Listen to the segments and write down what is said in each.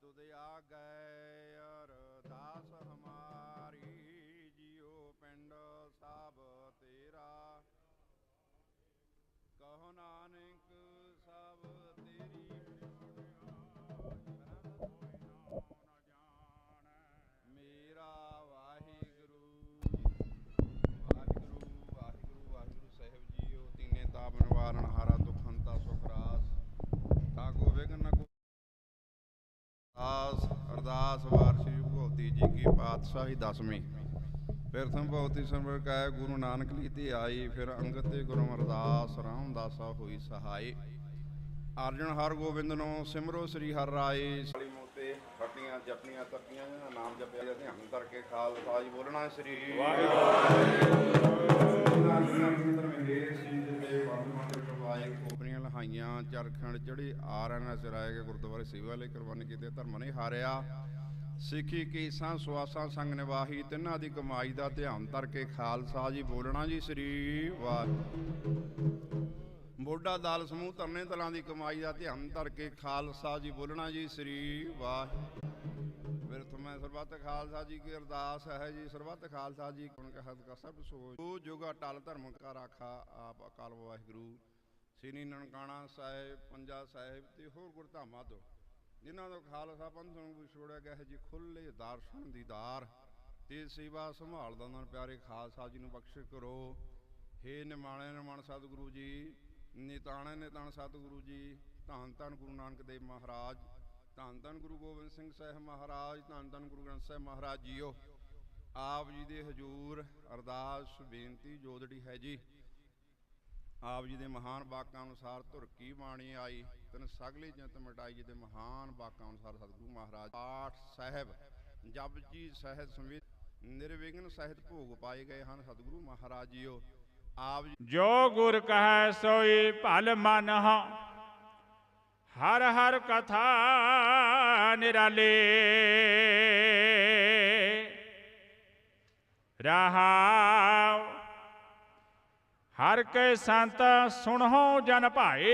तुद आगै अरदास हमारी, जियो पिंड सब तेरा। कहो नानक सब तेरी मेरा वाहिगुरु वाहिगुरु वाहिगुरु वाहिगुरु साहिब जीओ। तीने ताप निवारण हारा दुख हंता सुख रास, ताको विघ्न न को अरदास वार श्री भगवती जी की पातशाही दसवीं। प्रथम भगवती सिमर कै गुरु नानक लीते आई, फिर अंगत गुरु अरदास रामदासा हुई सहाय। अर्जुन हर गोबिंद नो सिमरो श्री हर राय। मोते फटियां जपनियां तपियां नाम जपिया ध्यान करके खालसा जी बोलना श्री खोपरियां लहाइयां चरखंड चढ़ी RNS राय के गुरुद्वारे सेवा ਲਈ ਕੁਰਬਾਨੀ ਕੀਤੇ ਧਰਮ ਨਹੀਂ ਹਾਰਿਆ। ਸਿੱਖੀ ਕੇਸਾਂ ਸੁਆਸਾਂ ਸੰਗ ਨਿਵਾਹੀ, ਤਿੰਨਾਂ ਦੀ ਕਮਾਈ ਦਾ ਧਿਆਨ ਧਰ ਕੇ ਖਾਲਸਾ ਜੀ ਬੋਲਣਾ ਜੀ ਸ੍ਰੀ ਵਾਹਿਗੁਰੂ। ਮੋਢਾ ਦਾਲ ਸਮੂਹ ਧਰਨੇ ਦਲਾਂ ਦੀ ਕਮਾਈ ਦਾ ਧਿਆਨ ਧਰ ਕੇ ਖਾਲਸਾ ਜੀ ਬੋਲਣਾ ਜੀ ਸ੍ਰੀ ਵਾਹਿਗੁਰੂ। ਬਿਰਥ ਮੈਂ ਸਰਬੱਤ ਖਾਲਸਾ ਜੀ ਕੀ ਅਰਦਾਸ ਹੈ ਜੀ, ਸਰਬੱਤ ਖਾਲਸਾ ਜੀ ਕਣ ਕਹਤ ਕਾ ਸਭ ਸੋਚ ਜੁਗ ਅਟਲ ਧਰਮ ਕਾ ਰਾਖਾ ਆਪ ਅਕਾਲ ਵਾਹਿਗੁਰੂ। ਸ੍ਰੀ ਨਨਕਾਣਾ ਸਾਹਿਬ, ਪੰਜਾ ਸਾਹਿਬ ਤੇ ਹੋਰ ਗੁਰਧਾਮਾਂ ਤੋਂ ਜਿਨ੍ਹਾਂ ਤੋਂ ਖਾਲਸਾ ਪੰਥ ਨੂੰ ਵਿਛੋੜਿਆ ਗਿਆ ਹੈ ਜੀ, ਖੁੱਲੇ ਦਰਸ਼ਨ ਦੀਦਾਰ ਤੇ ਸੇਵਾ ਸੰਭਾਲਦਾ ਉਹਨਾਂ ਪਿਆਰੇ ਖਾਲਸਾ ਜੀ ਨੂੰ ਬਖਸ਼ਿਸ਼ ਕਰੋ। ਹੇ ਨਿਮਾਣੇ ਨਿਮਾਣ ਸਤਿਗੁਰੂ ਜੀ, ਨਿਤਾਣੇ ਨਿਤਾਣ ਸਤਿਗੁਰੂ ਜੀ, ਧੰਨ ਧੰਨ ਗੁਰੂ ਨਾਨਕ ਦੇਵ ਮਹਾਰਾਜ, ਧੰਨ ਧੰਨ ਗੁਰੂ ਗੋਬਿੰਦ ਸਿੰਘ ਸਾਹਿਬ ਮਹਾਰਾਜ, ਧੰਨ ਧੰਨ ਗੁਰੂ ਗ੍ਰੰਥ ਸਾਹਿਬ ਮਹਾਰਾਜ ਜੀਓ। ਆਪ ਜੀ ਦੇ ਹਜ਼ੂਰ ਅਰਦਾਸ ਬੇਨਤੀ ਜੋਦੜੀ ਹੈ ਜੀ। ਆਪ ਜੀ ਦੇ ਮਹਾਨ ਵਾਕਾਂ ਅਨੁਸਾਰ ਧੁਰ ਕੀ ਬਾਣੀ ਆਈ, ਤਨ ਸਗਲੀ ਜਿਤ ਮਿਟਾਈ ਜੀ ਦੇ ਮਹਾਨ ਵਾਕਾਂ ਅਨੁਸਾਰ ਸਤਿਗੁਰੂ ਮਹਾਰਾਜ ਪਾਠ ਸਾਹਿਬ ਜਪਜੀ ਸਾਹਿਤ ਸਮੇਤ ਨਿਰਵਿਘਨ ਸਾਹਿਤ ਭੋਗ ਪਾਏ ਗਏ ਹਨ ਸਤਿਗੁਰੂ ਮਹਾਰਾਜ ਜੀਓ। ਆਪ ਜੋ ਗੁਰ ਕਹੈ ਸੋਈ ਭਲ ਮਨ, ਹਰ ਹਰ ਕਥਾ ਨਿਰਾਲੇ। ਰਹਾਉ ਹਰ ਕੇ ਸੰਤ ਸੁਣਹੁ ਜਨ ਭਾਏ,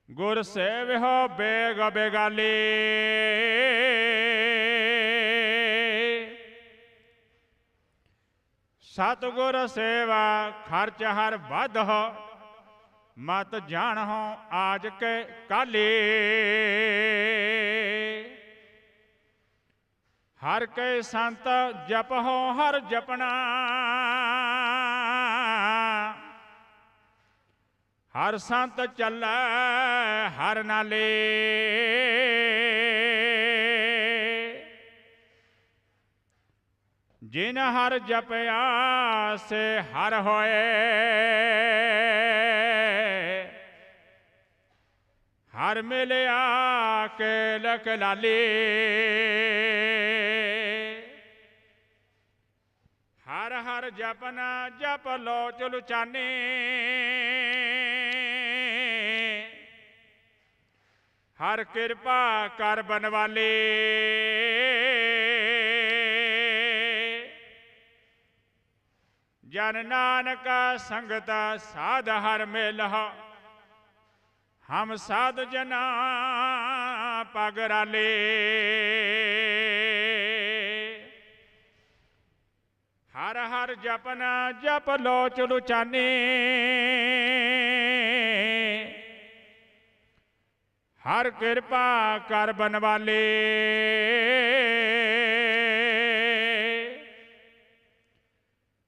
ਗੁਰ ਸੇਵਿਓ ਬੇਗ ਬੇਗਾਲੇ। ਸਤਿਗੁਰ ਸੇਵਾ ਖਰਚ ਹਰ ਵਧਹੁ, ਮਤ ਜਾਣਹੁ ਆਜ ਕੇ ਕਾਲੇ। ਹਰ ਕੇ ਸੰਤ ਜਪਹੁ ਹਰ ਜਪਣਾ, ਹਰ ਸੰਤ ਚੱਲੈ ਹਰ ਨਾਲੇ। ਜਿਨ ਹਰ ਜਪਿਆ ਸੇ ਹਰ ਹੋਏ, ਹਰ ਮਿਲਿਆ ਕੇ ਲਖ ਲਾਲੇ। ਹਰ ਹਰ ਜਪਨਾ ਜਪ ਲੋ ਚਲੁਚਾਨੇ, ਹਰ ਕਿਰਪਾ ਕਰ ਬਨਵਾਲੇ। ਜਨ ਨਾਨਕ ਸੰਗਤ ਸਾਧ ਹਰ ਮਿਲਹੁ, ਹਮ ਸਾਧ ਜਨਾ ਪਗ ਰਾਲੇ। ਹਰ ਹਰ ਜਪਨਾ ਜਪ ਲੋ ਚਲੁਚਾਨੇ, ਹਰ ਕਿਰਪਾ ਕਰ ਬਨਵਾਲੇ।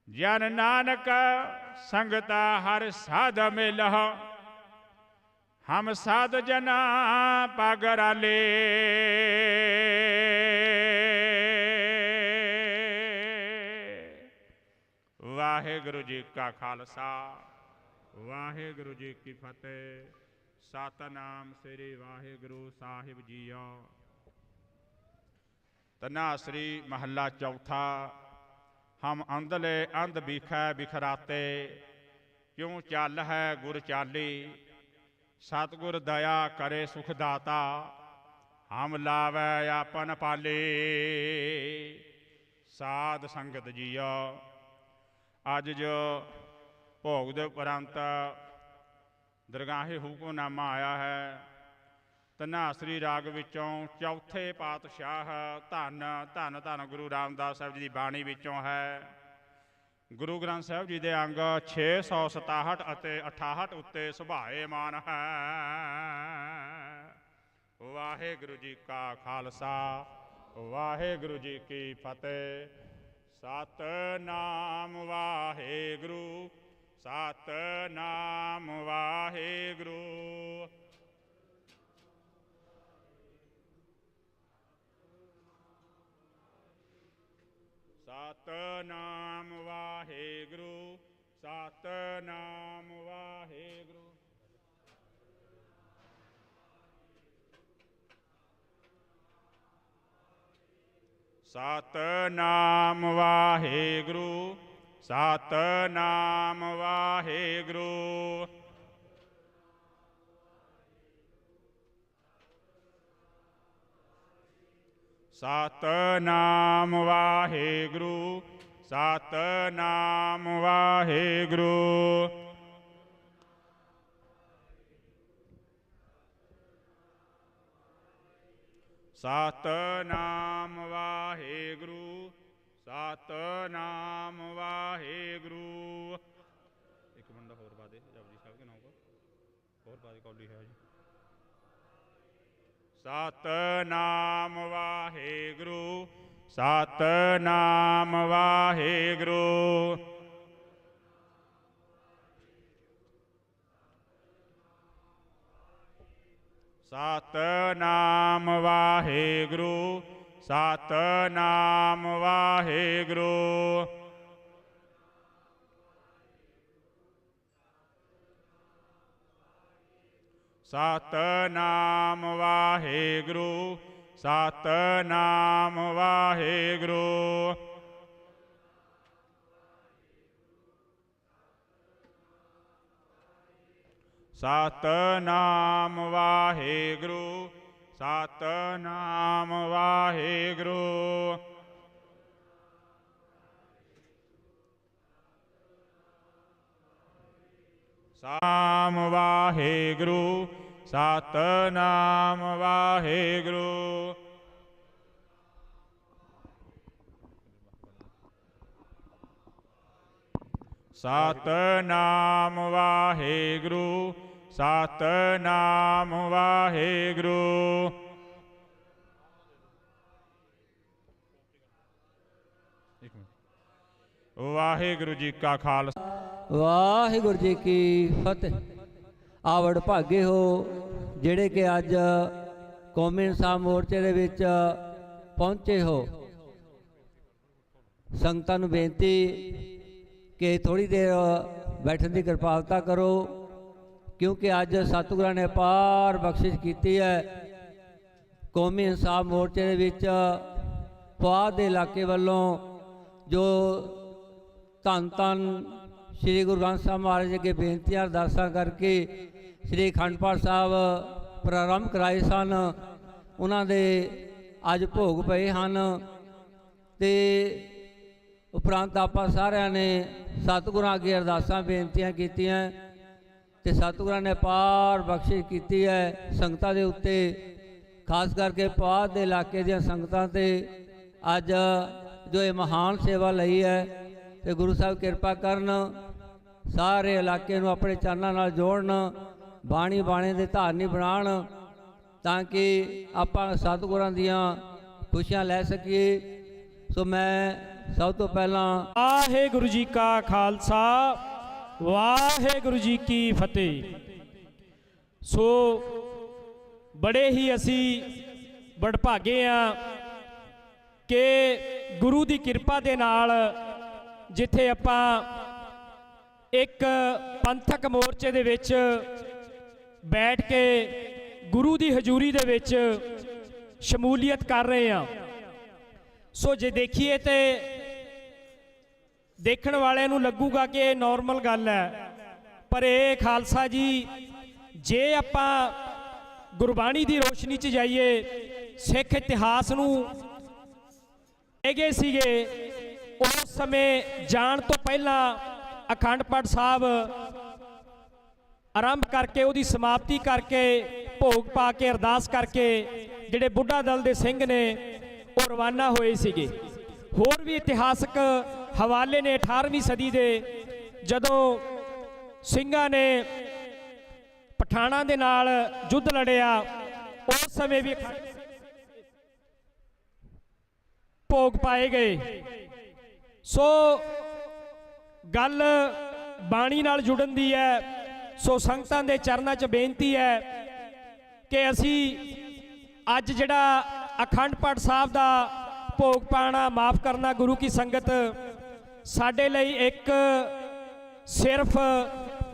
ਜਨ ਨਾਨਕ ਸੰਗਤਾ ਹਰ ਸਾਧ ਮਿਲਹੁ, ਹਮ ਸਾਧ ਜਨਾ ਪਗ ਰਾਲੇ। ਵਾਹਿਗੁਰੂ ਜੀ ਕਾ ਖਾਲਸਾ, ਵਾਹਿਗੁਰੂ ਜੀ ਕੀ ਫਤਿਹ। ਸਤਿਨਾਮ ਸ੍ਰੀ ਵਾਹਿਗੁਰੂ ਸਾਹਿਬ ਜੀਓ। ਤਨਾਸਰੀ ਮਹੱਲਾ ਚੌਥਾ। ਹਮ ਅੰਧਲੇ ਅੰਧ ਬਿਖੈ ਬਿਖਰਾਤੇ, ਕਿਉਂ ਚੱਲ ਹੈ ਗੁਰ ਚਾਲੀ। ਸਤਿਗੁਰ ਦਇਆ ਕਰੇ ਸੁਖ ਦਾਤਾ, ਹਮ ਲਾਵੈ ਆਪਨ ਪਾਲੇ। ਸਾਧ ਸੰਗਤ ਜੀਓ, ਅੱਜ ਜੋ ਭੋਗ ਦੇ ਉਪਰੰਤ ਦਰਗਾਹੇ ਹੁਕਮਨਾਮਾ ਆਇਆ ਹੈ। ਧਨਾਸਰੀ ਰਾਗ ਵਿੱਚੋਂ ਚੌਥੇ ਪਾਤਸ਼ਾਹ ਧੰਨ ਧੰਨ ਧੰਨ ਗੁਰੂ ਰਾਮਦਾਸ ਸਾਹਿਬ ਜੀ ਦੀ ਬਾਣੀ ਵਿੱਚੋਂ ਹੈ। ਗੁਰੂ ਗ੍ਰੰਥ ਸਾਹਿਬ ਜੀ ਦੇ ਅੰਗ 667 ਅਤੇ 68 ਉੱਤੇ ਸੁਭਾਏਮਾਨ ਹੈ। ਵਾਹਿਗੁਰੂ ਜੀ ਕਾ ਖਾਲਸਾ ਵਾਹਿਗੁਰੂ ਜੀ ਕੀ ਫਤਿਹ। ਸਤਿਨਾਮ ਵਾਹਿਗੁਰੂ ਸਤਿਨਾਮ ਵਾਹਿਗੁਰੂ। ਸਤਿਨਾਮ ਵਾਹਿਗੁਰੂ ਸਤਿਨਾਮ ਵਾਹਿਗੁਰੂ। ਸਤਿਨਾਮ ਵਾਹਿਗੁਰੂ ਸਤਿਨਾਮ ਵਾਹਿਗੁਰੂ। ਸਤਿਨਾਮ ਵਾਹਿਗੁਰੂ ਸਤਿਨਾਮ ਵਾਹਿਗੁਰੂ। ਸਤਿਨਾਮ ਵਾਹਿਗੁਰੂ ਸਤਿਨਾਮ ਵਾਹਿਗੁਰੂ। ਇੱਕ ਬੰਦਾ ਹੋਰ ਪਾ ਦੇ ਜਪਜੀ ਸਾਹਿਬ ਦੇ ਨਾਮ ਕੋ ਹੋਰ ਪਾ ਦੇ ਕੌਲੀ ਹੈ ਜੀ। ਸਤਿਨਾਮ ਵਾਹਿਗੁਰੂ ਸਤਿਨਾਮ ਵਾਹਿਗੁਰੂ। ਸਤਿਨਾਮ ਵਾਹਿਗੁਰੂ ਸਤਿਨਾਮ ਵਾਹਿਗੁਰੂ। ਸਤਿਨਾਮ ਵਾਹਿਗੁਰੂ ਸਤਿਨਾਮ ਵਾਹਿਗੁਰੂ। ਸਤਿਨਾਮ ਵਾਹਿਗੁਰੂ ਸਤਿਨਾਮ ਵਾਹਿਗੁਰੂ। ਸਤਿਨਾਮ ਵਾਹਿਗੁਰੂ ਸਤਿਨਾਮ ਵਾਹਿਗੁਰੂ। ਸਤਿਨਾਮ ਵਾਹਿਗੁਰੂ ਸਤਿਨਾਮ ਵਾਹਿਗੁਰੂ। ਵਾਹਿਗੁਰੂ ਜੀ ਕਾ ਖਾਲਸਾ ਵਾਹਿਗੁਰੂ ਜੀ ਕੀ ਫਤਿਹ। ਆਵੜ ਭਾਗੇ ਹੋ ਜਿਹੜੇ ਕਿ ਅੱਜ ਕੌਮੀ ਇਨਸਾਫ ਮੋਰਚੇ ਦੇ ਵਿੱਚ ਪਹੁੰਚੇ ਹੋ। ਸੰਗਤਾਂ ਨੂੰ ਬੇਨਤੀ ਕਿ ਥੋੜ੍ਹੀ ਦੇਰ ਬੈਠਣ ਦੀ ਕਿਰਪਾਲਤਾ ਕਰੋ, ਕਿਉਂਕਿ ਅੱਜ ਸਤਿਗੁਰਾਂ ਨੇ ਅਪਾਰ ਬਖਸ਼ਿਸ਼ ਕੀਤੀ ਹੈ। ਕੌਮੀ ਇਨਸਾਫ ਮੋਰਚੇ ਦੇ ਵਿੱਚ ਪੁਆਧ ਦੇ ਇਲਾਕੇ ਵੱਲੋਂ ਜੋ ਧੰਨ ਧੰਨ ਸ਼੍ਰੀ ਗੁਰੂ ਗ੍ਰੰਥ ਸਾਹਿਬ ਮਹਾਰਾਜ ਅੱਗੇ ਬੇਨਤੀਆਂ ਅਰਦਾਸਾਂ ਕਰਕੇ ਸ਼੍ਰੀ ਅਖੰਡ ਪਾਠ ਸਾਹਿਬ ਪ੍ਰਾਰੰਭ ਕਰਾਏ ਸਨ, ਉਹਨਾਂ ਦੇ ਅੱਜ ਭੋਗ ਪਏ ਹਨ। ਅਤੇ ਉਪਰੰਤ ਆਪਾਂ ਸਾਰਿਆਂ ਨੇ ਸਤਿਗੁਰਾਂ ਅੱਗੇ ਅਰਦਾਸਾਂ ਬੇਨਤੀਆਂ ਕੀਤੀਆਂ ਅਤੇ ਸਤਿਗੁਰਾਂ ਨੇ ਅਪਾਰ ਬਖਸ਼ਿਸ਼ ਕੀਤੀ ਹੈ ਸੰਗਤਾਂ ਦੇ ਉੱਤੇ, ਖਾਸ ਕਰਕੇ ਪੁਆਧ ਦੇ ਇਲਾਕੇ ਦੀਆਂ ਸੰਗਤਾਂ 'ਤੇ ਅੱਜ ਜੋ ਇਹ ਮਹਾਨ ਸੇਵਾ ਲਈ ਹੈ। ਅਤੇ ਗੁਰੂ ਸਾਹਿਬ ਕਿਰਪਾ ਕਰਨ, ਸਾਰੇ ਇਲਾਕੇ ਨੂੰ ਆਪਣੇ ਚਰਨਾਂ ਨਾਲ ਜੋੜਨ, ਬਾਣੀ ਬਾਣੇ ਦੇ ਧਾਰਨੀ ਬਣਾਉਣ, ਤਾਂ ਕਿ ਆਪਾਂ ਸਤਿਗੁਰਾਂ ਦੀਆਂ ਖੁਸ਼ੀਆਂ ਲੈ ਸਕੀਏ। ਸੋ ਮੈਂ ਸਭ ਤੋਂ ਪਹਿਲਾਂ ਵਾਹਿਗੁਰੂ ਜੀ ਕਾ ਖਾਲਸਾ ਵਾਹਿਗੁਰੂ ਜੀ ਕੀ ਫਤਿਹ। ਸੋ ਬੜੇ ਹੀ ਅਸੀਂ ਵਡਭਾਗੇ ਹਾਂ ਕਿ ਗੁਰੂ ਦੀ ਕਿਰਪਾ ਦੇ ਨਾਲ ਜਿੱਥੇ ਆਪਾਂ ਇੱਕ ਪੰਥਕ ਮੋਰਚੇ ਦੇ ਵਿੱਚ ਬੈਠ ਕੇ ਗੁਰੂ ਦੀ ਹਜ਼ੂਰੀ ਦੇ ਵਿੱਚ ਸ਼ਮੂਲੀਅਤ ਕਰ ਰਹੇ ਹਾਂ। ਸੋ ਜੇ ਦੇਖੀਏ ਤੇ ਦੇਖਣ ਵਾਲਿਆਂ ਨੂੰ ਲੱਗੂਗਾ ਕਿ ਇਹ ਨਾਰਮਲ ਗੱਲ ਹੈ, ਪਰ ਇਹ ਖਾਲਸਾ ਜੀ ਜੇ ਆਪਾਂ ਗੁਰਬਾਣੀ ਦੀ ਰੋਸ਼ਨੀ 'ਚ ਜਾਈਏ, ਸਿੱਖ ਇਤਿਹਾਸ ਨੂੰ ਹੈਗੇ ਸੀਗੇ ਉਸ ਸਮੇਂ ਜਾਣ ਤੋਂ ਪਹਿਲਾਂ ਅਖੰਡ ਪਾਠ ਸਾਹਿਬ ਆਰੰਭ ਕਰਕੇ ਉਹਦੀ ਸਮਾਪਤੀ ਕਰਕੇ ਭੋਗ ਪਾ ਕੇ ਅਰਦਾਸ ਕਰਕੇ ਜਿਹੜੇ ਬੁੱਢਾ ਦਲ ਦੇ ਸਿੰਘ ਨੇ ਉਹ ਰਵਾਨਾ ਹੋਏ ਸੀਗੇ। ਹੋਰ ਵੀ ਇਤਿਹਾਸਕ ਹਵਾਲੇ ਨੇ 18ਵੀਂ ਸਦੀ ਦੇ, ਜਦੋਂ ਸਿੰਘਾਂ ਨੇ ਪਠਾਣਾਂ ਦੇ ਨਾਲ ਯੁੱਧ ਲੜਿਆ, ਉਸ ਸਮੇਂ ਵੀ ਭੋਗ ਪਾਏ ਗਏ। ਸੋ ਗੱਲ ਬਾਣੀ ਨਾਲ ਜੁੜਨ ਦੀ ਹੈ। ਸੋ ਸੰਗਤਾਂ ਦੇ ਚਰਨਾਂ 'ਚ ਬੇਨਤੀ ਹੈ ਕਿ ਅਸੀਂ ਅੱਜ ਜਿਹੜਾ ਅਖੰਡ ਪਾਠ ਸਾਹਿਬ ਦਾ ਭੋਗ ਪਾਣਾ, ਮਾਫ ਕਰਨਾ ਗੁਰੂ ਕੀ ਸੰਗਤ, ਸਾਡੇ ਲਈ ਇੱਕ ਸਿਰਫ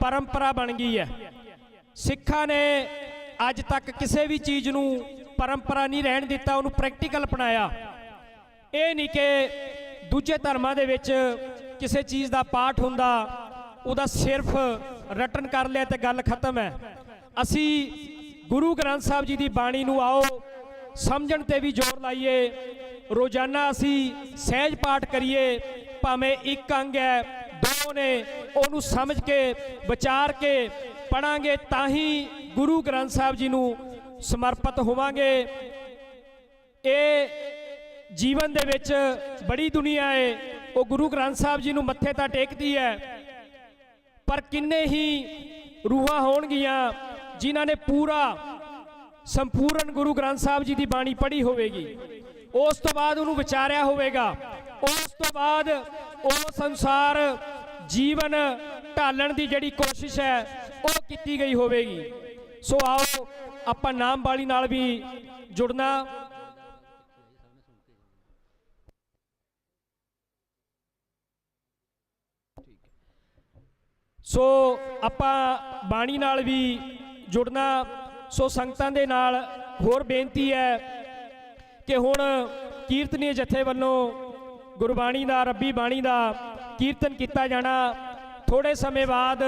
ਪਰੰਪਰਾ ਬਣ ਗਈ ਹੈ। ਸਿੱਖਾਂ ਨੇ ਅੱਜ ਤੱਕ ਕਿਸੇ ਵੀ ਚੀਜ਼ ਨੂੰ ਪਰੰਪਰਾ ਨਹੀਂ ਰਹਿਣ ਦਿੱਤਾ, ਉਹਨੂੰ ਪ੍ਰੈਕਟੀਕਲ ਅਪਣਾਇਆ। ਇਹ ਨਹੀਂ ਕਿ ਦੂਜੇ ਧਰਮਾਂ ਦੇ ਵਿੱਚ ਕਿਸੇ ਚੀਜ਼ ਦਾ ਪਾਠ ਹੁੰਦਾ, ਉਹਦਾ ਸਿਰਫ ਰਟਨ ਕਰ ਲਿਆ ਤੇ ਗੱਲ ਖਤਮ ਹੈ। ਅਸੀਂ ਗੁਰੂ ਗ੍ਰੰਥ ਸਾਹਿਬ ਜੀ ਦੀ ਬਾਣੀ ਨੂੰ ਆਓ ਸਮਝਣ ਤੇ ਵੀ ਜ਼ੋਰ ਲਾਈਏ। ਰੋਜ਼ਾਨਾ ਅਸੀਂ ਸਹਿਜ ਪਾਠ ਕਰੀਏ, ਭਾਵੇਂ ਇੱਕ ਅੰਗ ਹੈ, ਦੋ ਨੇ, ਉਹਨੂੰ ਸਮਝ ਕੇ ਵਿਚਾਰ ਕੇ ਪੜਾਂਗੇ ਤਾਂ ਹੀ ਗੁਰੂ ਗ੍ਰੰਥ ਸਾਹਿਬ ਜੀ ਨੂੰ ਸਮਰਪਿਤ ਹੋਵਾਂਗੇ। ਇਹ ਜੀਵਨ ਦੇ ਵਿੱਚ ਬੜੀ ਦੁਨੀਆ ਹੈ, ਉਹ ਗੁਰੂ ਗ੍ਰੰਥ ਸਾਹਿਬ ਜੀ ਨੂੰ ਮੱਥੇ ਤਾਂ ਟੇਕਦੀ ਹੈ, ਪਰ ਕਿੰਨੇ ਹੀ ਰੂਹਾਂ ਹੋਣਗੀਆਂ ਜਿਨ੍ਹਾਂ ਨੇ ਪੂਰਾ ਸੰਪੂਰਨ ਗੁਰੂ ਗ੍ਰੰਥ ਸਾਹਿਬ ਜੀ ਦੀ ਬਾਣੀ ਪੜ੍ਹੀ ਹੋਵੇਗੀ, ਉਸ ਤੋਂ ਬਾਅਦ ਉਹਨੂੰ ਵਿਚਾਰਿਆ ਹੋਵੇਗਾ, ਉਸ ਤੋਂ ਬਾਅਦ ਉਸ ਅਨੁਸਾਰ ਜੀਵਨ ਢਾਲਣ ਦੀ ਜਿਹੜੀ ਕੋਸ਼ਿਸ਼ ਹੈ ਉਹ ਕੀਤੀ ਗਈ ਹੋਵੇਗੀ। ਸੋ ਆਓ ਆਪਾਂ ਨਾਮ ਬਾਣੀ ਨਾਲ ਵੀ ਜੁੜਨਾ। ਸੋ ਆਪਾਂ ਬਾਣੀ ਨਾਲ ਵੀ ਜੁੜਨਾ। ਸੋ ਸੰਗਤਾਂ ਦੇ ਨਾਲ ਹੋਰ ਬੇਨਤੀ ਹੈ ਕਿ ਹੁਣ ਕੀਰਤਨੀਏ ਜਥੇ ਵੱਲੋਂ ਗੁਰਬਾਣੀ ਦਾ, ਰੱਬੀ ਬਾਣੀ ਦਾ ਕੀਰਤਨ ਕੀਤਾ ਜਾਣਾ। ਥੋੜੇ ਸਮੇਂ ਬਾਅਦ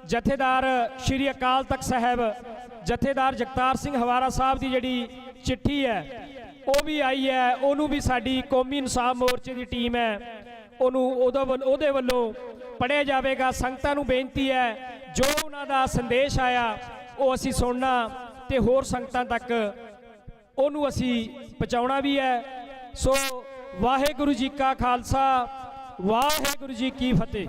ਜਥੇਦਾਰ ਸ਼੍ਰੀ ਅਕਾਲ ਤਖਤ ਸਾਹਿਬ ਜਥੇਦਾਰ ਜਗਤਾਰ ਸਿੰਘ ਹਵਾਰਾ ਸਾਹਿਬ ਦੀ ਜਿਹੜੀ ਚਿੱਠੀ ਹੈ ਉਹ ਵੀ ਆਈ ਹੈ, ਉਹਨੂੰ ਵੀ ਸਾਡੀ ਕੌਮੀ ਇਨਸਾਫ ਮੋਰਚੇ ਦੀ ਟੀਮ ਹੈ, ਉਹਨੂੰ ਉਹਦੇ ਵੱਲੋਂ ਪੜ੍ਹਿਆ ਜਾਵੇਗਾ। ਸੰਗਤਾਂ ਨੂੰ ਬੇਨਤੀ ਹੈ ਜੋ ਉਹਨਾਂ ਦਾ ਸੰਦੇਸ਼ ਆਇਆ ਉਹ ਅਸੀਂ ਸੁਣਨਾ ਤੇ ਹੋਰ ਸੰਗਤਾਂ ਤੱਕ ਉਹਨੂੰ ਅਸੀਂ ਪਹੁੰਚਾਉਣਾ ਵੀ ਹੈ। ਸੋ ਵਾਹਿਗੁਰੂ ਜੀ ਕਾ ਖਾਲਸਾ, ਵਾਹਿਗੁਰੂ ਜੀ ਕੀ ਫਤਿਹ।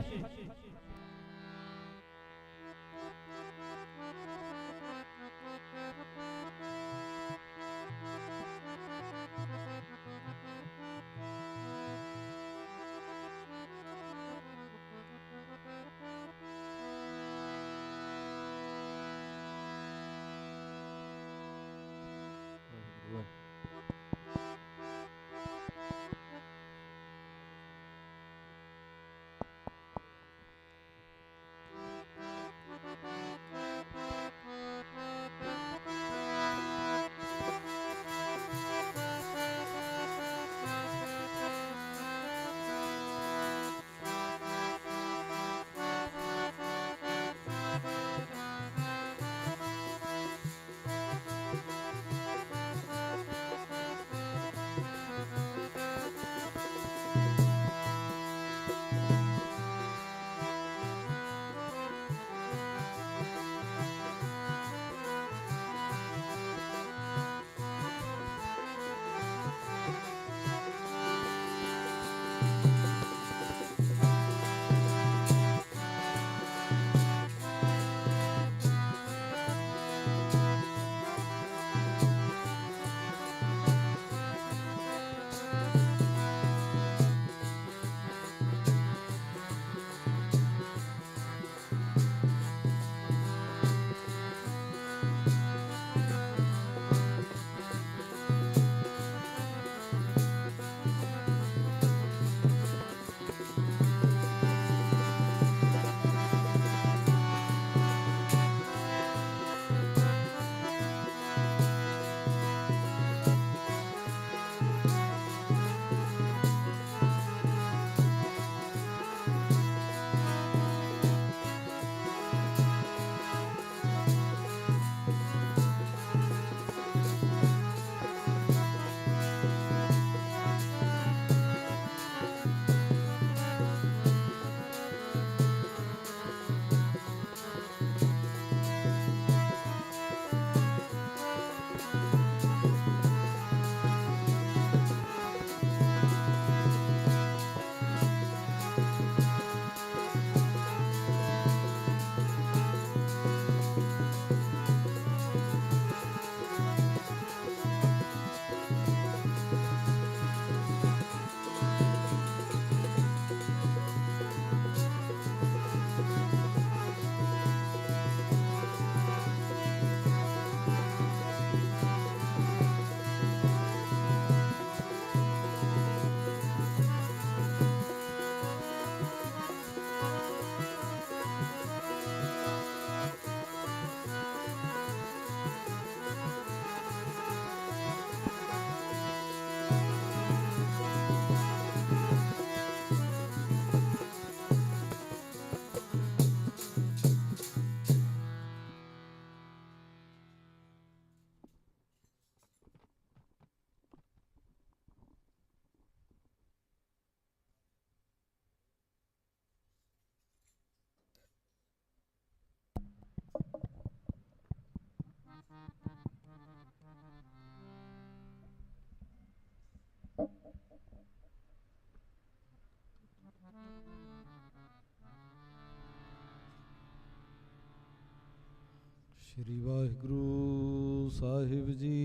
ਸ਼੍ਰੀ ਵਾਹਿਗੁਰੂ ਸਾਹਿਬ ਜੀ।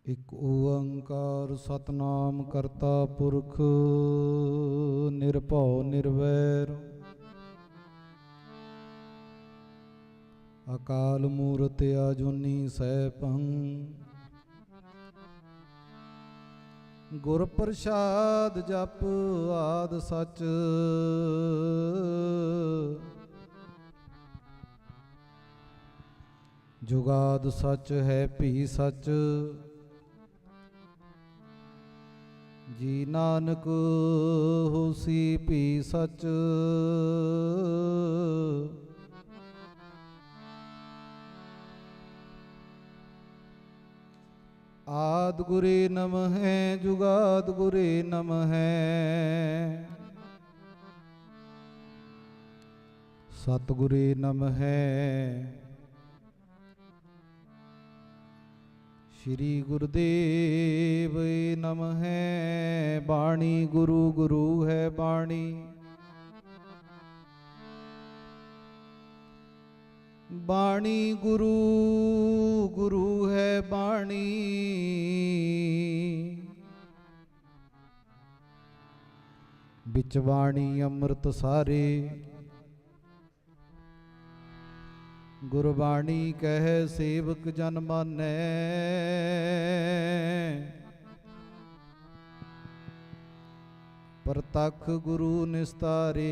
ਇਕ ਓੰਕਾਰ ਸਤਨਾਮ ਕਰਤਾ ਪੁਰਖ ਨਿਰਭਉ ਨਿਰਵੈਰ ਅਕਾਲ ਮੂਰਤਿ ਆਜੂਨੀ ਸੈਭੰ ਗੁਰ ਪ੍ਰਸਾਦ ਜਪ ਆਦ ਸਚ ਜੁਗਾਦ ਸਚ ਹੈ ਭੀ ਸਚ ਜੀ ਨਾਨਕ ਹੋਸੀ ਭੀ ਸਚ ਆਦ ਗੁਰੇ ਨਮਹਿ ਜੁਗਾਦ ਗੁਰੇ ਨਮਹਿ ਸਤ ਗੁਰੇ ਨਮਹਿ ਸ਼੍ਰੀ ਗੁਰਦੇਵ ਨਮਹਿ ਬਾਣੀ ਗੁਰੂ ਗੁਰੂ ਹੈ ਬਾਣੀ ਬਾਣੀ ਗੁਰੂ ਗੁਰੂ ਹੈ ਬਾਣੀ ਵਿੱਚ ਬਾਣੀ ਅੰਮ੍ਰਿਤ ਸਾਰੇ ਗੁਰਬਾਣੀ ਕਹਿ ਸੇਵਕ ਜਨ ਮਾਨੈ ਪ੍ਰਤੱਖ ਗੁਰੂ ਨਿਸਤਾਰੇ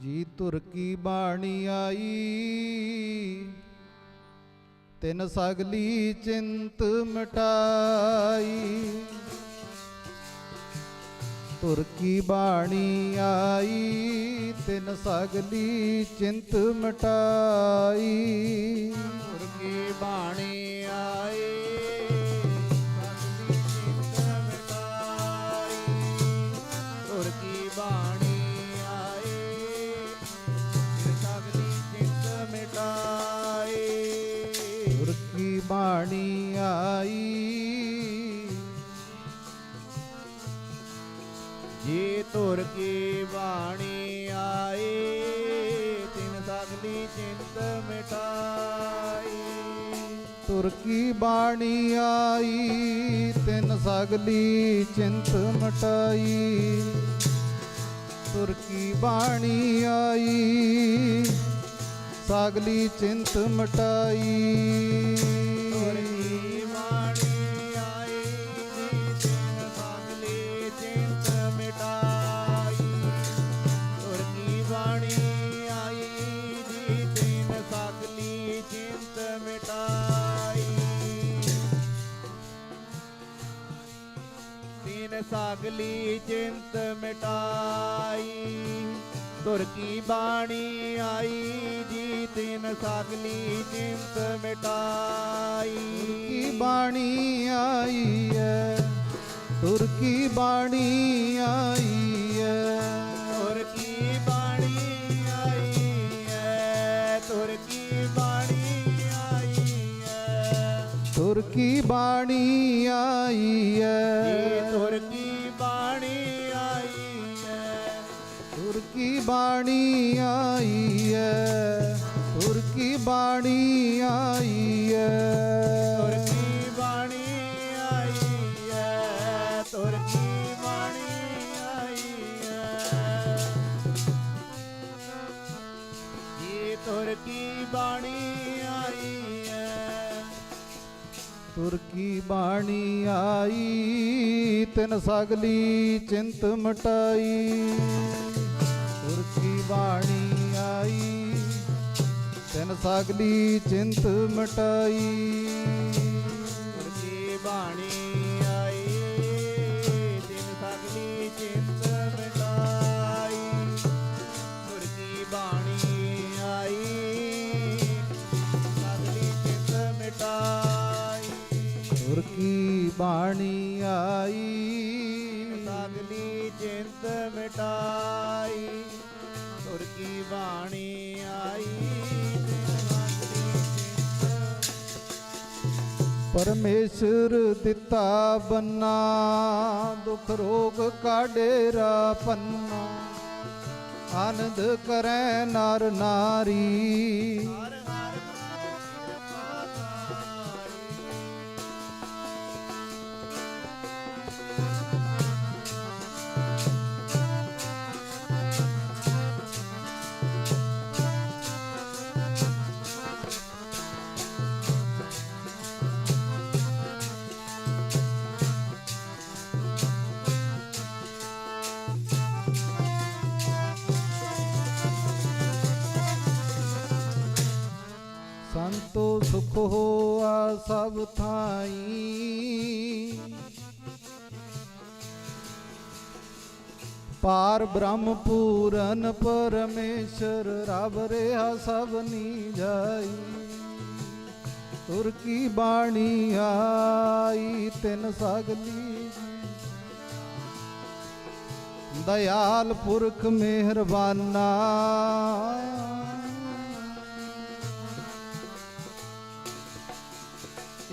ਜੀ ਤੁਰ ਕੀ ਬਾਣੀ ਆਈ ਤਿਨ ਸਗਲੀ ਚਿੰਤ ਮਿਟਾਈ ਤੁਰ ਕੀ ਬਾਣੀ ਆਈ ਤਿਨ ਸਗਲੀ ਚਿੰਤ ਮਿਟਾਈ ਤੁਰ ਕੀ ਬਾਣੀ ਆਈ ਸਗਲੀ ਚਿੰਤ ਮਿਟਾਈ ਤੁਰ ਕੀ ਬਾਣੀ ਆਈ ਸਗਲੀ ਚਿੰਤ ਮਿਟਾਈ ਤੁਰ ਕੀ ਬਾਣੀ ਆਈ ਜੇ ਤੁਰ ਕੀ ਬਾਣੀ ਆਏ ਤਿਨ ਸਗਲੀ ਚਿੰਤ ਮਿਟਾਈ ਤੁਰ ਕੀ ਬਾਣੀ ਆਈ ਤਿਨ ਸਗਲੀ ਚਿੰਤ ਮਿਟਾਈ ਤੁਰ ਕੀ ਬਾਣੀ ਆਈ ਸਗਲੀ ਚਿੰਤ ਮਿਟਾਈ ਤੁਰ ਕੀ ਬਾਣੀ ਆਈ ਤਿਨ ਸਗਲੀ ਚਿੰਤ ਮਿਟਾਈ ਤੁਰ ਕੀ ਬਾਣੀ ਆਈ ਜੀ ਤਿਨ ਸਗਲੀ ਚਿੰਤ ਮਿਟਾਈ ਤਿਨ ਸਗਲੀ ਚਿੰਤ ਮਿਟਾਈ ਤੁਰ ਕੀ ਬਾਣੀ ਆਈ ਜੀ ਤਿਨ ਸਗਲੀ ਚਿੰਤ ਮਿਟਾਈ ਕੀ ਬਾਣੀ ਆਈ ਹੈ ਤੁਰ ਕੀ ਬਾਣੀ ਆਈ ਹੈ ਤੁਰ ਕੀ ਬਾਣੀ ਆਈ ਹੈ ਤੁਰ ਕੀ ਬਾਣੀ ਆਈ ਹੈ ਤੁਰ ਕੀ ਬਾਣੀ ਆਈ ਹੈ ਜੀ ਤੁਰ ਕੀ ਬਾਣੀ ਆਈ ਹੈ ਤੁਰ ਕੀ ਬਾਣੀ ਆਈ ਹੈ ਤੁਰ ਕੀ ਬਾਣੀ ਆਈ ਹੈ ਤੁਰ ਕੀ ਬਾਣੀ ਆਈ ਹੈ ਤੁਰ ਕੀ ਬਾਣੀ ਆਈ ਹੈ ਜੀ ਤੁਰ ਕੀ ਬਾਣੀ ਆਈ ਹੈ ਤੁਰ ਕੀ ਬਾਣੀ ਆਈ ਤਿਨ ਸਗਲੀ ਚਿੰਤ ਮਿਟਾਈ ਤੁਰ ਕੀ ਬਾਣੀ ਆਈ ਤਿਨ ਸਗਲੀ ਚਿੰਤ ਮਿਟਾਈ ਤੁਰ ਕੀ ਬਾਣੀ ਆਈ ਤਿਨ ਸਗਲੀ ਚਿੰਤ ਮਿਟਾਈ ਤੁਰ ਕੀ ਬਾਣੀ ਆਈ ਸਗਲੀ ਚਿੰਤ ਮਿਟਾਈ ਤੁਰ ਕੀ ਬਾਣੀ ਆਈ ਸਗਲੀ ਚਿੰਤ ਮਿਟਾਈ ਤੁਰ ਕੀ ਬਾਣੀ ਆਈ ਤਿਨ ਸਗਲੀ ਪਰਮੇਸ਼ਰ ਦਿੱਤਾ ਬੰਨਾ, ਦੁਖ ਰੋਗ ਕਾ ਡੇਰਾ ਪੰਨਾ, ਆਨੰਦ ਕਰੈ ਨਰ ਨਾਰੀ। ਸੰਤੋ ਸੁਖ ਹੋਆ ਸਭ ਥਾਈ, ਪਾਰ ਬ੍ਰਹਮ ਪੂਰਨ ਪਰਮੇਸ਼ਰ ਰਬ ਰਿਹਾ ਸਭ ਨੀ ਜਾਈ। ਤੁਰ ਕੀ ਬਾਣੀ ਆਈ ਤਿਨ ਸਗਲੀ, ਦਇਆਲ ਪੁਰਖ ਮਿਹਰਬਾਨਾ।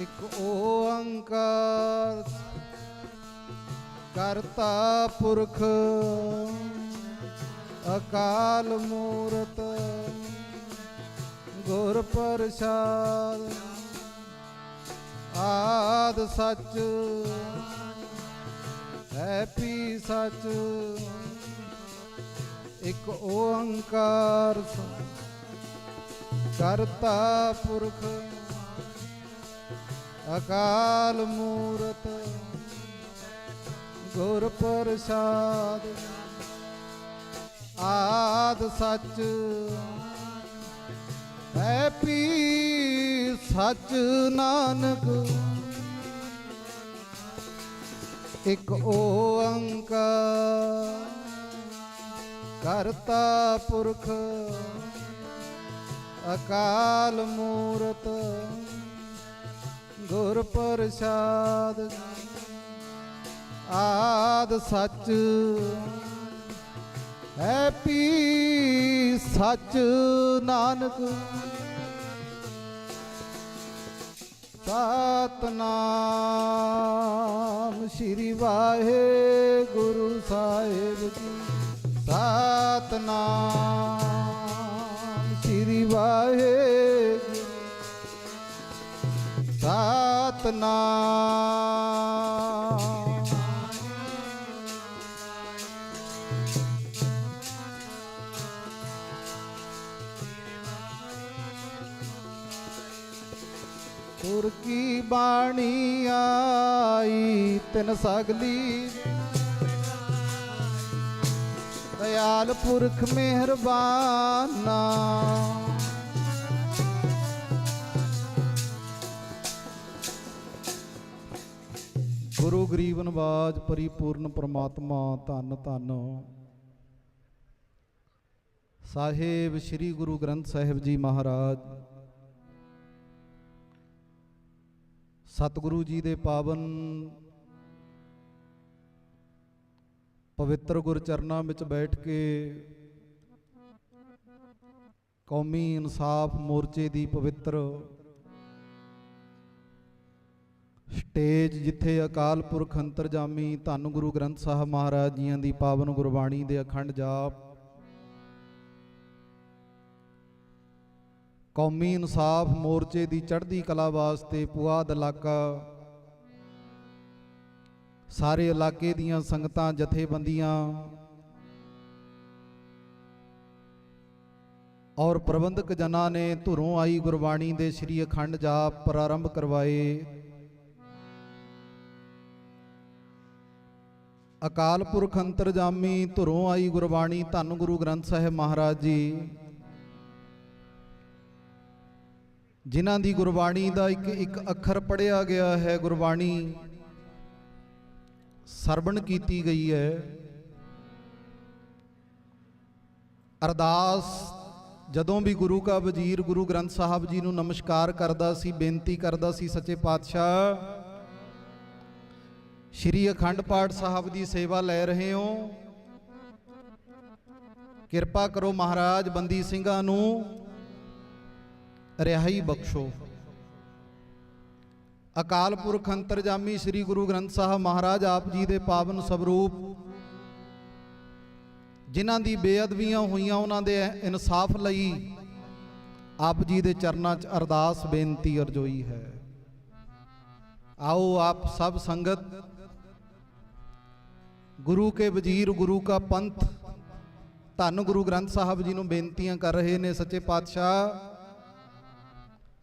ਇਕ ਓੰਕਾਰ ਕਰਤਾ ਪੁਰਖ ਅਕਾਲ ਮੂਰਤ, ਗੁਰ ਪ੍ਰਸਾਦ ਆਦ ਸੱਚ ਹੈ ਪੀ ਸੱਚ। ਇਕ ਓੰਕਾਰ ਕਰਤਾ ਪੁਰਖ ਅਕਾਲ ਮੂਰਤ, ਗੁਰ ਪ੍ਰਸਾਦ ਆਦ ਸੱਚ ਹੈ ਪੀ ਸੱਚ। ਨਾਨਕ ਇਕ ਓੰਕਾਰ ਕਰਤਾ ਪੁਰਖ ਅਕਾਲ ਮੂਰਤ, ਗੁਰ ਪ੍ਰਸਾਦ ਆਦ ਸੱਚ ਹੈ ਪੀ ਸੱਚ। ਨਾਨਕ ਸਤਿਨਾਮ ਸ੍ਰੀ ਵਾਹਿਗੁਰੂ ਸਾਹਿਬ ਜੀ। ਸਤਿਨਾਮ ਸ੍ਰੀ ਵਾਹਿਗੁਰੂ, ਸਤਿਨਾਮ। ਤੁਰ ਕੀ ਬਾਣੀ ਆਈ ਤਿਨ ਸਗਲੀ, ਦਇਆਲ ਪੁਰਖ ਮਿਹਰਬਾਨਾ। ਗੁਰੂ ਗਰੀਬ ਨਿਵਾਜ ਪਰਿਪੂਰਨ ਪ੍ਰਮਾਤਮਾ ਧੰਨ ਧੰਨ ਸਾਹਿਬ ਸ੍ਰੀ ਗੁਰੂ ਗ੍ਰੰਥ ਸਾਹਿਬ ਜੀ ਮਹਾਰਾਜ। ਸਤਿਗੁਰੂ ਜੀ ਦੇ ਪਾਵਨ ਪਵਿੱਤਰ ਗੁਰਚਰਨਾਂ ਵਿੱਚ ਬੈਠ ਕੇ ਕੌਮੀ ਇਨਸਾਫ ਮੋਰਚੇ ਦੀ ਪਵਿੱਤਰ ਸਟੇਜ, ਜਿੱਥੇ ਅਕਾਲ ਪੁਰਖ ਅੰਤਰਜਾਮੀ ਧੰਨ ਗੁਰੂ ਗ੍ਰੰਥ ਸਾਹਿਬ ਮਹਾਰਾਜ ਜੀਆਂ ਦੀ ਪਾਵਨ ਗੁਰਬਾਣੀ ਦੇ ਅਖੰਡ ਜਾਪ, ਕੌਮੀ ਇਨਸਾਫ ਮੋਰਚੇ ਦੀ ਚੜ੍ਹਦੀ ਕਲਾ ਵਾਸਤੇ ਪੁਆਧ ਇਲਾਕਾ, ਸਾਰੇ ਇਲਾਕੇ ਦੀਆਂ ਸੰਗਤਾਂ, ਜਥੇਬੰਦੀਆਂ ਔਰ ਪ੍ਰਬੰਧਕ ਜਨਾਂ ਨੇ ਧੁਰੋਂ ਆਈ ਗੁਰਬਾਣੀ ਦੇ ਸ੍ਰੀ ਅਖੰਡ ਜਾਪ ਪ੍ਰਾਰੰਭ ਕਰਵਾਏ। ਅਕਾਲ ਪੁਰਖ ਅੰਤਰਜਾਮੀ ਧੁਰੋਂ ਆਈ ਗੁਰਬਾਣੀ ਧੰਨ ਗੁਰੂ ਗ੍ਰੰਥ ਸਾਹਿਬ ਮਹਾਰਾਜ ਜੀ, ਜਿਨ੍ਹਾਂ ਦੀ ਗੁਰਬਾਣੀ ਦਾ ਇੱਕ ਇੱਕ ਅੱਖਰ ਪੜ੍ਹਿਆ ਗਿਆ ਹੈ, ਗੁਰਬਾਣੀ ਸਰਵਣ ਕੀਤੀ ਗਈ ਹੈ। ਅਰਦਾਸ ਜਦੋਂ ਵੀ ਗੁਰੂ ਕਾ ਵਜ਼ੀਰ ਗੁਰੂ ਗ੍ਰੰਥ ਸਾਹਿਬ ਜੀ ਨੂੰ ਨਮਸਕਾਰ ਕਰਦਾ ਸੀ, ਬੇਨਤੀ ਕਰਦਾ ਸੀ, ਸੱਚੇ ਪਾਤਸ਼ਾਹ ਸ਼੍ਰੀ ਅਖੰਡ ਪਾਠ ਸਾਹਿਬ ਦੀ ਸੇਵਾ ਲੈ ਰਹੇ ਹੋ, ਕਿਰਪਾ ਕਰੋ ਮਹਾਰਾਜ ਬੰਦੀ ਸਿੰਘਾਂ ਨੂੰ ਰਿਹਾਈ ਬਖਸ਼ੋ। ਅਕਾਲ ਪੁਰਖ ਅੰਤਰਜਾਮੀ ਸ੍ਰੀ ਗੁਰੂ ਗ੍ਰੰਥ ਸਾਹਿਬ ਮਹਾਰਾਜ ਆਪ ਜੀ ਦੇ ਪਾਵਨ ਸਵਰੂਪ, ਜਿਨ੍ਹਾਂ ਦੀ ਬੇਅਦਬੀਆਂ ਹੋਈਆਂ ਉਹਨਾਂ ਦੇ ਇਨਸਾਫ ਲਈ ਆਪ ਜੀ ਦੇ ਚਰਨਾਂ 'ਚ ਅਰਦਾਸ ਬੇਨਤੀ ਅਰਜ਼ੋਈ ਹੈ। आओ आप सब संगत गुरु के वजीर, गुरु का पंथ, धन गुरु ग्रंथ साहब जी नूं बेनतियां कर रहे ने। सच्चे पातशाह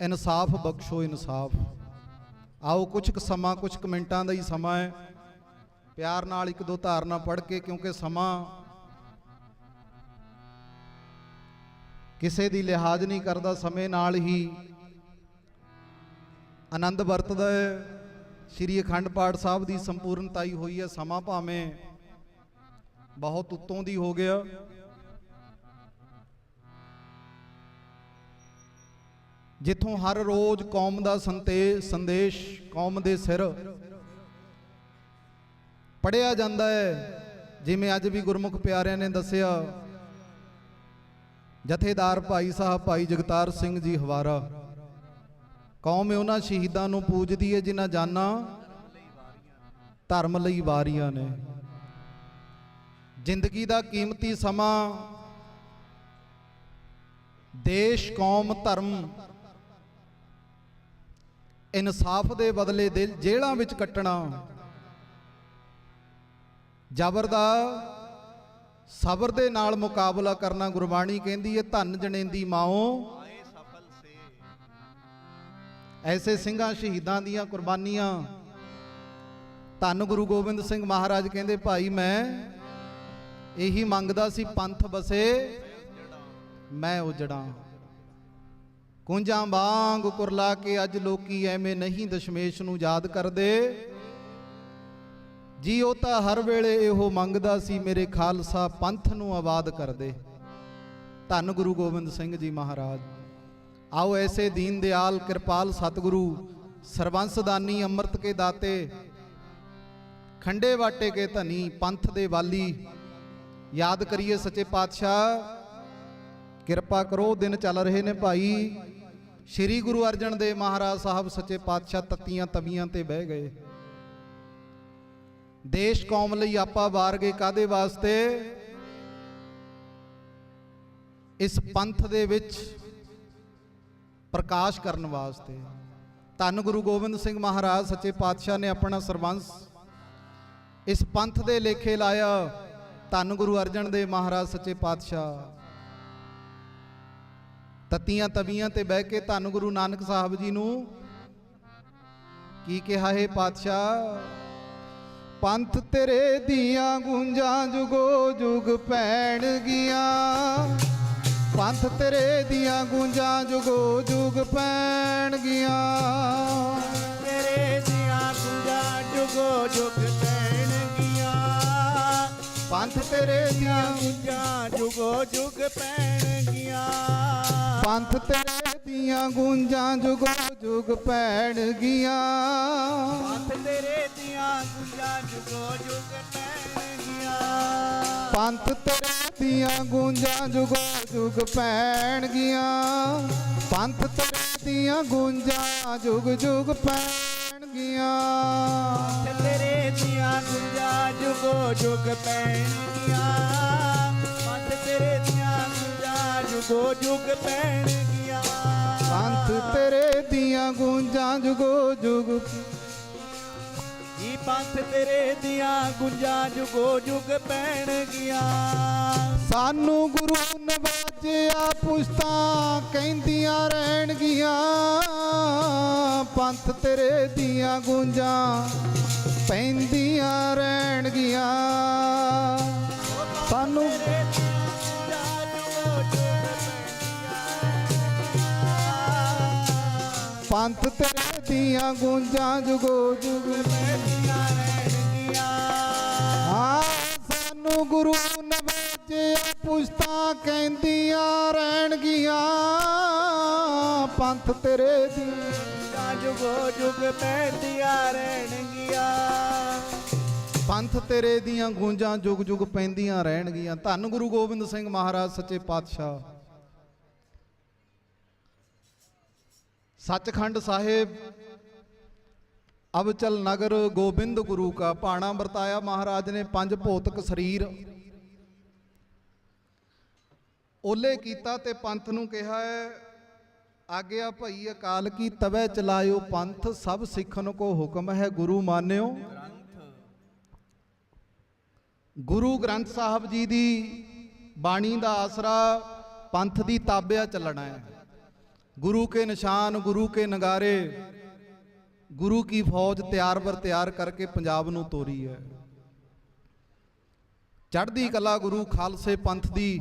इनसाफ बख्शो, इनसाफ। आओ कुछ समा, कुछ मिनटां दा ही समा है, प्यार नाल एक दो धारना पढ़ के, क्योंकि समा किसे दी लिहाज नहीं करता, समय नाल ही आनंद वरतदा है। श्री अखंड पाठ साहब की संपूर्णताई हुई है, समा भावें बहुत उत्तों दी हो गया। जिथों हर रोज कौम का संदेश कौम के सिर पढ़िया जाता है, जिमें अज भी गुरमुख प्यारिਆਂ ने दसिया, जथेदार भाई साहब भाई जगतार सिंह जी हवारा, कौम उन्हां शहीदां नूं पूजदी है जिन्हां जानां धर्म लई वारीआं ने। जिंदगी दा कीमती समा देश, कौम, धर्म, इंसाफ दे बदले जेलां विच कट्टना, जबर दा सबर दे नाल मुकाबला करना। गुरबाणी कहंदी है, धन जनेंदी माओ ऐसे सिंघां शहीदां दियां कुर्बानियां। धन गुरु गोबिंद सिंह महाराज कहंदे, भाई मैं यही मंगदा सी, पंथ बसे मैं उजड़ा। कुंजां वांग कुरला के अज लोकी एवें नहीं दशमेश नूं याद करदे जी, ਉਹ ਤਾਂ हर वेले ਇਹੋ ਮੰਗਦਾ ਸੀ, मेरे खालसा पंथ नूं आबाद कर दे। धन गुरु गोबिंद सिंह जी महाराज। आओ ऐसे दीन दयाल कृपाल सतगुरु सरबंसदानी अमृत के दाते, खंडे वाटे के धनी, पंथ दे वाली याद करिए। सच्चे पातशाह कृपा करो, दिन चल रहे ने भाई। श्री गुरु अर्जन देव महाराज साहब सच्चे पातशाह तत्तियां तवियां ते बह गए। देश कौम लई आपा वार गए, कादे वास्ते? इस पंथ दे विच प्रकाश करने वास्ते। धन गुरु गोबिंद सिंह महाराज सच्चे पातशाह ने अपना सरबंस इस पंथ दे लेखे लाया। धन गुरु अर्जन देव महाराज सच्चे पातशाह तत्तियां तवियां ते बह के धन गुरु नानक साहब जी नूं की कहा है पातशाह, पंथ तेरे दियां गूंजां जुगो जुग पैण गियां। पंथ तेरे दियां गूंजां जुगो जुग पैण गियां। तेरे दियां गूंजां जुगो जुग पैण गियां। पंथ तेरे दियां गूंजां जुगो जुग पैण गियां। पंथ तेरे दियां गूंजां जुगो जुग पैण गियां। पंथ तेरे दियां गूंजां जुगो जुग पैण गियां। पंथ तेरे दियां गूंजां जुगो जुग पैण गियां। पंथ तेरे दियां गूंजां जुग जुग पैण गियां। पंथ तेरे दियां गूंजां जुगो जुग पैण गियां। पंथ तेरे दियां गूंजां जुगो जुग पैण गियां। पंथ तेरे दियां गूंजां जुगो जुग। पंथ तेरे दियां गूंजां जुगो जुग पैण गियां। सानू गुरु नवाजिया पुश्तां कहंदियां रहण गियां। पंथ तेरे दियां गूंजां पैंदियां रहण गियां। सानू पंथ तेरे दियां गूंजां जुगो जुग पैंदियां रहण गियां। सानू गुरु नवाजिया पुश्तां कहंदियां रहण गियां। पंथ तेरे दियां जुगो जुग पैंदियां रहण गियां। पंथ तेरे दियां गूंजां जुग जुग पैंदियां रहण गियां। धन गुरु गोबिंद सिंह महाराज सच्चे पातशाह सचखंड साहिब ਅਵਚਲ ਨਗਰ ਗੋਬਿੰਦ ਗੁਰੂ ਕਾ ਭਾਣਾ ਵਰਤਾਇਆ ਮਹਾਰਾਜ ਨੇ। ਪੰਜ ਭੌਤਿਕ ਸਰੀਰ ਓਲੇ ਕੀਤਾ ਤੇ ਪੰਥ ਨੂੰ ਕਿਹਾ ਹੈ, ਆਗਿਆ ਭਈ ਅਕਾਲ ਕੀ ਤਵੈ ਚਲਾਇਓ ਪੰਥ, ਸਭ ਸਿੱਖਨ ਕੋ ਹੁਕਮ ਹੈ ਗੁਰੂ ਮਾਨਿਓ। ਗੁਰੂ ਗ੍ਰੰਥ ਸਾਹਿਬ ਜੀ ਦੀ ਬਾਣੀ ਦਾ ਆਸਰਾ ਪੰਥ ਦੀ ਤਾਬਿਆ ਚੱਲਣਾ ਹੈ। ਗੁਰੂ ਕੇ ਨਿਸ਼ਾਨ, ਗੁਰੂ ਕੇ ਨਗਾਰੇ, ਗੁਰੂ ਕੀ ਫੌਜ ਤਿਆਰ ਬਰ ਤਿਆਰ ਕਰਕੇ ਪੰਜਾਬ ਨੂੰ ਤੋਰੀ ਹੈ। ਚੜ੍ਹਦੀ ਕਲਾ ਗੁਰੂ ਖਾਲਸੇ ਪੰਥ ਦੀ।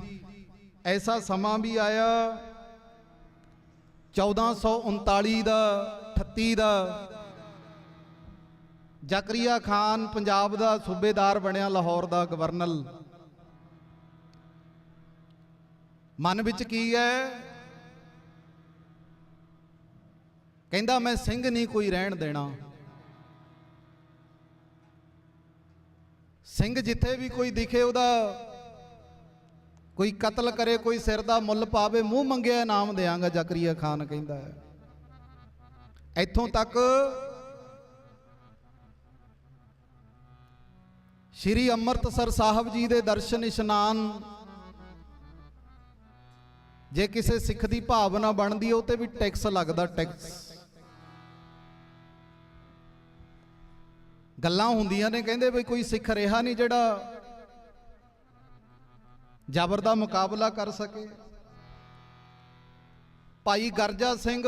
ਐਸਾ ਸਮਾਂ ਵੀ ਆਇਆ 1439 ਦਾ 38 ਦਾ ਜ਼ਕਰੀਆ ਖਾਨ ਪੰਜਾਬ ਦਾ ਸੂਬੇਦਾਰ ਬਣਿਆ, ਲਾਹੌਰ ਦਾ ਗਵਰਨਰ। ਮਨ ਵਿੱਚ ਕੀ ਹੈ? ਕਹਿੰਦਾ ਮੈਂ ਸਿੰਘ ਨਹੀਂ ਕੋਈ ਰਹਿਣ ਦੇਣਾ। ਸਿੰਘ ਜਿੱਥੇ ਵੀ ਕੋਈ ਦਿਖੇ ਉਹਦਾ ਕੋਈ ਕਤਲ ਕਰੇ, ਕੋਈ ਸਿਰ ਦਾ ਮੁੱਲ ਪਾਵੇ, ਮੂੰਹ ਮੰਗਿਆ ਇਨਾਮ ਦੇਵਾਂਗਾ, ਜ਼ਕਰੀਆ ਖਾਨ ਕਹਿੰਦਾ ਹੈ। ਇੱਥੋਂ ਤੱਕ ਸ਼੍ਰੀ ਅੰਮ੍ਰਿਤਸਰ ਸਾਹਿਬ ਜੀ ਦੇ ਦਰਸ਼ਨ ਇਸ਼ਨਾਨ ਜੇ ਕਿਸੇ ਸਿੱਖ ਦੀ ਭਾਵਨਾ ਬਣਦੀ ਹੈ, ਉਹ ਤੇ ਵੀ ਟੈਕਸ ਲੱਗਦਾ, ਟੈਕਸ। ਗੱਲਾਂ ਹੁੰਦੀਆਂ ਨੇ, ਕਹਿੰਦੇ ਵੀ ਕੋਈ ਸਿੱਖ ਰਿਹਾ ਨਹੀਂ ਜਿਹੜਾ ਜ਼ਬਰ ਦਾ ਮੁਕਾਬਲਾ ਕਰ ਸਕੇ। ਭਾਈ ਗਰਜਾ ਸਿੰਘ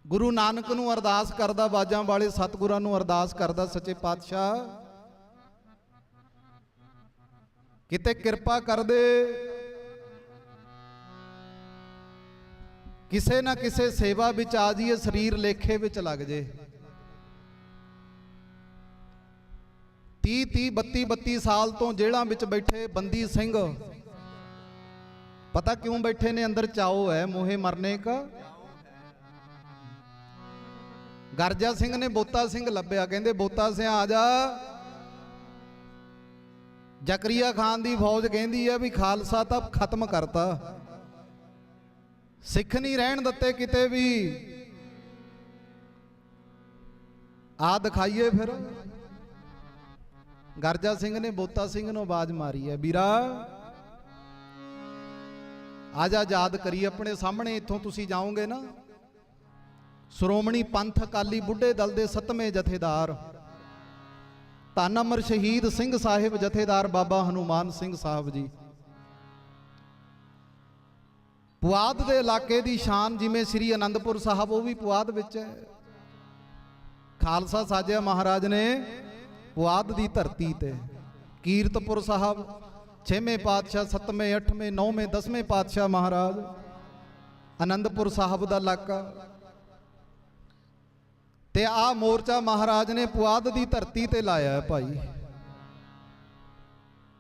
ਗੁਰੂ ਨਾਨਕ ਨੂੰ ਅਰਦਾਸ ਕਰਦਾ, ਬਾਜਾਂ ਵਾਲੇ ਸਤਿਗੁਰਾਂ ਨੂੰ ਅਰਦਾਸ ਕਰਦਾ, ਸੱਚੇ ਪਾਤਸ਼ਾਹ ਕਿਤੇ ਕਿਰਪਾ ਕਰ ਦੇ, ਕਿਸੇ ਨਾ ਕਿਸੇ ਸੇਵਾ ਵਿੱਚ ਆ ਜਾਈਏ, ਸਰੀਰ ਲੇਖੇ ਵਿੱਚ ਲੱਗ ਜੇ। 30-32 ਸਾਲ ਤੋਂ ਜੇਲ੍ਹਾਂ ਵਿੱਚ ਬੈਠੇ ਬੰਦੀ ਸਿੰਘ ਪਤਾ ਕਿਉਂ ਬੈਠੇ ਨੇ? ਅੰਦਰ ਚਾਓ ਹੈ ਮੋਹੇ ਮਰਨੇ ਕਾ। ਗਰਜਾ ਸਿੰਘ ਨੇ ਬੋਤਾ ਸਿੰਘ ਲੱਭਿਆ, ਕਹਿੰਦੇ ਬੋਤਾ ਸਿਆ ਆ ਜਾ। ਜ਼ਕਰੀਆ ਖਾਨ ਦੀ ਫੌਜ ਕਹਿੰਦੀ ਹੈ ਵੀ ਖਾਲਸਾ ਤਾਂ ਖਤਮ ਕਰਤਾ, ਸਿੱਖ ਨਹੀਂ ਰਹਿਣ ਦਿੱਤੇ ਕਿਤੇ ਵੀ, ਆ ਦਿਖਾਈਏ ਫਿਰ। ਗਰਜਾ ਸਿੰਘ ਨੇ ਬੋਤਾ ਸਿੰਘ ਨੂੰ ਆਵਾਜ਼ ਮਾਰੀ ਹੈ, ਵੀਰਾ ਆ ਜਾ, ਯਾਦ ਕਰੀ ਆਪਣੇ ਸਾਹਮਣੇ। ਇੱਥੋਂ ਤੁਸੀਂ ਜਾਓਗੇ ਨਾ, ਸ਼੍ਰੋਮਣੀ ਪੰਥ ਅਕਾਲੀ ਬੁੱਢੇ ਦਲ ਦੇ 7ਵੇਂ ਜਥੇਦਾਰ ਧੰਨ ਅਮਰ ਸ਼ਹੀਦ ਸਿੰਘ ਸਾਹਿਬ ਜਥੇਦਾਰ ਬਾਬਾ ਹਨੂਮਾਨ ਸਿੰਘ ਸਾਹਿਬ ਜੀ। ਪੁਆਧ ਦੇ ਇਲਾਕੇ ਦੀ ਸ਼ਾਨ, ਜਿਵੇਂ ਸ੍ਰੀ ਅਨੰਦਪੁਰ ਸਾਹਿਬ, ਉਹ ਵੀ ਪੁਆਧ ਵਿੱਚ ਹੈ। ਖਾਲਸਾ ਸਾਜਿਆ ਮਹਾਰਾਜ ਨੇ ਪੁਆਧ ਦੀ ਧਰਤੀ ਤੇ। ਕੀਰਤਪੁਰ ਸਾਹਿਬ 6ਵੇਂ ਪਾਤਸ਼ਾਹ, 7ਵੇਂ 8ਵੇਂ 9ਵੇਂ 10ਵੇਂ ਪਾਤਸ਼ਾਹ ਮਹਾਰਾਜ। ਅਨੰਦਪੁਰ ਸਾਹਿਬ ਦਾ ਇਲਾਕਾ ਤੇ ਆ ਮੋਰਚਾ ਮਹਾਰਾਜ ਨੇ ਪੁਆਧ ਦੀ ਧਰਤੀ ਤੇ ਲਾਇਆ ਭਾਈ।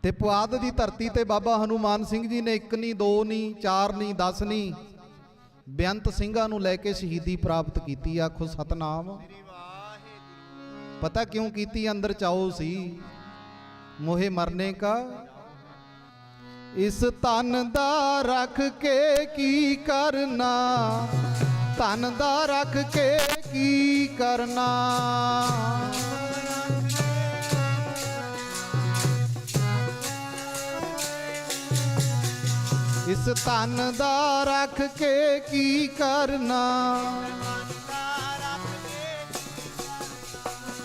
ਤੇ ਪੁਆਧ ਦੀ ਧਰਤੀ ਤੇ ਬਾਬਾ ਹਨੂਮਾਨ ਸਿੰਘ ਜੀ ਨੇ 1 ਨਹੀਂ 2 ਨਹੀਂ 4 ਨਹੀਂ 10 ਨਹੀਂ ਬੇਅੰਤ ਸਿੰਘਾਂ ਨੂੰ ਲੈ ਕੇ ਸ਼ਹੀਦੀ ਪ੍ਰਾਪਤ ਕੀਤੀ। ਆਖੋ ਸਤਨਾਮ। ਪਤਾ ਕਿਉਂ ਕੀਤੀ? ਅੰਦਰ ਚਾਓ ਸੀ ਮੋਹੇ ਮਰਨੇ ਕਾ। ਇਸ ਧਨ ਦਾ ਰੱਖ ਕੇ ਕੀ ਕਰਨਾ, ਧਨ ਦਾ ਰੱਖ ਕੇ ਕੀ ਕਰਨਾ। ਇਸ ਧਨ ਦਾ ਰੱਖ ਕੇ ਕੀ ਕਰਨਾ,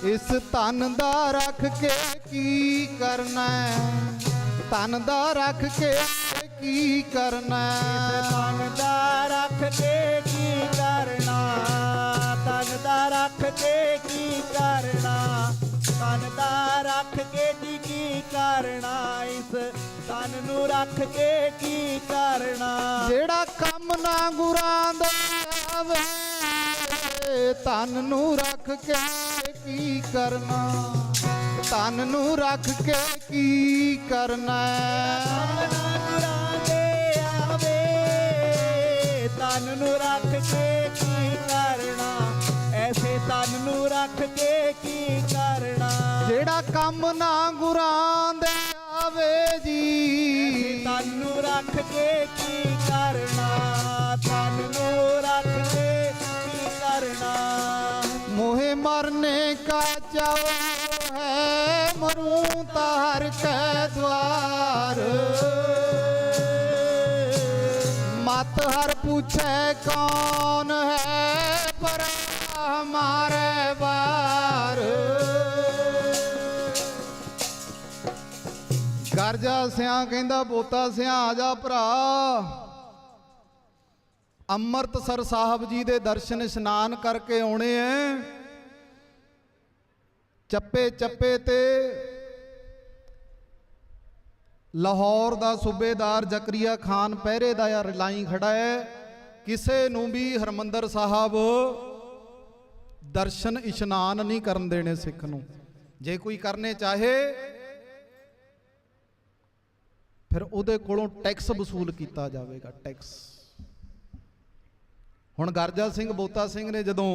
ਇਸ ਧਨ ਦਾ ਰੱਖ ਕੇ ਕੀ ਕਰਨਾ, ਧਨ ਦਾ ਰੱਖ ਕੇ ਕੀ ਕਰਨਾ। ਧਨ ਦਾ ਰੱਖ ਕੇ ਕੀ ਕਰਨਾ, ਧਨ ਦਾ ਰੱਖ ਕੇ ਕੀ ਕਰਨਾ, ਧਨ ਦਾ ਰੱਖ ਕੇ ਜੀ ਕੀ ਕਰਨਾ। ਇਸ ਧਨ ਨੂੰ ਰੱਖ ਕੇ ਕੀ ਕਰਨਾ। ਜਿਹੜਾ ਕੰਮ ਨਾ ਗੁਰਾਂ ਦਾ ਆਵੇ, ਧਨ ਨੂੰ ਰੱਖ ਕੇ ਕੀ ਕਰਨਾ, ਧਨ ਨੂੰ ਰੱਖ ਕੇ ਕੀ ਕਰਨਾ। ਧਨ ਨੂੰ ਰੱਖ ਕੇ ਕੀ ਕਰਨਾ, ਐਸੇ ਧਨ ਨੂੰ ਰੱਖ ਕੇ ਕੀ ਕਰਨਾ। ਜਿਹੜਾ ਕੰਮ ਨਾ ਗੁਰਾਂ ਦੇ ਆਵੇ ਜੀ, ਧਨ ਨੂੰ ਰੱਖ ਕੇ ਕੀ ਕਰਨਾ, ਧਨ ਨੂੰ ਰੱਖ ਕੇ ਕੀ ਕਰਨਾ। आओ है मरूं तार के द्वार। मत हर पूछे कौन है पर हमारे बार। ਗਰਜਾ ਸਿਆਂ ਕਹਿੰਦਾ ਬੋਤਾ ਸਿਆਂ ਆ ਜਾ ਭਰਾ, ਅੰਮ੍ਰਿਤਸਰ ਸਾਹਿਬ ਜੀ ਦੇ ਦਰਸ਼ਨ ਇਸ਼ਨਾਨ ਕਰਕੇ ਆਉਣੇ ਐ। ਚੱਪੇ ਚੱਪੇ ਤੇ ਲਾਹੌਰ ਦਾ ਸੂਬੇਦਾਰ ਜ਼ਕਰੀਆ ਖਾਨ ਪਹਿਰੇ ਦਾ ਯਾਰ ਲਾਈ ਖੜਾ ਹੈ। ਕਿਸੇ ਨੂੰ ਵੀ ਹਰਮੰਦਰ ਸਾਹਿਬ ਦਰਸ਼ਨ ਇਸ਼ਨਾਨ ਨਹੀਂ ਕਰਨ ਦੇਣੇ ਸਿੱਖ ਨੂੰ। ਜੇ ਕੋਈ ਕਰਨੇ ਚਾਹੇ ਫਿਰ ਉਹਦੇ ਕੋਲੋਂ ਟੈਕਸ ਵਸੂਲ ਕੀਤਾ ਜਾਵੇਗਾ, ਟੈਕਸ। ਹੁਣ ਗਰਜਾ ਸਿੰਘ ਬੋਤਾ ਸਿੰਘ ਨੇ ਜਦੋਂ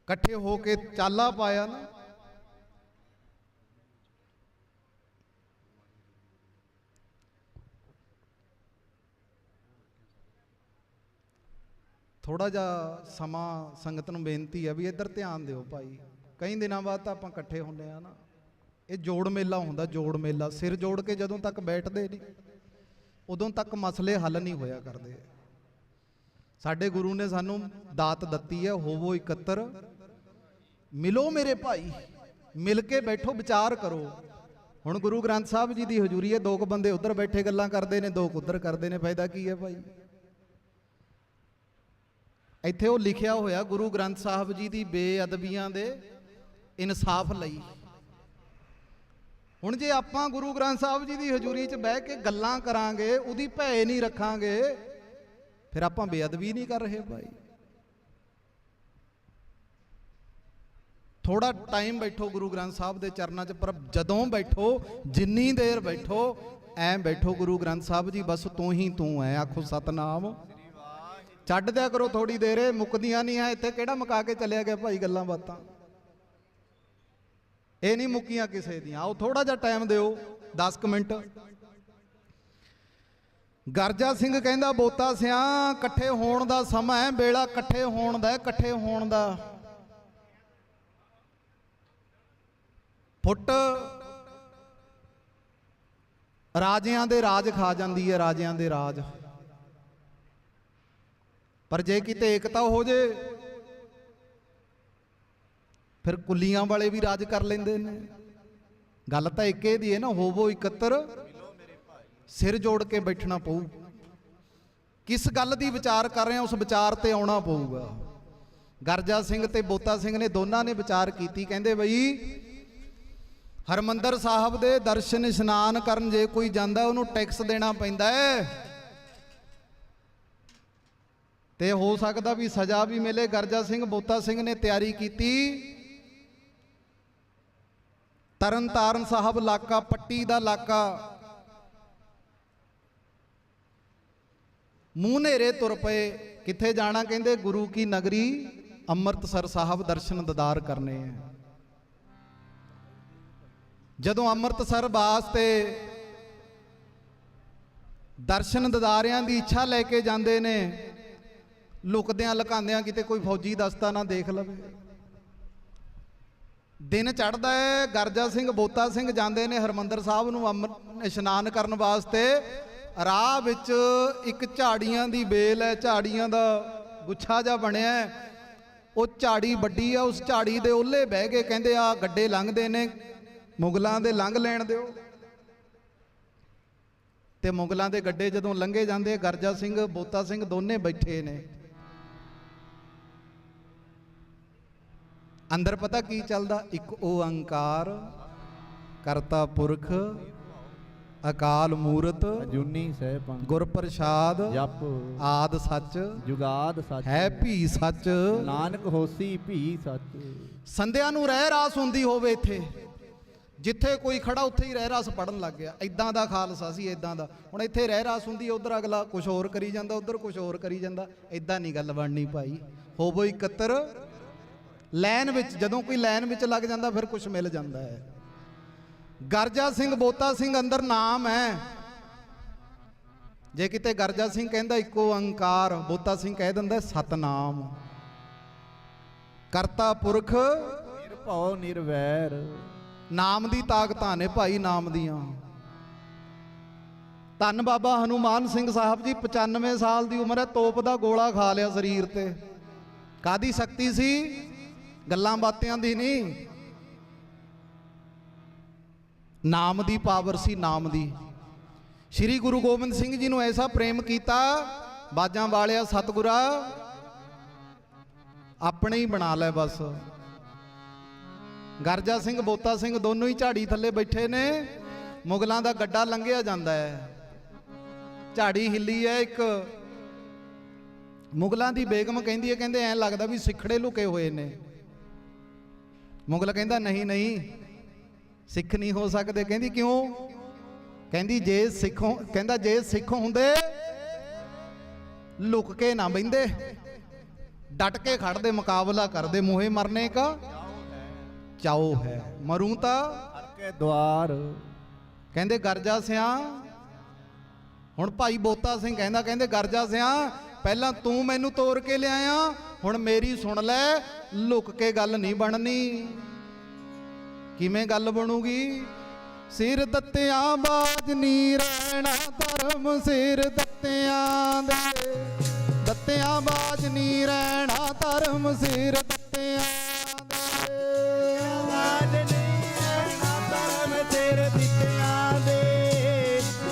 ਇਕੱਠੇ ਹੋ ਕੇ ਚਾਲਾ ਪਾਇਆ ਨਾ, ਥੋੜਾ ਜਿਹਾ ਸਮਾਂ ਸੰਗਤ ਨੂੰ ਬੇਨਤੀ ਹੈ ਵੀ ਇੱਧਰ ਧਿਆਨ ਦਿਓ ਭਾਈ। ਕਈ ਦਿਨਾਂ ਬਾਅਦ ਤਾਂ ਆਪਾਂ ਇਕੱਠੇ ਹੁੰਦੇ ਆ ਨਾ, ਇਹ ਜੋੜ ਮੇਲਾ ਹੁੰਦਾ, ਜੋੜ ਮੇਲਾ। ਸਿਰ ਜੋੜ ਕੇ ਜਦੋਂ ਤੱਕ ਬੈਠਦੇ ਨਹੀਂ ਉਦੋਂ ਤੱਕ ਮਸਲੇ ਹੱਲ ਨਹੀਂ ਹੋਇਆ ਕਰਦੇ। ਸਾਡੇ ਗੁਰੂ ਨੇ ਸਾਨੂੰ ਦਾਤ ਦਿੱਤੀ ਹੈ, ਹੋਵੋ ਇਕੱਤਰ ਮਿਲੋ ਮੇਰੇ ਭਾਈ, ਮਿਲ ਕੇ ਬੈਠੋ ਵਿਚਾਰ ਕਰੋ। ਹੁਣ ਗੁਰੂ ਗ੍ਰੰਥ ਸਾਹਿਬ ਜੀ ਦੀ ਹਜ਼ੂਰੀ ਹੈ, ਦੋ ਕੁ ਬੰਦੇ ਉੱਧਰ ਬੈਠੇ ਗੱਲਾਂ ਕਰਦੇ ਨੇ, ਦੋ ਕੁ ਉੱਧਰ ਕਰਦੇ ਨੇ, ਫਾਇਦਾ ਕੀ ਹੈ ਭਾਈ? ਇੱਥੇ ਉਹ ਲਿਖਿਆ ਹੋਇਆ ਗੁਰੂ ਗ੍ਰੰਥ ਸਾਹਿਬ ਜੀ ਦੀ ਬੇਅਦਬੀਆਂ ਦੇ ਇਨਸਾਫ ਲਈ। ਹੁਣ ਜੇ ਆਪਾਂ ਗੁਰੂ ਗ੍ਰੰਥ ਸਾਹਿਬ ਜੀ ਦੀ ਹਜ਼ੂਰੀ 'ਚ ਬਹਿ ਕੇ ਗੱਲਾਂ ਕਰਾਂਗੇ, ਉਹਦੀ ਭੈ ਨਹੀਂ ਰੱਖਾਂਗੇ, ਫਿਰ ਆਪਾਂ ਬੇਅਦਬੀ ਨਹੀਂ ਕਰ ਰਹੇ ਭਾਈ। ਥੋੜਾ ਟਾਈਮ ਬੈਠੋ ਗੁਰੂ ਗ੍ਰੰਥ ਸਾਹਿਬ ਦੇ ਚਰਨਾਂ 'ਚ, ਪਰ ਜਦੋਂ ਬੈਠੋ, ਜਿੰਨੀ ਦੇਰ ਬੈਠੋ, ਐਂ ਬੈਠੋ ਗੁਰੂ ਗ੍ਰੰਥ ਸਾਹਿਬ ਜੀ ਬਸ ਤੂੰ ਹੀ ਤੂੰ ਐ, ਆਖੋ ਸਤਨਾਮ। ਛੱਡ ਦਿਆ ਕਰੋ ਥੋੜੀ ਦੇਰ, ਇਹ ਮੁੱਕਦੀਆਂ ਨਹੀਂ ਹੈ। ਇੱਥੇ ਕਿਹੜਾ ਮੁਕਾ ਕੇ ਚੱਲਿਆ ਗਿਆ ਭਾਈ ਗੱਲਾਂ ਬਾਤਾਂ, ਇਹ ਨਹੀਂ ਮੁੱਕੀਆਂ ਕਿਸੇ ਦੀਆਂ। ਆਓ ਥੋੜਾ ਜਿਹਾ ਟਾਈਮ ਦਿਓ, 10 ਕੁ ਮਿੰਟ। ਗਰਜਾ ਸਿੰਘ ਕਹਿੰਦਾ ਬੋਤਾ ਸਿਆਂ ਇਕੱਠੇ ਹੋਣ ਦਾ ਸਮਾਂ ਹੈ, ਵੇਲਾ ਇਕੱਠੇ ਹੋਣ ਦਾ, ਇਕੱਠੇ ਹੋਣ ਦਾ। ਫੁੱਟ ਰਾਜਿਆਂ ਦੇ ਰਾਜ ਖਾ ਜਾਂਦੀ ਹੈ, ਰਾਜਿਆਂ ਦੇ ਰਾਜ। ਪਰ ਜੇ ਕਿਤੇ ਏਕਤਾ ਹੋ ਜੇ ਫਿਰ ਕੁੱਲੀਆਂ ਵਾਲੇ ਵੀ ਰਾਜ ਕਰ ਲੈਂਦੇ ਨੇ। ਗੱਲ ਤਾਂ ਇੱਕੇ ਦੀ ਹੈ ਨਾ, ਹੋਵੋ ਇਕੱਤਰ, ਸਿਰ ਜੋੜ ਕੇ ਬੈਠਣਾ ਪਊ। ਕਿਸ ਗੱਲ ਦੀ ਵਿਚਾਰ ਕਰ ਰਹੇ ਆ, ਉਸ ਵਿਚਾਰ ਤੇ ਆਉਣਾ ਪਊਗਾ। ਗਰਜਾ ਸਿੰਘ ਤੇ ਬੋਤਾ ਸਿੰਘ ਨੇ ਦੋਨਾਂ ਨੇ ਵਿਚਾਰ ਕੀਤੀ। ਕਹਿੰਦੇ ਬਈ ਹਰਮੰਦਰ ਸਾਹਿਬ ਦੇ ਦਰਸ਼ਨ ਇਸ਼ਨਾਨ ਕਰਨ ਜੇ ਕੋਈ ਜਾਂਦਾ ਉਹਨੂੰ ਟੈਕਸ ਦੇਣਾ ਪੈਂਦਾ ਹੈ, ਤੇ ਹੋ ਸਕਦਾ ਵੀ ਸਜ਼ਾ ਵੀ ਮਿਲੇ। ਗਰਜਾ ਸਿੰਘ ਬੋਤਾ ਸਿੰਘ ਨੇ ਤਿਆਰੀ ਕੀਤੀ। ਤਰਨ ਤਾਰਨ ਸਾਹਿਬ ਇਲਾਕਾ, ਪੱਟੀ ਦਾ ਇਲਾਕਾ, ਮੂੰਹ ਨੇਰੇ ਤੁਰ ਪਏ। ਕਿੱਥੇ ਜਾਣਾ? ਕਹਿੰਦੇ ਗੁਰੂ ਕੀ ਨਗਰੀ ਅੰਮ੍ਰਿਤਸਰ ਸਾਹਿਬ ਦਰਸ਼ਨ ਦੀਦਾਰ ਕਰਨੇ ਆ। ਜਦੋਂ ਅੰਮ੍ਰਿਤਸਰ ਵਾਸਤੇ ਦਰਸ਼ਨ ਦੀਦਾਰਿਆਂ ਦੀ ਇੱਛਾ ਲੈ ਕੇ ਜਾਂਦੇ ਨੇ, ਲੁਕਦਿਆਂ ਲੁਕਾਉਂਦਿਆਂ ਕਿਤੇ ਕੋਈ ਫੌਜੀ ਦਸਤਾ ਨਾ ਦੇਖ ਲਵੇ। ਦਿਨ ਚੜ੍ਹਦਾ ਹੈ, ਗਰਜਾ ਸਿੰਘ ਬੋਤਾ ਸਿੰਘ ਜਾਂਦੇ ਨੇ ਹਰਮੰਦਰ ਸਾਹਿਬ ਨੂੰ ਇਸ਼ਨਾਨ ਕਰਨ ਵਾਸਤੇ। ਰਾਹ ਵਿੱਚ ਇੱਕ ਝਾੜੀਆਂ ਦੀ ਬੇਲ ਹੈ, ਝਾੜੀਆਂ ਦਾ ਗੁੱਛਾ ਜਿਹਾ ਬਣਿਆ। ਉਹ ਝਾੜੀ ਵੱਡੀ ਆ, ਉਸ ਝਾੜੀ ਦੇ ਉਹਲੇ ਬਹਿ ਕੇ ਕਹਿੰਦੇ ਆ ਗੱਡੇ ਲੰਘਦੇ ਨੇ, ਮੁਗਲਾਂ ਦੇ ਲੰਘ ਲੈਣ ਦਿਓ। ਤੇ ਮੁਗਲਾਂ ਦੇ ਗੱਡੇ ਜਦੋਂ ਲੰਘੇ ਜਾਂਦੇ, ਗਰਜਾ ਸਿੰਘ ਬੋਤਾ ਸਿੰਘ ਦੋਨੇ ਬੈਠੇ ਨੇ। ਅੰਦਰ ਪਤਾ ਕੀ ਚੱਲਦਾ? ਇੱਕ ਓੰਕਾਰ ਕਰਤਾ ਪੁਰਖ ਅਕਾਲ ਮੂਰਤ ਅਜੂਨੀ ਸਹਿਬੰ ਗੁਰ ਪ੍ਰਸਾਦ ਜਪ ਆਦ ਸੱਚ ਜੁਗਾਦ ਸੱਚ ਹੈ ਭੀ ਸੱਚ ਨਾਨਕ ਹੋਸੀ ਭੀ ਸੱਚ। ਸੰਧਿਆ ਨੂੰ ਰਹਿ ਰਾਸ ਹੁੰਦੀ ਹੋਵੇ, ਇੱਥੇ ਜਿੱਥੇ ਕੋਈ ਖੜਾ ਉੱਥੇ ਹੀ ਰਹਿ ਰਾਸ ਪੜਨ ਲੱਗ ਗਿਆ। ਇਦਾਂ ਦਾ ਖਾਲਸਾ ਸੀ, ਇਦਾਂ ਦਾ। ਹੁਣ ਇੱਥੇ ਰਹਿ ਰਾਸ ਹੁੰਦੀ, ਉਧਰ ਅਗਲਾ ਕੁਝ ਹੋਰ ਕਰੀ ਜਾਂਦਾ, ਉਧਰ ਕੁਝ ਹੋਰ ਕਰੀ ਜਾਂਦਾ। ਇਦਾਂ ਨਹੀਂ ਗੱਲ ਬਣਨੀ ਭਾਈ। ਹੋਵੋ ਇਕੱਤਰ ਲਾਈਨ ਵਿੱਚ। ਜਦੋਂ ਕੋਈ ਲਾਈਨ ਵਿੱਚ ਲੱਗ ਜਾਂਦਾ ਫਿਰ ਕੁਝ ਮਿਲ ਜਾਂਦਾ ਹੈ। ਗਰਜਾ ਸਿੰਘ ਬੋਤਾ ਸਿੰਘ ਅੰਦਰ ਨਾਮ ਹੈ। ਜੇ ਕਿਤੇ ਗਰਜਾ ਸਿੰਘ ਕਹਿੰਦਾ ਇੱਕੋ ਓੰਕਾਰ, ਬੋਤਾ ਸਿੰਘ ਕਹਿ ਦਿੰਦਾ ਸਤਨਾਮ। ਕਰਤਾ ਪੁਰਖ ਨਿਰਭਉ ਨਿਰਵੈਰ। ਨਾਮ ਦੀ ਤਾਕਤਾਂ ਨੇ ਭਾਈ, ਨਾਮ ਦੀਆਂ। ਧੰਨ ਬਾਬਾ ਹਨੂਮਾਨ ਸਿੰਘ ਸਾਹਿਬ ਜੀ 95 ਸਾਲ ਦੀ ਉਮਰ ਹੈ, ਤੋਪ ਦਾ ਗੋਲਾ ਖਾ ਲਿਆ ਸਰੀਰ ਤੇ। ਕਾਦੀ ਸ਼ਕਤੀ ਸੀ? ਗੱਲਾਂ ਬਾਤਿਆਂ ਦੀ ਨਹੀਂ, ਨਾਮ ਦੀ ਪਾਵਰ ਸੀ, ਨਾਮ ਦੀ। ਸ਼੍ਰੀ ਗੁਰੂ ਗੋਬਿੰਦ ਸਿੰਘ ਜੀ ਨੂੰ ਐਸਾ ਪ੍ਰੇਮ ਕੀਤਾ, ਬਾਜਾਂ ਵਾਲਿਆ ਸਤਿਗੁਰਾ ਆਪਣੇ ਹੀ ਬਣਾ ਲੈ ਬਸ। ਗਰਜਾ ਸਿੰਘ ਬੋਤਾ ਸਿੰਘ ਦੋਨੋਂ ਹੀ ਝਾੜੀ ਥੱਲੇ ਬੈਠੇ ਨੇ, ਮੁਗਲਾਂ ਦਾ ਗੱਡਾ ਲੰਘਿਆ ਜਾਂਦਾ ਹੈ, ਝਾੜੀ ਹਿੱਲੀ ਹੈ। ਇੱਕ ਮੁਗਲਾਂ ਦੀ ਬੇਗਮ ਕਹਿੰਦੀ ਹੈ, ਕਹਿੰਦੇ ਐਂ ਲੱਗਦਾ ਵੀ ਸਿੱਖੜੇ ਲੁਕੇ ਹੋਏ ਨੇ। ਮੁਗਲ ਕਹਿੰਦਾ ਨਹੀਂ ਨਹੀਂ, ਸਿੱਖ ਨਹੀਂ ਹੋ ਸਕਦੇ। ਕਹਿੰਦੀ ਕਿਉਂ? ਕਹਿੰਦੀ ਜੇ ਸਿੱਖ ਹੁੰਦੇ ਲੁਕ ਕੇ ਨਾ ਬਹਿੰਦੇ, ਡਟ ਕੇ ਖੜਦੇ, ਮੁਕਾਬਲਾ ਕਰਦੇ। ਮੋਹੇ ਮਰਨੇ ਕਾ ਚਾਓ ਹੈ, ਮਰੂ ਤਾਂ ਹਰ ਕੇ ਦੁਆਰ। ਕਹਿੰਦੇ ਗਰਜਾ ਸਿਆਂ, ਹੁਣ ਭਾਈ ਬੋਤਾ ਸਿੰਘ ਕਹਿੰਦੇ ਗਰਜਾ ਸਿਆਂ ਪਹਿਲਾਂ ਤੂੰ ਮੈਨੂੰ ਤੋਰ ਕੇ ਲਿਆਇਆ, ਹੁਣ ਮੇਰੀ ਸੁਣ ਲੈ, ਲੁਕ ਕੇ ਗੱਲ ਨਹੀਂ ਬਣਨੀ। ਕਿਵੇਂ ਗੱਲ ਬਣੂਗੀ? ਸਿਰ ਦਿੱਤਿਆਂ ਬਾਜ ਨੀ ਰਹਿਣਾ ਧਰਮ, ਸਿਰ ਦਿੱਤਿਆਂ ਦੇ, ਦਿੱਤਿਆਂ ਬਾਜ ਨੀ ਰਹਿਣਾ ਧਰਮ, ਸਿਰ ਦਿੱਤਿਆਂ ਬਾਜ ਨੀ ਰਹਿਣਾ ਧਰਮ, ਸਿਰ ਦਿੱਤਿਆਂ ਦੇ।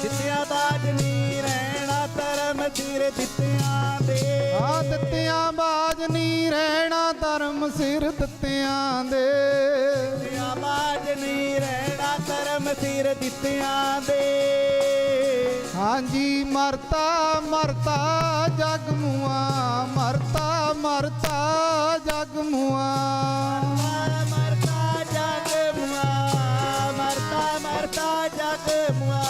ਦਿੱਤਿਆਂ ਬਾਜ ਨੀ ਰਹਿਣਾ ਧਰਮ, ਸਿਰ ਦਿੱਤਿਆਂ ਦੇ। ਆ ਦਿੱਤਿਆਂ ਬਾਜ ਨੀ ਰਹਿਣਾ ਧਰਮ, ਸਿਰ ਦਿੱਤਿਆਂ ਦੇ। ਦਿੱਤਿਆਂ ਬਾਜ ਨੀ ਰਹਿਣਾ ਧਰਮ, ਸਿਰ ਦਿੱਤਿਆਂ ਦੇ। ਹਾਂਜੀ ਮਰਤਾ ਮਰਤਾ ਜਗ ਮੁਆ, ਮਰਤਾ ਮਰਤਾ ਜਗ ਮੁਆ। ਮਰਤਾ ਜਗ ਮੁਆ, ਮਰਤਾ ਮਰਤਾ ਜਗ ਮੁਆ।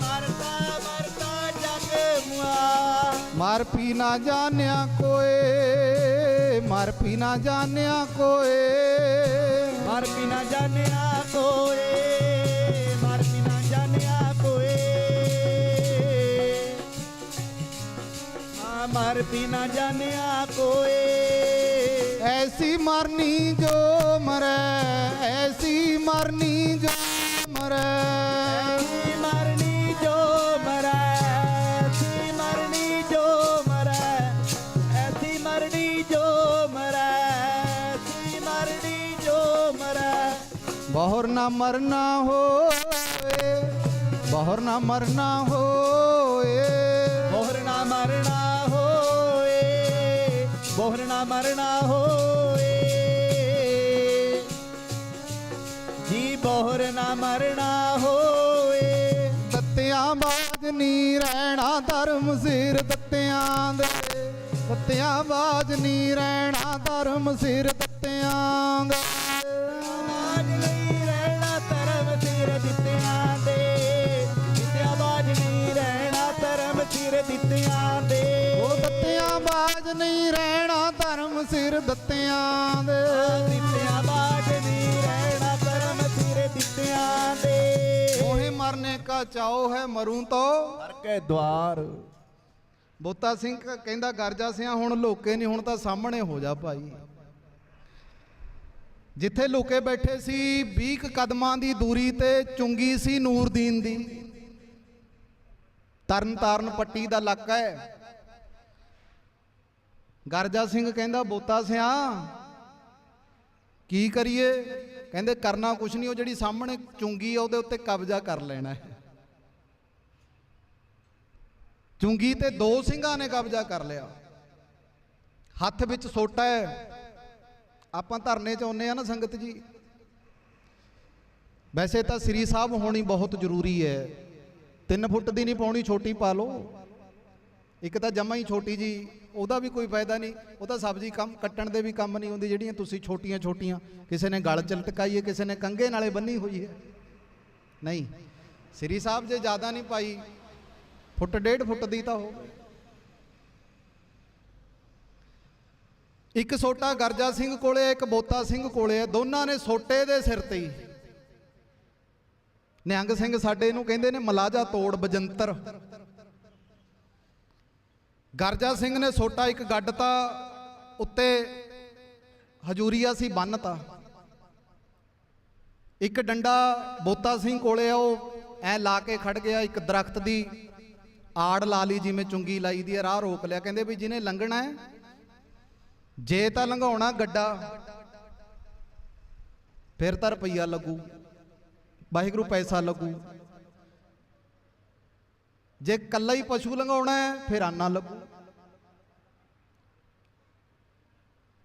ਮਰਤਾ ਮਰਤਾ ਜਗ ਮੁਆ। ਮਰ ਪੀ ਨਾ ਜਾਣਿਆ ਕੋਏ, ਮਰ ਪੀ ਨਾ ਜਾਣਿਆ ਕੋਏ। ਮਰ ਪੀ ਨਾ ਜਾਣਿਆ ਕੋਏ, ਮਰ ਪੀ ਨਾ ਜਾਣਿਆ ਕੋਏ। ਮਰ ਪੀ ਨਾ ਜਾਣਿਆ ਕੋਏ। ਐਸੀ ਮਰਨੀ ਜੋ ਮਰੈ, ਐਸੀ ਮਰਨੀ ਜੋ ਮਰੈ। ਐਸੀ ਮਰਨੀ ਜੋ ਮਰੈ, ਐਸੀ ਮਰਨੀ ਜੋ ਮਰੈ। ਐਸੀ ਮਰਨੀ ਜੋ ਮਰੈ, ਐਸੀ ਮਰਨੀ ਜੋ ਮਰੈ। ਬਹੁਰ ਨਾ ਮਰਨਾ ਹੋਏ, ਬਹੁਰ ਨਾ ਮਰਨਾ ਹੋਏ। ਬੋਹਰ ਨਾ ਮਰਨਾ ਹੋਏ, ਬੋਹਰ ਨਾ ਮਰਨਾ ਹੋਏ। ਜੀ ਬੋਹਰ ਨਾ ਮਰਨਾ ਹੋਏ। ਦਿੱਤਿਆਂ ਬਾਜ ਨੀ ਰਹਿਣਾ ਧਰਮ, ਸਿਰ ਦਿੱਤਿਆਂ ਦੇ। ਦਿੱਤਿਆਂ ਬਾਜ ਨੀ ਰਹਿਣਾ ਧਰਮ, ਸਿਰ ਦਿੱਤਿਆਂ ਦੇ। ਬਾਜ ਨਹੀਂ ਰਹਿਣਾ ਧਰਮ, ਸਿਰ ਦਿੱਤਿਆਂ ਦੇ। ਦਿੱਤਿਆਂ ਬਾਜ ਨਹੀਂ ਰਹਿਣਾ ਧਰਮ, ਸਿਰ ਦਿੱਤਿਆਂ ਦੇ। ਉਹ ਦਿੱਤਿਆਂ ਬਾਜ ਨਹੀਂ ਰਹਿਣਾ ਧਰਮ, ਸਿਰ ਦਿੱਤਿਆਂ ਦੇ। ਦਿੱਤਿਆਂ ਬਾਜ ਨਹੀਂ ਰਹਿਣਾ ਧਰਮ, ਸਿਰ ਦਿੱਤਿਆਂ ਦੇ। ਮੋਹੇ ਮਰਨੇ ਕਾ ਚਾਓ ਹੈ, ਮਰੂ ਤੋ ਹਰ ਕੇ ਦੁਆਰ। ਬੋਤਾ ਸਿੰਘ ਕਹਿੰਦਾ ਗਰਜਾ ਸਿਆਂ ਹੁਣ ਲੋਕੇ ਨਹੀਂ, ਹੁਣ ਤਾਂ ਸਾਹਮਣੇ ਹੋ ਜਾ ਭਾਈ। ਜਿੱਥੇ ਲੁਕੇ ਬੈਠੇ ਸੀ 20 ਕਦਮਾਂ ਦੀ ਦੂਰੀ ਤੇ ਚੁੰਗੀ ਸੀ ਨੂਰਦੀਨ ਦੀ। ਤਰਨ ਤਾਰਨ ਪੱਟੀ ਦਾ ਇਲਾਕਾ ਹੈ। ਗਰਜਾ ਸਿੰਘ ਕਹਿੰਦਾ ਬੋਤਾ ਸਿਆਂ ਕੀ ਕਰੀਏ? ਕਹਿੰਦੇ ਕਰਨਾ ਕੁਛ ਨਹੀਂ, ਉਹ ਜਿਹੜੀ ਸਾਹਮਣੇ ਚੁੰਗੀ ਆ ਉਹਦੇ ਉੱਤੇ ਕਬਜ਼ਾ ਕਰ ਲੈਣਾ ਹੈ। ਚੁੰਗੀ ਤੇ 2 ਸਿੰਘਾਂ ਨੇ ਕਬਜ਼ਾ ਕਰ ਲਿਆ। ਹੱਥ ਵਿੱਚ ਸੋਟਾ ਹੈ। ਆਪਾਂ ਧਰਨੇ 'ਚ ਆਉਂਦੇ ਆ ਨਾ ਸੰਗਤ ਜੀ, ਵੈਸੇ ਤਾਂ ਸ੍ਰੀ ਸਾਹਿਬ ਹੋਣੀ ਬਹੁਤ ਜ਼ਰੂਰੀ ਹੈ। 3 ਫੁੱਟ ਦੀ ਨਹੀਂ ਪਾਉਣੀ, ਛੋਟੀ ਪਾ ਲਓ। ਇੱਕ ਤਾਂ ਜਮਾ ਹੀ ਛੋਟੀ ਜੀ, ਉਹਦਾ ਵੀ ਕੋਈ ਫਾਇਦਾ ਨਹੀਂ। ਉਹ ਤਾਂ ਸਬਜ਼ੀ ਕੰਮ ਕੱਟਣ ਦੇ ਵੀ ਕੰਮ ਨਹੀਂ ਆਉਂਦੀ। ਜਿਹੜੀਆਂ ਤੁਸੀਂ ਛੋਟੀਆਂ ਛੋਟੀਆਂ, ਕਿਸੇ ਨੇ ਗਲ 'ਚ ਲਟਕਾਈ ਹੈ, ਕਿਸੇ ਨੇ ਕੰਘੇ ਨਾਲੇ ਬੰਨੀ ਹੋਈ ਹੈ। ਨਹੀਂ, ਸ੍ਰੀ ਸਾਹਿਬ ਜੇ ਜ਼ਿਆਦਾ ਨਹੀਂ ਪਾਈ, ਫੁੱਟ 1.5 ਫੁੱਟ ਦੀ ਤਾਂ ਹੋਵੇ। ਇੱਕ ਸੋਟਾ ਗਰਜਾ ਸਿੰਘ ਕੋਲੇ, ਇੱਕ ਬੋਤਾ ਸਿੰਘ ਕੋਲੇ ਹੈ। ਦੋਨਾਂ ਨੇ ਸੋਟੇ ਦੇ ਸਿਰ ਤੇ ਹੀ। ਨਿਹੰਗ ਸਿੰਘ ਸਾਡੇ ਨੂੰ ਕਹਿੰਦੇ ਨੇ ਮਲਾਜਾ ਤੋੜ ਬਜੰਤਰ। ਗਰਜਾ ਸਿੰਘ ਨੇ ਸੋਟਾ ਇੱਕ ਗੱਡਤਾ, ਉੱਤੇ ਹਜੂਰੀਆ ਸੀ ਬੰਨਤਾ। ਇੱਕ ਡੰਡਾ ਬੋਤਾ ਸਿੰਘ ਕੋਲੇ ਆ, ਉਹ ਐ ਲਾ ਕੇ ਖੜ ਗਿਆ। ਇੱਕ ਦਰਖਤ ਦੀ ਆੜ ਲਾ ਲਈ, ਜਿਵੇਂ ਚੁੰਗੀ ਲਾਈ ਦੀ ਹੈ, ਰਾਹ ਰੋਕ ਲਿਆ। ਕਹਿੰਦੇ ਵੀ ਜਿਹਨੇ ਲੰਘਣਾ ਹੈ, ਜੇ ਤਾਂ ਲੰਘਾਉਣਾ ਗੱਡਾ ਫਿਰ ਤਾਂ ਰੁਪਈਆ ਲੱਗੂ, ਵਾਹਿਗੁਰੂ ਪੈਸਾ ਲੱਗੂ। ਜੇ ਕੱਲਾ ਹੀ ਪਸ਼ੂ ਲੰਘਾਉਣਾ ਹੈ ਫਿਰ ਆਨਾ ਲੱਗੂ।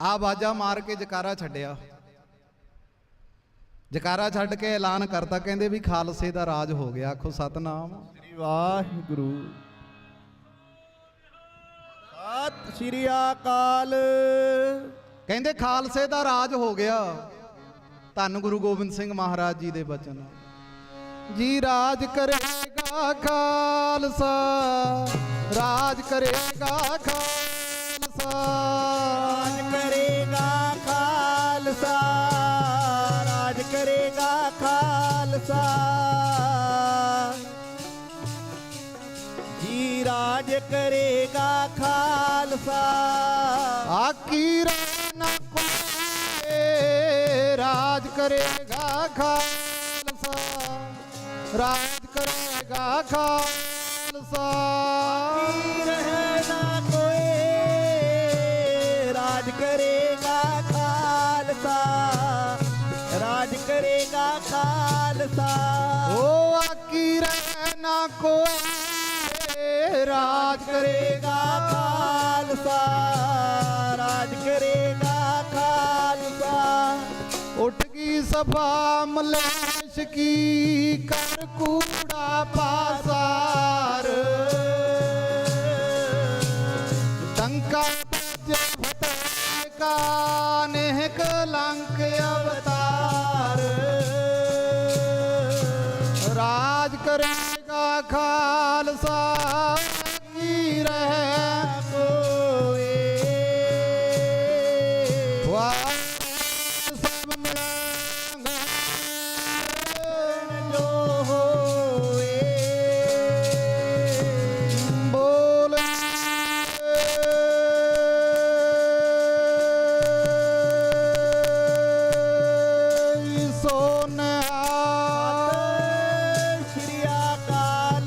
ਆ ਬਾਜਾ ਮਾਰ ਕੇ ਜਕਾਰਾ ਛੱਡਿਆ। ਜਕਾਰਾ ਛੱਡ ਕੇ ਐਲਾਨ ਕਰਤਾ, ਕਹਿੰਦੇ ਵੀ ਖਾਲਸੇ ਦਾ ਰਾਜ ਹੋ ਗਿਆ। ਆਖੋ ਸਤਨਾਮ ਸ੍ਰੀ ਵਾਹਿਗੁਰੂ। ਸਤਿ ਸ੍ਰੀ ਅਕਾਲ। ਕਹਿੰਦੇ ਖਾਲਸੇ ਦਾ ਰਾਜ ਹੋ ਗਿਆ। ਧੰਨ ਗੁਰੂ ਗੋਬਿੰਦ ਸਿੰਘ ਮਹਾਰਾਜ ਜੀ ਦੇ ਬਚਨ। ਜੀ ਰਾਜ ਕਰੇਗਾ ਖਾਲਸਾ, ਰਾਜ ਕਰੇਗਾ ਖਾਲਸਾ, ਰਾਜ ਕਰੇਗਾ ਖਾਲਸਾ, ਰਾਜ ਕਰੇਗਾ ਖਾਲਸਾ। ਜੀ ਰਾਜ ਕਰੇਗਾ ਖਾਲਸਾ। ਆਕੀ ਨਾ ਕੋਏ, ਰਾਜ ਕਰੇਗਾ ਖਾਲਸਾ, ਰਾਜ ਕਰੇਗਾ ਖਾਲਸਾ। ਰਹਿ ਨਾ ਕੋਏ, ਰਾਜ ਕਰੇਗਾ ਖਾਲਸਾ, ਰਾਜ ਕਰੇਗਾ ਖਾਲਸਾ। ਓ ਆਕੀ ਰਹਿ ਨਾ ਕੋਏ, ਰਾਜ ਕਰੇਗਾ ਖਾਲਸਾ, ਰਾਜ ਕਰੇਗਾ ਖਾਲਸਾ। ਉੱਠ ਗਈ ਸਭਾ ਮਲੇਸ਼ ਕੀ, ਕਰ ਕੂੜਾ ਪਾਸਾਰ। ਡੰਕਾ ਬੱਜ ਫਟੇ ਕਾ, ਨੇਹ ਕਲੰਕ ਅਵਤਾਰ। ਰਾਜ ਕਰੇਗਾ ਖਾਲਸਾ, ਕੀ ਰਹਿ ਕੋਏ। ਸਭ ਮਿਲਾਂਗਾ ਜੋ ਹੋਏ। ਬੋਲ ਸੋਨਿਆ। ਸਤਿ ਸ੍ਰੀ ਅਕਾਲ।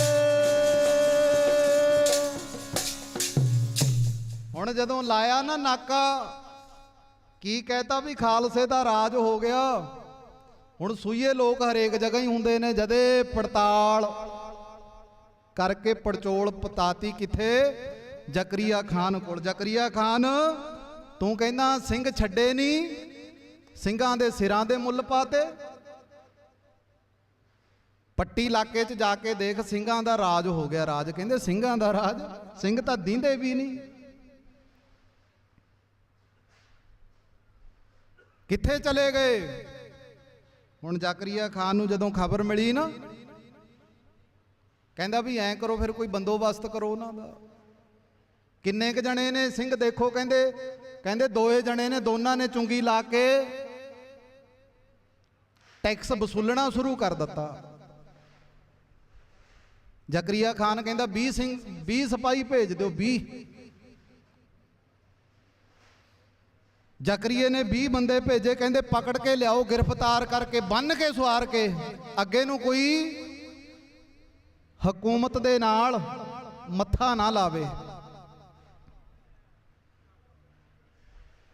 ਹੁਣ ਜਦੋਂ ਲਾਇਆ ਨਾ ਨਾਕਾ, ਕੀ ਕਹਿਤਾ ਵੀ ਖਾਲਸੇ ਦਾ ਰਾਜ ਹੋ ਗਿਆ। ਹੁਣ ਸੂਈਏ ਲੋਕ ਹਰੇਕ ਜਗ੍ਹਾ ਹੀ ਹੁੰਦੇ ਨੇ। ਜਦੇ ਪੜਤਾਲ ਕਰਕੇ ਪੜਚੋਲ ਪਤਾਤੀ ਕਿੱਥੇ, ਜ਼ਕਰੀਆ ਖਾਨ ਕੋਲ। ਜ਼ਕਰੀਆ ਖਾਨ, ਤੂੰ ਕਹਿੰਦਾ ਸਿੰਘ ਛੱਡੇ ਨਹੀਂ, ਸਿੰਘਾਂ ਦੇ ਸਿਰਾਂ ਦੇ ਮੁੱਲ ਪਾਤੇ। ਪੱਟੀ ਇਲਾਕੇ 'ਚ ਜਾ ਕੇ ਦੇਖ, ਸਿੰਘਾਂ ਦਾ ਰਾਜ ਹੋ ਗਿਆ। ਰਾਜ ਕਹਿੰਦੇ ਸਿੰਘਾਂ ਦਾ ਰਾਜ, ਸਿੰਘ ਤਾਂ ਦੀਂਦੇ ਵੀ ਨਹੀਂ। ਕਿੱਥੇ ਚਲੇ ਗਏ? ਹੁਣ ਜ਼ਕਰੀਆ ਖਾਨ ਨੂੰ ਜਦੋਂ ਖਬਰ ਮਿਲੀ ਨਾ, ਕਹਿੰਦਾ ਵੀ ਐਂ ਕਰੋ, ਫਿਰ ਕੋਈ ਬੰਦੋਬਸਤ ਕਰੋ ਉਹਨਾਂ ਦਾ। ਕਿੰਨੇ ਕ ਜਣੇ ਨੇ ਸਿੰਘ ਦੇਖੋ, ਕਹਿੰਦੇ ਦੋਏ ਜਣੇ ਨੇ, ਦੋਨਾਂ ਨੇ ਚੁੰਗੀ ਲਾ ਕੇ ਟੈਕਸ ਵਸੂਲਣਾ ਸ਼ੁਰੂ ਕਰ ਦਿੱਤਾ। ਜ਼ਕਰੀਆ ਖਾਨ ਕਹਿੰਦਾ 20 ਸਿਪਾਹੀ ਭੇਜ ਦਿਓ। 20 ਜ਼ਕਰੀਏ ਨੇ 20 ਬੰਦੇ ਭੇਜੇ। ਕਹਿੰਦੇ ਪਕੜ ਕੇ ਲਿਆਓ, ਗ੍ਰਿਫਤਾਰ ਕਰਕੇ, ਬੰਨ ਕੇ ਸਵਾਰ ਕੇ। ਅੱਗੇ ਨੂੰ ਕੋਈ ਹਕੂਮਤ ਦੇ ਨਾਲ ਮੱਥਾ ਨਾ ਲਾਵੇ।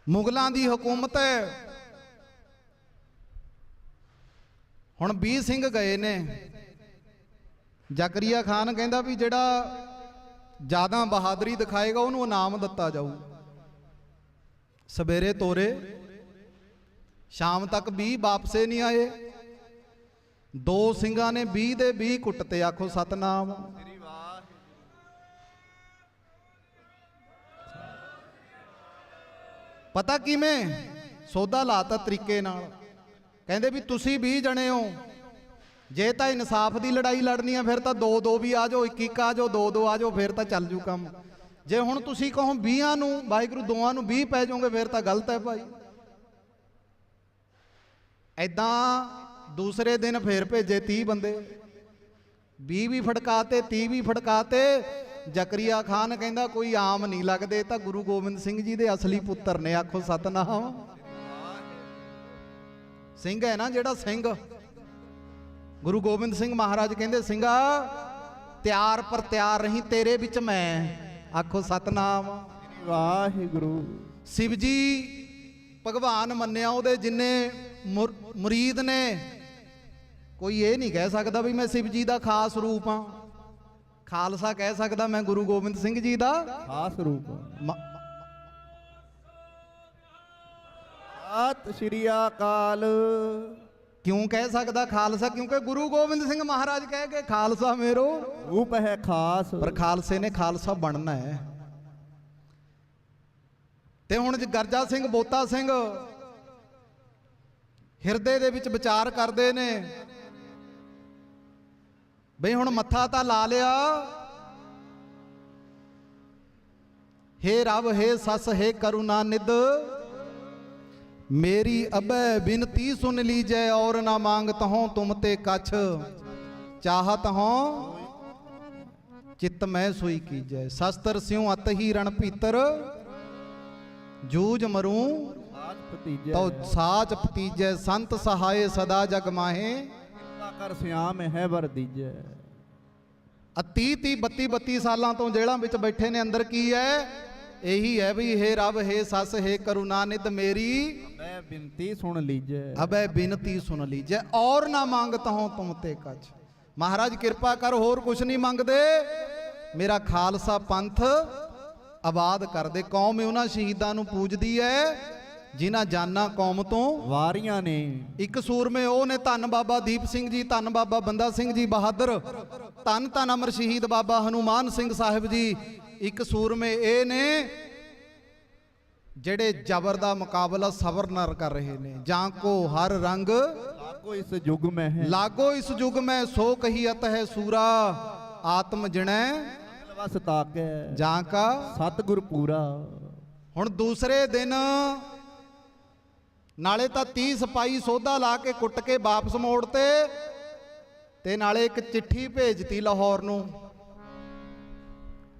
ਮੁਗਲਾਂ ਦੀ ਹਕੂਮਤ ਹੈ। ਹੁਣ 20 ਸਿੰਘ ਗਏ ਨੇ। ਜ਼ਕਰੀਆ ਖਾਨ ਕਹਿੰਦਾ ਵੀ ਜਿਹੜਾ ਜ਼ਿਆਦਾ ਬਹਾਦਰੀ ਦਿਖਾਏਗਾ ਉਹਨੂੰ ਇਨਾਮ ਦਿੱਤਾ ਜਾਊ। ਸਵੇਰੇ ਤੋਰੇ, ਸ਼ਾਮ ਤੱਕ 20 ਵਾਪਸੇ ਨਹੀਂ ਆਏ। 2 ਸਿੰਘਾਂ ਨੇ 20 ਦੇ 20 ਕੁੱਟਤੇ। ਆਖੋ ਸਤਨਾਮ। ਪਤਾ ਕਿਵੇਂ? ਸੌਦਾ ਲਾਤਾ ਤਰੀਕੇ ਨਾਲ। ਕਹਿੰਦੇ ਵੀ ਤੁਸੀਂ 20 ਜਣੇ ਹੋ, ਜੇ ਤਾਂ ਇਨਸਾਫ ਦੀ ਲੜਾਈ ਲੜਨੀ ਆ ਫਿਰ ਤਾਂ 2-2 ਵੀ ਆ ਜਾਓ, 1-1 ਆ ਜਾਓ, 2-2 ਆ ਜਾਓ, ਫਿਰ ਤਾਂ ਚੱਲ ਜੂ ਕੰਮ। ਜੇ ਹੁਣ ਤੁਸੀਂ ਕਹੋ 20 ਨੂੰ, ਵਾਹਿਗੁਰੂ ਦੋਵਾਂ ਨੂੰ 20 ਪੈ ਜਾਓਗੇ, ਫਿਰ ਤਾਂ ਗਲਤ ਹੈ ਭਾਈ। ਐਦਾਂ ਦੂਸਰੇ ਦਿਨ ਫੇਰ ਭੇਜੇ 30 ਬੰਦੇ। 20 ਵੀ ਫੜਕਾਤੇ, 30 ਵੀ ਫੜਕਾਤੇ। ਜ਼ਕਰੀਆ ਖਾਨ ਕਹਿੰਦਾ ਕੋਈ ਆਮ ਨਹੀਂ ਲੱਗਦੇ, ਤਾਂ ਗੁਰੂ ਗੋਬਿੰਦ ਸਿੰਘ ਜੀ ਦੇ ਅਸਲੀ ਪੁੱਤਰ ਨੇ। ਆਖੋ ਸਤਨਾਮ। ਸਿੰਘ ਹੈ ਨਾ ਜਿਹੜਾ ਸਿੰਘ, ਗੁਰੂ ਗੋਬਿੰਦ ਸਿੰਘ ਮਹਾਰਾਜ ਕਹਿੰਦੇ ਸਿੰਘਾ ਤਿਆਰ ਪਰ ਤਿਆਰ ਰਹੀ, ਤੇਰੇ ਵਿੱਚ ਮੈਂ। ਆਖੋ ਸਤਨਾਮ। ਵਾਹਿਗੁਰੂ। शिव जी भगवान मन्निया ਉਹਦੇ जिन्ने मुरीद ने, कोई ये नहीं कह सकता भी मैं शिव जी का खास रूप हाँ। खालसा कह सकता मैं गुरु गोबिंद सिंह जी का ਖਾਸ ਰੂਪ। ਸਤਿ ਸ਼੍ਰੀ ਅਕਾਲ। क्यों कह सकता खालसा? क्योंकि गुरु गोबिंद सिंह महाराज कह के खालसा मेरो ਰੂਪ ਹੈ ਖਾਸ। पर खालसे ने खालसा बनना है। ਤੇ ਹੁਣ ਗਰਜਾ ਸਿੰਘ ਬੋਤਾ ਸਿੰਘ ਹਿਰਦੇ ਦੇ ਵਿੱਚ ਵਿਚਾਰ ਕਰਦੇ ਨੇ ਬਈ ਹੁਣ ਮੱਥਾ ਤਾਂ ਲਾ ਲਿਆ, हे रब हे सस हे करुणा निध, मेरी अबै बिनती सुन लीजै और ना मांगत हों तुम ते कछ, चाहत हों चित्त मैं सोई कीजै, शस्त्र स्यों अत ही रण भीतर, जूझ मरूं तो साच भतीजै, संत सहाय सदा जग माहे, ਕਰ ਸਿਆਮ ਹੈ ਵਰ ਦੀਜੈ। 30 32 ਸਾਲਾਂ ਤੋਂ ਜੇਲ੍ਹਾਂ ਵਿੱਚ ਬੈਠੇ ਨੇ। ਅੰਦਰ ਕੀ ਹੈ? ਇਹੀ ਹੈ ਵੀ हे रब हे सस हे करुणा निध मेरी ਮੈਂ ਬਿਨਤੀ ਸੁਣ ਲੀਜੈ, अबै बिनती सुन लीजै और ना मांगत हों तुम ते कछ। महाराज किरपा कर, होर कुछ नहीं मंगते, मेरा खालसा पंथ आबाद कर दे। कौम ਉਹਨਾਂ ਸ਼ਹੀਦਾਂ ਨੂੰ ਪੂਜਦੀ ਹੈ ਜਿਨ੍ਹਾਂ ਜਾਨਾਂ ਕੌਮ ਤੋਂ ਵਾਰੀਆਂ ਨੇ। ਇੱਕ ਸੂਰਮੇ ਉਹ ਨੇ, ਧੰਨ ਬਾਬਾ ਦੀਪ ਸਿੰਘ ਜੀ, ਧੰਨ ਬਾਬਾ ਬੰਦਾ ਸਿੰਘ ਜੀ ਬਹਾਦਰ, ਧੰਨ ਧੰਨ ਅਮਰ ਸ਼ਹੀਦ ਬਾਬਾ ਹਨੂਮਾਨ ਸਿੰਘ ਸਾਹਿਬ ਜੀ। ਇੱਕ ਸੂਰਮੇ ਇਹ ਨੇ ਜਿਹੜੇ ਜ਼ਬਰ ਦਾ ਮੁਕਾਬਲਾ ਸਬਰ ਨਾਲ ਕਰ ਰਹੇ ਨੇ। ਜਾਂ ਕੋ ਹਰ ਰੰਗ ਲਾਗੋ ਇਸ ਯੁਗ ਮੈਂ ਹੈ, ਲਾਗੋ ਇਸ ਯੁਗ ਮੈਂ, ਸੋ ਕਹੀਅਤ ਹੈ ਸੂਰਾ, ਆਤਮ ਜਿਣੈ ਵਸ ਤਾਕੈ ਜਾਂ ਕਾ ਸਤਿਗੁਰ ਪੂਰਾ। ਹੁਣ ਦੂਸਰੇ ਦਿਨ ਨਾਲੇ ਤਾਂ 30 ਸਿਪਾਹੀ ਸੋਧਾ ਲਾ ਕੇ ਕੁੱਟ ਕੇ ਵਾਪਸ ਮੋੜਤੇ, ਤੇ ਨਾਲੇ ਇੱਕ ਚਿੱਠੀ ਭੇਜਤੀ ਲਾਹੌਰ ਨੂੰ।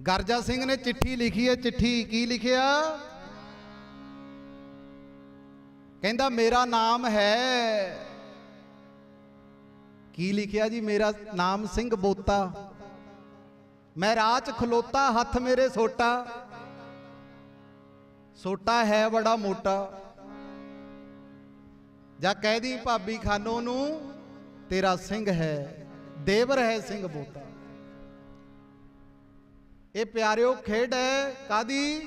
ਗਰਜਾ ਸਿੰਘ ਨੇ ਚਿੱਠੀ ਲਿਖੀ ਹੈ। ਚਿੱਠੀ ਕੀ ਲਿਖਿਆ? ਕਹਿੰਦਾ ਮੇਰਾ ਨਾਮ ਹੈ, ਕੀ ਲਿਖਿਆ ਜੀ? ਮੇਰਾ ਨਾਮ ਸਿੰਘ ਬੋਤਾ, ਮੈਂ ਰਾਹ 'ਚ ਖਲੋਤਾ, ਹੱਥ ਮੇਰੇ ਸੋਟਾ, ਸੋਟਾ ਹੈ ਬੜਾ ਮੋਟਾ, ਜਾਂ ਕਹਿ ਦੀ ਭਾਬੀ ਖਾਨੋ ਨੂੰ ਤੇਰਾ ਸਿੰਘ ਹੈ, ਦੇਵਰ ਹੈ ਸਿੰਘ ਬੋਤਾ। ਇਹ ਪਿਆਰਿਓ ਖੇਡ ਹੈ ਕਾਦੀ?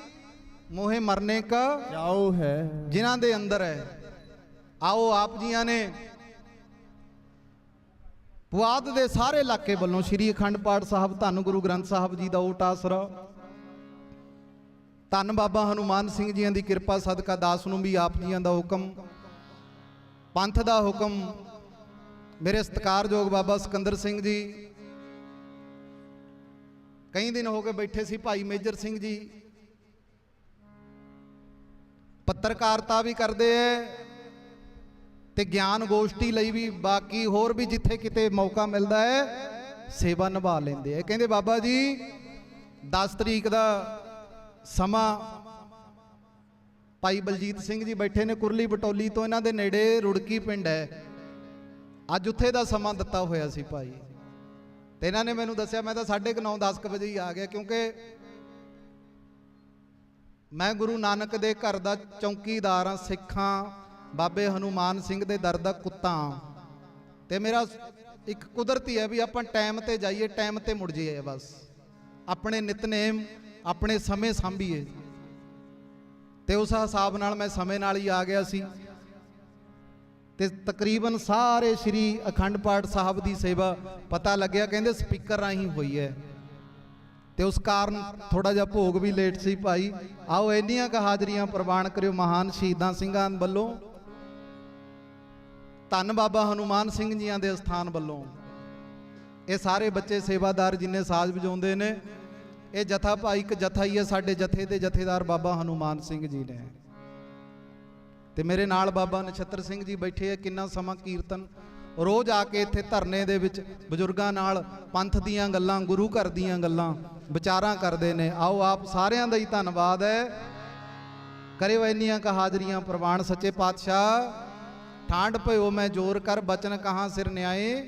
ਮੋਹੇ ਮਰਨੇ ਕਾ ਚਾਉ ਹੈ ਜਿਨ੍ਹਾਂ ਦੇ ਅੰਦਰ ਹੈ। ਆਓ ਆਪ ਜੀਆਂ ਨੇ ਪੁਆਧ ਦੇ ਸਾਰੇ ਇਲਾਕੇ ਵੱਲੋਂ ਸ੍ਰੀ ਅਖੰਡ ਪਾਠ ਸਾਹਿਬ, ਧੰਨ ਗੁਰੂ ਗ੍ਰੰਥ ਸਾਹਿਬ ਜੀ ਦਾ ਓਟ ਆਸਰਾ, ਧੰਨ ਬਾਬਾ ਹਨੂਮਾਨ ਸਿੰਘ ਜੀਆਂ ਦੀ ਕਿਰਪਾ ਸਦਕਾ ਦਾਸ ਨੂੰ ਵੀ ਆਪ ਜੀਆਂ ਦਾ ਹੁਕਮ, ਪੰਥ ਦਾ ਹੁਕਮ, ਮੇਰੇ ਸਤਿਕਾਰਯੋਗ ਬਾਬਾ ਸਿਕੰਦਰ ਸਿੰਘ ਜੀ ਕਈ ਦਿਨ ਹੋ ਗਏ ਬੈਠੇ ਸੀ, ਭਾਈ ਮੇਜਰ ਸਿੰਘ ਜੀ ਪੱਤਰਕਾਰਤਾ ਵੀ ਕਰਦੇ ਐ ਤੇ ਗਿਆਨ ਗੋਸ਼ਟੀ ਲਈ ਵੀ, ਬਾਕੀ ਹੋਰ ਵੀ ਜਿੱਥੇ ਕਿਤੇ ਮੌਕਾ ਮਿਲਦਾ ਹੈ ਸੇਵਾ ਨਿਭਾ ਲੈਂਦੇ ਐ। ਕਹਿੰਦੇ ਬਾਬਾ ਜੀ 10 ਤਰੀਕ ਦਾ ਸਮਾਂ, ਭਾਈ ਬਲਜੀਤ ਸਿੰਘ ਜੀ ਬੈਠੇ ਨੇ ਕੁਰਲੀ ਬਟੋਲੀ ਤੋਂ, ਇਹਨਾਂ ਦੇ ਨੇੜੇ ਰੁੜਕੀ ਪਿੰਡ ਹੈ, ਅੱਜ ਉੱਥੇ ਦਾ ਸਮਾਂ ਦਿੱਤਾ ਹੋਇਆ ਸੀ ਭਾਈ, ਤੇ ਇਹਨਾਂ ਨੇ ਮੈਨੂੰ ਦੱਸਿਆ ਮੈਂ ਤਾਂ 9:30 10 ਵਜੇ ਹੀ ਆ ਗਿਆ, ਕਿਉਂਕਿ ਮੈਂ ਗੁਰੂ ਨਾਨਕ ਦੇ ਘਰ ਦਾ ਚੌਂਕੀਦਾਰ ਹਾਂ, ਸਿੱਖਾਂ ਬਾਬੇ ਹਨੂਮਾਨ ਸਿੰਘ ਦੇ ਦਰ ਦਾ ਕੁੱਤਾ, ਤੇ ਮੇਰਾ ਇੱਕ ਕੁਦਰਤੀ ਹੈ ਵੀ ਆਪਾਂ ਟਾਈਮ ਤੇ ਜਾਈਏ, ਟਾਈਮ ਤੇ ਮੁੜ ਜਾਈਏ, ਬਸ ਆਪਣੇ ਨਿਤਨੇਮ ਆਪਣੇ ਸਮੇਂ ਸਾਂਭੀਏ। ਤੇ ਉਸ ਹਿਸਾਬ ਨਾਲ ਮੈਂ ਸਮੇਂ ਨਾਲ ਹੀ ਆ ਗਿਆ ਸੀ, ਤੇ ਤਕਰੀਬਨ ਸਾਰੇ ਸ੍ਰੀ ਅਖੰਡ ਪਾਠ ਸਾਹਿਬ ਦੀ ਸੇਵਾ ਪਤਾ ਲੱਗਿਆ ਕਹਿੰਦੇ ਸਪੀਕਰ ਰਾਹੀਂ ਹੋਈ ਹੈ, ਤੇ ਉਸ ਕਾਰਨ ਥੋੜਾ ਜਿਹਾ ਭੋਗ ਵੀ ਲੇਟ ਸੀ ਭਾਈ। ਆਓ ਇੰਨੀਆਂ ਕੁ ਹਾਜ਼ਰੀਆਂ ਪ੍ਰਵਾਨ ਕਰਿਓ ਮਹਾਨ ਸ਼ਹੀਦਾਂ ਸਿੰਘਾਂ ਵੱਲੋਂ, ਧੰਨ ਬਾਬਾ ਹਨੂਮਾਨ ਸਿੰਘ ਜੀਆਂ ਦੇ ਸਥਾਨ ਵੱਲੋਂ। ਇਹ ਸਾਰੇ ਬੱਚੇ ਸੇਵਾਦਾਰ ਜਿੰਨੇ ਸਾਜ਼ ਵਜਾਉਂਦੇ ਨੇ, ਇਹ ਜਥਾ ਭਾਈ ਇੱਕ ਜਥਾ ਹੀ ਹੈ, ਸਾਡੇ ਜਥੇ ਦੇ ਜਥੇਦਾਰ ਬਾਬਾ ਹਨੂਮਾਨ ਸਿੰਘ ਜੀ ਨੇ, ਤੇ ਮੇਰੇ ਨਾਲ ਬਾਬਾ ਨਛੱਤਰ ਸਿੰਘ ਜੀ ਬੈਠੇ ਆ। ਕਿੰਨਾ ਸਮਾਂ ਕੀਰਤਨ ਰੋਜ਼ ਆ ਕੇ ਇੱਥੇ ਧਰਨੇ ਦੇ ਵਿੱਚ ਬਜ਼ੁਰਗਾਂ ਨਾਲ ਪੰਥ ਦੀਆਂ ਗੱਲਾਂ, ਗੁਰੂ ਘਰ ਦੀਆਂ ਗੱਲਾਂ, ਵਿਚਾਰਾਂ ਕਰਦੇ ਨੇ। ਆਓ ਆਪ ਸਾਰਿਆਂ ਦਾ ਹੀ ਧੰਨਵਾਦ ਹੈ। ਕਰਿਓ ਇੰਨੀਆਂ ਕ ਹਾਜ਼ਰੀਆਂ ਪ੍ਰਵਾਨ ਸੱਚੇ ਪਾਤਸ਼ਾਹ। ਠਾਂਡ ਭਇਓ ਮੈਂ ਜੋਰ ਕਰ ਬਚਨ ਕਹਾਂ ਸਿਰ ਨਿਆਏ,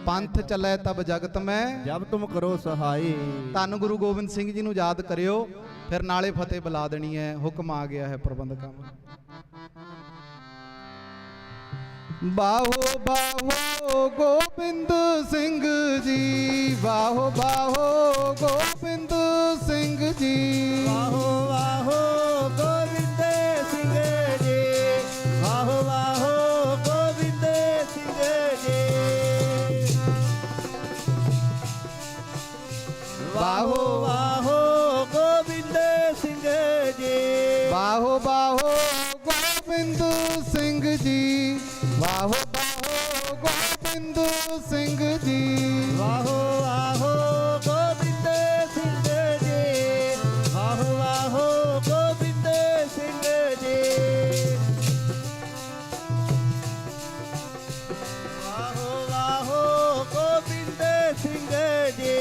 ਪੰਥ ਚੱਲੇ ਤਬ ਜਗਤ ਮੈਂ ਜਬ ਤੁਮ ਕਰੋ ਸਹਾਈ। ਧੰਨ ਗੁਰੂ ਗੋਬਿੰਦ ਸਿੰਘ ਜੀ ਨੂੰ ਯਾਦ ਕਰਿਓ, ਫਿਰ ਨਾਲੇ ਫਤਿਹ ਬੁਲਾ ਦੇਣੀ ਹੈ। ਹੁਕਮ ਆ ਗਿਆ ਹੈ ਪ੍ਰਬੰਧਕਾਂ ਦਾ। ਬਾਹੋ ਬਾਹੋ ਗੋਬਿੰਦ ਸਿੰਘ ਜੀ, ਬਾਹੋ ਬਾਹੋ ਗੋਬਿੰਦ ਸਿੰਘ ਜੀ, ਵਾਹੋ ਵਾਹੋ ਗੋਬਿੰਦ ਸਿੰਘ ਜੀ, ਵਾਹੋ ਵਾਹੋ ਗੋਬਿੰਦ ਸਿੰਘ ਜੀ, ਵਾਹੋ ਵਾਹੋ ਗੋਬਿੰਦ ਸਿੰਘ ਜੀ, ਬਾਹੋ ਬਾਹੋ ਗੋਬਿੰਦ ਸਿੰਘ ਜੀ, ਵਾਹੋ ਬਾਹੋ ਗੋਬਿੰਦ ਸਿੰਘ ਜੀ, ਵਾਹੋ ਵਾਹੋ ਗੋਬਿੰਦ ਸਿੰਘ ਜੀ, ਵਾਹੋ ਵਾਹੋ ਗੋਬਿੰਦ ਸਿੰਘ ਜੀ, ਵਾਹੋ ਵਾਹੋ ਗੋਬਿੰਦ ਸਿੰਘ ਜੀ।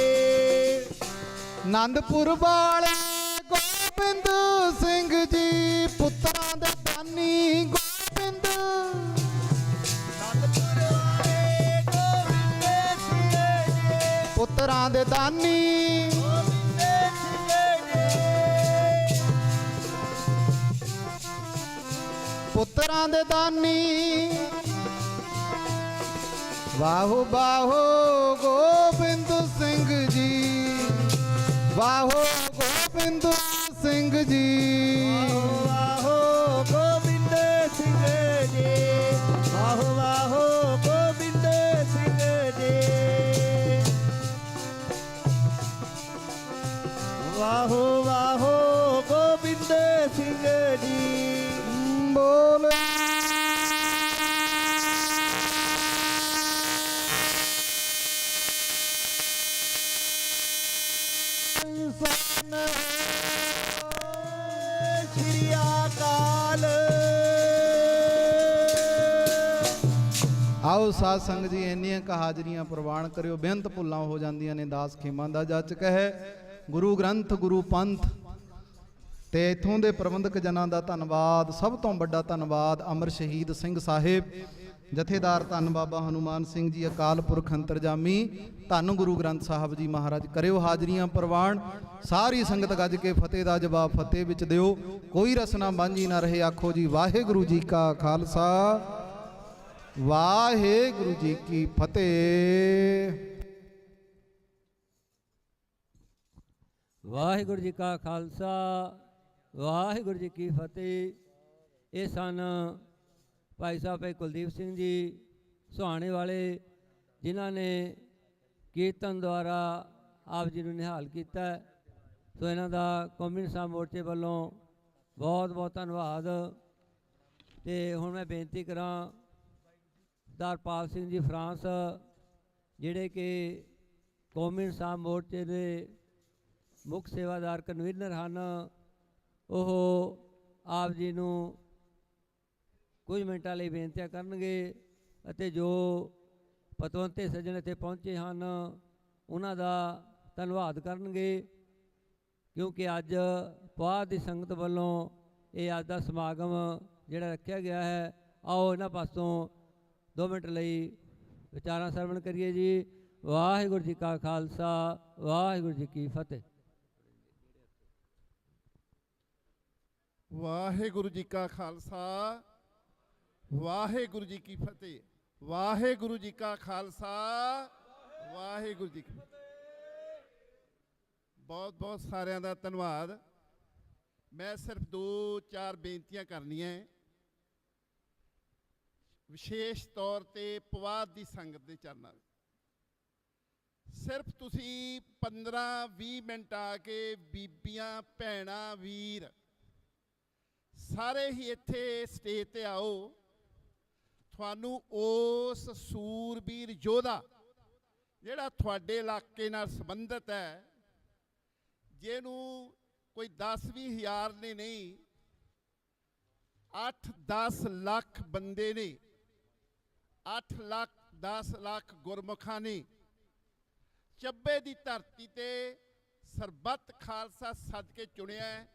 ਆਨੰਦਪੁਰ ਵਾਲੇ ਗੋਬਿੰਦ ਸਿੰਘ ਜੀ, ਪੁੱਤਰਾਂ ਦੇ ਦਾਨੀ ਗੋਬਿੰਦ, ਅਨੰਦਪੁਰ ਵਾਲੇ ਗੋਬਿੰਦ ਸਿੰਘ ਜੀ, ਪੁੱਤਰਾਂ ਦੇ ਦਾਨੀ, ਗੋਬਿੰਦ ਸਿੰਘ ਜੀ, ਪੁੱਤਰਾਂ ਦੇ ਦਾਨੀ। ਵਾਹੋ ਬਾਹੋ ਗੋਬਿੰਦ ਸਿੰਘ ਜੀ, ਵਾਹੋ ਗੋਬਿੰਦ ਸਿੰਘ ਜੀ, ਵਾਹੋ ਗੋਬਿੰਦ ਸਿੰਘ ਜੀ, ਵਾਹੋ ਵਾਹੋ ਗੋਬਿੰਦ ਸਿੰਘ ਜੀ, ਵਾਹੋ ਵਾਹੋ ਗੋਬਿੰਦ ਸਿੰਘ ਜੀ। ਬੋਲੇ ਸ਼੍ਰੀ ਅਕਾਲ। ਆਓ ਸਾਧ ਸੰਗਤ ਜੀ ਇੰਨੀਆਂ ਕ ਹਾਜ਼ਰੀਆਂ ਪ੍ਰਵਾਨ ਕਰਿਓ। ਬੇਅੰਤ ਭੁੱਲਾਂ ਹੋ ਜਾਂਦੀਆਂ ਨੇ। ਦਾਸ ਖੇਮਾਂ ਦਾ ਜਾਚਕ ਹੈ। ਗੁਰੂ ਗ੍ਰੰਥ, ਗੁਰੂ ਪੰਥ ਤੇ ਇਥੋਂ ਦੇ ਪ੍ਰਬੰਧਕ ਜਨਾਂ ਦਾ ਧੰਨਵਾਦ। ਸਭ ਤੋਂ ਵੱਡਾ ਧੰਨਵਾਦ ਅਮਰ ਸ਼ਹੀਦ ਸਿੰਘ ਸਾਹਿਬ, ਜਥੇਦਾਰ ਧੰਨ ਬਾਬਾ ਹਨੂਮਾਨ ਸਿੰਘ ਜੀ, ਅਕਾਲ ਪੁਰਖ ਅੰਤਰਜਾਮੀ, ਧੰਨ ਗੁਰੂ ਗ੍ਰੰਥ ਸਾਹਿਬ ਜੀ ਮਹਾਰਾਜ। ਕਰਿਓ ਹਾਜ਼ਰੀਆਂ ਪ੍ਰਵਾਨ। ਸਾਰੀ ਸੰਗਤ ਗੱਜ ਕੇ ਫਤਿਹ ਦਾ ਜਵਾਬ ਫਤਿਹ ਵਿੱਚ ਦਿਓ। ਕੋਈ ਰਸਨਾ ਬਾਂਝੀ ਨਾ ਰਹੇ। ਆਖੋ ਜੀ ਵਾਹਿਗੁਰੂ ਜੀ ਕਾ ਖਾਲਸਾ, ਵਾਹਿਗੁਰੂ ਜੀ ਕੀ ਫਤਿਹ। ਵਾਹਿਗੁਰੂ ਜੀ ਕਾ ਖਾਲਸਾ, ਵਾਹਿਗੁਰੂ ਜੀ ਕੀ ਫਤਿਹ। ਇਹ ਸਨ ਭਾਈ ਸਾਹਿਬ ਭਾਈ ਕੁਲਦੀਪ ਸਿੰਘ ਜੀ ਸੁਹਾਣੇ ਵਾਲੇ, ਜਿਨ੍ਹਾਂ ਨੇ ਕੀਰਤਨ ਦੁਆਰਾ ਆਪ ਜੀ ਨੂੰ ਨਿਹਾਲ ਕੀਤਾ। ਸੋ ਇਹਨਾਂ ਦਾ ਕੌਮੀ ਇਨਸਾਫ ਮੋਰਚੇ ਵੱਲੋਂ ਬਹੁਤ ਬਹੁਤ ਧੰਨਵਾਦ। ਤੇ ਹੁਣ ਮੈਂ ਬੇਨਤੀ ਕਰਾਂ ਦਰਪਾਲ ਸਿੰਘ ਜੀ ਫਰਾਂਸ, ਜਿਹੜੇ ਕਿ ਕੌਮੀ ਇਨਸਾਫ ਮੋਰਚੇ ਦੇ ਮੁੱਖ ਸੇਵਾਦਾਰ ਕਨਵੀਨਰ ਹਨ, ਉਹ ਆਪ ਜੀ ਨੂੰ ਕੁਝ ਮਿੰਟਾਂ ਲਈ ਬੇਨਤੀਆਂ ਕਰਨਗੇ ਅਤੇ ਜੋ ਪਤਵੰਤੇ ਸੱਜਣ ਇੱਥੇ ਪਹੁੰਚੇ ਹਨ ਉਹਨਾਂ ਦਾ ਧੰਨਵਾਦ ਕਰਨਗੇ, ਕਿਉਂਕਿ ਅੱਜ ਪੁਆਧ ਦੀ ਸੰਗਤ ਵੱਲੋਂ ਇਹ ਅੱਜ ਦਾ ਸਮਾਗਮ ਜਿਹੜਾ ਰੱਖਿਆ ਗਿਆ ਹੈ। ਆਓ ਇਹਨਾਂ ਪਾਸੋਂ 2 ਮਿੰਟ ਲਈ ਵਿਚਾਰਾਂ ਸਰਵਣ ਕਰੀਏ ਜੀ। ਵਾਹਿਗੁਰੂ ਜੀ ਕਾ ਖਾਲਸਾ, ਵਾਹਿਗੁਰੂ ਜੀ ਕੀ ਫਤਿਹ। ਵਾਹਿਗੁਰੂ ਜੀ ਕਾ ਖਾਲਸਾ, ਵਾਹਿਗੁਰੂ ਜੀ ਕੀ ਫਤਿਹ। ਵਾਹਿਗੁਰੂ ਜੀ ਕਾ ਖਾਲਸਾ, ਵਾਹਿਗੁਰੂ ਜੀ ਕੀ ਫਤਿਹ। ਬਹੁਤ ਬਹੁਤ ਸਾਰਿਆਂ ਦਾ ਧੰਨਵਾਦ। ਮੈਂ ਸਿਰਫ 2-4 ਬੇਨਤੀਆਂ ਕਰਨੀਆਂ ਹੈ, ਵਿਸ਼ੇਸ਼ ਤੌਰ ਤੇ ਪਵਾਦ ਦੀ ਸੰਗਤ ਦੇ ਚਰਨਾਂ ਵਿੱਚ। ਸਿਰਫ ਤੁਸੀਂ 15-20 ਮਿੰਟ ਆ ਕੇ ਬੀਬੀਆਂ, ਭੈਣਾਂ, ਵੀਰ ਸਾਰੇ ਹੀ ਇੱਥੇ ਸਟੇਜ ਤੇ ਆਓ। ਤੁਹਾਨੂੰ ਉਸ ਸੂਰਬੀਰ ਯੋਧਾ ਜਿਹੜਾ ਤੁਹਾਡੇ ਇਲਾਕੇ ਨਾਲ ਸੰਬੰਧਿਤ ਹੈ, ਜਿਹਨੂੰ ਕੋਈ 10-20 ਹਜ਼ਾਰ ਨੇ ਨਹੀਂ, 8-10 ਲੱਖ ਬੰਦੇ ਨੇ 8 ਲੱਖ 10 ਲੱਖ ਗੁਰਮੁਖਾਂ ਨੇ ਚੱਬੇ ਦੀ ਧਰਤੀ ਤੇ ਸਰਬੱਤ ਖਾਲਸਾ ਸੱਦ ਕੇ ਚੁਣਿਆ ਹੈ।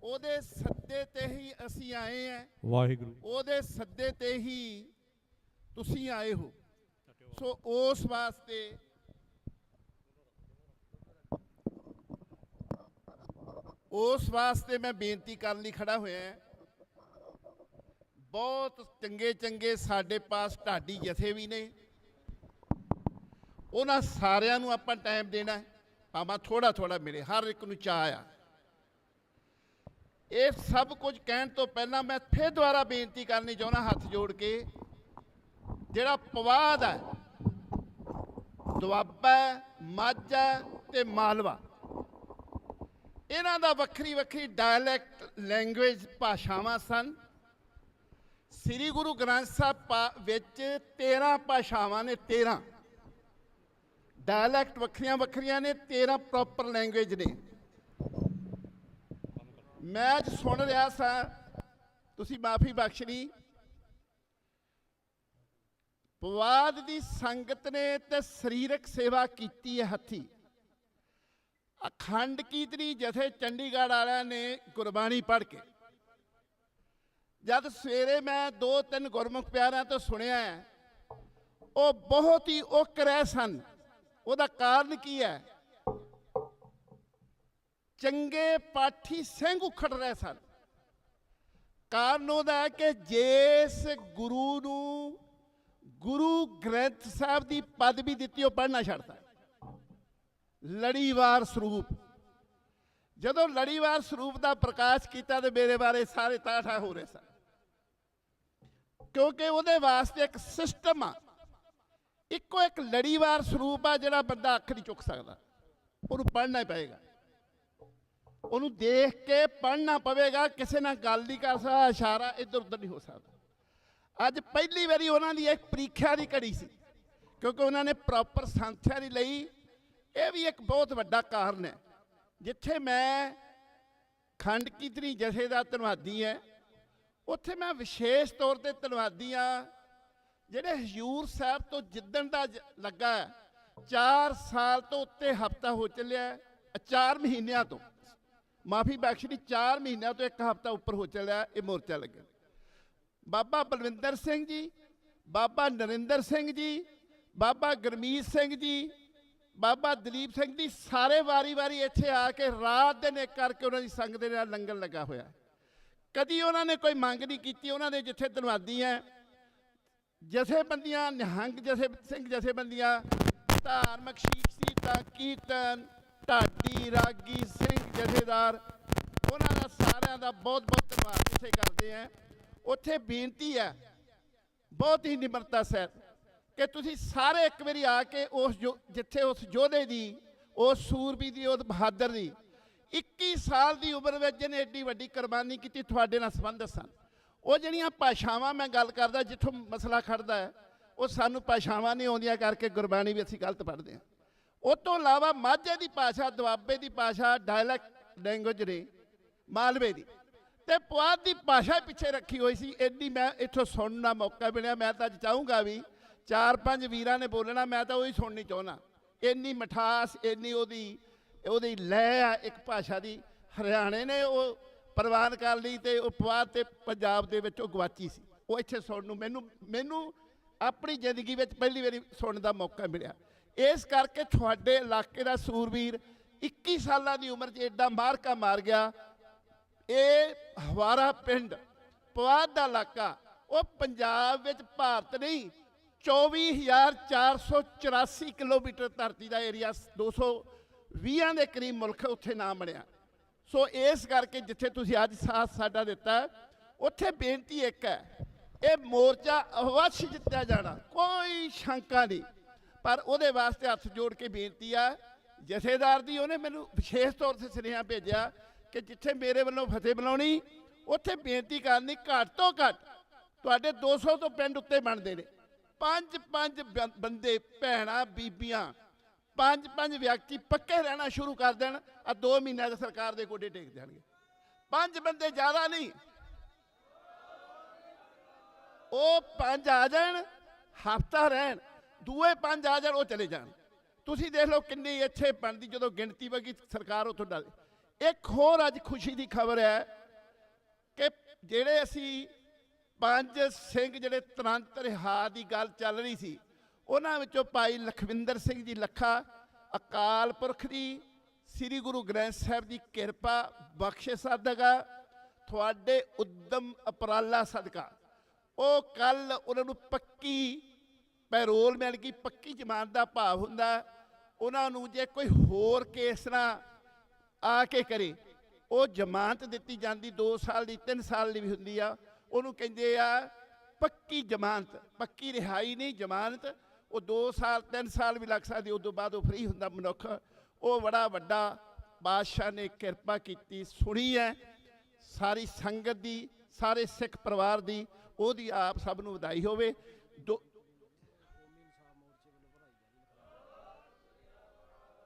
ਉਹਦੇ ਸੱਦੇ ਤੇ ਹੀ ਅਸੀਂ ਆਏ ਹਾਂ, ਵਾਹਿਗੁਰੂ। ਉਹਦੇ ਸੱਦੇ ਤੇ ਹੀ ਤੁਸੀਂ ਆਏ ਹੋ। ਸੋ ਉਸ ਵਾਸਤੇ ਮੈਂ ਬੇਨਤੀ ਕਰਨ ਲਈ ਖੜਾ ਹੋਇਆ ਹਾਂ। ਬਹੁਤ ਚੰਗੇ ਚੰਗੇ ਸਾਡੇ ਪਾਸ ਢਾਡੀ ਜਥੇ ਵੀ ਨੇ, ਉਹਨਾਂ ਸਾਰਿਆਂ ਨੂੰ ਆਪਾਂ ਟਾਈਮ ਦੇਣਾ ਹੈ, ਭਾਵੇਂ ਥੋੜਾ ਥੋੜਾ ਮਿਲੇ, ਹਰ ਇੱਕ ਨੂੰ ਚਾਅ ਆ। ਇਹ ਸਭ ਕੁਝ ਕਹਿਣ ਤੋਂ ਪਹਿਲਾਂ ਮੈਂ ਫਿਰ ਦੁਬਾਰਾ ਬੇਨਤੀ ਕਰਨੀ ਚਾਹੁੰਦਾ ਹੱਥ ਜੋੜ ਕੇ, ਜਿਹੜਾ ਪਵਾਦ ਹੈ, ਦੁਆਬਾ, ਮਾਝਾ ਤੇ ਮਾਲਵਾ, ਇਹਨਾਂ ਦਾ ਵੱਖਰੀ ਵੱਖਰੀ ਡਾਇਲੈਕਟ ਲੈਂਗੁਏਜ ਭਾਸ਼ਾਵਾਂ ਸਨ। ਸ੍ਰੀ ਗੁਰੂ ਗ੍ਰੰਥ ਸਾਹਿਬ ਵਿੱਚ 13 ਭਾਸ਼ਾਵਾਂ ਨੇ, 13 ਡਾਇਲੈਕਟ ਵੱਖਰੀਆਂ ਵੱਖਰੀਆਂ ਨੇ, 13 ਪ੍ਰੋਪਰ ਲੈਂਗੁਏਜ ਨੇ। ਮੈਂ ਅੱਜ ਸੁਣ ਰਿਹਾ ਸਾਂ, ਤੁਸੀਂ ਮਾਫੀ ਬਖਸ਼ਣੀ, ਪਵਾਦ ਦੀ ਸੰਗਤ ਨੇ ਤੇ ਸਰੀਰਕ ਸੇਵਾ ਕੀਤੀ ਹੈ ਹੱਥੀ। ਅਖੰਡ ਕੀਰਤਨੀ ਜਥੇ ਚੰਡੀਗੜ੍ਹ ਵਾਲਿਆਂ ਨੇ ਗੁਰਬਾਣੀ ਪੜ੍ਹ ਕੇ, ਜਦ ਸਵੇਰੇ ਮੈਂ 2-3 ਗੁਰਮੁਖ ਪਿਆਰਿਆਂ ਤੋਂ ਸੁਣਿਆ, ਉਹ ਬਹੁਤ ਹੀ ਉੱਕ ਰਹੇ ਸਨ। ਉਹਦਾ ਕਾਰਨ ਕੀ ਹੈ? ਚੰਗੇ ਪਾਠੀ ਸਿੰਘ ਉਖੜ ਰਹੇ ਸਨ। ਕਾਰਨ ਉਹਦਾ ਹੈ ਕਿ ਜਿਸ ਗੁਰੂ ਨੂੰ ਗੁਰੂ ਗ੍ਰੰਥ ਸਾਹਿਬ ਦੀ ਪਦਵੀ ਦਿੱਤੀ, ਉਹ ਪੜ੍ਹਨਾ ਛੱਡਦਾ। ਲੜੀਵਾਰ ਸਰੂਪ, ਜਦੋਂ ਲੜੀਵਾਰ ਸਰੂਪ ਦਾ ਪ੍ਰਕਾਸ਼ ਕੀਤਾ ਤੇ ਮੇਰੇ ਬਾਰੇ ਸਾਰੇ ਤਾਠਾ ਹੋ ਰਹੇ ਸਨ, ਕਿਉਂਕਿ ਉਹਦੇ ਵਾਸਤੇ ਇੱਕ ਸਿਸਟਮ ਆ। ਇੱਕੋ ਇੱਕ ਲੜੀਵਾਰ ਸਰੂਪ ਆ ਜਿਹੜਾ ਬੰਦਾ ਅੱਖ ਨਹੀਂ ਚੁੱਕ ਸਕਦਾ, ਉਹਨੂੰ ਪੜ੍ਹਨਾ ਹੀ ਪਏਗਾ, ਉਹਨੂੰ ਦੇਖ ਕੇ ਪੜ੍ਹਨਾ ਪਵੇਗਾ। ਕਿਸੇ ਨਾਲ ਗੱਲ ਨਹੀਂ ਕਰ ਸਕਦਾ, ਇਸ਼ਾਰਾ ਇੱਧਰ ਉੱਧਰ ਨਹੀਂ ਹੋ ਸਕਦਾ। ਅੱਜ ਪਹਿਲੀ ਵਾਰੀ ਉਹਨਾਂ ਦੀ ਇੱਕ ਪ੍ਰੀਖਿਆ ਦੀ ਘੜੀ ਸੀ, ਕਿਉਂਕਿ ਉਹਨਾਂ ਨੇ ਪ੍ਰੋਪਰ ਸੰਥਿਆ ਨਹੀਂ ਲਈ। ਇਹ ਵੀ ਇੱਕ ਬਹੁਤ ਵੱਡਾ ਕਾਰਨ ਹੈ। ਜਿੱਥੇ ਮੈਂ ਖੰਡ ਕੀਰਤਨੀ ਜਥੇ ਦਾ ਧੰਨਵਾਦੀ ਹੈ, ਉੱਥੇ ਮੈਂ ਵਿਸ਼ੇਸ਼ ਤੌਰ ਤੇ ਧੰਨਵਾਦੀ ਹਾਂ ਜਿਹੜੇ ਹਜ਼ੂਰ ਸਾਹਿਬ ਤੋਂ ਜਿੱਦਣ ਦਾ ਲੱਗਾ, 4 ਸਾਲ ਤੋਂ ਉੱਤੇ ਹਫ਼ਤਾ ਹੋ ਚੱਲਿਆ, 4 ਮਹੀਨਿਆਂ ਤੋਂ, ਮਾਫੀ ਬਖਸ਼ਣੀ, 4 ਮਹੀਨਿਆਂ ਤੋਂ 1 ਹਫ਼ਤਾ ਉੱਪਰ ਹੋ ਚੱਲਿਆ ਇਹ ਮੋਰਚਾ ਲੱਗਿਆ। ਬਾਬਾ ਬਲਵਿੰਦਰ ਸਿੰਘ ਜੀ, ਬਾਬਾ ਨਰਿੰਦਰ ਸਿੰਘ ਜੀ, ਬਾਬਾ ਗੁਰਮੀਤ ਸਿੰਘ ਜੀ, ਬਾਬਾ ਦਲੀਪ ਸਿੰਘ ਜੀ, ਸਾਰੇ ਵਾਰੀ ਵਾਰੀ ਇੱਥੇ ਆ ਕੇ ਰਾਤ ਦਿਨ ਇੱਕ ਕਰਕੇ ਉਹਨਾਂ ਦੀ ਸੰਗਤ ਦੇ ਨਾਲ ਲੰਗਰ ਲੱਗਾ ਹੋਇਆ। ਕਦੀ ਉਹਨਾਂ ਨੇ ਕੋਈ ਮੰਗ ਨਹੀਂ ਕੀਤੀ। ਉਹਨਾਂ ਦੇ ਜਿੱਥੇ ਧੰਨਵਾਦੀ ਹੈ ਜਥੇਬੰਦੀਆਂ, ਨਿਹੰਗ ਸਿੰਘ ਜਥੇਬੰਦੀਆਂ, ਧਾਰਮਿਕ ਸ਼ਖਸੀਅਤਾਂ, ਕੀਰਤਨ, ਢਾਡੀ, ਰਾਗੀ, ਸਿੰਘ ਜਥੇਦਾਰ, ਉਹਨਾਂ ਦਾ ਸਾਰਿਆਂ ਦਾ ਬਹੁਤ ਬਹੁਤ ਧੰਨਵਾਦ ਇੱਥੇ ਕਰਦੇ ਆ। ਉੱਥੇ ਬੇਨਤੀ ਹੈ ਬਹੁਤ ਹੀ ਨਿਮਰਤਾ ਸਹਿਤ ਕਿ ਤੁਸੀਂ ਸਾਰੇ ਇੱਕ ਵਾਰੀ ਆ ਕੇ ਜਿੱਥੇ ਉਸ ਯੋਧੇ ਦੀ, ਉਸ ਸੂਰਬੀ ਦੀ, ਉਸ ਬਹਾਦਰ ਦੀ 21 ਸਾਲ ਦੀ ਉਮਰ ਵਿੱਚ ਜਿਹਨੇ ਐਡੀ ਵੱਡੀ ਕੁਰਬਾਨੀ ਕੀਤੀ, ਤੁਹਾਡੇ ਨਾਲ ਸੰਬੰਧਿਤ ਸਨ। ਉਹ ਜਿਹੜੀਆਂ ਭਾਸ਼ਾਵਾਂ ਮੈਂ ਗੱਲ ਕਰਦਾ, ਜਿੱਥੋਂ ਮਸਲਾ ਖੜਦਾ ਹੈ, ਉਹ ਸਾਨੂੰ ਭਾਸ਼ਾਵਾਂ ਨਹੀਂ ਆਉਂਦੀਆਂ ਕਰਕੇ ਗੁਰਬਾਣੀ ਵੀ ਅਸੀਂ ਗਲਤ ਪੜ੍ਹਦੇ ਹਾਂ। ਉਹ ਤੋਂ ਇਲਾਵਾ ਮਾਝੇ ਦੀ ਭਾਸ਼ਾ, ਦੁਆਬੇ ਦੀ ਭਾਸ਼ਾ, ਡਾਇਲੈਕਟ ਲੈਂਗੁਏਜ ਨੇ, ਮਾਲਵੇ ਦੀ, ਤੇ ਪੁਆਧ ਦੀ ਭਾਸ਼ਾ ਪਿੱਛੇ ਰੱਖੀ ਹੋਈ ਸੀ। ਐਡੀ ਮੈਂ ਇੱਥੋਂ ਸੁਣਨ ਦਾ ਮੌਕਾ ਮਿਲਿਆ। ਮੈਂ ਤਾਂ ਅੱਜ ਚਾਹੂੰਗਾ ਵੀ 4-5 ਵੀਰਾਂ ਨੇ ਬੋਲਣਾ, ਮੈਂ ਤਾਂ ਉਹੀ ਸੁਣਨੀ ਚਾਹੁੰਦਾ। ਇੰਨੀ ਮਿਠਾਸ, ਇੰਨੀ ਉਹਦੀ ਲੈ ਆ ਇੱਕ ਭਾਸ਼ਾ ਦੀ। ਹਰਿਆਣੇ ਨੇ ਉਹ ਪ੍ਰਵਾਨ ਕਰ ਲਈ ਤੇ ਉਹ ਪੁਆਧ ਤੇ ਪੰਜਾਬ ਦੇ ਵਿੱਚ ਉਹ ਗਵਾਚੀ ਸੀ। ਉਹ ਇੱਥੇ ਸੁਣਨ ਨੂੰ ਮੈਨੂੰ ਆਪਣੀ ਜ਼ਿੰਦਗੀ ਵਿੱਚ ਪਹਿਲੀ ਵਾਰੀ ਸੁਣਨ ਦਾ ਮੌਕਾ ਮਿਲਿਆ। ਇਸ ਕਰਕੇ ਤੁਹਾਡੇ ਇਲਾਕੇ ਦਾ ਸੂਰਬੀਰ 21 ਸਾਲਾਂ ਦੀ ਉਮਰ 'ਚ ਐਡਾ ਮਾਰਕਾ ਮਾਰ ਗਿਆ। ਇਹ ਹਵਾਰਾ ਪਿੰਡ, ਪੁਆਧ ਦਾ ਇਲਾਕਾ, ਉਹ ਪੰਜਾਬ ਵਿੱਚ ਭਾਰਤ ਨਹੀਂ, 24,484 ਕਿਲੋਮੀਟਰ ਧਰਤੀ ਦਾ ਏਰੀਆ, 220 ਦੇ ਕਰੀਬ ਮੁਲਕ ਉੱਥੇ ਨਾਮ ਬਣਿਆ। ਸੋ ਇਸ ਕਰਕੇ ਜਿੱਥੇ ਤੁਸੀਂ ਅੱਜ ਸਾਥ ਸਾਡਾ ਦਿੱਤਾ, ਉੱਥੇ ਬੇਨਤੀ ਇੱਕ ਹੈ, ਇਹ ਮੋਰਚਾ ਅਵੱਸ਼ ਜਿੱਤਿਆ ਜਾਣਾ, ਕੋਈ ਸ਼ੰਕਾ ਨਹੀਂ। ਪਰ ਉਹਦੇ ਵਾਸਤੇ ਹੱਥ ਜੋੜ ਕੇ ਬੇਨਤੀ ਆ ਜਥੇਦਾਰ ਦੀ, ਉਹਨੇ ਮੈਨੂੰ ਵਿਸ਼ੇਸ਼ ਤੌਰ 'ਤੇ ਸੁਨੇਹਾ ਭੇਜਿਆ ਕਿ ਜਿੱਥੇ ਮੇਰੇ ਵੱਲੋਂ ਫਤਿਹ ਬੁਲਾਉਣੀ, ਉੱਥੇ ਬੇਨਤੀ ਕਰਨੀ ਘੱਟ ਤੋਂ ਘੱਟ ਤੁਹਾਡੇ 200 ਤੋਂ ਪਿੰਡ ਉੱਤੇ ਬਣਦੇ ਨੇ, 5-5 ਬੰਦੇ, ਭੈਣਾਂ, ਬੀਬੀਆਂ, 5-5 ਵਿਅਕਤੀ ਪੱਕੇ ਰਹਿਣਾ ਸ਼ੁਰੂ ਕਰ ਦੇਣ। ਆ 2 ਮਹੀਨਿਆਂ ਦੇ ਸਰਕਾਰ ਦੇ ਗੋਡੇ ਟੇਕ ਦੇਣਗੇ। 5 ਬੰਦੇ ਜ਼ਿਆਦਾ ਨਹੀਂ, ਉਹ 5 ਆ ਜਾਣ ਹਫ਼ਤਾ ਰਹਿਣ, ਦੂਏ 5 ਆ ਜਾਣ, ਉਹ ਚਲੇ ਜਾਣ। ਤੁਸੀਂ ਦੇਖ ਲਓ ਕਿੰਨੀ ਇੱਥੇ ਬਣਦੀ ਜਦੋਂ ਗਿਣਤੀ ਵਗੀ ਸਰਕਾਰ ਉੱਥੋਂ ਡਾਲੇ। ਇੱਕ ਹੋਰ ਅੱਜ ਖੁਸ਼ੀ ਦੀ ਖਬਰ ਹੈ ਕਿ ਜਿਹੜੇ ਅਸੀਂ 5 ਸਿੰਘ ਜਿਹੜੇ ਤੁਰੰਤ ਰਿਹਾ ਦੀ ਗੱਲ ਚੱਲ ਰਹੀ ਸੀ, ਉਹਨਾਂ ਵਿੱਚੋਂ ਭਾਈ ਲਖਵਿੰਦਰ ਸਿੰਘ ਜੀ ਲੱਖਾ, ਅਕਾਲ ਪੁਰਖ ਦੀ ਸ੍ਰੀ ਗੁਰੂ ਗ੍ਰੰਥ ਸਾਹਿਬ ਦੀ ਕਿਰਪਾ ਬਖਸ਼ਿਸ਼ ਸਦਕਾ, ਤੁਹਾਡੇ ਉਦਮ ਉਪਰਾਲਾ ਸਦਕਾ ਉਹ ਕੱਲ ਉਹਨਾਂ ਨੂੰ ਪੱਕੀ ਪੈਰੋਲ ਮਿਲ ਗਈ, ਪੱਕੀ ਜ਼ਮਾਨਤ ਦਾ ਭਾਵ ਹੁੰਦਾ ਉਹਨਾਂ ਨੂੰ ਜੇ ਕੋਈ ਹੋਰ ਕੇਸ ਨਾ ਆ ਕੇ ਕਰੇ ਉਹ ਜ਼ਮਾਨਤ ਦਿੱਤੀ ਜਾਂਦੀ, 2 ਸਾਲ ਦੀ 3 ਸਾਲ ਦੀ ਵੀ ਹੁੰਦੀ ਆ, ਉਹਨੂੰ ਕਹਿੰਦੇ ਆ ਪੱਕੀ ਜ਼ਮਾਨਤ, ਪੱਕੀ ਰਿਹਾਈ ਨਹੀਂ ਜ਼ਮਾਨਤ। ਉਹ 2 ਸਾਲ 3 ਸਾਲ ਵੀ ਲੱਗ ਸਕਦੀ, ਉਸ ਤੋਂ ਬਾਅਦ ਉਹ ਫ੍ਰੀ ਹੁੰਦਾ ਮਨੁੱਖ। ਉਹ ਬੜਾ ਵੱਡਾ ਬਾਦਸ਼ਾਹ ਨੇ ਕਿਰਪਾ ਕੀਤੀ, ਸੁਣੀ ਹੈ ਸਾਰੀ ਸੰਗਤ ਦੀ, ਸਾਰੇ ਸਿੱਖ ਪਰਿਵਾਰ ਦੀ, ਉਹਦੀ ਆਪ ਸਭ ਨੂੰ ਵਧਾਈ ਹੋਵੇ।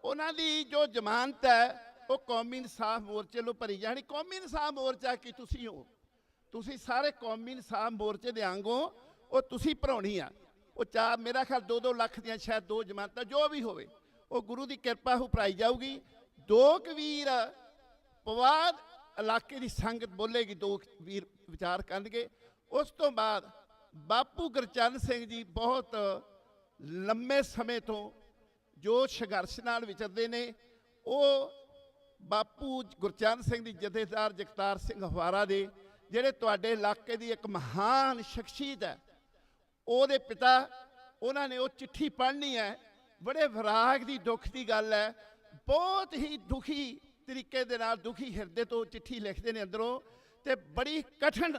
ਉਹਨਾਂ ਦੀ ਜੋ ਜ਼ਮਾਨਤ ਹੈ ਉਹ ਕੌਮੀ ਇਨਸਾਫ ਮੋਰਚੇ ਨੂੰ ਭਰੀ ਜਾਣੀ। ਕੌਮੀ ਇਨਸਾਫ ਮੋਰਚਾ ਕੀ ਤੁਸੀਂ ਹੋ, ਤੁਸੀਂ ਸਾਰੇ ਕੌਮੀ ਇਨਸਾਫ ਮੋਰਚੇ ਦੇ ਅੰਗੋ, ਉਹ ਤੁਸੀਂ ਭਰਾਉਣੀ ਆ। ਉਹ ਚਾਰ ਮੇਰਾ ਖਿਆਲ 2-2 ਲੱਖ ਦੀਆਂ ਸ਼ਾਇਦ 2 ਜ਼ਮਾਨਤਾਂ ਜੋ ਵੀ ਹੋਵੇ, ਉਹ ਗੁਰੂ ਦੀ ਕਿਰਪਾ ਹੋ ਭਰਾਈ ਜਾਊਗੀ। 2 ਵੀਰ ਪਵਾਦ ਇਲਾਕੇ ਦੀ ਸੰਗਤ ਬੋਲੇਗੀ, 2 ਵੀਰ ਵਿਚਾਰ ਕਰਨਗੇ। ਉਸ ਤੋਂ ਬਾਅਦ ਬਾਪੂ ਗੁਰਚਰਨ ਸਿੰਘ ਜੀ ਬਹੁਤ ਲੰਮੇ ਸਮੇਂ ਤੋਂ ਜੋ ਸੰਘਰਸ਼ ਨਾਲ ਵਿਚਰਦੇ ਨੇ, ਉਹ ਬਾਪੂ ਗੁਰਚਰਨ ਸਿੰਘ ਦੀ ਜਥੇਦਾਰ ਜਗਤਾਰ ਸਿੰਘ ਹਵਾਰਾ ਦੇ ਜਿਹੜੇ ਤੁਹਾਡੇ ਇਲਾਕੇ ਦੀ ਇੱਕ ਮਹਾਨ ਸ਼ਖਸੀਅਤ ਹੈ, ਉਹਦੇ ਪਿਤਾ, ਉਹਨਾਂ ਨੇ ਉਹ ਚਿੱਠੀ ਪੜ੍ਹਨੀ ਹੈ। ਬੜੇ ਵਿਰਾਗ ਦੀ ਦੁੱਖ ਦੀ ਗੱਲ ਹੈ, ਬਹੁਤ ਹੀ ਦੁਖੀ ਤਰੀਕੇ ਦੇ ਨਾਲ, ਦੁਖੀ ਹਿਰਦੇ ਤੋਂ ਚਿੱਠੀ ਲਿਖਦੇ ਨੇ ਅੰਦਰੋਂ, ਤੇ ਬੜੀ ਕਠਿਨ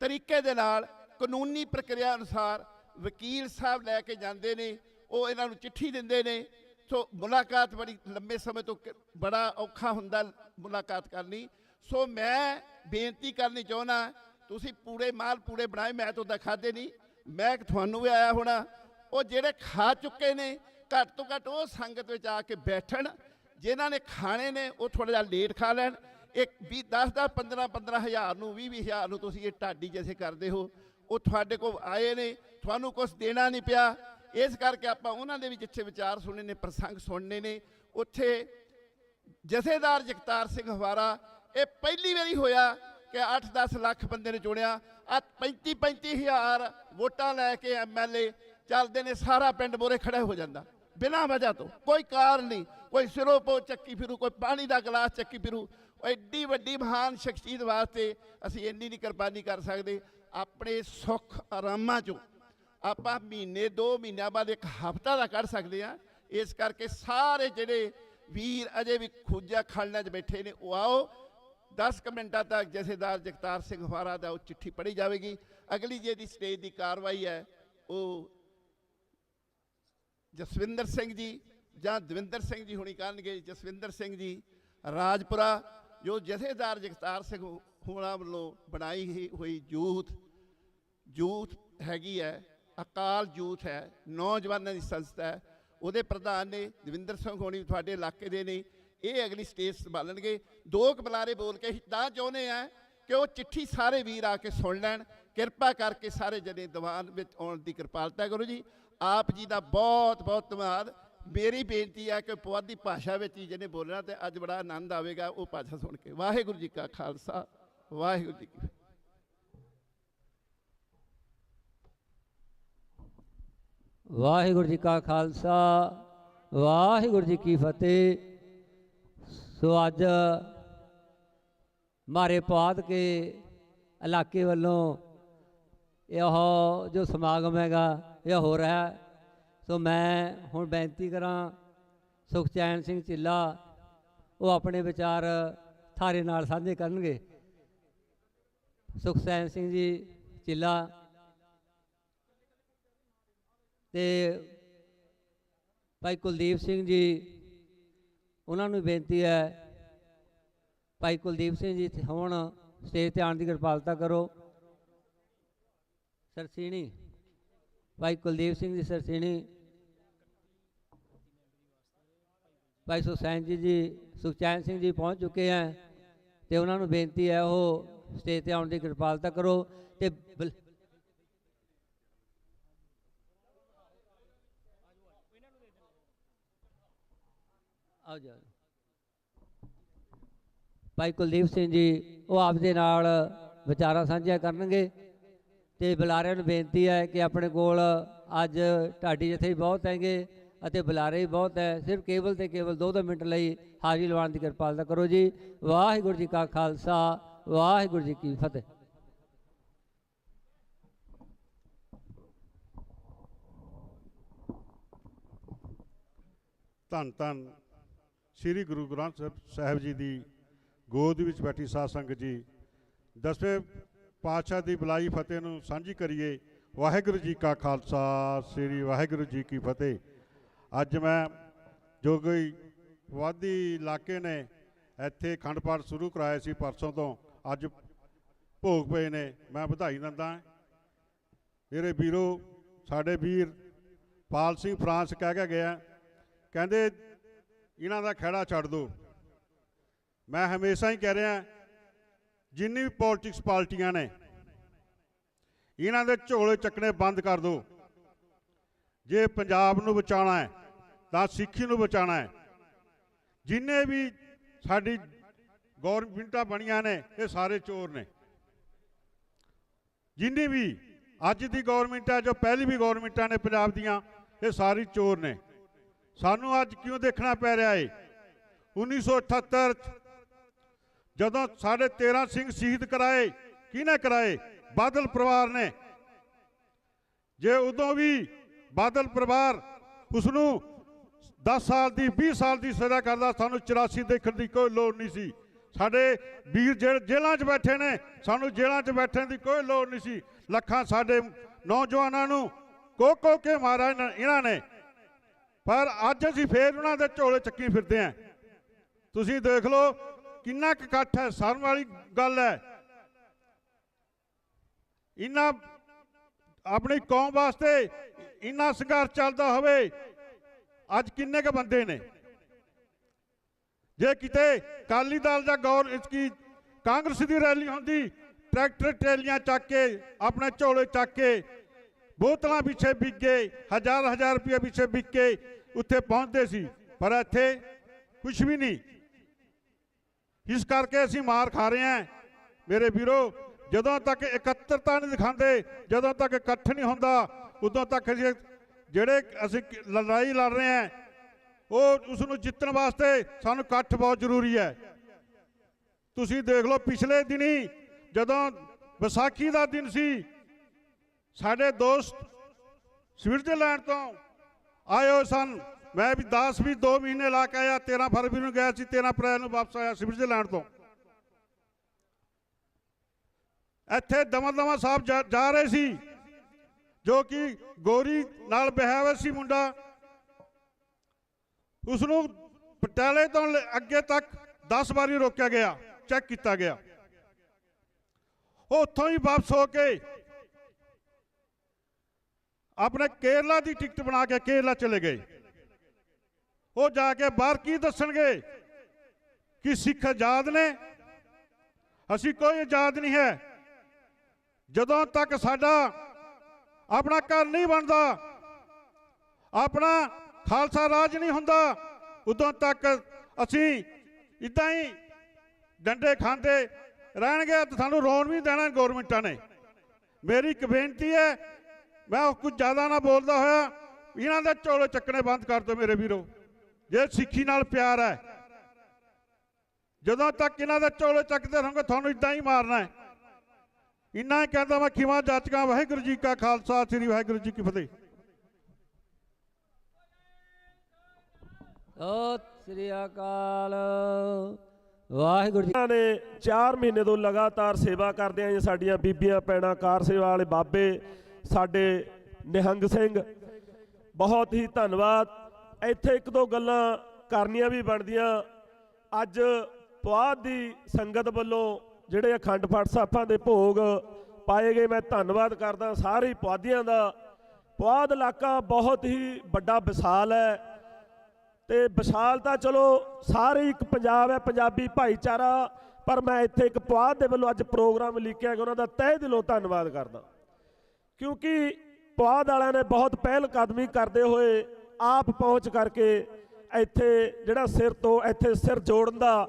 ਤਰੀਕੇ ਦੇ ਨਾਲ ਕਾਨੂੰਨੀ ਪ੍ਰਕਿਰਿਆ ਅਨੁਸਾਰ ਵਕੀਲ ਸਾਹਿਬ ਲੈ ਕੇ ਜਾਂਦੇ ਨੇ, ਉਹ ਇਹਨਾਂ ਨੂੰ ਚਿੱਠੀ ਦਿੰਦੇ ਨੇ। ਸੋ ਮੁਲਾਕਾਤ ਬੜੀ ਲੰਬੇ ਸਮੇਂ ਤੋਂ ਬੜਾ ਔਖਾ ਹੁੰਦਾ ਮੁਲਾਕਾਤ ਕਰਨੀ। ਸੋ ਮੈਂ ਬੇਨਤੀ ਕਰਨੀ ਚਾਹੁੰਦਾ, ਤੁਸੀਂ ਪੂਰੇ ਮਾਲ ਪੂਰੇ ਬਣਾਏ, ਮੈਂ ਤਾਂ ਉਹਦਾ ਖਾਦੇ ਨਹੀਂ, ਮੈਂ ਤੁਹਾਨੂੰ ਵੀ ਆਇਆ ਹੋਣਾ। ਉਹ ਜਿਹੜੇ ਖਾ ਚੁੱਕੇ ਨੇ ਘੱਟ ਤੋਂ ਘੱਟ ਉਹ ਸੰਗਤ ਵਿੱਚ ਆ ਕੇ ਬੈਠਣ, ਜਿਨ੍ਹਾਂ ਨੇ ਖਾਣੇ ਨੇ ਉਹ ਥੋੜ੍ਹਾ ਜਿਹਾ ਲੇਟ ਖਾ ਲੈਣ। ਇੱਕ 10-10 15-15 ਹਜ਼ਾਰ ਨੂੰ 20-20 ਹਜ਼ਾਰ ਨੂੰ ਤੁਸੀਂ ਇਹ ਢਾਡੀ ਜੈਸੇ ਕਰਦੇ ਹੋ, ਉਹ ਤੁਹਾਡੇ ਕੋਲ ਆਏ ਨੇ, ਤੁਹਾਨੂੰ ਕੁਛ ਦੇਣਾ ਨਹੀਂ ਪਿਆ। ਇਸ ਕਰਕੇ ਆਪਾਂ ਉਹਨਾਂ ਦੇ ਵੀ ਜਿੱਥੇ ਵਿਚਾਰ ਸੁਣਨੇ ਨੇ, ਪ੍ਰਸੰਗ ਸੁਣਨੇ ਨੇ। ਉੱਥੇ ਜਥੇਦਾਰ ਜਗਤਾਰ ਸਿੰਘ ਹਵਾਰਾ, ਇਹ ਪਹਿਲੀ ਵਾਰੀ ਹੋਇਆ ਕਿ 8-10 ਲੱਖ ਬੰਦੇ ਨੇ ਚੁਣਿਆ। ਆ 35-35 ਹਜ਼ਾਰ ਵੋਟਾਂ ਲੈ ਕੇ MLA ਚੱਲਦੇ ਨੇ, ਸਾਰਾ ਪਿੰਡ ਮੋਰੇ ਖੜਾ ਹੋ ਜਾਂਦਾ ਬਿਨਾਂ ਵਜ੍ਹਾ ਤੋਂ, ਕੋਈ ਕਾਰਨ ਨਹੀਂ, ਕੋਈ ਸਿਰੋਂ ਪੋ ਚੱਕੀ ਫਿਰੂ, ਕੋਈ ਪਾਣੀ ਦਾ ਗਲਾਸ ਚੱਕੀ ਫਿਰੂ। ਐਡੀ ਵੱਡੀ ਮਹਾਨ ਸ਼ਖਸੀਅਤ ਵਾਸਤੇ ਅਸੀਂ ਇੰਨੀ ਨਹੀਂ ਕੁਰਬਾਨੀ ਕਰ ਸਕਦੇ। ਆਪਣੇ ਸੁੱਖ ਆਰਾਮਾਂ 'ਚੋਂ ਆਪਾਂ ਮਹੀਨੇ 2 ਮਹੀਨਿਆਂ ਬਾਅਦ ਇੱਕ ਹਫ਼ਤਾ ਦਾ ਕੱਢ ਸਕਦੇ ਹਾਂ। ਇਸ ਕਰਕੇ ਸਾਰੇ ਜਿਹੜੇ ਵੀਰ ਅਜੇ ਵੀ ਖੂਜਾ ਖਾਲਿਆਂ 'ਚ ਬੈਠੇ ਨੇ, ਉਹ ਆਓ। 10 ਕੁ ਮਿੰਟਾਂ ਤੱਕ ਜਥੇਦਾਰ ਜਗਤਾਰ ਸਿੰਘ ਹਵਾਰਾ ਦਾ ਉਹ ਚਿੱਠੀ ਪੜ੍ਹੀ ਜਾਵੇਗੀ। ਅਗਲੀ ਜਿਹੜੀ ਸਟੇਜ ਦੀ ਕਾਰਵਾਈ ਹੈ ਉਹ ਜਸਵਿੰਦਰ ਸਿੰਘ ਜੀ ਜਾਂ ਦਵਿੰਦਰ ਸਿੰਘ ਜੀ ਹੁਣੀ ਕਰਨਗੇ। ਜਸਵਿੰਦਰ ਸਿੰਘ ਜੀ ਰਾਜਪੁਰਾ, ਜੋ ਜਥੇਦਾਰ ਜਗਤਾਰ ਸਿੰਘ ਹੋਣਾ ਵੱਲੋਂ ਬਣਾਈ ਹੋਈ ਯੂਥ ਹੈਗੀ ਹੈ, ਅਕਾਲ ਯੂਥ ਹੈ, ਨੌਜਵਾਨਾਂ ਦੀ ਸੰਸਥਾ ਹੈ, ਉਹਦੇ ਪ੍ਰਧਾਨ ਨੇ ਦਵਿੰਦਰ ਸਿੰਘ ਹੋਣੀ, ਤੁਹਾਡੇ ਇਲਾਕੇ ਦੇ ਨੇ। ਇਹ ਅਗਲੀ ਸਟੇਜ ਸੰਭਾਲਣਗੇ। 2 ਬੁਲਾਰੇ ਬੋਲ ਕੇ ਅਸੀਂ ਤਾਂ ਚਾਹੁੰਦੇ ਆ ਕਿ ਉਹ ਚਿੱਠੀ ਸਾਰੇ ਵੀਰ ਆ ਕੇ ਸੁਣ ਲੈਣ। ਕਿਰਪਾ ਕਰਕੇ ਸਾਰੇ ਜਣੇ ਦੀਵਾਨ ਵਿੱਚ ਆਉਣ ਦੀ ਕਿਰਪਾਲਤਾ ਕਰੋ ਜੀ। ਆਪ ਜੀ ਦਾ ਬਹੁਤ ਬਹੁਤ ਧੰਨਵਾਦ। ਮੇਰੀ ਬੇਨਤੀ ਹੈ ਕਿ ਪੁਆਧੀ ਭਾਸ਼ਾ ਵਿੱਚ ਹੀ ਜਿਹਨੇ ਬੋਲਣਾ, ਤੇ ਅੱਜ ਬੜਾ ਆਨੰਦ ਆਵੇਗਾ ਉਹ ਭਾਸ਼ਾ ਸੁਣ ਕੇ। ਵਾਹਿਗੁਰੂ ਜੀ ਕਾ ਖਾਲਸਾ, ਵਾਹਿਗੁਰੂ ਜੀ ਕੀ ਫਤਿਹ। ਵਾਹਿਗੁਰੂ ਜੀ ਕਾ ਖਾਲਸਾ, ਵਾਹਿਗੁਰੂ ਜੀ ਕੀ ਫਤਿਹ। ਸੋ ਅੱਜ ਮਾਰੇ ਪੁਆਧ ਕੇ ਇਲਾਕੇ ਵੱਲੋਂ ਇਹ ਜੋ ਸਮਾਗਮ ਹੈਗਾ ਇਹ ਹੋ ਰਿਹਾ। ਸੋ ਮੈਂ ਹੁਣ ਬੇਨਤੀ ਕਰਾਂ ਸੁਖਚੈਨ ਸਿੰਘ ਚਿੱਲਾ, ਉਹ ਆਪਣੇ ਵਿਚਾਰ ਥਾਰੇ ਨਾਲ ਸਾਂਝੇ ਕਰਨਗੇ। ਸੁਖਚੈਨ ਸਿੰਘ ਜੀ ਚਿੱਲਾ ਤੇ ਭਾਈ ਕੁਲਦੀਪ ਸਿੰਘ ਜੀ, ਉਹਨਾਂ ਨੂੰ ਬੇਨਤੀ ਹੈ ਭਾਈ ਕੁਲਦੀਪ ਸਿੰਘ ਜੀ ਹੁਣ ਸਟੇਜ ਤੇ ਆਉਣ ਦੀ ਕਿਰਪਾਲਤਾ ਕਰੋ। ਸਰਸੀਣੀ, ਭਾਈ ਕੁਲਦੀਪ ਸਿੰਘ ਜੀ ਸਰਸੀਣੀ, ਭਾਈ ਸੁਖਚੈਨ ਸਿੰਘ ਜੀ ਪਹੁੰਚ ਚੁੱਕੇ ਹੈ, ਤੇ ਉਹਨਾਂ ਨੂੰ ਬੇਨਤੀ ਹੈ ਉਹ ਸਟੇਜ ਤੇ ਆਉਣ ਦੀ ਕਿਰਪਾਲਤਾ ਕਰੋ। ਤੇ ਆਓ ਜੀ ਭਾਈ ਕੁਲਦੀਪ ਸਿੰਘ ਜੀ ਉਹ ਆਪਦੇ ਨਾਲ ਵਿਚਾਰਾਂ ਸਾਂਝੀਆਂ ਕਰਨਗੇ ਤੇ ਬੁਲਾਰਿਆਂ ਨੂੰ ਬੇਨਤੀ ਹੈ ਕਿ ਆਪਣੇ ਕੋਲ ਅੱਜ ਢਾਡੀ ਜਥੇ ਵੀ ਬਹੁਤ ਹੈਗੇ ਅਤੇ ਬੁਲਾਰੇ ਵੀ ਬਹੁਤ ਹੈ, ਸਿਰਫ ਕੇਵਲ ਤੇ ਕੇਵਲ 2-2 ਮਿੰਟ ਲਈ ਹਾਜ਼ਰੀ ਲਵਾਉਣ ਦੀ ਕਿਰਪਾਲਤਾ ਕਰੋ ਜੀ। ਵਾਹਿਗੁਰੂ ਜੀ ਕਾ ਖਾਲਸਾ, ਵਾਹਿਗੁਰੂ ਜੀ ਕੀ ਫਤਿਹ। ਧੰਨ ਧੰਨ ਸ੍ਰੀ ਗੁਰੂ ਗ੍ਰੰਥ ਸਾਹਿਬ ਜੀ ਦੀ ਗੋਦ ਵਿੱਚ ਬੈਠੀ ਸਾਧ ਸੰਗਤ ਜੀ, ਦਸਵੇਂ ਪਾਤਸ਼ਾਹ ਦੀ ਬੁਲਾਈ ਫਤਿਹ ਨੂੰ ਸਾਂਝੀ ਕਰੀਏ। ਵਾਹਿਗੁਰੂ ਜੀ ਕਾ ਖਾਲਸਾ, ਸ੍ਰੀ ਵਾਹਿਗੁਰੂ ਜੀ ਕੀ ਫਤਿਹ। ਅੱਜ ਮੈਂ ਜੋ ਕੋਈ ਵਾਦੀ ਇਲਾਕੇ ਨੇ ਇੱਥੇ ਅਖੰਡ ਪਾਠ ਸ਼ੁਰੂ ਕਰਾਇਆ ਸੀ ਪਰਸੋਂ ਤੋਂ, ਅੱਜ ਭੋਗ ਪਏ ਨੇ, ਮੈਂ ਵਧਾਈ ਦਿੰਦਾ। ਮੇਰੇ ਵੀਰੋ, ਸਾਡੇ ਵੀਰ ਪਾਲ ਸਿੰਘ ਫਰਾਂਸ ਕਹਿ ਕੇ ਗਿਆ, ਕਹਿੰਦੇ ਇਹਨਾਂ ਦਾ ਖਹਿੜਾ ਛੱਡ ਦਿਓ। ਮੈਂ ਹਮੇਸ਼ਾ ਹੀ ਕਹਿ ਰਿਹਾ, ਜਿੰਨੀ ਵੀ ਪੋਲੀਟਿਕਸ ਪਾਰਟੀਆਂ ਨੇ ਇਹਨਾਂ ਦੇ ਝੋਲੇ ਚੱਕਣੇ ਬੰਦ ਕਰ ਦਿਓ। ਜੇ ਪੰਜਾਬ ਨੂੰ ਬਚਾਉਣਾ ਹੈ ਤਾਂ ਸਿੱਖੀ ਨੂੰ ਬਚਾਉਣਾ ਹੈ। ਜਿੰਨੇ ਵੀ ਸਾਡੀ ਗੌਰਮਿੰਟਾਂ ਬਣੀਆਂ ਨੇ ਇਹ ਸਾਰੇ ਚੋਰ ਨੇ। ਜਿੰਨੀ ਵੀ ਅੱਜ ਦੀ ਗੌਰਮਿੰਟ ਹੈ, ਜੋ ਪਹਿਲੀ ਵੀ ਗੌਰਮਿੰਟਾਂ ਨੇ ਪੰਜਾਬ ਦੀਆਂ, ਇਹ ਸਾਰੀ ਚੋਰ ਨੇ। ਸਾਨੂੰ ਅੱਜ ਕਿਉਂ ਦੇਖਣਾ ਪੈ ਰਿਹਾ ਹੈ? 1978 ਜਦੋਂ ਸਾਡੇ 13 ਸਿੰਘ ਸ਼ਹੀਦ ਕਰਾਏ, ਕਿਹਨੇ ਕਰਾਏ? ਬਾਦਲ ਪਰਿਵਾਰ ਨੇ। ਜੇ ਉਦੋਂ ਵੀ ਬਾਦਲ ਪਰਿਵਾਰ ਉਸਨੂੰ 10 ਸਾਲ ਦੀ 20 ਸਾਲ ਦੀ ਸਜ਼ਾ ਕਰਦਾ, ਸਾਨੂੰ 84 ਦੇਖਣ ਦੀ ਕੋਈ ਲੋੜ ਨਹੀਂ ਸੀ। ਸਾਡੇ ਵੀਰ ਜੇਲ੍ਹਾਂ 'ਚ ਬੈਠੇ ਨੇ, ਸਾਨੂੰ ਜੇਲ੍ਹਾਂ 'ਚ ਬੈਠਣ ਦੀ ਕੋਈ ਲੋੜ ਨਹੀਂ ਸੀ। ਲੱਖਾਂ ਸਾਡੇ ਨੌਜਵਾਨਾਂ ਨੂੰ ਕੋ ਕੇ ਮਾਰਿਆ ਇਹਨਾਂ ਨੇ, ਪਰ ਅੱਜ ਅਸੀਂ ਫੇਰ ਉਹਨਾਂ ਦੇ ਝੋਲੇ ਚੱਕੀ ਫਿਰਦੇ ਹਾਂ। ਤੁਸੀਂ ਦੇਖ ਲਓ ਕਿੰਨਾ ਕੁ ਇਕੱਠ ਹੈ, ਸ਼ਰਮ ਵਾਲੀ ਗੱਲ ਹੈ। ਇਹਨਾਂ ਆਪਣੀ ਕੌਮ ਵਾਸਤੇ ਇੰਨਾ ਸੰਘਰਸ਼ ਚੱਲਦਾ ਹੋਵੇ, ਅੱਜ ਕਿੰਨੇ ਕੁ ਬੰਦੇ ਨੇ? ਜੇ ਕਿਤੇ ਅਕਾਲੀ ਦਲ ਜਾਂ ਕਾਂਗਰਸ ਦੀ ਰੈਲੀ ਹੁੰਦੀ, ਟਰੈਕਟਰ ਟਰੈਲੀਆਂ ਚੱਕ ਕੇ, ਆਪਣੇ ਝੋਲੇ ਚੱਕ ਕੇ, ਬੋਤਲਾਂ ਪਿੱਛੇ ਵਿਕ ਗਏ, ਹਜ਼ਾਰ ਰੁਪਏ ਪਿੱਛੇ ਵਿਕ ਕੇ ਉੱਥੇ ਪਹੁੰਚਦੇ ਸੀ, ਪਰ ਇੱਥੇ ਕੁਝ ਵੀ ਨਹੀਂ। ਇਸ ਕਰਕੇ ਅਸੀਂ ਮਾਰ ਖਾ ਰਹੇ ਹਾਂ। ਮੇਰੇ ਵੀਰੋ, ਜਦੋਂ ਤੱਕ ਇਕੱਤਰਤਾ ਨਹੀਂ ਦਿਖਾਉਂਦੇ, ਜਦੋਂ ਤੱਕ ਇਕੱਠ ਨਹੀਂ ਹੁੰਦਾ, ਉਦੋਂ ਤੱਕ ਅਸੀਂ ਲੜਾਈ ਲੜ ਰਹੇ ਹਾਂ, ਉਹ ਉਸ ਨੂੰ ਜਿੱਤਣ ਵਾਸਤੇ ਸਾਨੂੰ ਇਕੱਠ ਬਹੁਤ ਜ਼ਰੂਰੀ ਹੈ। ਤੁਸੀਂ ਦੇਖ ਲਓ, ਪਿਛਲੇ ਦਿਨੀ ਜਦੋਂ ਵਿਸਾਖੀ ਦਾ ਦਿਨ ਸੀ, ਸਾਡੇ ਦੋਸਤ ਸਵਿਟਜ਼ਰਲੈਂਡ ਤੋਂ ਆਏ ਹੋਏ ਸਨ। ਮੈਂ ਵੀ 2 ਮਹੀਨੇ ਲਾ ਕੇ ਆਇਆ। 13 ਫਰਵਰੀ ਨੂੰ ਗਿਆ ਸੀ, 13 ਅਪ੍ਰੈਲ ਨੂੰ ਵਾਪਸ ਆਇਆ ਸਵਿਟਜ਼ਰਲੈਂਡ ਤੋਂ। ਇੱਥੇ ਦਮਦਮਾ ਸਾਹਿਬ ਜਾ ਰਹੇ ਸੀ, ਜੋ ਕਿ ਗੋਰੀ ਨਾਲ ਵਿਆਹਿਆ ਹੋਇਆ ਸੀ ਮੁੰਡਾ। ਉਸ ਨੂੰ ਪਟਿਆਲੇ ਤੋਂ ਅੱਗੇ ਤੱਕ 10 ਵਾਰੀ ਰੋਕਿਆ ਗਿਆ, ਚੈੱਕ ਕੀਤਾ ਗਿਆ। ਉਹ ਉੱਥੋਂ ਹੀ ਵਾਪਸ ਹੋ ਕੇ ਆਪਣੇ ਕੇਰਲਾ ਦੀ ਟਿਕਟ ਬਣਾ ਕੇ ਕੇਰਲਾ ਚਲੇ ਗਏ। ਉਹ ਜਾ ਕੇ ਬਾਹਰ ਕੀ ਦੱਸਣਗੇ ਕਿ ਸਿੱਖ ਆਜ਼ਾਦ ਨੇ? ਅਸੀਂ ਕੋਈ ਆਜ਼ਾਦ ਨਹੀਂ ਹੈ। ਜਦੋਂ ਤੱਕ ਸਾਡਾ ਆਪਣਾ ਘਰ ਨਹੀਂ ਬਣਦਾ, ਆਪਣਾ ਖਾਲਸਾ ਰਾਜ ਨਹੀਂ ਹੁੰਦਾ, ਉਦੋਂ ਤੱਕ ਅਸੀਂ ਇੱਦਾਂ ਹੀ ਡੰਡੇ ਖਾਂਦੇ ਰਹਿਣਗੇ ਤੇ ਸਾਨੂੰ ਰੋਣ ਵੀ ਦੇਣਾ ਗੌਰਮਿੰਟਾਂ ਨੇ। ਮੇਰੀ ਇੱਕ ਬੇਨਤੀ ਹੈ, ਮੈਂ ਕੁਝ ਜ਼ਿਆਦਾ ਨਾ ਬੋਲਦਾ ਹੋਇਆ, ਇਹਨਾਂ ਦੇ ਝੋਲੇ ਚੱਕਣੇ ਬੰਦ ਕਰ ਦਿਓ ਮੇਰੇ ਵੀਰੋ। ਜੇ ਸਿੱਖੀ ਨਾਲ ਪਿਆਰ ਹੈ, ਜਦੋਂ ਤੱਕ ਇਹਨਾਂ ਦੇ ਝੋਲੇ ਚੱਕਦੇ ਰਹੋਗੇ, ਤੁਹਾਨੂੰ ਇੱਦਾਂ ਹੀ ਮਾਰਨਾ ਹੈ। ਇੰਨਾ ਹੀ ਕਹਿੰਦਾ ਮੈਂ ਖਿਮਾ ਜਾਚਕਾਂ। ਵਾਹਿਗੁਰੂ ਜੀ ਕਾ ਖਾਲਸਾ, ਸ੍ਰੀ ਵਾਹਿਗੁਰੂ ਜੀ ਕੀ ਫਤਿਹ। ਸਤਿ ਸ੍ਰੀ ਅਕਾਲ। ਵਾਹਿਗੁਰੂ ਜੀ ਨੇ 4 ਮਹੀਨੇ ਤੋਂ ਲਗਾਤਾਰ ਸੇਵਾ ਕਰਦੇ ਆਂ। ਸਾਡੀਆਂ ਬੀਬੀਆਂ ਭੈਣਾਂ, ਕਾਰ ਸੇਵਾ ਵਾਲੇ ਬਾਬੇ, ਸਾਡੇ ਨਿਹੰਗ ਸਿੰਘ, ਬਹੁਤ ਹੀ ਧੰਨਵਾਦ। ਇੱਥੇ 1-2 ਗੱਲਾਂ ਕਰਨੀਆਂ ਵੀ ਬਣਦੀਆਂ। ਅੱਜ ਪੁਆਧ ਦੀ ਸੰਗਤ ਵੱਲੋਂ ਜਿਹੜੇ ਅਖੰਡ ਪਾਠ ਸਾਹਿਬਾਂ ਦੇ ਭੋਗ ਪਾਏ ਗਏ, ਮੈਂ ਧੰਨਵਾਦ ਕਰਦਾ ਸਾਰੇ ਪੁਆਧੀਆਂ ਦਾ। ਪੁਆਧ ਇਲਾਕਾ ਬਹੁਤ ਹੀ ਵੱਡਾ ਵਿਸ਼ਾਲ ਹੈ, ਤੇ ਵਿਸ਼ਾਲ ਤਾਂ ਚਲੋ ਸਾਰੇ ਇੱਕ ਪੰਜਾਬ ਹੈ, ਪੰਜਾਬੀ ਭਾਈਚਾਰਾ, ਪਰ ਮੈਂ ਇੱਥੇ ਇੱਕ ਪੁਆਧ ਦੇ ਵੱਲੋਂ ਅੱਜ ਪ੍ਰੋਗਰਾਮ ਲਿਖਿਆ ਗਿਆ, ਉਹਨਾਂ ਦਾ ਤਹਿ ਦਿਲੋਂ ਧੰਨਵਾਦ ਕਰਦਾ। ਕਿਉਂਕਿ ਪੁਆਧ ਵਾਲਿਆਂ ਨੇ ਬਹੁਤ ਪਹਿਲ ਕਦਮੀ ਕਰਦੇ ਹੋਏ ਆਪ ਪਹੁੰਚ ਕਰਕੇ ਇੱਥੇ ਜਿਹੜਾ ਸਿਰ ਤੋਂ ਇੱਥੇ ਸਿਰ ਜੋੜਨ ਦਾ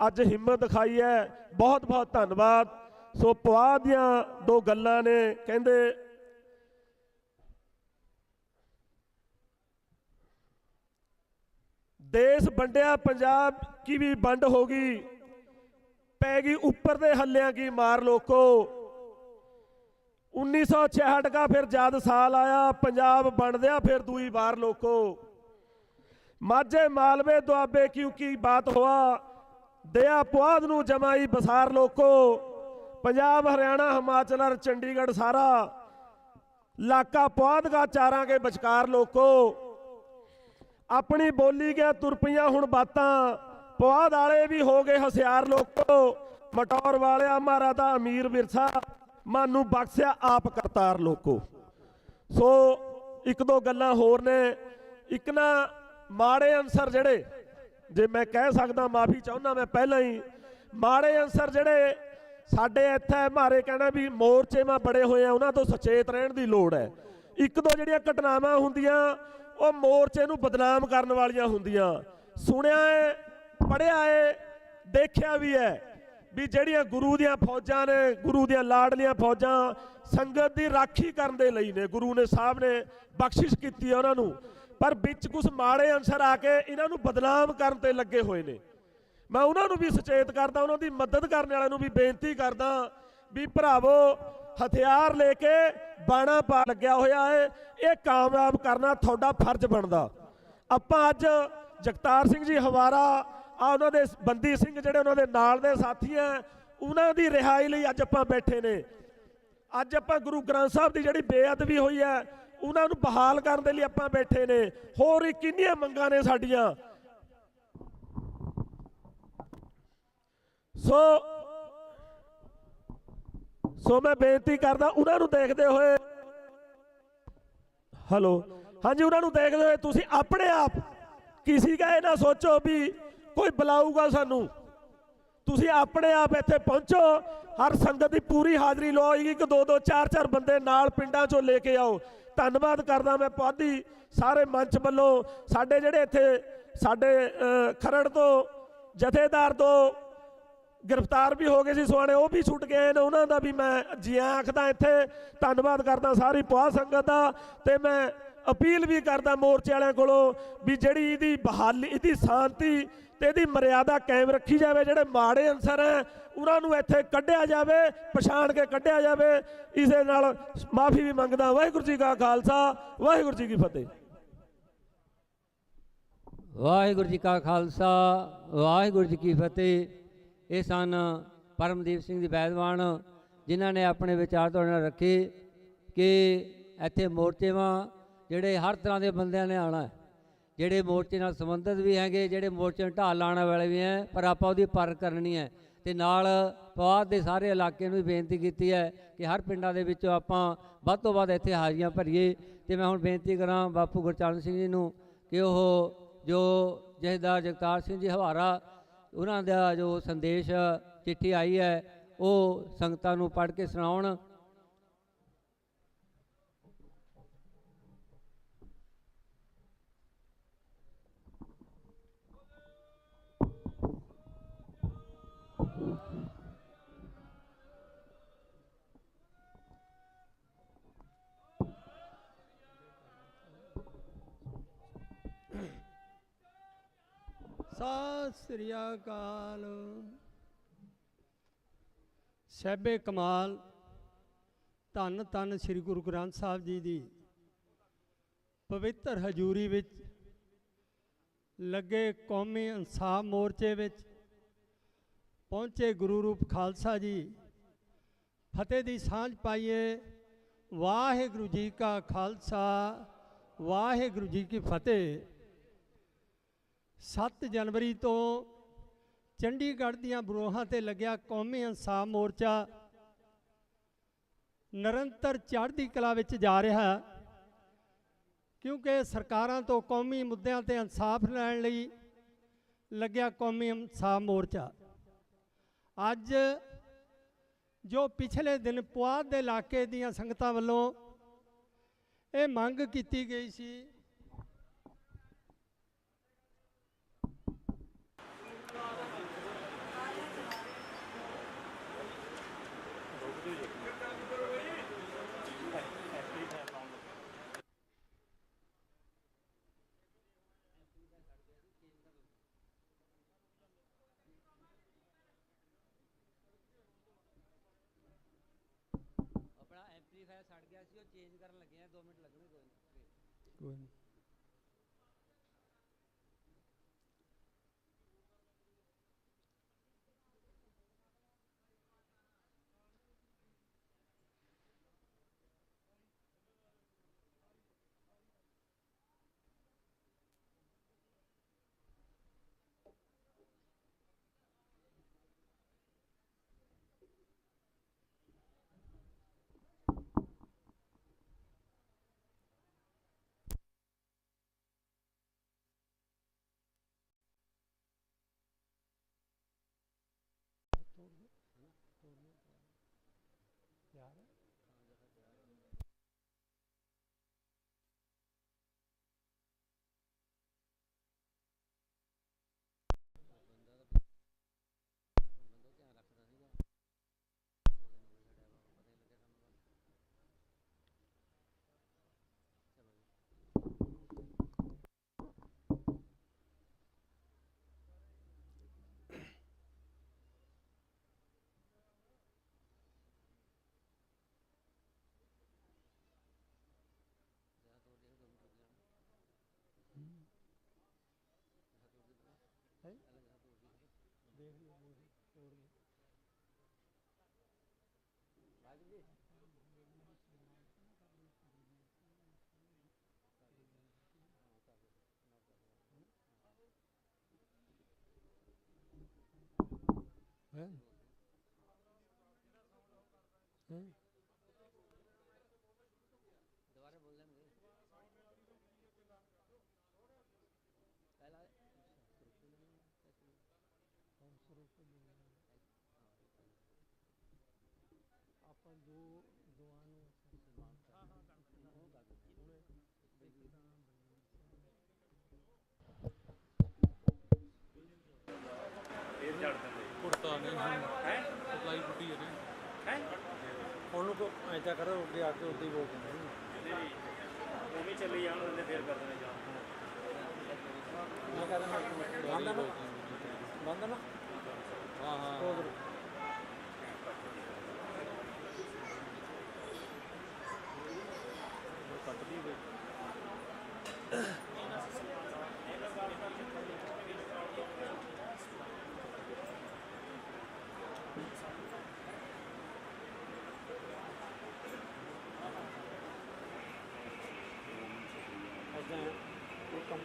ਅੱਜ ਹਿੰਮਤ ਦਿਖਾਈ ਹੈ। ਬਹੁਤ ਬਹੁਤ ਧੰਨਵਾਦ। ਸੋ ਪਵਾਹ ਦੀਆਂ 2 ਗੱਲਾਂ ਨੇ, ਕਹਿੰਦੇ देश बंडिया पंजाब की भी वंड होगी, पैगी ऊपर दे हल्लियां की मार लोको। 1966 का फिर जद साल आया, पंजाब बनदिया फिर दूई बार लोको। माझे मालवे दुआबे क्योंकि बात हुआ, दया पुआध नू जमाई बसार लोको। पंजाब हरियाणा हिमाचल और चंडीगढ़ सारा इलाका पुआध का चारां के बचकार लोको। अपनी बोली गया तुर पईयां हुण बातां, पुआध वाले भी हो गए हसियार लोको। मटौर वाले मारा दा अमीर विरसा, मानू बख्शिया आप करतार लोको। सो 1-2 गल्लां होर ने। एक ना माड़े अंसर जड़े, जे मैं कह सकदा माफ़ी चाहुंदा मैं पहला ही, माड़े अंसर जड़े साडे इत्थे मारे कहना भी मोर्चे में बड़े हुए हैं, उन्हां तों सचेत रहण दी लोड़ है। 1-2 जिहड़ियां घटनावां हुंदियां ਉਹ मोर्चे ਨੂੰ बदनाम करने वालियां ਹੁੰਦੀਆਂ। सुनिया है, पढ़िया है, देखिया भी है भी ਜਿਹੜੀਆਂ गुरु ਦੀਆਂ फौजां ने, गुरु ਦੀਆਂ लाडलियां फौजां संगत की राखी करने दे लई ने, गुरु ने साहब ने बख्शिश की उन्हां नूं, पर विच कुछ माड़े अंसर आके इन्हां नूं बदनाम करन ते लगे हुए ने। मैं उन्हां नूं भी सचेत करदा, उन्हां दी मदद करने वालिਆਂ नूं भी बेनती करदा भी भरावो हथियार लेके बाणा पा लग्या होया है, ये कामयाब करना थोड़ा फर्ज बनता। आपां अज जगतार सिंह जी हवारा आ उन्हां दे बंदी सिंह जिहड़े उन्हां दे नाल दे साथी हैं, उन्हां दी रिहाई लई अज आपां बैठे ने। अज आपां गुरु ग्रंथ साहब दी जिहड़ी बेअदबी हुई है उन्हां नूं बहाल करन दे लई आपां बैठे ने। होर किन्नियां मंगां ने साडीआं। सो मैं बेनती करदा उन्होंने देखते हुए, हेलो हाँ जी, उन्होंने देखते हुए तुसी अपने आप किसी का ना सोचो भी कोई बुलाऊगा सानू, तुसी अपने आप इत्थे पहुंचो। हर संगत की पूरी हाज़री लो, 1-2 4-4 बंदे नाल पिंडां चों लेके आओ। धन्नवाद करदा मैं पाधी सारे मंच वालों, साडे जिहड़े इत्थे साडे खरड़ तो जथेदार तो गिरफ्तार भी हो गए सी सुहाने, वो भी छुट गए ने, उन्हों का भी मैं जी आखदा इत्थे। धन्नवाद करदा सारी पुआ संगत का, ते मैं अपील भी करदा मोर्चे वालियां कोलों भी जिहड़ी इहदी बहाली, इहदी शांति ते इहदी मर्यादा कायम रखी जाए। जिहड़े माड़े अंसर हैं उन्होंने इत्थे कढ़िया जाए, पछाण के कढ़िया जाए। इस नाल माफ़ी भी मंगदा। वाहिगुरू जी का खालसा, वाहिगुरू जी की फतेह। वाहिगुरू जी का खालसा, वाहिगुरू जी की फतेह। ये सन परमदीप सिंह जी बैदवान, जिन्होंने अपने विचार तुहाडे नाल रखे कि इत्थे मोर्चेवां जिहड़े हर तरह के बंदियां ने आना है, जिहड़े मोर्चे नाल संबंधित भी हैगे, जिहड़े मोर्चे नूं ढाल लाने वाले भी हैं, पर आपां उहदी परख करनी है। ते नाल पवाद दे सारे इलाके नूं भी बेनती कीती है कि हर पिंडां दे विचों आपां वध तों वध इत्थे हाज़रियां भरीए। ते मैं हुण बेनती करां बापू गुरचरण सिंह जी नूं कि ओह जो जथेदार जगतार सिंह जी हवारा, उन्हों का जो संदेश चिट्ठी आई है वो संगतां नूं पढ़ के सुनाउण। सत श्री अकाल। सैबे कमाल धन धन श्री गुरु ग्रंथ साहब जी की पवित्र हजूरी विच लगे कौमी इंसाफ मोर्चे विच पहुँचे गुरु रूप खालसा जी, फतेह दी सांझ पाइए। वाहिगुरू जी का खालसा, वाहिगुरू जी की फतेह। 7 जनवरी तो चंडीगढ़ दियां बरोहां ते लग्या कौमी इंसाफ मोर्चा निरंतर चढ़दी कला विच जा रहा, क्योंकि सरकारां तो कौमी मुद्दों ते इंसाफ लैण लई लग्या कौमी इंसाफ मोर्चा। अज जो पिछले दिन पुआध दे इलाके दियां संगतां वल्लों ये मंग कीती गई सी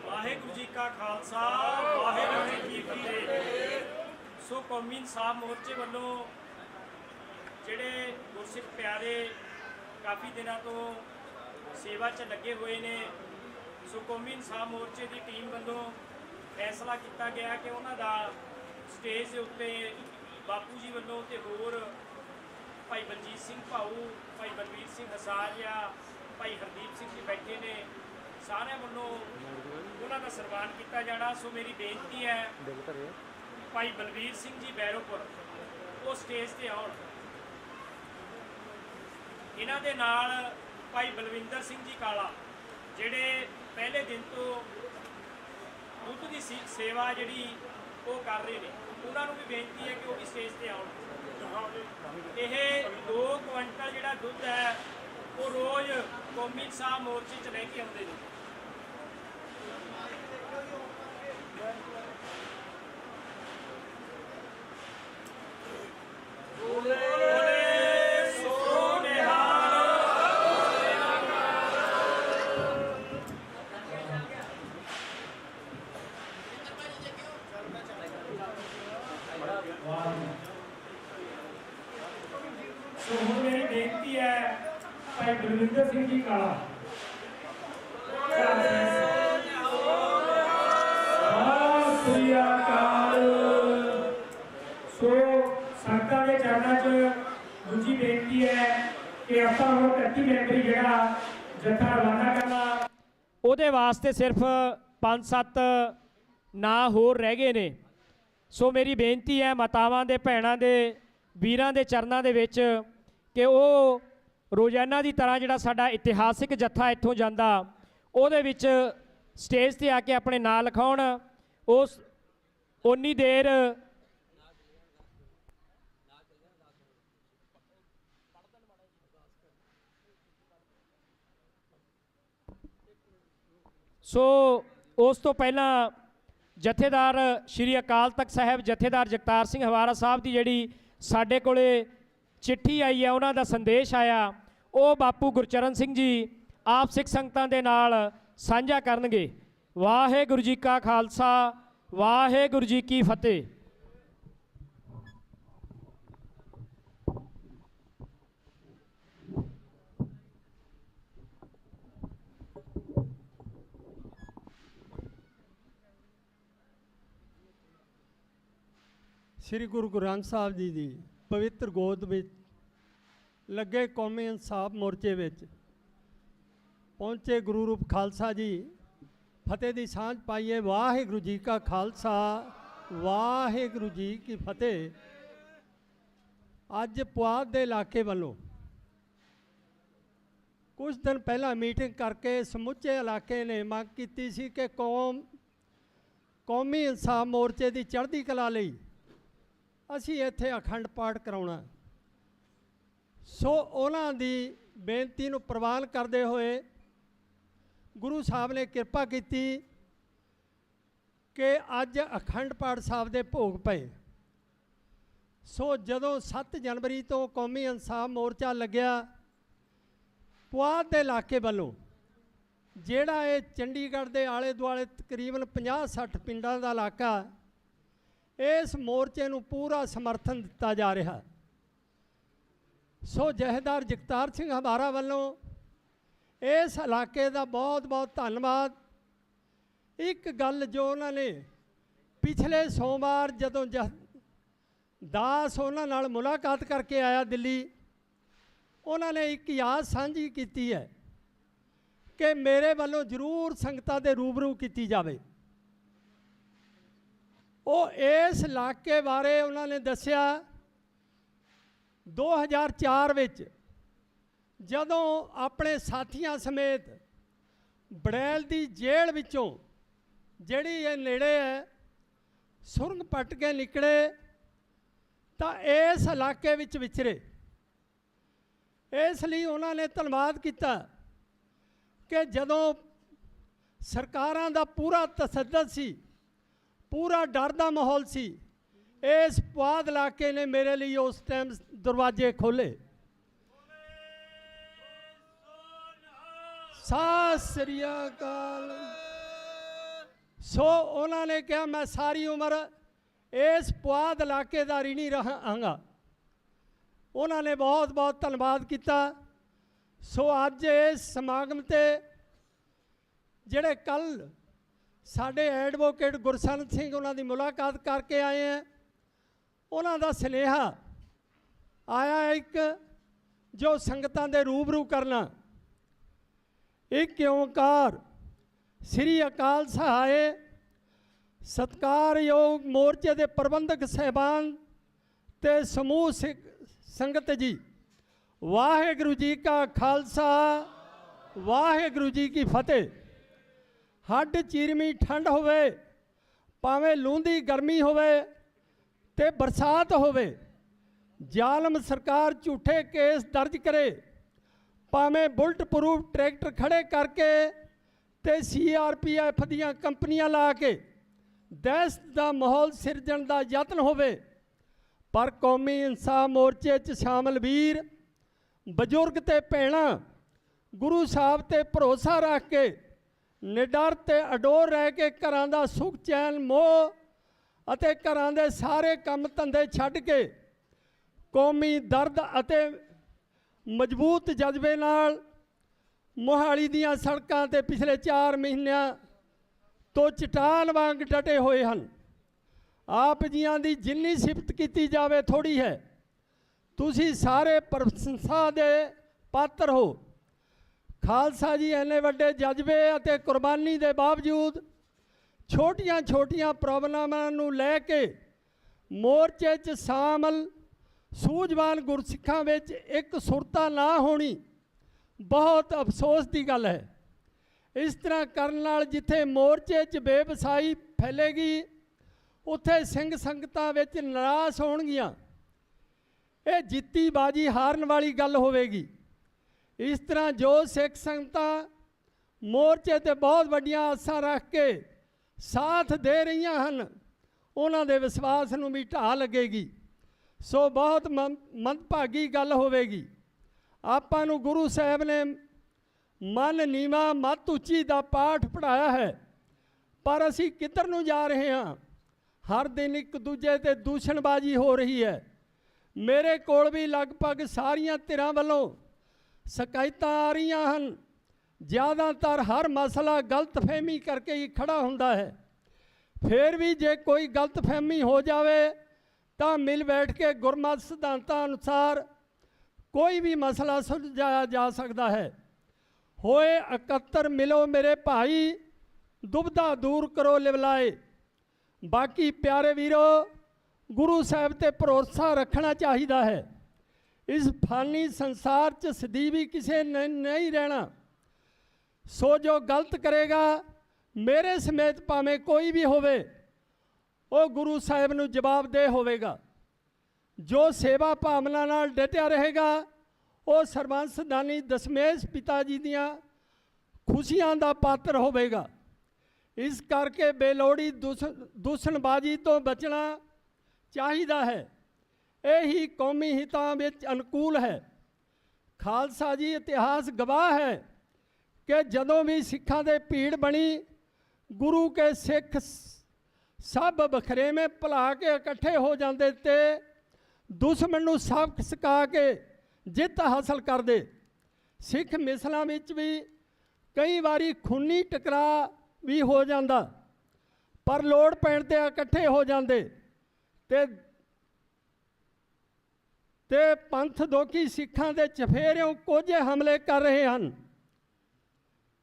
ਵਾਹਿਗੁਰੂ ਜੀ ਕਾ ਖਾਲਸਾ ਵਾਹਿਗੁਰੂ ਜੀ ਕੀ ਫਤਿਹ। ਸੋ ਕੌਮੀ ਇਨਸਾਫ ਮੋਰਚੇ ਵੱਲੋਂ ਜਿਹੜੇ ਗੁਰਸਿੱਖ ਪਿਆਰੇ ਕਾਫੀ ਦਿਨਾਂ ਤੋਂ ਸੇਵਾ 'ਚ ਲੱਗੇ ਹੋਏ ਨੇ, ਸੋ ਕੌਮੀ ਇਨਸਾਫ ਮੋਰਚੇ ਦੀ ਟੀਮ ਵੱਲੋਂ ਫੈਸਲਾ ਕੀਤਾ ਗਿਆ ਕਿ ਉਹਨਾਂ ਦਾ ਸਟੇਜ ਦੇ ਉੱਤੇ ਬਾਪੂ ਜੀ ਵੱਲੋਂ ਤੇ ਹੋਰ ਭਾਈ ਬਲਜੀਤ ਸਿੰਘ ਭਾਊ, ਭਾਈ ਬਲਵੀਰ ਸਿੰਘ ਹਸਾਰੀਆ, ਭਾਈ ਹਰਦੀਪ ਸਿੰਘ ਜੀ ਬੈਠੇ ਨੇ, ਸਾਰਿਆਂ ਵੱਲੋਂ ਉਹਨਾਂ ਦਾ ਸਨਮਾਨ ਕੀਤਾ ਜਾਣਾ। ਸੋ ਮੇਰੀ ਬੇਨਤੀ ਹੈ ਭਾਈ ਬਲਵੀਰ ਸਿੰਘ ਜੀ ਬੈਰੋਪੁਰ ਉਹ ਸਟੇਜ ਤੇ ਆਉਣ। ਇਹਨਾਂ ਦੇ ਨਾਲ ਭਾਈ ਬਲਵਿੰਦਰ ਸਿੰਘ ਜੀ ਕਾਲਾ ਜਿਹੜੇ ਪਹਿਲੇ ਦਿਨ ਤੋਂ ਦੁੱਧ ਦੀ ਸੇਵਾ ਜਿਹੜੀ ਉਹ ਕਰ ਰਹੇ ਨੇ, ਉਹਨਾਂ ਨੂੰ ਵੀ ਬੇਨਤੀ ਹੈ ਕਿ ਉਹ ਵੀ ਸਟੇਜ ਤੇ ਆਉਣ। ਇਹ 2 ਕੁਇੰਟਲ ਜਿਹੜਾ ਦੁੱਧ ਹੈ ਉਹ ਰੋਜ਼ ਕੌਮੀ ਇਨਸਾਫ ਮੋਰਚੇ 'ਚ ਲੈ ਕੇ ਆਉਂਦੇ ਨੇ। ਸੋ ਹੁਣ ਮੇਰੀ ਬੇਨਤੀ ਹੈ ਭਾਈ ਬਲਵਿੰਦਰ ਸਿੰਘ ਜੀ ਕਾਲਾ ਸ੍ਰੀ ਅਕਾਲ। ਸੋ ਸੰਗਤਾਂ ਦੇ ਚਰਨਾਂ 'ਚ ਦੂਜੀ ਬੇਨਤੀ ਹੈ ਕਿ ਆਪਾਂ ਹੁਣ 31 ਮੈਂਬਰੀ ਜਿਹੜਾ ਜੱਥਾ ਰਵਾਨਾ ਕਰਨਾ, ਉਹਦੇ ਵਾਸਤੇ ਸਿਰਫ 5-7 ਨਾਂ ਹੋਰ ਰਹਿ ਗਏ ਨੇ। ਸੋ ਮੇਰੀ ਬੇਨਤੀ ਹੈ ਮਾਤਾਵਾਂ ਦੇ, ਭੈਣਾਂ ਦੇ, ਵੀਰਾਂ ਦੇ ਚਰਨਾਂ ਦੇ ਵਿੱਚ ਕਿ ਉਹ ਰੋਜ਼ਾਨਾ ਦੀ ਤਰ੍ਹਾਂ ਜਿਹੜਾ ਸਾਡਾ ਇਤਿਹਾਸਿਕ ਜੱਥਾ ਇੱਥੋਂ ਜਾਂਦਾ ਉਹਦੇ ਵਿੱਚ ਸਟੇਜ ਤੇ ਆ ਕੇ ਆਪਣੇ ਨਾਂ ਲਿਖਾਉਣ। ਉਸ ਓਨੀ ਦੇਰ ਸੋ ਉਸ ਤੋਂ ਪਹਿਲਾਂ ਜਥੇਦਾਰ ਸ਼੍ਰੀ ਅਕਾਲ ਤਖਤ ਸਾਹਿਬ ਜਥੇਦਾਰ ਜਗਤਾਰ ਸਿੰਘ ਹਵਾਰਾ ਸਾਹਿਬ ਦੀ ਜਿਹੜੀ ਸਾਡੇ ਕੋਲੇ ਚਿੱਠੀ ਆਈ ਹੈ, ਉਹਨਾਂ ਦਾ ਸੰਦੇਸ਼ ਆਇਆ, ਉਹ ਬਾਪੂ ਗੁਰਚਰਨ ਸਿੰਘ ਜੀ ਆਪ ਸਿੱਖ ਸੰਗਤਾਂ ਦੇ ਨਾਲ ਸਾਂਝਾ ਕਰਨਗੇ। ਵਾਹਿਗੁਰੂ ਜੀ ਕਾ ਖਾਲਸਾ, ਵਾਹਿਗੁਰੂ ਜੀ ਕੀ ਫਤਿਹ। ਸ੍ਰੀ ਗੁਰੂ ਗ੍ਰੰਥ ਸਾਹਿਬ ਜੀ ਦੀ ਪਵਿੱਤਰ ਗੋਦ ਵਿੱਚ ਲੱਗੇ ਕੌਮੀ ਇਨਸਾਫ ਮੋਰਚੇ ਵਿੱਚ ਪਹੁੰਚੇ ਗੁਰੂ ਰੂਪ ਖਾਲਸਾ ਜੀ, ਫਤਿਹ ਦੀ ਸਾਂਝ ਪਾਈਏ। ਵਾਹਿਗੁਰੂ ਜੀ ਕਾ ਖਾਲਸਾ, ਵਾਹਿਗੁਰੂ ਜੀ ਕੀ ਫਤਿਹ। ਅੱਜ ਪੁਆਧ ਦੇ ਇਲਾਕੇ ਵੱਲੋਂ ਕੁਝ ਦਿਨ ਪਹਿਲਾਂ ਮੀਟਿੰਗ ਕਰਕੇ ਸਮੁੱਚੇ ਇਲਾਕੇ ਨੇ ਮੰਗ ਕੀਤੀ ਸੀ ਕਿ ਕੌਮੀ ਇਨਸਾਫ ਮੋਰਚੇ ਦੀ ਚੜ੍ਹਦੀ ਕਲਾ ਲਈ ਅਸੀਂ ਇੱਥੇ ਅਖੰਡ ਪਾਠ ਕਰਾਉਣਾ। ਸੋ ਉਹਨਾਂ ਦੀ ਬੇਨਤੀ ਨੂੰ ਪ੍ਰਵਾਨ ਕਰਦੇ ਹੋਏ ਗੁਰੂ ਸਾਹਿਬ ਨੇ ਕਿਰਪਾ ਕੀਤੀ ਕਿ ਅੱਜ ਅਖੰਡ ਪਾਠ ਸਾਹਿਬ ਦੇ ਭੋਗ ਪਏ। ਸੋ ਜਦੋਂ 7 ਜਨਵਰੀ ਤੋਂ ਕੌਮੀ ਇਨਸਾਫ ਮੋਰਚਾ ਲੱਗਿਆ ਪੁਆਧ ਦੇ ਇਲਾਕੇ ਵੱਲੋਂ, ਜਿਹੜਾ ਇਹ ਚੰਡੀਗੜ੍ਹ ਦੇ ਆਲੇ ਦੁਆਲੇ ਤਕਰੀਬਨ 50-60 ਪਿੰਡਾਂ ਦਾ ਇਲਾਕਾ, ਇਸ ਮੋਰਚੇ ਨੂੰ ਪੂਰਾ ਸਮਰਥਨ ਦਿੱਤਾ ਜਾ ਰਿਹਾ। ਸੋ ਜਥੇਦਾਰ ਜਗਤਾਰ ਸਿੰਘ ਹਵਾਰਾ ਵੱਲੋਂ ਇਸ ਇਲਾਕੇ ਦਾ ਬਹੁਤ ਬਹੁਤ ਧੰਨਵਾਦ। ਇੱਕ ਗੱਲ ਜੋ ਉਹਨਾਂ ਨੇ ਪਿਛਲੇ ਸੋਮਵਾਰ ਜਦੋਂ ਦਾਸ ਉਹਨਾਂ ਨਾਲ ਮੁਲਾਕਾਤ ਕਰਕੇ ਆਇਆ ਦਿੱਲੀ, ਉਹਨਾਂ ਨੇ ਇੱਕ ਯਾਦ ਸਾਂਝੀ ਕੀਤੀ ਹੈ ਕਿ ਮੇਰੇ ਵੱਲੋਂ ਜ਼ਰੂਰ ਸੰਗਤਾਂ ਦੇ ਰੂਬਰੂ ਕੀਤੀ ਜਾਵੇ। ਉਹ ਇਸ ਇਲਾਕੇ ਬਾਰੇ ਉਹਨਾਂ ਨੇ ਦੱਸਿਆ 2004 ਵਿੱਚ ਜਦੋਂ ਆਪਣੇ ਸਾਥੀਆਂ ਸਮੇਤ ਬੜੈਲ ਦੀ ਜੇਲ੍ਹ ਵਿੱਚੋਂ, ਜਿਹੜੀ ਇਹ ਨੇੜੇ ਹੈ, ਸੁਰੰਗ ਪੱਟ ਕੇ ਨਿਕਲੇ ਤਾਂ ਇਸ ਇਲਾਕੇ ਵਿੱਚ ਵਿਚਰੇ। ਇਸ ਲਈ ਉਹਨਾਂ ਨੇ ਧੰਨਵਾਦ ਕੀਤਾ ਕਿ ਜਦੋਂ ਸਰਕਾਰਾਂ ਦਾ ਪੂਰਾ ਤਸੱਦਦ ਸੀ, ਪੂਰਾ ਡਰ ਦਾ ਮਾਹੌਲ ਸੀ, ਇਸ ਪੁਆਧ ਇਲਾਕੇ ਨੇ ਮੇਰੇ ਲਈ ਉਸ ਟਾਈਮ ਦਰਵਾਜ਼ੇ ਖੋਲ੍ਹੇ। ਸਤਿ ਸ੍ਰੀ ਅਕਾਲ। ਸੋ ਉਹਨਾਂ ਨੇ ਕਿਹਾ ਮੈਂ ਸਾਰੀ ਉਮਰ ਇਸ ਪੁਆਧ ਇਲਾਕੇ ਦਾ ਰਿਣੀ ਰਹਾਂਗਾ। ਉਹਨਾਂ ਨੇ ਬਹੁਤ ਬਹੁਤ ਧੰਨਵਾਦ ਕੀਤਾ। ਸੋ ਅੱਜ ਇਸ ਸਮਾਗਮ 'ਤੇ ਜਿਹੜੇ ਕੱਲ੍ਹ ਸਾਡੇ ਐਡਵੋਕੇਟ ਗੁਰਸਰਨ ਸਿੰਘ ਉਹਨਾਂ ਦੀ ਮੁਲਾਕਾਤ ਕਰਕੇ ਆਏ ਹੈ, ਉਹਨਾਂ ਦਾ ਸੁਨੇਹਾ ਆਇਆ ਇੱਕ ਜੋ ਸੰਗਤਾਂ ਦੇ ਰੂਬਰੂ ਕਰਨਾ। ਇੱਕ ਓਂਕਾਰ ਸ੍ਰੀ ਅਕਾਲ ਸਹਾਏ ਸਤਿਕਾਰਯੋਗ ਮੋਰਚੇ ਦੇ ਪ੍ਰਬੰਧਕ ਸਾਹਿਬਾਨ ਤੇ ਸਮੂਹ ਸੰਗਤ ਜੀ, ਵਾਹਿਗੁਰੂ ਜੀ ਕਾ ਖਾਲਸਾ, ਵਾਹਿਗੁਰੂ ਜੀ ਕੀ ਫਤਿਹ। ਹੱਡ ਚੀਰਵੀਂ ਠੰਡ ਹੋਵੇ, ਭਾਵੇਂ ਲੂੰਦੀ ਗਰਮੀ ਹੋਵੇ ਤੇ ਬਰਸਾਤ ਹੋਵੇ, ਜ਼ਾਲਮ ਸਰਕਾਰ ਝੂਠੇ ਕੇਸ ਦਰਜ ਕਰੇ, ਭਾਵੇਂ ਬੁਲਟ ਪ੍ਰੂਫ ਟਰੈਕਟਰ ਖੜੇ ਕਰਕੇ ਤੇ CRPF ਦੀਆਂ ਕੰਪਨੀਆਂ ਲਾ ਕੇ ਦਹਿਸ਼ਤ ਦਾ ਮਾਹੌਲ ਸਿਰਜਣ ਦਾ ਯਤਨ ਹੋਵੇ, ਪਰ ਕੌਮੀ ਇਨਸਾਫ ਮੋਰਚੇ 'ਚ ਸ਼ਾਮਲ ਵੀਰ, ਬਜ਼ੁਰਗ ਤੇ ਭੈਣਾਂ ਗੁਰੂ ਸਾਹਿਬ ਤੇ ਭਰੋਸਾ ਰੱਖ ਕੇ ਨਿਡਰ ਤੇ ਅਡੋਰ ਰਹਿ ਕੇ ਘਰਾਂ ਦਾ ਸੁੱਖ ਚੈਨ ਮੋਹ ਅਤੇ ਘਰਾਂ ਦੇ ਸਾਰੇ ਕੰਮ ਧੰਦੇ ਛੱਡ ਕੇ ਕੌਮੀ ਦਰਦ ਅਤੇ ਮਜ਼ਬੂਤ ਜਜ਼ਬੇ ਨਾਲ ਮੋਹਾਲੀ ਦੀਆਂ ਸੜਕਾਂ ਤੇ ਪਿਛਲੇ 4 ਮਹੀਨਿਆਂ ਤੋਂ ਚਟਾਨ ਵਾਂਗ ਡਟੇ ਹੋਏ ਹਨ। ਆਪ ਜੀਆਂ ਦੀ ਜਿੰਨੀ ਸਿਫਤ ਕੀਤੀ ਜਾਵੇ ਥੋੜੀ ਹੈ। ਤੁਸੀਂ ਸਾਰੇ ਪ੍ਰਸ਼ੰਸਾ ਦੇ ਪਾਤਰ ਹੋ। ਖਾਲਸਾ ਜੀ ਇੰਨੇ ਵੱਡੇ ਜਜ਼ਬੇ ਅਤੇ ਕੁਰਬਾਨੀ ਦੇ ਬਾਵਜੂਦ ਛੋਟੀਆਂ ਛੋਟੀਆਂ ਪ੍ਰੋਬਲਮਾਂ ਨੂੰ ਲੈ ਕੇ ਮੋਰਚੇ 'ਚ ਸ਼ਾਮਲ ਸੂਝਵਾਨ ਗੁਰਸਿੱਖਾਂ ਵਿੱਚ ਇੱਕ ਸੁਰਤਾ ਨਾ ਹੋਣੀ ਬਹੁਤ ਅਫਸੋਸ ਦੀ ਗੱਲ ਹੈ। ਇਸ ਤਰ੍ਹਾਂ ਕਰਨ ਨਾਲ ਜਿੱਥੇ ਮੋਰਚੇ 'ਚ ਬੇਵਸਾਈ ਫੈਲੇਗੀ, ਉੱਥੇ ਸਿੰਘ ਸੰਗਤਾਂ ਵਿੱਚ ਨਿਰਾਸ਼ ਹੋਣਗੀਆਂ। ਇਹ ਜਿੱਤੀ ਬਾਜੀ ਹਾਰਨ ਵਾਲੀ ਗੱਲ ਹੋਵੇਗੀ। ਇਸ ਤਰ੍ਹਾਂ ਜੋ ਸਿੱਖ ਸੰਗਤਾਂ ਮੋਰਚੇ ਤੇ ਬਹੁਤ ਵੱਡੀਆਂ ਆਸਾਂ ਰੱਖ ਕੇ ਸਾਥ ਦੇ ਰਹੀਆਂ ਹਨ, ਉਹਨਾਂ ਦੇ ਵਿਸ਼ਵਾਸ ਨੂੰ ਵੀ ਢਾਹ ਲੱਗੇਗੀ। ਸੋ ਬਹੁਤ ਮੰਦਭਾਗੀ ਗੱਲ ਹੋਵੇਗੀ। ਆਪਾਂ ਨੂੰ ਗੁਰੂ ਸਾਹਿਬ ਨੇ ਮਨ ਨੀਵਾਂ ਮੱਤ ਉੱਚੀ ਦਾ ਪਾਠ ਪੜਾਇਆ ਹੈ, ਪਰ ਅਸੀਂ ਕਿੱਧਰ ਨੂੰ ਜਾ ਰਹੇ ਹਾਂ? ਹਰ ਦਿਨ ਇੱਕ ਦੂਜੇ ਤੇ ਦੂਸ਼ਣਬਾਜ਼ੀ ਹੋ ਰਹੀ ਹੈ। ਮੇਰੇ ਕੋਲ ਵੀ ਲਗਭਗ ਸਾਰੀਆਂ ਧਿਰਾਂ ਵੱਲੋਂ ਸ਼ਿਕਾਇਤਾਂ ਆ ਰਹੀਆਂ ਹਨ। ਜ਼ਿਆਦਾਤਰ ਹਰ ਮਸਲਾ ਗਲਤਫਹਿਮੀ ਕਰਕੇ ਹੀ ਖੜਾ ਹੁੰਦਾ ਹੈ। ਫਿਰ ਵੀ ਜੇ ਕੋਈ ਗਲਤਫਹਿਮੀ ਹੋ ਜਾਵੇ ਤਾਂ ਮਿਲ ਬੈਠ ਕੇ ਗੁਰਮਤਿ ਸਿਧਾਂਤਾਂ ਅਨੁਸਾਰ ਕੋਈ ਵੀ ਮਸਲਾ ਸੁਲਝਾਇਆ ਜਾ ਸਕਦਾ ਹੈ। ਹੋਏ ਇਕੱਤਰ ਮਿਲੋ ਮੇਰੇ ਭਾਈ, ਦੁਬਦਾ ਦੂਰ ਕਰੋ ਲਿਵਲਾਏ। ਬਾਕੀ ਪਿਆਰੇ ਵੀਰੋ, ਗੁਰੂ ਸਾਹਿਬ ਤੇ ਭਰੋਸਾ ਰੱਖਣਾ ਚਾਹੀਦਾ ਹੈ। ਇਸ ਫਾਨੀ ਸੰਸਾਰ 'ਚ ਸਦੀਵੀ ਕਿਸੇ ਨੇ ਨਹੀਂ ਰਹਿਣਾ। ਸੋ ਜੋ ਗਲਤ ਕਰੇਗਾ, ਮੇਰੇ ਸਮੇਤ ਭਾਵੇਂ ਕੋਈ ਵੀ ਹੋਵੇ, ਉਹ ਗੁਰੂ ਸਾਹਿਬ ਨੂੰ ਜਵਾਬਦੇਹ ਹੋਵੇਗਾ। ਜੋ ਸੇਵਾ ਭਾਵਨਾ ਨਾਲ ਡਟਿਆ ਰਹੇਗਾ, ਉਹ ਸਰਬੰਸ ਦਾਨੀ ਦਸ਼ਮੇਸ਼ ਪਿਤਾ ਜੀ ਦੀਆਂ ਖੁਸ਼ੀਆਂ ਦਾ ਪਾਤਰ ਹੋਵੇਗਾ। ਇਸ ਕਰਕੇ ਬੇਲੋੜੀ ਦੂਸ਼ਣਬਾਜ਼ੀ ਤੋਂ ਬਚਣਾ ਚਾਹੀਦਾ ਹੈ। ਇਹੀ ਕੌਮੀ ਹਿੱਤਾਂ ਵਿੱਚ ਅਨੁਕੂਲ ਹੈ। ਖਾਲਸਾ ਜੀ ਇਤਿਹਾਸ ਗਵਾਹ ਹੈ ਕਿ ਜਦੋਂ ਵੀ ਸਿੱਖਾਂ ਦੇ ਭੀੜ ਬਣੀ, ਗੁਰੂ ਕੇ ਸਿੱਖ ਸਭ ਬਖਰੇਵੇਂ ਭੁਲਾ ਕੇ ਇਕੱਠੇ ਹੋ ਜਾਂਦੇ ਤੇ ਦੁਸ਼ਮਣ ਨੂੰ ਸਬਕ ਸਿਖਾ ਕੇ ਜਿੱਤ ਹਾਸਲ ਕਰਦੇ। ਸਿੱਖ ਮਿਸਲਾਂ ਵਿੱਚ ਵੀ ਕਈ ਵਾਰੀ ਖੂਨੀ ਟਕਰਾਅ ਵੀ ਹੋ ਜਾਂਦਾ, ਪਰ ਲੋੜ ਪੈਣ ਤੇ ਇਕੱਠੇ ਹੋ ਜਾਂਦੇ ਤੇ ਪੰਥ ਦੋਖੀ ਸਿੱਖਾਂ ਦੇ ਚਫੇਰਿਓਂ ਕੋਝੇ ਹਮਲੇ ਕਰ ਰਹੇ ਹਨ।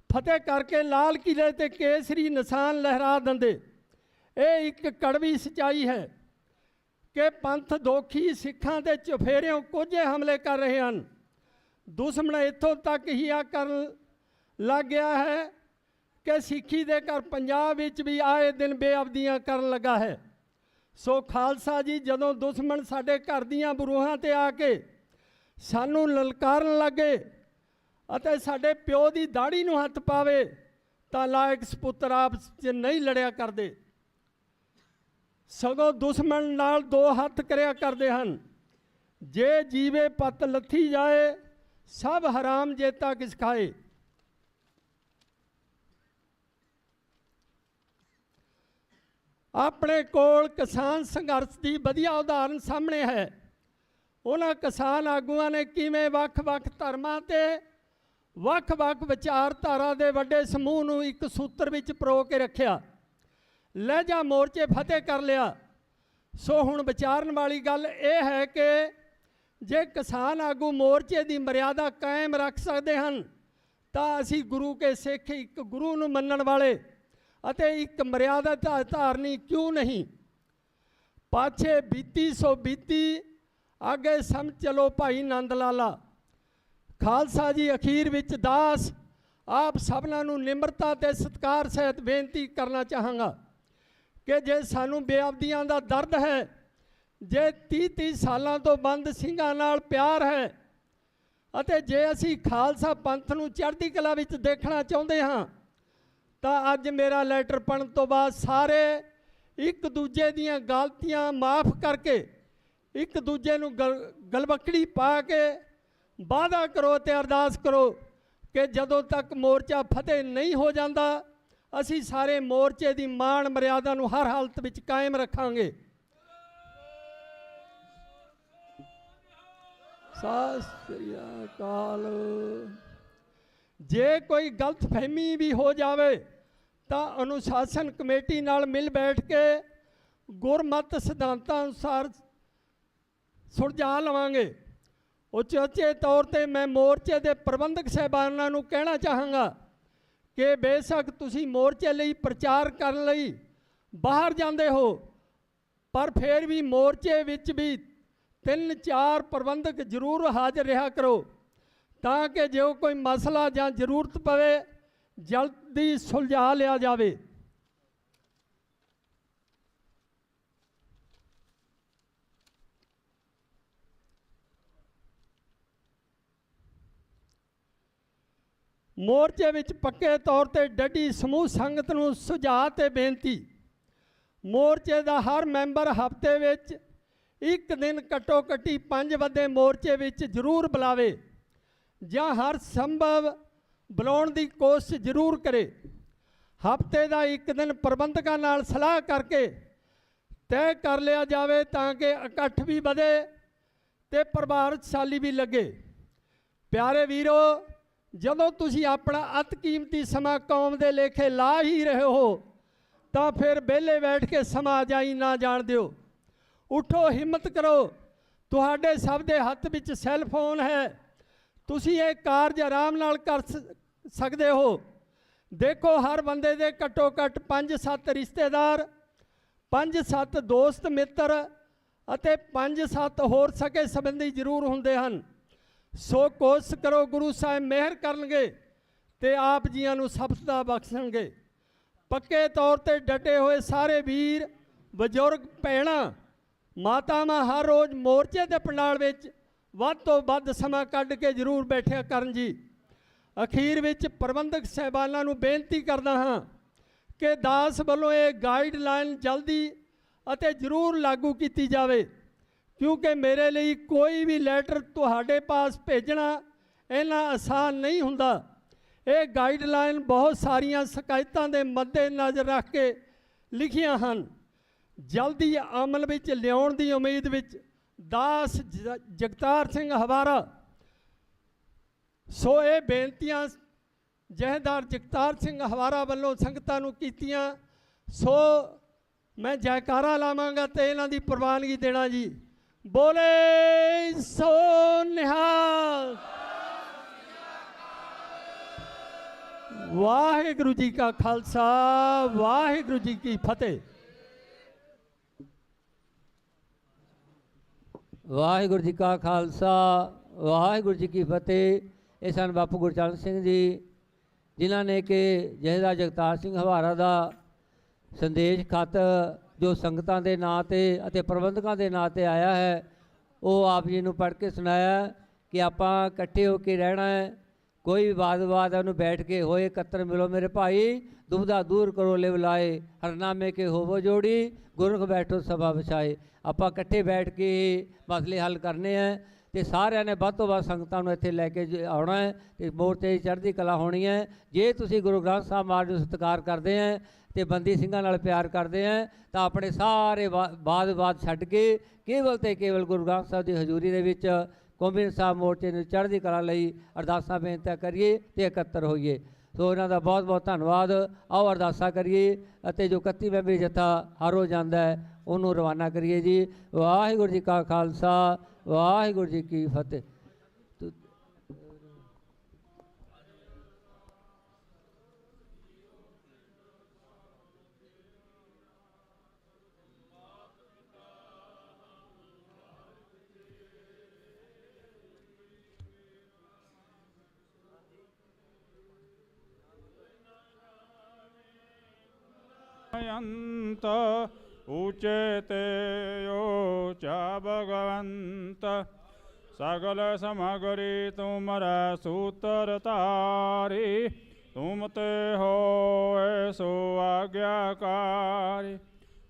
ਫਤਿਹ ਕਰਕੇ ਲਾਲ ਕਿਲੇ ਤੇ ਕੇਸਰੀ ਨਿਸ਼ਾਨ ਲਹਿਰਾ ਦਿੰਦੇ। ਇਹ ਇੱਕ ਕੜਵੀ ਸੱਚਾਈ ਹੈ ਕਿ ਪੰਥ ਦੋਖੀ ਸਿੱਖਾਂ ਦੇ ਚਫੇਰਿਓਂ ਕੋਝੇ ਹਮਲੇ ਕਰ ਰਹੇ ਹਨ। ਦੁਸ਼ਮਣ ਇੱਥੋਂ ਤੱਕ ਹੀ ਆ ਕਰਨ ਲੱਗ ਗਿਆ ਹੈ ਕਿ ਸਿੱਖੀ ਦੇ ਘਰ ਪੰਜਾਬ ਵਿੱਚ ਵੀ ਆਏ ਦਿਨ ਬੇਅਬਦੀਆਂ ਕਰਨ ਲੱਗਾ ਹੈ। ਸੋ ਖਾਲਸਾ ਜੀ, ਜਦੋਂ ਦੁਸ਼ਮਣ ਸਾਡੇ ਘਰ ਦੀਆਂ ਬਰੂਹਾਂ ਤੇ ਆ ਕੇ ਸਾਨੂੰ ਲਲਕਾਰਨ ਲੱਗੇ ਅਤੇ ਸਾਡੇ ਪਿਓ ਦੀ ਦਾੜੀ ਨੂੰ ਹੱਥ ਪਾਵੇ, ਤਾਂ ਲਾਇਕ ਸਪੁੱਤਰ ਆਪਸ 'ਚ ਨਹੀਂ ਲੜਿਆ ਕਰਦੇ, ਸਗੋਂ ਦੁਸ਼ਮਣ ਨਾਲ ਦੋ ਹੱਥ ਕਰਿਆ ਕਰਦੇ ਹਨ। ਜੇ ਜੀਵੇ ਪੱਤ ਲੱਥੀ ਜਾਏ, ਸਭ ਹਰਾਮ ਜੇਤਾ ਕਿਸ ਖਾਏ। ਆਪਣੇ ਕੋਲ ਕਿਸਾਨ ਸੰਘਰਸ਼ ਦੀ ਵਧੀਆ ਉਦਾਹਰਨ ਸਾਹਮਣੇ ਹੈ। ਉਹਨਾਂ ਕਿਸਾਨ ਆਗੂਆਂ ਨੇ ਕਿਵੇਂ ਵੱਖ-ਵੱਖ ਧਰਮਾਂ ਤੇ ਵੱਖ-ਵੱਖ ਵਿਚਾਰਧਾਰਾ ਦੇ ਵੱਡੇ ਸਮੂਹ ਨੂੰ ਇੱਕ ਸੂਤਰ ਵਿੱਚ ਪਰੋ ਕੇ ਰੱਖਿਆ, ਲਹਿਜਾ ਮੋਰਚੇ ਫਤਿਹ ਕਰ ਲਿਆ। ਸੋ ਹੁਣ ਵਿਚਾਰਨ ਵਾਲੀ ਗੱਲ ਇਹ ਹੈ ਕਿ ਜੇ ਕਿਸਾਨ ਆਗੂ ਮੋਰਚੇ ਦੀ ਮਰਿਆਦਾ ਕਾਇਮ ਰੱਖ ਸਕਦੇ ਹਨ, ਤਾਂ ਅਸੀਂ ਗੁਰੂ ਕੇ ਸਿੱਖ ਇੱਕ ਗੁਰੂ ਨੂੰ ਮੰਨਣ ਵਾਲੇ ਅਤੇ ਇੱਕ ਮਰਿਆਦਾ ਧਾਰਨੀ ਕਿਉਂ ਨਹੀਂ। ਪਾਛੇ ਬੀਤੀ ਸੋ ਬੀਤੀ, ਅੱਗੇ ਸਮਝ ਚਲੋ ਭਾਈ ਨੰਦ ਲਾਲਾ। ਖਾਲਸਾ ਜੀ ਅਖੀਰ ਵਿੱਚ ਦਾਸ ਆਪ ਸਭਨਾਂ ਨੂੰ ਨਿਮਰਤਾ ਤੇ ਸਤਿਕਾਰ ਸਹਿਤ ਬੇਨਤੀ ਕਰਨਾ ਚਾਹਾਂਗਾ ਕਿ ਜੇ ਸਾਨੂੰ ਬੇਅਬਦੀਆਂ ਦਾ ਦਰਦ ਹੈ, ਜੇ 30-30 ਸਾਲਾਂ ਤੋਂ ਬੰਦ ਸਿੰਘਾਂ ਨਾਲ ਪਿਆਰ ਹੈ, ਅਤੇ ਜੇ ਅਸੀਂ ਖਾਲਸਾ ਪੰਥ ਨੂੰ ਚੜ੍ਹਦੀ ਕਲਾ ਵਿੱਚ ਦੇਖਣਾ ਚਾਹੁੰਦੇ ਹਾਂ, ਤਾਂ ਅੱਜ ਮੇਰਾ ਲੈਟਰ ਪੜ੍ਹਨ ਤੋਂ ਬਾਅਦ ਸਾਰੇ ਇੱਕ ਦੂਜੇ ਦੀਆਂ ਗਲਤੀਆਂ ਮਾਫ ਕਰਕੇ ਇੱਕ ਦੂਜੇ ਨੂੰ ਗਲਵਕੜੀ ਪਾ ਕੇ ਵਾਅਦਾ ਕਰੋ ਤੇ ਅਰਦਾਸ ਕਰੋ ਕਿ ਜਦੋਂ ਤੱਕ ਮੋਰਚਾ ਫਤਿਹ ਨਹੀਂ ਹੋ ਜਾਂਦਾ, ਅਸੀਂ ਸਾਰੇ ਮੋਰਚੇ ਦੀ ਮਾਣ ਮਰਿਆਦਾ ਨੂੰ ਹਰ ਹਾਲਤ ਵਿੱਚ ਕਾਇਮ ਰੱਖਾਂਗੇ। ਸਤਿ ਸ੍ਰੀ ਅਕਾਲ। ਜੇ ਕੋਈ ਗਲਤਫਹਿਮੀ ਵੀ ਹੋ ਜਾਵੇ ਤਾਂ ਅਨੁਸ਼ਾਸਨ ਕਮੇਟੀ ਨਾਲ ਮਿਲ ਬੈਠ ਕੇ ਗੁਰਮਤਿ ਸਿਧਾਂਤਾਂ ਅਨੁਸਾਰ ਸੁਲਝਾ ਲਵਾਂਗੇ। ਉਚੇਚੇ ਤੌਰ ਤੇ ਮੈਂ ਮੋਰਚੇ ਦੇ ਪ੍ਰਬੰਧਕ ਸਾਹਿਬਾਨਾਂ ਨੂੰ ਕਹਿਣਾ ਚਾਹਾਂਗਾ ਕਿ ਬੇਸ਼ੱਕ ਤੁਸੀਂ ਮੋਰਚੇ ਲਈ ਪ੍ਰਚਾਰ ਕਰਨ ਲਈ ਬਾਹਰ ਜਾਂਦੇ ਹੋ, ਪਰ ਫਿਰ ਵੀ ਮੋਰਚੇ ਵਿੱਚ ਵੀ 3-4 ਪ੍ਰਬੰਧਕ ਜ਼ਰੂਰ ਹਾਜ਼ਰ ਰਿਹਾ ਕਰੋ, ਤਾਂ ਕਿ ਜੇ ਕੋਈ ਮਸਲਾ ਜਾਂ ਜ਼ਰੂਰਤ ਪਵੇ ਜਲਦੀ ਸੁਲਝਾ ਲਿਆ ਜਾਵੇ। ਮੋਰਚੇ ਵਿੱਚ ਪੱਕੇ ਤੌਰ ਤੇ ਡਟੀ ਸਮੂਹ ਸੰਗਤ ਨੂੰ ਸੁਝਾਅ ਤੇ ਬੇਨਤੀ, ਮੋਰਚੇ ਦਾ ਹਰ ਮੈਂਬਰ ਹਫ਼ਤੇ ਵਿੱਚ ਇੱਕ ਦਿਨ ਘੱਟੋ ਘੱਟੀ 5 ਵੱਡੇ ਮੋਰਚੇ ਵਿੱਚ ਜ਼ਰੂਰ ਬੁਲਾਵੇ ਜਾਂ ਹਰ ਸੰਭਵ ਬੁਲਾਉਣ ਦੀ ਕੋਸ਼ਿਸ਼ ਜ਼ਰੂਰ ਕਰੇ। ਹਫ਼ਤੇ ਦਾ ਇੱਕ ਦਿਨ ਪ੍ਰਬੰਧਕਾਂ ਨਾਲ ਸਲਾਹ ਕਰਕੇ ਤੈਅ ਕਰ ਲਿਆ ਜਾਵੇ ਤਾਂ ਕਿ ਇਕੱਠ ਵੀ ਵਧੇ ਤੇ ਪ੍ਰਭਾਵਸ਼ਾਲੀ ਵੀ ਲੱਗੇ। ਪਿਆਰੇ ਵੀਰੋ, ਜਦੋਂ ਤੁਸੀਂ ਆਪਣਾ ਅਤਿ ਕੀਮਤੀ ਸਮਾਂ ਕੌਮ ਦੇ ਲੇਖੇ ਲਾ ਹੀ ਰਹੇ ਹੋ ਤਾਂ ਫਿਰ ਵਿਹਲੇ ਬੈਠ ਕੇ ਸਮਾਂ ਜਾਈ ਨਾ ਜਾਣ ਦਿਓ। ਉਠੋ, ਹਿੰਮਤ ਕਰੋ। ਤੁਹਾਡੇ ਸਭ ਦੇ ਹੱਥ ਵਿੱਚ ਸੈੱਲ ਫੋਨ ਹੈ, ਤੁਸੀਂ ਇਹ ਕਾਰਜ ਆਰਾਮ ਨਾਲ ਕਰ ਸਕਦੇ ਹੋ। ਦੇਖੋ, ਹਰ ਬੰਦੇ ਦੇ ਘੱਟੋ ਘੱਟ 5-7 ਰਿਸ਼ਤੇਦਾਰ, 5-7 ਦੋਸਤ ਮਿੱਤਰ ਅਤੇ 5-7 ਹੋਰ ਸਕੇ ਸੰਬੰਧੀ ਜ਼ਰੂਰ ਹੁੰਦੇ ਹਨ। ਸੋ ਕੋਸ਼ਿਸ਼ ਕਰੋ, ਗੁਰੂ ਸਾਹਿਬ ਮਿਹਰ ਕਰਨਗੇ ਤੇ ਆਪ ਜੀਆਂ ਨੂੰ ਸਫਲਤਾ ਬਖਸ਼ਣਗੇ। ਪੱਕੇ ਤੌਰ ਤੇ ਡਟੇ ਹੋਏ ਸਾਰੇ ਵੀਰ, ਬਜ਼ੁਰਗ, ਭੈਣਾਂ, ਮਾਤਾਵਾਂ ਹਰ ਰੋਜ਼ ਮੋਰਚੇ ਦੇ ਪੰਡਾਲ ਵਿੱਚ ਵੱਧ ਤੋਂ ਵੱਧ ਸਮਾਂ ਕੱਢ ਕੇ ਜ਼ਰੂਰ ਬੈਠਿਆ ਕਰਨ ਜੀ। ਅਖੀਰ ਵਿੱਚ ਪ੍ਰਬੰਧਕ ਸਾਹਿਬਾਨਾਂ ਨੂੰ ਬੇਨਤੀ ਕਰਦਾ ਹਾਂ ਕਿ ਦਾਸ ਵੱਲੋਂ ਇਹ ਗਾਈਡਲਾਈਨ ਜਲਦੀ ਅਤੇ ਜ਼ਰੂਰ ਲਾਗੂ ਕੀਤੀ ਜਾਵੇ, ਕਿਉਂਕਿ ਮੇਰੇ ਲਈ ਕੋਈ ਵੀ ਲੈਟਰ ਤੁਹਾਡੇ ਪਾਸ ਭੇਜਣਾ ਇੰਨਾ ਆਸਾਨ ਨਹੀਂ ਹੁੰਦਾ। ਇਹ ਗਾਈਡਲਾਈਨ ਬਹੁਤ ਸਾਰੀਆਂ ਸ਼ਿਕਾਇਤਾਂ ਦੇ ਮੱਦੇ ਨਜ਼ਰ ਰੱਖ ਕੇ ਲਿਖੀਆਂ ਹਨ। ਜਲਦੀ ਅਮਲ ਵਿੱਚ ਲਿਆਉਣ ਦੀ ਉਮੀਦ ਵਿੱਚ ਦਾਸ ਜਗਤਾਰ ਸਿੰਘ ਹਵਾਰਾ। ਸੋ ਇਹ ਬੇਨਤੀਆਂ ਜਹੇਦਾਰ ਜਗਤਾਰ ਸਿੰਘ ਹਵਾਰਾ ਵੱਲੋਂ ਸੰਗਤਾਂ ਨੂੰ ਕੀਤੀਆਂ। ਸੋ ਮੈਂ ਜੈਕਾਰਾ ਲਾਵਾਂਗਾ ਤੇ ਇਹਨਾਂ ਦੀ ਪ੍ਰਵਾਨਗੀ ਦੇਣਾ ਜੀ। ਬੋਲੇ ਸੋ ਨਿਹਾਲ। ਵਾਹਿਗੁਰੂ ਜੀ ਕਾ ਖਾਲਸਾ, ਵਾਹਿਗੁਰੂ ਜੀ ਕੀ ਫਤਿਹ। ਵਾਹਿਗੁਰੂ ਜੀ ਕਾ ਖਾਲਸਾ, ਵਾਹਿਗੁਰੂ ਜੀ ਕੀ ਫਤਿਹ। ਇਹ ਸਨ ਬਾਪੂ ਗੁਰਚਰਨ ਸਿੰਘ ਜੀ, ਜਿਨ੍ਹਾਂ ਨੇ ਕਿ ਜਹੇਦਾਰ ਜਗਤਾਰ ਸਿੰਘ ਹਵਾਰਾ ਦਾ ਸੰਦੇਸ਼ ਖਤ ਜੋ ਸੰਗਤਾਂ ਦੇ ਨਾਂ ਤੇ ਅਤੇ ਪ੍ਰਬੰਧਕਾਂ ਦੇ ਨਾਂ ਤੇ ਆਇਆ ਹੈ, ਉਹ ਆਪ ਜੀ ਨੂੰ ਪੜ੍ਹ ਕੇ ਸੁਣਾਇਆ ਕਿ ਆਪਾਂ ਇਕੱਠੇ ਹੋ ਕੇ ਰਹਿਣਾ ਹੈ। ਕੋਈ ਵੀ ਵਾਦ ਉਹਨੂੰ ਬੈਠ ਕੇ ਹੋਏ ਇਕੱਤਰ ਮਿਲੋ ਮੇਰੇ ਭਾਈ, ਦੁਬਦਾ ਦੂਰ ਕਰੋ ਲਿਵ ਲਾਏ, ਹਰਨਾਮੇ ਕੇ ਹੋਵੋ ਜੋੜੀ, ਗੁਰਖ ਬੈਠੋ ਸਭਾ ਵਿਛਾਏ। ਆਪਾਂ ਇਕੱਠੇ ਬੈਠ ਕੇ ਮਸਲੇ ਹੱਲ ਕਰਨੇ ਹੈ ਤੇ ਸਾਰਿਆਂ ਨੇ ਵੱਧ ਤੋਂ ਵੱਧ ਸੰਗਤਾਂ ਨੂੰ ਇੱਥੇ ਲੈ ਕੇ ਆਉਣਾ ਹੈ ਤੇ ਮੋਰਚੇ ਦੀ ਚੜ੍ਹਦੀ ਕਲਾ ਹੋਣੀ ਹੈ। ਜੇ ਤੁਸੀਂ ਗੁਰੂ ਗ੍ਰੰਥ ਸਾਹਿਬ ਮਹਾਰਾਜ ਨੂੰ ਸਤਿਕਾਰ ਕਰਦੇ ਹੈ ਤੇ ਬੰਦੀ ਸਿੰਘਾਂ ਨਾਲ ਪਿਆਰ ਕਰਦੇ ਹੈ ਤਾਂ ਆਪਣੇ ਸਾਰੇ ਵਾਦ ਛੱਡ ਕੇ ਕੇਵਲ ਤੇ ਕੇਵਲ ਗੁਰੂ ਗ੍ਰੰਥ ਸਾਹਿਬ ਦੀ ਹਜ਼ੂਰੀ ਦੇ ਵਿੱਚ ਕੌਮੀ ਸਾਹਿਬ ਮੋਰਚੇ ਨੂੰ ਚੜ੍ਹਦੀ ਕਲਾ ਲਈ ਅਰਦਾਸਾਂ ਬੇਨਤੀਆਂ ਕਰੀਏ ਤੇ ਇਕੱਤਰ ਹੋਈਏ। ਸੋ ਇਹਨਾਂ ਦਾ ਬਹੁਤ ਬਹੁਤ ਧੰਨਵਾਦ। ਆਓ ਅਰਦਾਸਾਂ ਕਰੀਏ ਅਤੇ ਜੋ 31 ਮੈਂਬਰੀ ਜਥਾ ਹਰ ਰੋਜ਼ ਜਾਂਦਾ ਹੈ ਉਹਨੂੰ ਰਵਾਨਾ ਕਰੀਏ ਜੀ। ਵਾਹਿਗੁਰੂ ਜੀ ਕਾ ਖਾਲਸਾ, ਵਾਹਿਗੁਰੂ ਜੀ ਕੀ ਫਤਿਹ। ਅੰਤ ਊਚੇ ਤੇ ਊਚਾ ਭਗਵੰਤ, ਸਗਲ ਸਮਗਰੀ ਤੁਮਰਾ ਸੂਤਰ ਤਾਰੀ, ਤੁਮ ਤੇ ਹੋਏ ਸੋ ਆਗਿਆਕਾਰੀ।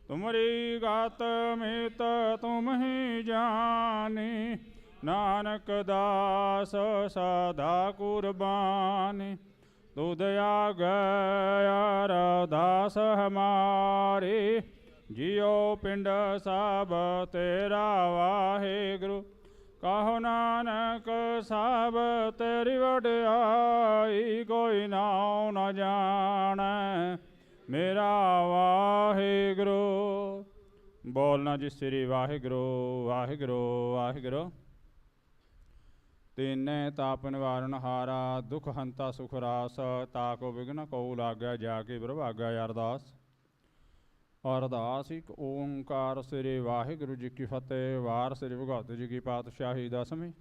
ਤੁਮਰੀ ਗਾਤ ਮਿਤ ਤੁਮ ਹੀ ਜਾਨੀ, ਨਾਨਕ ਦਾਸ ਸਦਾ ਕੁਰਬਾਨੀ। ਤੂ ਦਇਆ ਗਇਆ ਅਰਦਾਸ ਹਮਾਰੀ, ਜਿਉ ਪਿੰਡ ਸਭ ਤੇਰਾ ਵਾਹਿਗੁਰੂ। ਕਹੋ ਨਾਨਕ ਸਭ ਤੇਰੀ ਵਡਿਆਈ, ਕੋਈ ਨਾਉ ਨ ਜਾਣੈ ਮੇਰਾ ਵਾਹਿਗੁਰੂ। ਬੋਲਣਾ ਜੀ ਸ੍ਰੀ ਵਾਹਿਗੁਰੂ ਵਾਹਿਗੁਰੂ ਵਾਹਿਗੁਰੂ। ਤੀਨੇ ਤਾਪ ਨਿਵਾਰਨ ਹਾਰਾ, ਦੁਖ ਹੰਤਾ ਸੁਖ ਰਾਸ, ਤਾਕੋ ਵਿਘਨ ਕਉ ਲਾਗੈ, ਜਾ ਕੇ ਪ੍ਰਭਾਗੈ ਅਰਦਾਸ। ਅਰਦਾਸ ਇੱਕ ਓੰਕਾਰ ਸ੍ਰੀ ਵਾਹਿਗੁਰੂ ਜੀ ਕੀ ਫਤਿਹ। ਵਾਰ ਸ੍ਰੀ ਭਗਵਤੀ ਜੀ ਕੀ ਪਾਤਸ਼ਾਹੀ ਦਸਵੀਂ।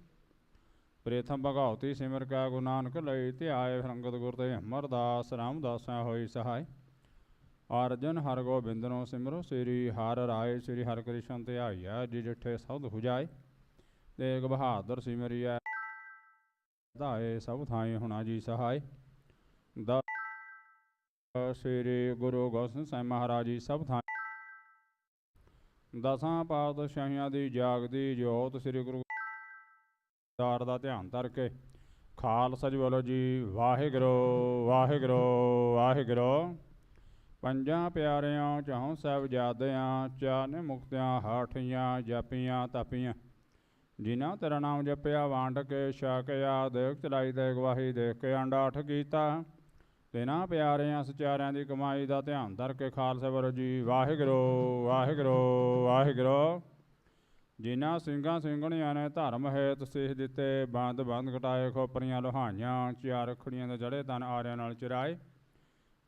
ਪ੍ਰੇਥਮ ਭਗਵਤੀ ਸਿਮਰ ਕੈ ਗੁਰੂ ਨਾਨਕ ਲਈ, ਧਿਆਏ ਸੰਗਤ ਗੁਰ ਤੇ ਅਮਰਦਾਸ, ਰਾਮਦਾਸਾ ਹੋਈ ਸਹਾਈ। ਅਰਜਨ ਹਰ ਗੋਬਿੰਦ ਨੂੰ ਸਿਮਰੋ, ਸ੍ਰੀ ਹਰਿ ਰਾਏ ਸ੍ਰੀ ਹਰਿ ਕ੍ਰਿਸ਼ਨ ਧਿਆਈਐ, ਜੀ ਜਿਠੇ ਸਬਦ ਹੁਜਾਏ। ਤੇਗ ਬਹਾਦਰ ਸਿਮਰਿਐ, ਧਾਏ ਸਭ ਥਾਈ ਹੁਣਾ ਜੀ ਸਹਾਈ। ਸ੍ਰੀ ਗੁਰੂ ਗੋਬਿੰਦ ਸਿੰਘ ਮਹਾਰਾਜ ਜੀ ਸਭ ਥਾਂ ਦਸਾਂ ਪਾਤਸ਼ਾਹੀਆਂ ਦੀ ਜਾਗਦੀ ਜੋਤ ਸ੍ਰੀ ਗੁਰੂ ਦਾਰ ਦਾ ਧਿਆਨ ਧਰ ਕੇ ਖਾਲਸਾ ਜੀ ਬੋਲੋ ਜੀ ਵਾਹਿਗੁਰੂ ਵਾਹਿਗੁਰੂ ਵਾਹਿਗੁਰੂ। ਪੰਜਾਂ ਪਿਆਰਿਆਂ ਚੌਂ ਸਾਹਿਬਜ਼ਾਦਿਆਂ ਚਾਨੇ ਮੁਕਤਿਆਂ ਹਾਠੀਆਂ ਜਪੀਆਂ ਤਪੀਆਂ ਜਿਨ੍ਹਾਂ ਤੇਰਾ ਨਾਮ ਜਪਿਆ ਵੰਡ ਕੇ ਛਕਿਆ ਦੇਖ ਚਲਾਈ ਤੇ ਗਵਾਹੀ ਦੇਖ ਕੇ ਅੰਡਾਠ ਕੀਤਾ ਤਿਨਾਂ ਪਿਆਰਿਆਂ ਸਚਾਰਿਆਂ ਦੀ ਕਮਾਈ ਦਾ ਧਿਆਨ ਧਰ ਕੇ ਖਾਲਸਾ ਬੋਲੋ ਜੀ ਵਾਹਿਗੁਰੂ ਵਾਹਿਗੁਰੂ ਵਾਹਿਗੁਰੂ। ਜਿਨ੍ਹਾਂ ਸਿੰਘਾਂ ਸਿੰਘਣੀਆਂ ਨੇ ਧਰਮ ਹੇਤ ਸੀਸ ਦਿੱਤੇ ਬੰਦ ਘਟਾਏ ਖੋਪਰੀਆਂ ਲੋਹਾਈਆਂ ਚਾਰ ਰੱਖੜੀਆਂ ਦੇ ਜੜੇ ਤਨ ਆਰਿਆਂ ਨਾਲ ਚਰਾਏ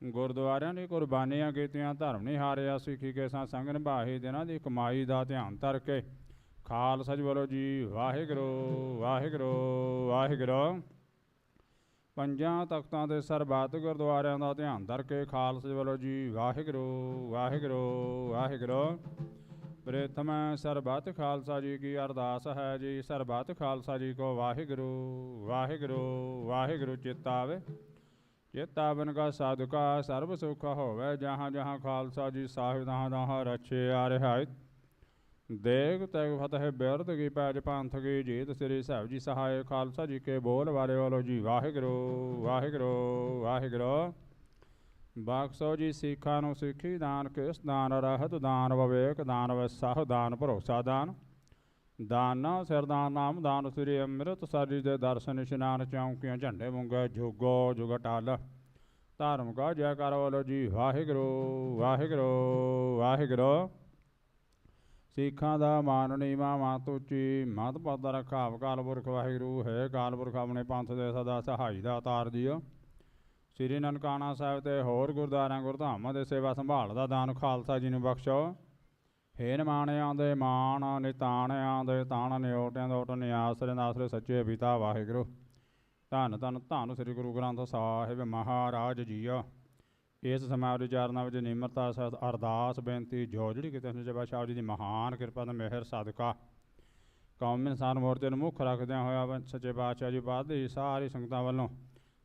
ਗੁਰਦੁਆਰਿਆਂ ਦੀ ਕੁਰਬਾਨੀਆਂ ਕੀਤੀਆਂ ਧਰਮ ਨਹੀਂ ਹਾਰਿਆ ਸਿੱਖੀ ਕੇ ਸੰਗ ਨਿਭਾਹੀ ਦਿਨਾਂ ਦੀ ਕਮਾਈ ਦਾ ਧਿਆਨ ਧਰ ਕੇ ਖਾਲਸਾ ਜੀ ਬੋਲੋ ਜੀ ਵਾਹਿਗੁਰੂ ਵਾਹਿਗੁਰੂ ਵਾਹਿਗੁਰੂ। ਪੰਜਾਂ ਤਖਤਾਂ ਦੇ ਸਰਬੱਤ ਗੁਰਦੁਆਰਿਆਂ ਦਾ ਧਿਆਨ ਧਰ ਕੇ ਖਾਲਸਾ ਜੀ ਬੋਲੋ ਜੀ ਵਾਹਿਗੁਰੂ ਵਾਹਿਗੁਰੂ ਵਾਹਿਗੁਰੂ। ਪ੍ਰਥਮ ਸਰਬੱਤ ਖਾਲਸਾ ਜੀ ਕੀ ਅਰਦਾਸ ਹੈ ਜੀ ਸਰਬੱਤ ਖਾਲਸਾ ਜੀ ਕੋ ਵਾਹਿਗੁਰੂ ਵਾਹਿਗੁਰੂ ਵਾਹਿਗੁਰੂ ਚਿਤਾਵੇ ਚੇਤਾਵਨ ਕਾ ਸਾਧੁਕਾ ਸਰਬ ਸੁਖ ਹੋਵੇ ਜਹਾਂ ਜਹਾਂ ਖਾਲਸਾ ਜੀ ਸਾਹਿਬ ਦਹਾਂ ਰਛੇ ਆ ਰਿਹਾਇਤ ਦੇਗ ਤੈਗ ਫਤਿਹ ਬਿਰਦ ਕੀ ਪੈਜ ਪੰਥ ਕੀ ਜੀਤ ਸ੍ਰੀ ਸਾਹਿਬ ਜੀ ਸਹਾਇ ਖਾਲਸਾ ਜੀ ਕੇ ਬੋਲ ਵਾਲੇ ਵਾਲੋ ਜੀ ਵਾਹਿਗੁਰੂ ਵਾਹਿਗੁਰੂ ਵਾਹਿਗੁਰੂ। ਬਖਸ਼ੋ ਜੀ ਸਿੱਖਾਂ ਨੂੰ ਸਿੱਖੀ ਦਾਨ ਕਿਸ ਦਾਨ ਰਹਿਤ ਦਾਨ ਵਿਵੇਕ ਦਾਨ ਵਿਸਾਹ ਦਾਨ ਭਰੋਸਾ ਦਾਨ ਦਾਨਾ ਸਿਰਦਾਨ ਨਾਮ ਦਾਨ ਸ੍ਰੀ ਅੰਮ੍ਰਿਤ ਸਾਜੀ ਦੇ ਦਰਸ਼ਨ ਇਸ਼ਨਾਨ ਚੌਂਕੀਆਂ ਝੰਡੇ ਮੁੰਗੇ ਜੁਗੋ ਜੁਗ ਟਲ ਧਰਮ ਕਾ ਜੈਕਾਰ ਬੋਲੋ ਜੀ ਵਾਹਿਗੁਰੂ ਵਾਹਿਗੁਰੂ ਵਾਹਿਗੁਰੂ। ਸਿੱਖਾਂ ਦਾ ਮਾਨ ਨੀਵਾ ਮਤ ਉੱਚੀ ਮਤ ਪਦ ਰਖਾਵ ਕਾਲ ਪੁਰਖ ਵਾਹਿਗੁਰੂ ਹੈ ਕਾਲ ਪੁਰਖ ਆਪਣੇ ਪੰਥ ਦੇ ਸਦਾ ਸਹਾਈ ਦਾ ਅਵਤਾਰ ਦਿਓ ਸ੍ਰੀ ਨਨਕਾਣਾ ਸਾਹਿਬ ਤੇ ਹੋਰ ਗੁਰਦੁਆਰਿਆਂ ਗੁਰਧਾਮਾਂ ਦੇ ਸੇਵਾ ਸੰਭਾਲ ਦਾ ਦਾਨ ਖਾਲਸਾ ਜੀ ਨੂੰ ਬਖਸ਼ੋ ਹੇਨ ਮਾਣਿਆਂ ਦੇ ਮਾਣ ਨਿਤਾਣਿਆਂ ਦੇ ਤਾਣ ਨਿਓਟਿਆਂ ਦੋਟ ਨਿਆਸਰੇ ਨਾਸਰੇ ਸੱਚੇ ਪਿਤਾ ਵਾਹਿਗੁਰੂ। ਧੰਨ ਧੰਨ ਧੰਨ ਸ੍ਰੀ ਗੁਰੂ ਗ੍ਰੰਥ ਸਾਹਿਬ ਮਹਾਰਾਜ ਜੀਓ। ਇਸ ਸਮਾਂ ਵਿਚਾਰਨਾ ਵਿੱਚ ਨਿਮਰਤਾ ਸਹਿਤ ਅਰਦਾਸ ਬੇਨਤੀ ਜੋ ਜਿਹੜੀ ਕਿਤੇ ਸੱਚੇ ਪਾਤਸ਼ਾਹ ਜੀ ਦੀ ਮਹਾਨ ਕਿਰਪਾ ਦਾ ਮਿਹਰ ਸਦਕਾ ਕੌਮੀ ਇਨਸਾਨ ਮੋਰਚੇ ਨੂੰ ਮੁੱਖ ਰੱਖਦਿਆਂ ਹੋਇਆ ਸੱਚੇ ਪਾਤਸ਼ਾਹ ਜੀ ਬਾਅਦ ਦੀ ਸਾਰੀ ਸੰਗਤਾਂ ਵੱਲੋਂ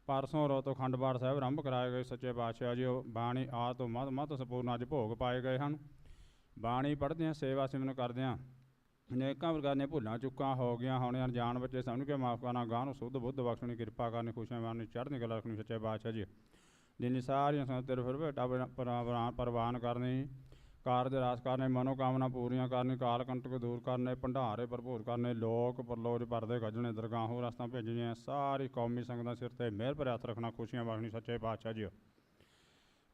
ਪਰਸੋਂ ਰੋਜ਼ ਤੋਂ ਅਖੰਡ ਪਾਠ ਸਾਹਿਬ ਆਰੰਭ ਕਰਾਏ ਗਏ ਸੱਚੇ ਪਾਤਸ਼ਾਹ ਜੀ ਬਾਣੀ ਆ ਤੋਂ ਮਤ ਸੰਪੂਰਨ ਅੱਜ ਭੋਗ ਪਾਏ ਗਏ ਹਨ। ਬਾਣੀ ਪੜ੍ਹਦਿਆਂ ਸੇਵਾ ਸਿਮਰਨ ਕਰਦਿਆਂ ਅਨੇਕਾਂ ਪ੍ਰਕਾਰ ਦੀਆਂ ਭੁੱਲਾਂ ਚੁੱਕਾਂ ਹੋ ਗਈਆਂ ਹੋਣੀਆਂ ਅਣਜਾਣ ਬੱਚੇ ਸਮਝ ਕੇ ਮਾਫ਼ ਕਰਨਾ ਗਾਹ ਨੂੰ ਸੁੱਧ ਬੁੱਧ ਬਖਸ਼ਣੀ ਕਿਰਪਾ ਕਰਨੀ ਖੁਸ਼ੀਆਂ ਮਾਰਨੀ ਚੜ੍ਹਦੀ ਕਲਾ ਰੱਖਣੀ ਸੱਚੇ ਪਾਤਸ਼ਾਹ ਜੀ ਜਿੰਨੀ ਸਾਰੀਆਂ ਸੰਗਤਾਂ ਤੇਰੇ ਫਿਰ ਭੇਟਾ ਪ੍ਰਵਾਨ ਕਰਨੀ ਕਾਰਜ ਰਾਸ ਕਰਨੇ ਮਨੋਕਾਮਨਾ ਪੂਰੀਆਂ ਕਰਨੀ ਕਾਲ ਕੰਟਕ ਦੂਰ ਕਰਨੇ ਭੰਡਾਰੇ ਭਰਪੂਰ ਕਰਨੇ ਲੋਕ ਪਰਲੋਕ ਪਰਦੇ ਕੱਢਣੇ ਦਰਗਾਹੋਂ ਰਸਤਾਂ ਭੇਜਣੀਆਂ ਸਾਰੀ ਕੌਮੀ ਸੰਗਤਾਂ ਸਿਰ ਤੇ ਮਿਹਰ ਭਰਿਆ ਹੱਥ ਰੱਖਣਾ ਖੁਸ਼ੀਆਂ ਬਖਸ਼ਣੀ ਸੱਚੇ ਪਾਤਸ਼ਾਹ ਜੀ।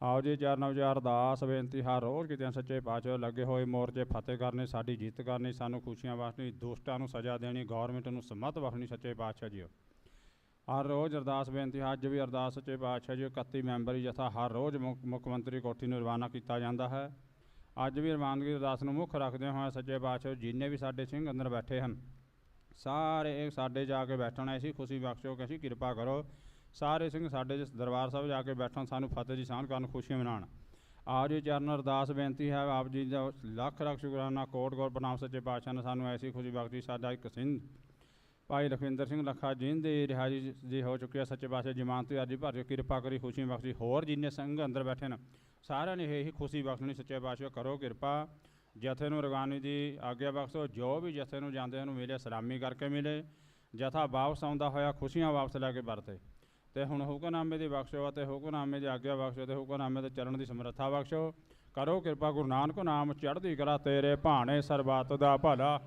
ਆਓ ਜੀ ਚਰਨਾਂ ਵਿੱਚ ਅਰਦਾਸ ਬੇਨਤੀ ਹਰ ਰੋਜ਼ ਕਿਤੇ ਸੱਚੇ ਪਾਤਸ਼ਾਹ ਲੱਗੇ ਹੋਏ ਮੋਰਚੇ ਫਤਿਹ ਕਰਨੇ ਸਾਡੀ ਜਿੱਤ ਕਰਨੀ ਸਾਨੂੰ ਖੁਸ਼ੀਆਂ ਬਖਸ਼ਣੀ ਦੁਸ਼ਟਾਂ ਨੂੰ ਸਜ਼ਾ ਦੇਣੀ ਗੌਰਮੈਂਟ ਨੂੰ ਸਮਤ ਬਖਸ਼ਣੀ ਸੱਚੇ ਪਾਤਸ਼ਾਹ ਜੀ। ਹਰ ਰੋਜ਼ ਅਰਦਾਸ ਬੇਨਤੀ ਅੱਜ ਵੀ ਅਰਦਾਸ ਸੱਚੇ ਪਾਤਸ਼ਾਹ ਜੀ 31 ਮੈਂਬਰੀ ਜਥਾ ਹਰ ਰੋਜ਼ ਮੁੱਖ ਮੰਤਰੀ ਕੋਠੀ ਨੂੰ ਰਵਾਨਾ ਕੀਤਾ ਜਾਂਦਾ ਹੈ। ਅੱਜ ਵੀ ਰਵਾਨਗੀ ਅਰਦਾਸ ਨੂੰ ਮੁੱਖ ਰੱਖਦੇ ਹੋਏ ਸੱਚੇ ਪਾਤਸ਼ਾਹ ਜਿੰਨੇ ਵੀ ਸਾਡੇ ਸਿੰਘ ਅੰਦਰ ਬੈਠੇ ਹਨ ਸਾਰੇ ਸਾਡੇ ਜਾ ਕੇ ਬੈਠਣ ਐਸੀ ਖੁਸ਼ੀ ਬਖਸ਼ੋ ਕਿ ਅਸੀਂ ਕਿਰਪਾ ਕਰੋ ਸਾਰੇ ਸਿੰਘ ਸਾਡੇ ਜਿਸ ਦਰਬਾਰ ਸਾਹਿਬ ਜਾ ਕੇ ਬੈਠਣ ਸਾਨੂੰ ਫਤਿਹ ਦੀ ਸਾਂਝ ਕਰਨ ਖੁਸ਼ੀਆਂ ਮਨਾਉਣ। ਆਓ ਜੀ ਚਰਨ ਅਰਦਾਸ ਬੇਨਤੀ ਹੈ ਆਪ ਜੀ ਦਾ ਲੱਖ ਲੱਖ ਸ਼ੁਕਰਾਨਾ ਕੋਟ ਕੋਟ ਪ੍ਰਣਾਮ ਸੱਚੇ ਪਾਤਸ਼ਾਹ ਨੇ ਸਾਨੂੰ ਐਸੀ ਖੁਸ਼ੀ ਬਖਸ਼ੀ ਸਾਡਾ ਇੱਕ ਸਿੰਘ ਭਾਈ ਲਖਵਿੰਦਰ ਸਿੰਘ ਲੱਖਾ ਜਿੰਦੀ ਰਿਹਾਈ ਜੀ ਹੋ ਚੁੱਕੀ ਹੈ ਸੱਚੇ ਪਾਤਸ਼ਾਹ ਜ਼ਮਾਨਤ ਅਰਜੀ ਭਰ ਕੇ ਕਿਰਪਾ ਕਰੀ ਖੁਸ਼ੀ ਬਖਸ਼ੀ ਹੋਰ ਜਿੰਨੇ ਸਿੰਘ ਅੰਦਰ ਬੈਠੇ ਨੇ ਸਾਰਿਆਂ ਨੇ ਇਹੀ ਖੁਸ਼ੀ ਬਖਸ਼ਣੀ ਸੱਚੇ ਪਾਤਸ਼ਾਹ ਕਰੋ ਕਿਰਪਾ ਜਥੇ ਨੂੰ ਰਵਾਨੀ ਦੀ ਆਗਿਆ ਬਖਸ਼ੋ ਜੋ ਵੀ ਜਥੇ ਨੂੰ ਜਾਂਦੇ ਨੂੰ ਮਿਲੇ ਸਲਾਮੀ ਕਰਕੇ ਮਿਲੇ ਜਥਾ ਵਾਪਸ ਆਉਂਦਾ ਹੋਇਆ ਖੁਸ਼ੀਆਂ ਵਾਪਸ ਲੈ ਕੇ ਵਰਤੇ ਤੇ ਹੁਣ ਹੁਕਮਨਾਮੇ ਦੀ ਬਖਸ਼ੋ ਅਤੇ ਹੁਕਮਨਾਮੇ ਦੀ ਆਗਿਆ ਬਖਸ਼ੋ ਤੇ ਹੁਕਮਨਾਮੇ ਦੇ ਚੱਲਣ ਦੀ ਸਮਰੱਥਾ ਬਖਸ਼ੋ ਕਰੋ ਕਿਰਪਾ ਗੁਰੂ ਨਾਨਕ ਨਾਮ ਚੜ੍ਹਦੀ ਕਲਾ ਤੇਰੇ ਭਾਣੇ ਸਰਬੱਤ ਦਾ ਭਲਾ।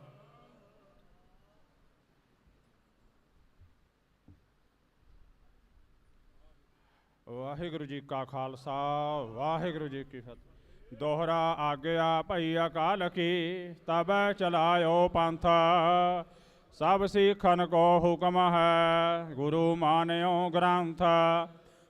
ਵਾਹਿਗੁਰੂ ਜੀ ਕਾ ਖਾਲਸਾ ਵਾਹਿਗੁਰੂ ਜੀ ਕੀ ਫਤਿਹ। ਦੋਹਰਾ ਆਗਿਆ ਭਈ ਅਕਾਲ ਕੀ ਤਬੈ ਚਲਾਇਓ ਪੰਥ ਸਭ ਸਿੱਖਨ ਕੋ ਹੁਕਮ ਹੈ ਗੁਰੂ ਮਾਨਿਓ ਗ੍ਰੰਥ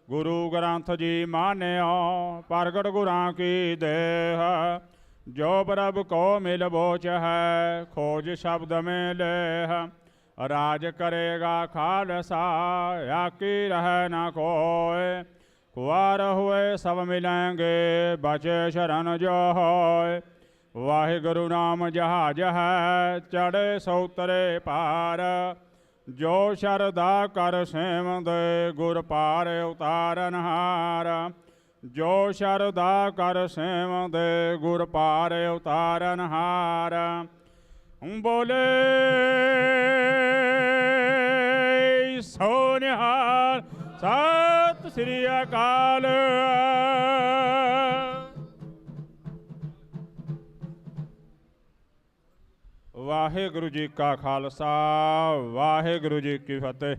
ਗੁਰੂ ਗ੍ਰੰਥ ਜੀ ਮਾਨਿਓ ਪ੍ਰਗਟ ਗੁਰਾਂ ਕੀ ਦੇਹ ਜੋ ਪ੍ਰਭ ਕੋ ਮਿਲ ਬੋਚ ਹੈ ਖੋਜ ਸ਼ਬਦ ਮੇਂ ਲੇਹ ਰਾਜ ਕਰੇਗਾ ਖਾਲਸਾ ਆਕੀ ਰਹਿ ਨਾ ਕੋਇ ਕੁਆਰ ਹੋਏ ਸਭ ਮਿਲेंगे ਬਚੇ ਸ਼ਰਨ ਜੋ ਹੋਏ ਵਾਹਿਗੁਰੂ ਨਾਮ ਜਹਾਜ ਹੈ ਚੜ੍ਹੇ ਸੋ ਉਤਰੇ ਪਾਰ ਜੋ ਸ਼ਰਦਾ ਕਰ ਸੇਵੰਦੇ ਗੁਰ ਪਾਰ ਉਤਾਰਨਹਾਰ। ਜੋ ਸ਼ਰਦਾ ਕਰ ਸੇਵੰਦੇ ਗੁਰ ਪਾਰ ਉਤਾਰਨਹਾਰ। ਬੋਲੇ ਸੋ ਨਿਹਾਲ ਸਤਿ ਸ੍ਰੀ ਅਕਾਲ। ਵਾਹਿਗੁਰੂ ਜੀ ਕਾ ਖਾਲਸਾ ਵਾਹਿਗੁਰੂ ਜੀ ਕੀ ਫਤਿਹ।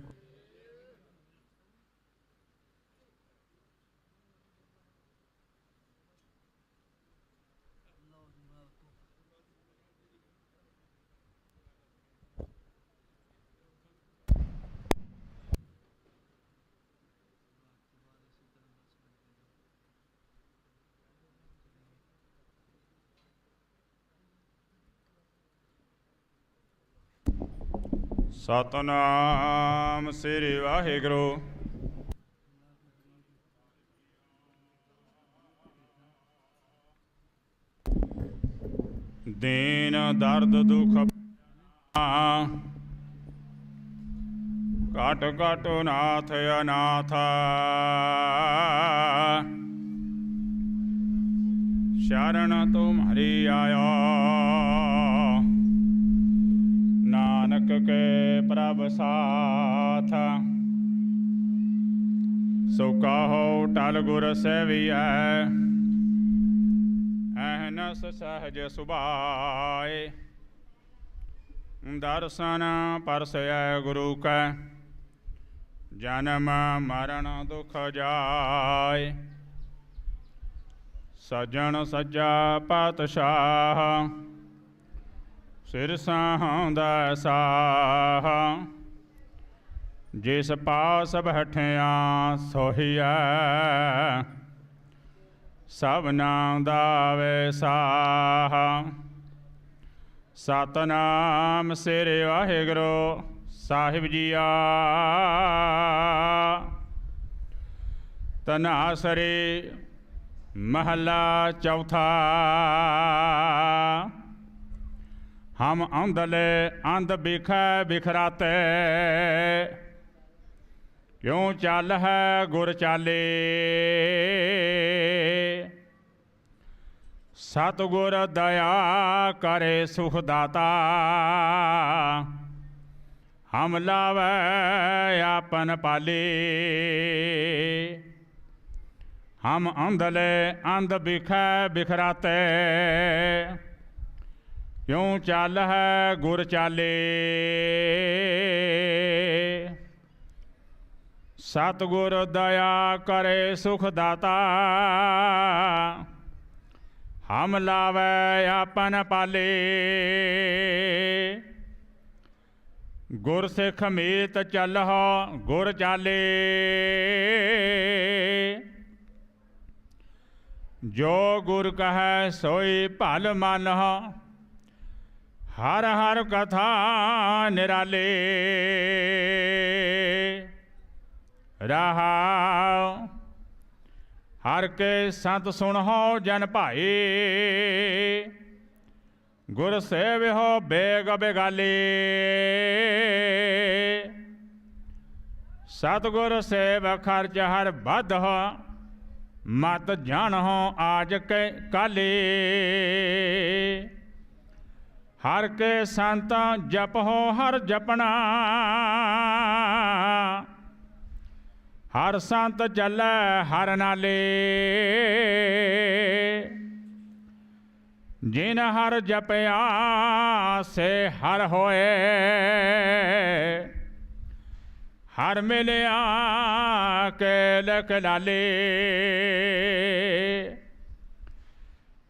ਸਤਨਾਮ ਸ੍ਰੀ ਵਾਹਿਗੁਰੂ। ਦੀਨ ਦਰਦ ਦੁਖ ਘਟ ਘਟ ਨਾਥ ਅਨਾਥ। ਸ਼ਰਨ ਤੁਮਹਰੀ ਆਇਆ ਨਾਨਕ ਕੇ ਪ੍ਰਭ ਸਾਥ। ਸੋ ਕਹੋ ਟਲ ਗੁਰ ਸੇਵੀਐ ਅਹਨਸ ਸਹਜ ਸੁਭਾਏ। ਦਰਸ਼ਨ ਪਰਸੈ ਗੁਰੂ ਕੈ ਜਨਮ ਮਰਨ ਦੁਖ ਜਾਏ। ਸਜਣ ਸੱਜਾ ਪਾਤਸ਼ਾਹ ਸਿਰ ਸਾਹੁੰਦਾ ਸਾਹ। ਜਿਸ ਪਾਸ ਬੈਠਿਆ ਸੋਹੀਐ ਸਭਨਾ ਦਾ ਵੈਸਾਹ। ਸਤਨਾਮ ਸ੍ਰੀ ਵਾਹਿਗੁਰੂ ਸਾਹਿਬ ਜੀਆ। ਤਨਾਸਰੀ ਮਹੱਲਾ ਚੌਥਾ। ਹਮ ਅੰਧਲੇ ਅੰਧ ਬਿਖੈ ਬਿਖਰਾਤੇ। ਕਿਉਂ ਚੱਲ ਹੈ ਗੁਰ ਚਾਲੇ। ਸਤਿਗੁਰ ਦਇਆ ਕਰੇ ਸੁਖ ਦਾਤਾ। ਹਮ ਲਾਵੈ ਆਪਨ ਪਾਲੇ। ਹਮ ਅੰਧਲੇ ਅੰਧ ਬਿਖੈ ਬਿਖਰਾਤੇ। ਕਿਉਂ ਚੱਲ ਹੈ ਗੁਰ ਚਾਲੇ। ਸਤਿਗੁਰ ਦਇਆ ਕਰੇ ਸੁਖ ਦਾਤਾ। ਹਮ ਲਾਵੈ ਆਪਨ ਪਾਲੇ। ਗੁਰ ਸਿੱਖ ਮੀਤ ਚੱਲਹੁ ਗੁਰ ਚਾਲੇ। ਜੋ ਗੁਰ ਕਹੈ ਸੋਈ ਭਲ ਮੰਨਹੁ। ਹਰ ਹਰ ਕਥਾ ਨਿਰਾਲੇ। ਰਹਾਉ ਹਰ ਕੇ ਸੰਤ ਸੁਣਹੁ ਜਨ ਭਾਈ। ਗੁਰ ਸੇਵਿਓ ਬੇਗ ਬੇਗਾਲੇ। ਸਤਿਗੁਰ ਸੇਵ ਖਰਚ ਹਰ ਬਧਹੁ। ਮਤ ਜਾਣਹੁ ਆਜ ਕੇ ਕਾਲੇ। ਹਰ ਕੇ ਸੰਤ ਜਪਹੁ ਹਰ ਜਪਣਾ। ਹਰ ਸੰਤ ਚੱਲੈ ਹਰ ਨਾਲੇ। ਜਿਨ ਹਰ ਜਪਿਆ ਸੇ ਹਰ ਹੋਏ। ਹਰ ਮਿਲਿਆ ਕੇ ਲਖ ਲਾਲੇ।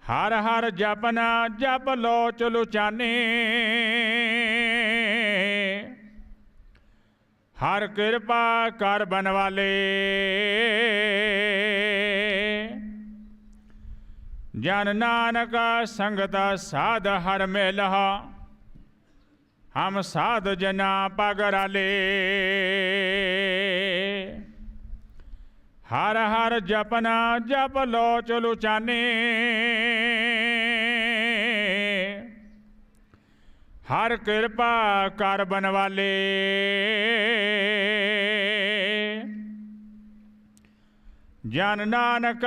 ਹਰ ਹਰ ਜਪਨਾ ਜਪ ਲੋਚ ਲੁਚਾਨੇ। ਹਰ ਕਿਰਪਾ ਕਰ ਬਨਵਾਲੇ। ਜਨ ਨਾਨਕ ਸੰਗਤ ਸਾਧ ਹਰ ਮੇਲਹ। ਹਮ ਸਾਧ ਜਨਾ ਪਗਰਾਲੇ। ਹਰ ਹਰ ਜਪਨਾ ਜਪ ਲੋਚ ਲੁਚਾਨੇ। ਹਰ ਕਿਰਪਾ ਕਰ ਬਨਵਾਲੇ। ਜਨ ਨਾਨਕ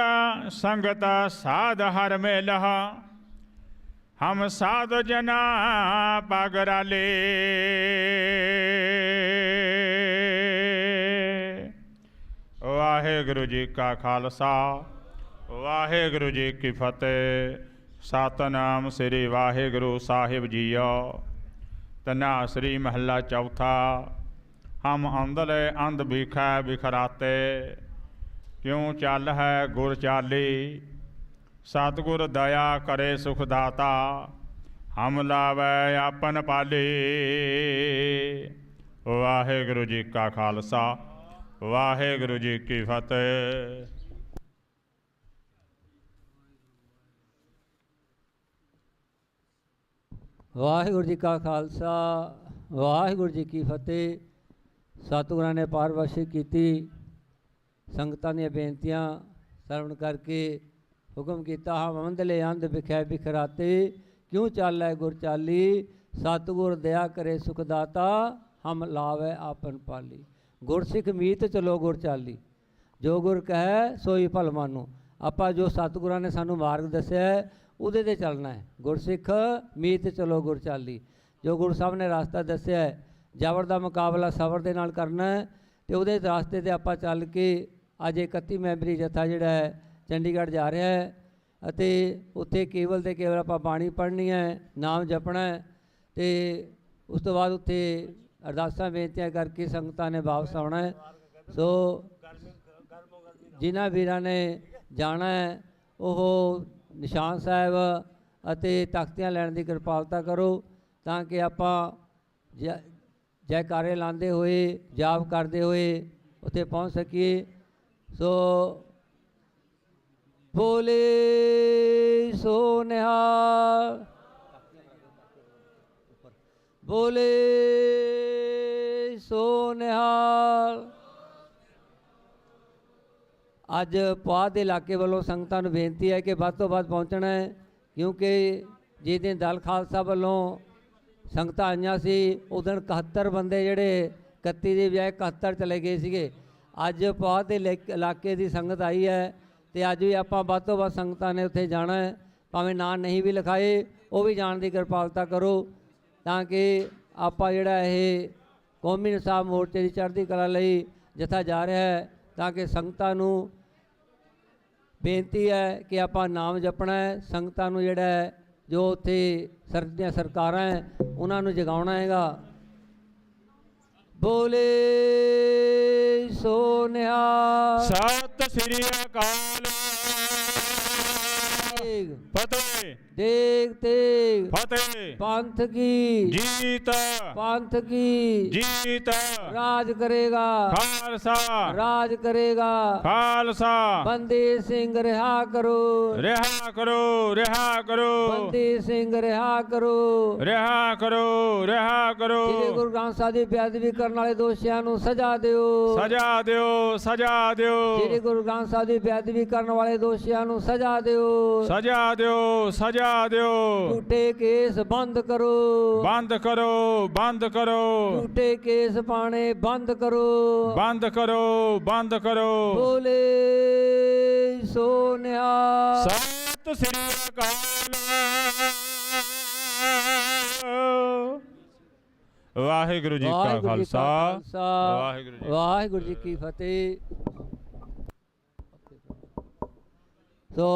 ਸੰਗਤ ਸਾਧ ਹਰ ਮੇਲਹ, ਹਮ ਸਾਧ ਜਨਾ ਪਗਰਾਲੇ। ਵਾਹਿਗੁਰੂ ਜੀ ਕਾ ਖਾਲਸਾ, ਵਾਹਿਗੁਰੂ ਜੀ ਕੀ ਫਤਿਹ। ਸਤਨਾਮ ਸ੍ਰੀ ਵਾਹਿਗੁਰੂ ਸਾਹਿਬ ਜੀਓ। ਧਨਾਸਰੀ ਮਹੱਲਾ ਚੌਥਾ। ਹਮ ਅੰਧਲੇ ਅੰਧ ਬਿਖੈ ਬਿਖਰਾਤੇ, ਕਿਉਂ ਚੱਲ ਹੈ ਗੁਰ ਚਾਲੀ। ਸਤਿਗੁਰ ਦਇਆ ਕਰੇ ਸੁਖ ਦਾਤਾ, ਹਮ ਲਾਵੈ ਆਪਨ ਪਾਲੀ। ਵਾਹਿਗੁਰੂ ਜੀ ਕਾ ਖਾਲਸਾ, ਵਾਹਿਗੁਰੂ ਜੀ ਕੀ ਫਤਿਹ। ਵਾਹਿਗੁਰੂ ਜੀ ਕਾ ਖਾਲਸਾ, ਵਾਹਿਗੁਰੂ ਜੀ ਕੀ ਫਤਿਹ। ਸਤਿਗੁਰਾਂ ਨੇ ਪਾਰਬਖਸ਼ੀ ਕੀਤੀ, ਸੰਗਤਾਂ ਦੀਆਂ ਬੇਨਤੀਆਂ ਸਰਵਣ ਕਰਕੇ ਹੁਕਮ ਕੀਤਾ। ਹਮ ਅੰਧਲੇ ਅੰਧ ਬਿਖੈ ਬਿਖਰਾਤੇ, ਕਿਉਂ ਚਾਲੈ ਗੁਰ ਚਾਲੀ। ਸਤਿਗੁਰ ਦਇਆ ਕਰੇ ਸੁਖ ਦਾਤਾ, ਹਮ ਲਾਵੈ ਆਪਨ ਪਾਲੀ। ਗੁਰਸਿੱਖ ਮੀਤ ਚਲੋ ਗੁਰ ਚਾਲੀ, ਜੋ ਗੁਰ ਕਹੈ ਸੋਈ ਭਲ ਮਾਨੋ। ਆਪਾਂ ਜੋ ਸਤਿਗੁਰਾਂ ਨੇ ਸਾਨੂੰ ਮਾਰਗ ਦੱਸਿਆ ਉਹਦੇ 'ਤੇ ਚੱਲਣਾ ਹੈ। ਗੁਰਸਿੱਖ ਮੀਤ ਚਲੋ ਗੁਰ ਚਾਲੀ। ਜੋ ਗੁਰੂ ਸਾਹਿਬ ਨੇ ਰਸਤਾ ਦੱਸਿਆ ਹੈ, ਜ਼ਬਰ ਦਾ ਮੁਕਾਬਲਾ ਸਬਰ ਦੇ ਨਾਲ ਕਰਨਾ ਹੈ, ਅਤੇ ਉਹਦੇ ਰਸਤੇ 'ਤੇ ਆਪਾਂ ਚੱਲ ਕੇ ਅੱਜ 31 ਮੈਂਬਰੀ ਜਥਾ ਜਿਹੜਾ ਹੈ ਚੰਡੀਗੜ੍ਹ ਜਾ ਰਿਹਾ ਹੈ, ਅਤੇ ਉੱਥੇ ਕੇਵਲ ਅਤੇ ਕੇਵਲ ਆਪਾਂ ਬਾਣੀ ਪੜ੍ਹਨੀ ਹੈ, ਨਾਮ ਜਪਣਾ ਹੈ, ਅਤੇ ਉਸ ਤੋਂ ਬਾਅਦ ਉੱਥੇ ਅਰਦਾਸਾਂ ਬੇਨਤੀਆਂ ਕਰਕੇ ਸੰਗਤਾਂ ਨੇ ਵਾਪਸ ਆਉਣਾ ਹੈ। ਸੋ ਜਿਨ੍ਹਾਂ ਵੀਰਾਂ ਨੇ ਜਾਣਾ ਹੈ ਉਹ ਨਿਸ਼ਾਨ ਸਾਹਿਬ ਅਤੇ ਤਖਤੀਆਂ ਲੈਣ ਦੀ ਕਿਰਪਾਲਤਾ ਕਰੋ, ਤਾਂ ਕਿ ਆਪਾਂ ਜੈਕਾਰੇ ਲਾਉਂਦੇ ਹੋਏ, ਜਾਪ ਕਰਦੇ ਹੋਏ ਉੱਥੇ ਪਹੁੰਚ ਸਕੀਏ। ਸੋ ਬੋਲੇ ਸੋ ਨਿਹਾਲ, ਬੋਲੇ ਸੋ ਨਿਹਾਲ। ਅੱਜ ਪੁਆਧ ਦੇ ਇਲਾਕੇ ਵੱਲੋਂ ਸੰਗਤਾਂ ਨੂੰ ਬੇਨਤੀ ਹੈ ਕਿ ਵੱਧ ਤੋਂ ਵੱਧ ਪਹੁੰਚਣਾ ਹੈ, ਕਿਉਂਕਿ ਜਿਸ ਦਿਨ ਦਲ ਖਾਲਸਾ ਵੱਲੋਂ ਸੰਗਤਾਂ ਆਈਆਂ ਸੀ ਉਸ ਦਿਨ 71 ਬੰਦੇ ਜਿਹੜੇ 31 ਦੀ ਬਜਾਏ 71 ਚਲੇ ਗਏ ਸੀਗੇ। ਅੱਜ ਪੁਆਧ ਦੇ ਇਲਾਕੇ ਦੀ ਸੰਗਤ ਆਈ ਹੈ, ਅਤੇ ਅੱਜ ਵੀ ਆਪਾਂ ਵੱਧ ਤੋਂ ਵੱਧ ਸੰਗਤਾਂ ਨੇ ਉੱਥੇ ਜਾਣਾ ਹੈ। ਭਾਵੇਂ ਨਾਂ ਨਹੀਂ ਵੀ ਲਿਖਾਏ, ਉਹ ਵੀ ਜਾਣ ਦੀ ਕਿਰਪਾਲਤਾ ਕਰੋ, ਤਾਂ ਕਿ ਆਪਾਂ ਜਿਹੜਾ ਇਹ ਕੌਮੀ ਇਨਸਾਫ ਮੋਰਚੇ ਦੀ ਚੜ੍ਹਦੀ ਕਲਾ ਲਈ ਜਥਾ ਜਾ ਰਿਹਾ ਹੈ, ਤਾਂ ਕਿ ਸੰਗਤਾਂ ਨੂੰ ਬੇਨਤੀ ਹੈ ਕਿ ਆਪਾਂ ਨਾਮ ਜਪਣਾ ਹੈ। ਸੰਗਤਾਂ ਨੂੰ ਜਿਹੜਾ ਹੈ ਜੋ ਉੱਥੇ ਦੀਆਂ ਸਰਕਾਰਾਂ ਹੈ ਉਹਨਾਂ ਨੂੰ ਜਗਾਉਣਾ ਹੈਗਾ। ਬੋਲੇ ਸੋ ਨਿਹਾਲ। ਸਤਿ ਸ੍ਰੀ ਅਕਾਲ। ਫਤਿਹ। ਦੇਗ ਤੇਗ ਫਤਿਹ। ਪੰਥ ਕੀ ਜੀਤ, ਪੰਥ ਕੀ ਜੀਤ। ਰਾਜ ਕਰੇਗਾ ਖਾਲਸਾ, ਰਾਜ ਕਰੇਗਾ ਖਾਲਸਾ। ਬੰਦੀ ਸਿੰਘ ਰਿਹਾ ਕਰੋ, ਰਿਹਾ ਕਰੋ, ਰਿਹਾ ਕਰੋ, ਬੰਦੀ ਸਿੰਘ ਰਿਹਾ ਕਰੋ, ਰਿਹਾ ਕਰੋ, ਰਿਹਾ ਕਰੋ। ਸ੍ਰੀ ਗੁਰੂ ਗ੍ਰੰਥ ਸਾਹਿਬ ਦੀ ਬੇਅਦਬੀ ਕਰਨ ਵਾਲੇ ਦੋਸ਼ੀਆਂ ਨੂੰ ਸਜ਼ਾ ਦਿਓ, ਸਜ਼ਾ ਦਿਓ, ਸਜ਼ਾ ਦਿਓ, ਸ੍ਰੀ ਗੁਰੂ ਗ੍ਰੰਥ ਸਾਹਿਬ ਦੀ ਬੇਅਦਬੀ ਕਰਨ ਵਾਲੇ ਦੋਸ਼ੀਆਂ ਨੂੰ ਸਜ਼ਾ ਦਿਓ, ਸਜ਼ਾ ਦਿਓ, ਸਜ਼ਾ ਦਿਓ। ਝੂਠੇ ਕੇਸ ਬੰਦ ਕਰੋ, ਬੰਦ ਕਰੋ, ਬੰਦ ਕਰੋ, ਝੂਠੇ ਕੇਸ ਪਾਣੇ ਬੰਦ ਕਰੋ, ਬੰਦ ਕਰੋ, ਬੰਦ ਕਰੋ। ਬੋਲੇ ਸੋ ਨਿਹਾਲ। ਸਤਿ ਸ੍ਰੀ ਅਕਾਲ। ਵਾਹਿਗੁਰੂ ਜੀ ਕਾ ਖਾਲਸਾ, ਵਾਹਿਗੁਰੂ ਜੀ, ਵਾਹਿਗੁਰੂ ਜੀ ਕੀ ਫਤਿਹ। ਸੋ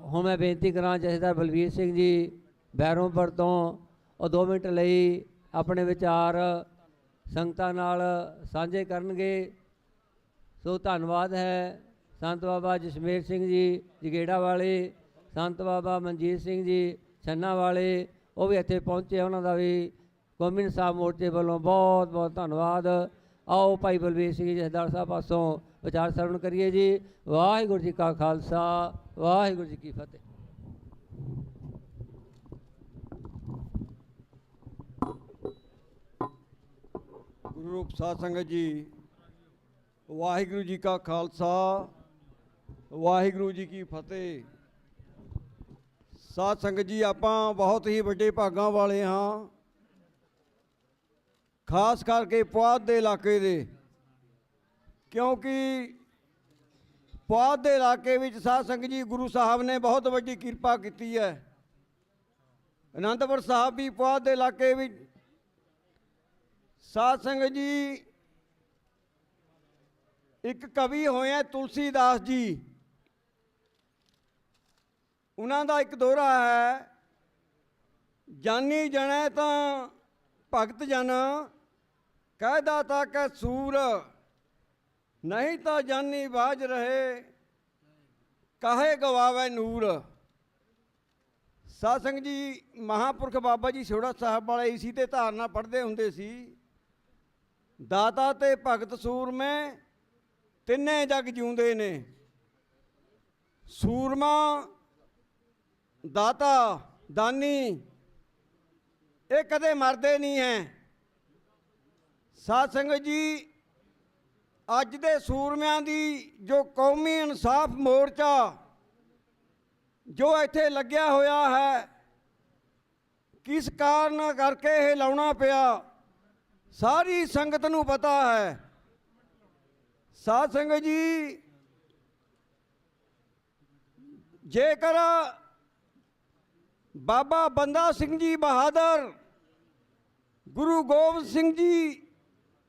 ਹੁਣ ਮੈਂ ਬੇਨਤੀ ਕਰਾਂ ਜਥੇਦਾਰ ਬਲਵੀਰ ਸਿੰਘ ਜੀ ਬੈਰੋਂਪੁਰ ਤੋਂ, ਉਹ 2 ਮਿੰਟ ਲਈ ਆਪਣੇ ਵਿਚਾਰ ਸੰਗਤਾਂ ਨਾਲ ਸਾਂਝੇ ਕਰਨਗੇ। ਸੋ ਧੰਨਵਾਦ ਹੈ ਸੰਤ ਬਾਬਾ ਜਸਮੇਰ ਸਿੰਘ ਜੀ ਜਗੇੜਾ ਵਾਲੇ, ਸੰਤ ਬਾਬਾ ਮਨਜੀਤ ਸਿੰਘ ਜੀ ਛੰਨਾ ਵਾਲੇ, ਉਹ ਵੀ ਇੱਥੇ ਪਹੁੰਚੇ, ਉਹਨਾਂ ਦਾ ਵੀ ਕੌਮੀ ਇਨਸਾਫ ਮੋਰਚੇ ਵੱਲੋਂ ਬਹੁਤ ਬਹੁਤ ਧੰਨਵਾਦ। ਆਓ ਭਾਈ ਬਲਵੀਰ ਸਿੰਘ ਜੀ ਜਥੇਦਾਰ ਸਾਹਿਬ ਪਾਸੋਂ ਵਿਚਾਰ ਸਰਵਣ ਕਰੀਏ ਜੀ। ਵਾਹਿਗੁਰੂ ਜੀ ਕਾ ਖਾਲਸਾ, ਵਾਹਿਗੁਰੂ ਜੀ ਕੀ ਫਤਿਹ। ਗੁਰੂ ਰੂਪ ਸਾਧ ਸੰਗਤ ਜੀ, ਵਾਹਿਗੁਰੂ ਜੀ ਕਾ ਖਾਲਸਾ, ਵਾਹਿਗੁਰੂ ਜੀ ਕੀ ਫਤਿਹ। ਸਾਧ ਸੰਗਤ ਜੀ, ਆਪਾਂ ਬਹੁਤ ਹੀ ਵੱਡੇ ਭਾਗਾਂ ਵਾਲੇ ਹਾਂ ਖਾਸ ਕਰਕੇ ਪੁਆਧ ਦੇ ਇਲਾਕੇ ਦੇ, ਕਿਉਂਕਿ ਪੁਆਧ ਦੇ ਇਲਾਕੇ ਵਿੱਚ ਸਾਧ ਸੰਗਤ ਜੀ ਗੁਰੂ ਸਾਹਿਬ ਨੇ ਬਹੁਤ ਵੱਡੀ ਕਿਰਪਾ ਕੀਤੀ ਹੈ। ਅਨੰਦਪੁਰ ਸਾਹਿਬ ਵੀ ਪੁਆਧ ਦੇ ਇਲਾਕੇ ਵਿੱਚ ਸਾਧ ਸੰਗਤ ਜੀ ਇੱਕ ਕਵੀ ਹੋਏ ਹੈ ਤੁਲਸੀਦਾਸ ਜੀ, ਉਹਨਾਂ ਦਾ ਇੱਕ ਦੋਹਰਾ ਹੈ, ਜਾਨੀ ਜਣੈ ਤਾਂ ਭਗਤ ਜਨ ਕਹਿ ਦਾਤਾ ਕੈ ਸੂਰ, ਨਹੀਂ ਤਾਂ ਜਾਨੀ ਬਾਜ ਰਹੇ ਕਾਹੇ ਗਵਾਵੇ ਨੂਰ। ਸਾਧ ਸੰਗਤ ਜੀ ਮਹਾਂਪੁਰਖ ਬਾਬਾ ਜੀ ਸੋੜਾ ਸਾਹਿਬ ਵਾਲੇ ਇਸੀ ਤੇ ਧਾਰਨਾ ਪੜ੍ਹਦੇ ਹੁੰਦੇ ਸੀ, ਦਾਤਾ ਤੇ ਭਗਤ ਸੂਰਮੇ ਤਿੰਨੇ ਜਗ ਜਿਉਂਦੇ ਨੇ। ਸੂਰਮਾ, ਦਾਤਾ, ਦਾਨੀ ਇਹ ਕਦੇ ਮਰਦੇ ਨਹੀਂ ਹੈ। ਸਾਧ ਸੰਗਤ ਜੀ ਅੱਜ ਦੇ ਸੂਰਮਿਆਂ ਦੀ ਜੋ ਕੌਮੀ ਇਨਸਾਫ ਮੋਰਚਾ ਜੋ ਇੱਥੇ ਲੱਗਿਆ ਹੋਇਆ ਹੈ, ਕਿਸ ਕਾਰਨ ਕਰਕੇ ਇਹ ਲਾਉਣਾ ਪਿਆ ਸਾਰੀ ਸੰਗਤ ਨੂੰ ਪਤਾ ਹੈ। ਸਾਧ ਸੰਗਤ ਜੀ ਜੇਕਰ ਬਾਬਾ ਬੰਦਾ ਸਿੰਘ ਜੀ ਬਹਾਦਰ ਗੁਰੂ ਗੋਬਿੰਦ ਸਿੰਘ ਜੀ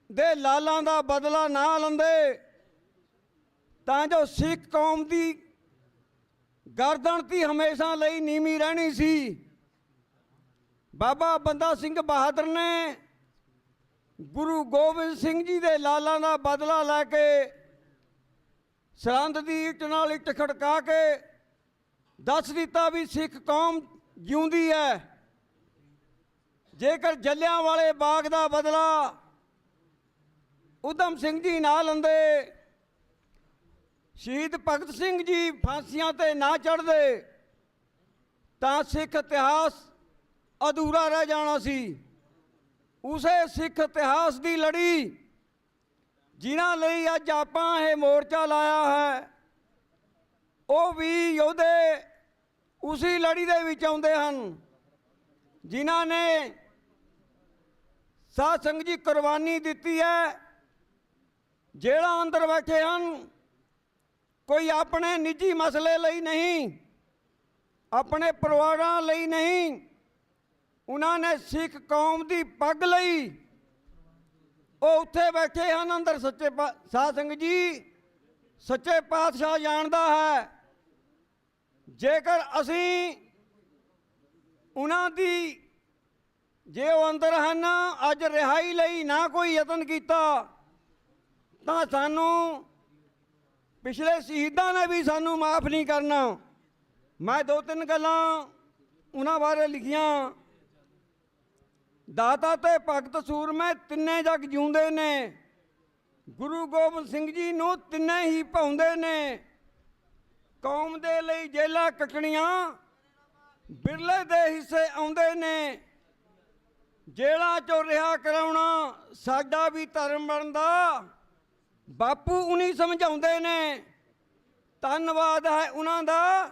ਦੇ ਲਾਲਾਂ ਦਾ ਬਦਲਾ ਨਾ ਲੈਂਦੇ ਤਾਂ ਜੋ ਸਿੱਖ ਕੌਮ ਦੀ ਗਰਦਨ ਤੀ ਹਮੇਸ਼ਾ ਲਈ ਨੀਵੀਂ ਰਹਿਣੀ ਸੀ। ਬਾਬਾ ਬੰਦਾ ਸਿੰਘ ਬਹਾਦਰ ਨੇ ਗੁਰੂ ਗੋਬਿੰਦ ਸਿੰਘ ਜੀ ਦੇ ਲਾਲਾਂ ਦਾ ਬਦਲਾ ਲੈ ਕੇ ਸਰਹੰਦ ਦੀ ਇੱਟ ਨਾਲ ਇੱਟ ਖੜਕਾ ਕੇ ਦੱਸ ਦਿੱਤਾ ਵੀ ਸਿੱਖ ਕੌਮ ਜਿਉਂਦੀ ਹੈ। ਜੇਕਰ ਜਲਿਆਂਵਾਲੇ ਬਾਗ ਦਾ ਬਦਲਾ ਊਧਮ ਸਿੰਘ ਜੀ ਨਾ ਲੈਂਦੇ, ਸ਼ਹੀਦ ਭਗਤ ਸਿੰਘ ਜੀ ਫਾਂਸੀਆਂ ਤੇ ਨਾ ਚੜ੍ਹਦੇ ਤਾਂ ਸਿੱਖ ਇਤਿਹਾਸ ਅਧੂਰਾ ਰਹਿ ਜਾਣਾ ਸੀ। ਉਸੇ ਸਿੱਖ ਇਤਿਹਾਸ ਦੀ ਲੜੀ ਜਿਨ੍ਹਾਂ ਲਈ ਅੱਜ ਆਪਾਂ ਇਹ ਮੋਰਚਾ ਲਾਇਆ ਹੈ, ਉਹ ਵੀ ਯੋਧੇ ਉਸੇ ਲੜੀ ਦੇ ਵਿੱਚ ਆਉਂਦੇ ਹਨ, ਜਿਨ੍ਹਾਂ ਨੇ ਸਾਧ ਸੰਗਤ ਜੀ ਕੁਰਬਾਨੀ ਦਿੱਤੀ ਹੈ। ਜੇਲ੍ਹਾਂ ਅੰਦਰ ਬੈਠੇ ਹਨ, ਕੋਈ ਆਪਣੇ ਨਿੱਜੀ ਮਸਲੇ ਲਈ ਨਹੀਂ, ਆਪਣੇ ਪਰਿਵਾਰਾਂ ਲਈ ਨਹੀਂ, ਉਹਨਾਂ ਨੇ ਸਿੱਖ ਕੌਮ ਦੀ ਪੱਗ ਲਈ ਉਹ ਉੱਥੇ ਬੈਠੇ ਹਨ ਅੰਦਰ। ਸੱਚੇ ਸਾਧ ਸੰਗਤ ਜੀ ਸੱਚੇ ਪਾਤਸ਼ਾਹ ਜਾਣਦਾ ਹੈ, ਜੇਕਰ ਅਸੀਂ ਉਹਨਾਂ ਦੀ ਜੇ ਉਹ ਅੰਦਰ ਹਨ ਅੱਜ ਰਿਹਾਈ ਲਈ ਨਾ ਕੋਈ ਯਤਨ ਕੀਤਾ ਤਾਂ ਸਾਨੂੰ ਪਿਛਲੇ ਸ਼ਹੀਦਾਂ ਨੇ ਵੀ ਸਾਨੂੰ ਮਾਫ ਨਹੀਂ ਕਰਨਾ। ਮੈਂ ਦੋ ਤਿੰਨ ਗੱਲਾਂ ਉਹਨਾਂ ਬਾਰੇ ਲਿਖੀਆਂ। ਦਾਤਾ ਤੇ ਭਗਤ ਸੂਰਮੇ ਤਿੰਨੇ ਜਗ ਜਿਉਂਦੇ ਨੇ। ਗੁਰੂ ਗੋਬਿੰਦ ਸਿੰਘ ਜੀ ਨੂੰ ਤਿੰਨੇ ਹੀ ਭਾਉਂਦੇ ਨੇ। ਕੌਮ ਦੇ ਲਈ ਜੇਲਾਂ ਕੱਟਣੀਆਂ ਬਿਰਲੇ ਦੇ ਹਿੱਸੇ ਆਉਂਦੇ ਨੇ। ਜੇਲਾਂ ਚੋਂ ਰਿਹਾ ਕਰਾਉਣਾ ਸਾਡਾ ਵੀ ਧਰਮ ਬਣਦਾ, ਬਾਪੂ ਉਨੀ ਸਮਝਾਉਂਦੇ ਨੇ। ਧੰਨਵਾਦ ਹੈ ਉਹਨਾਂ ਦਾ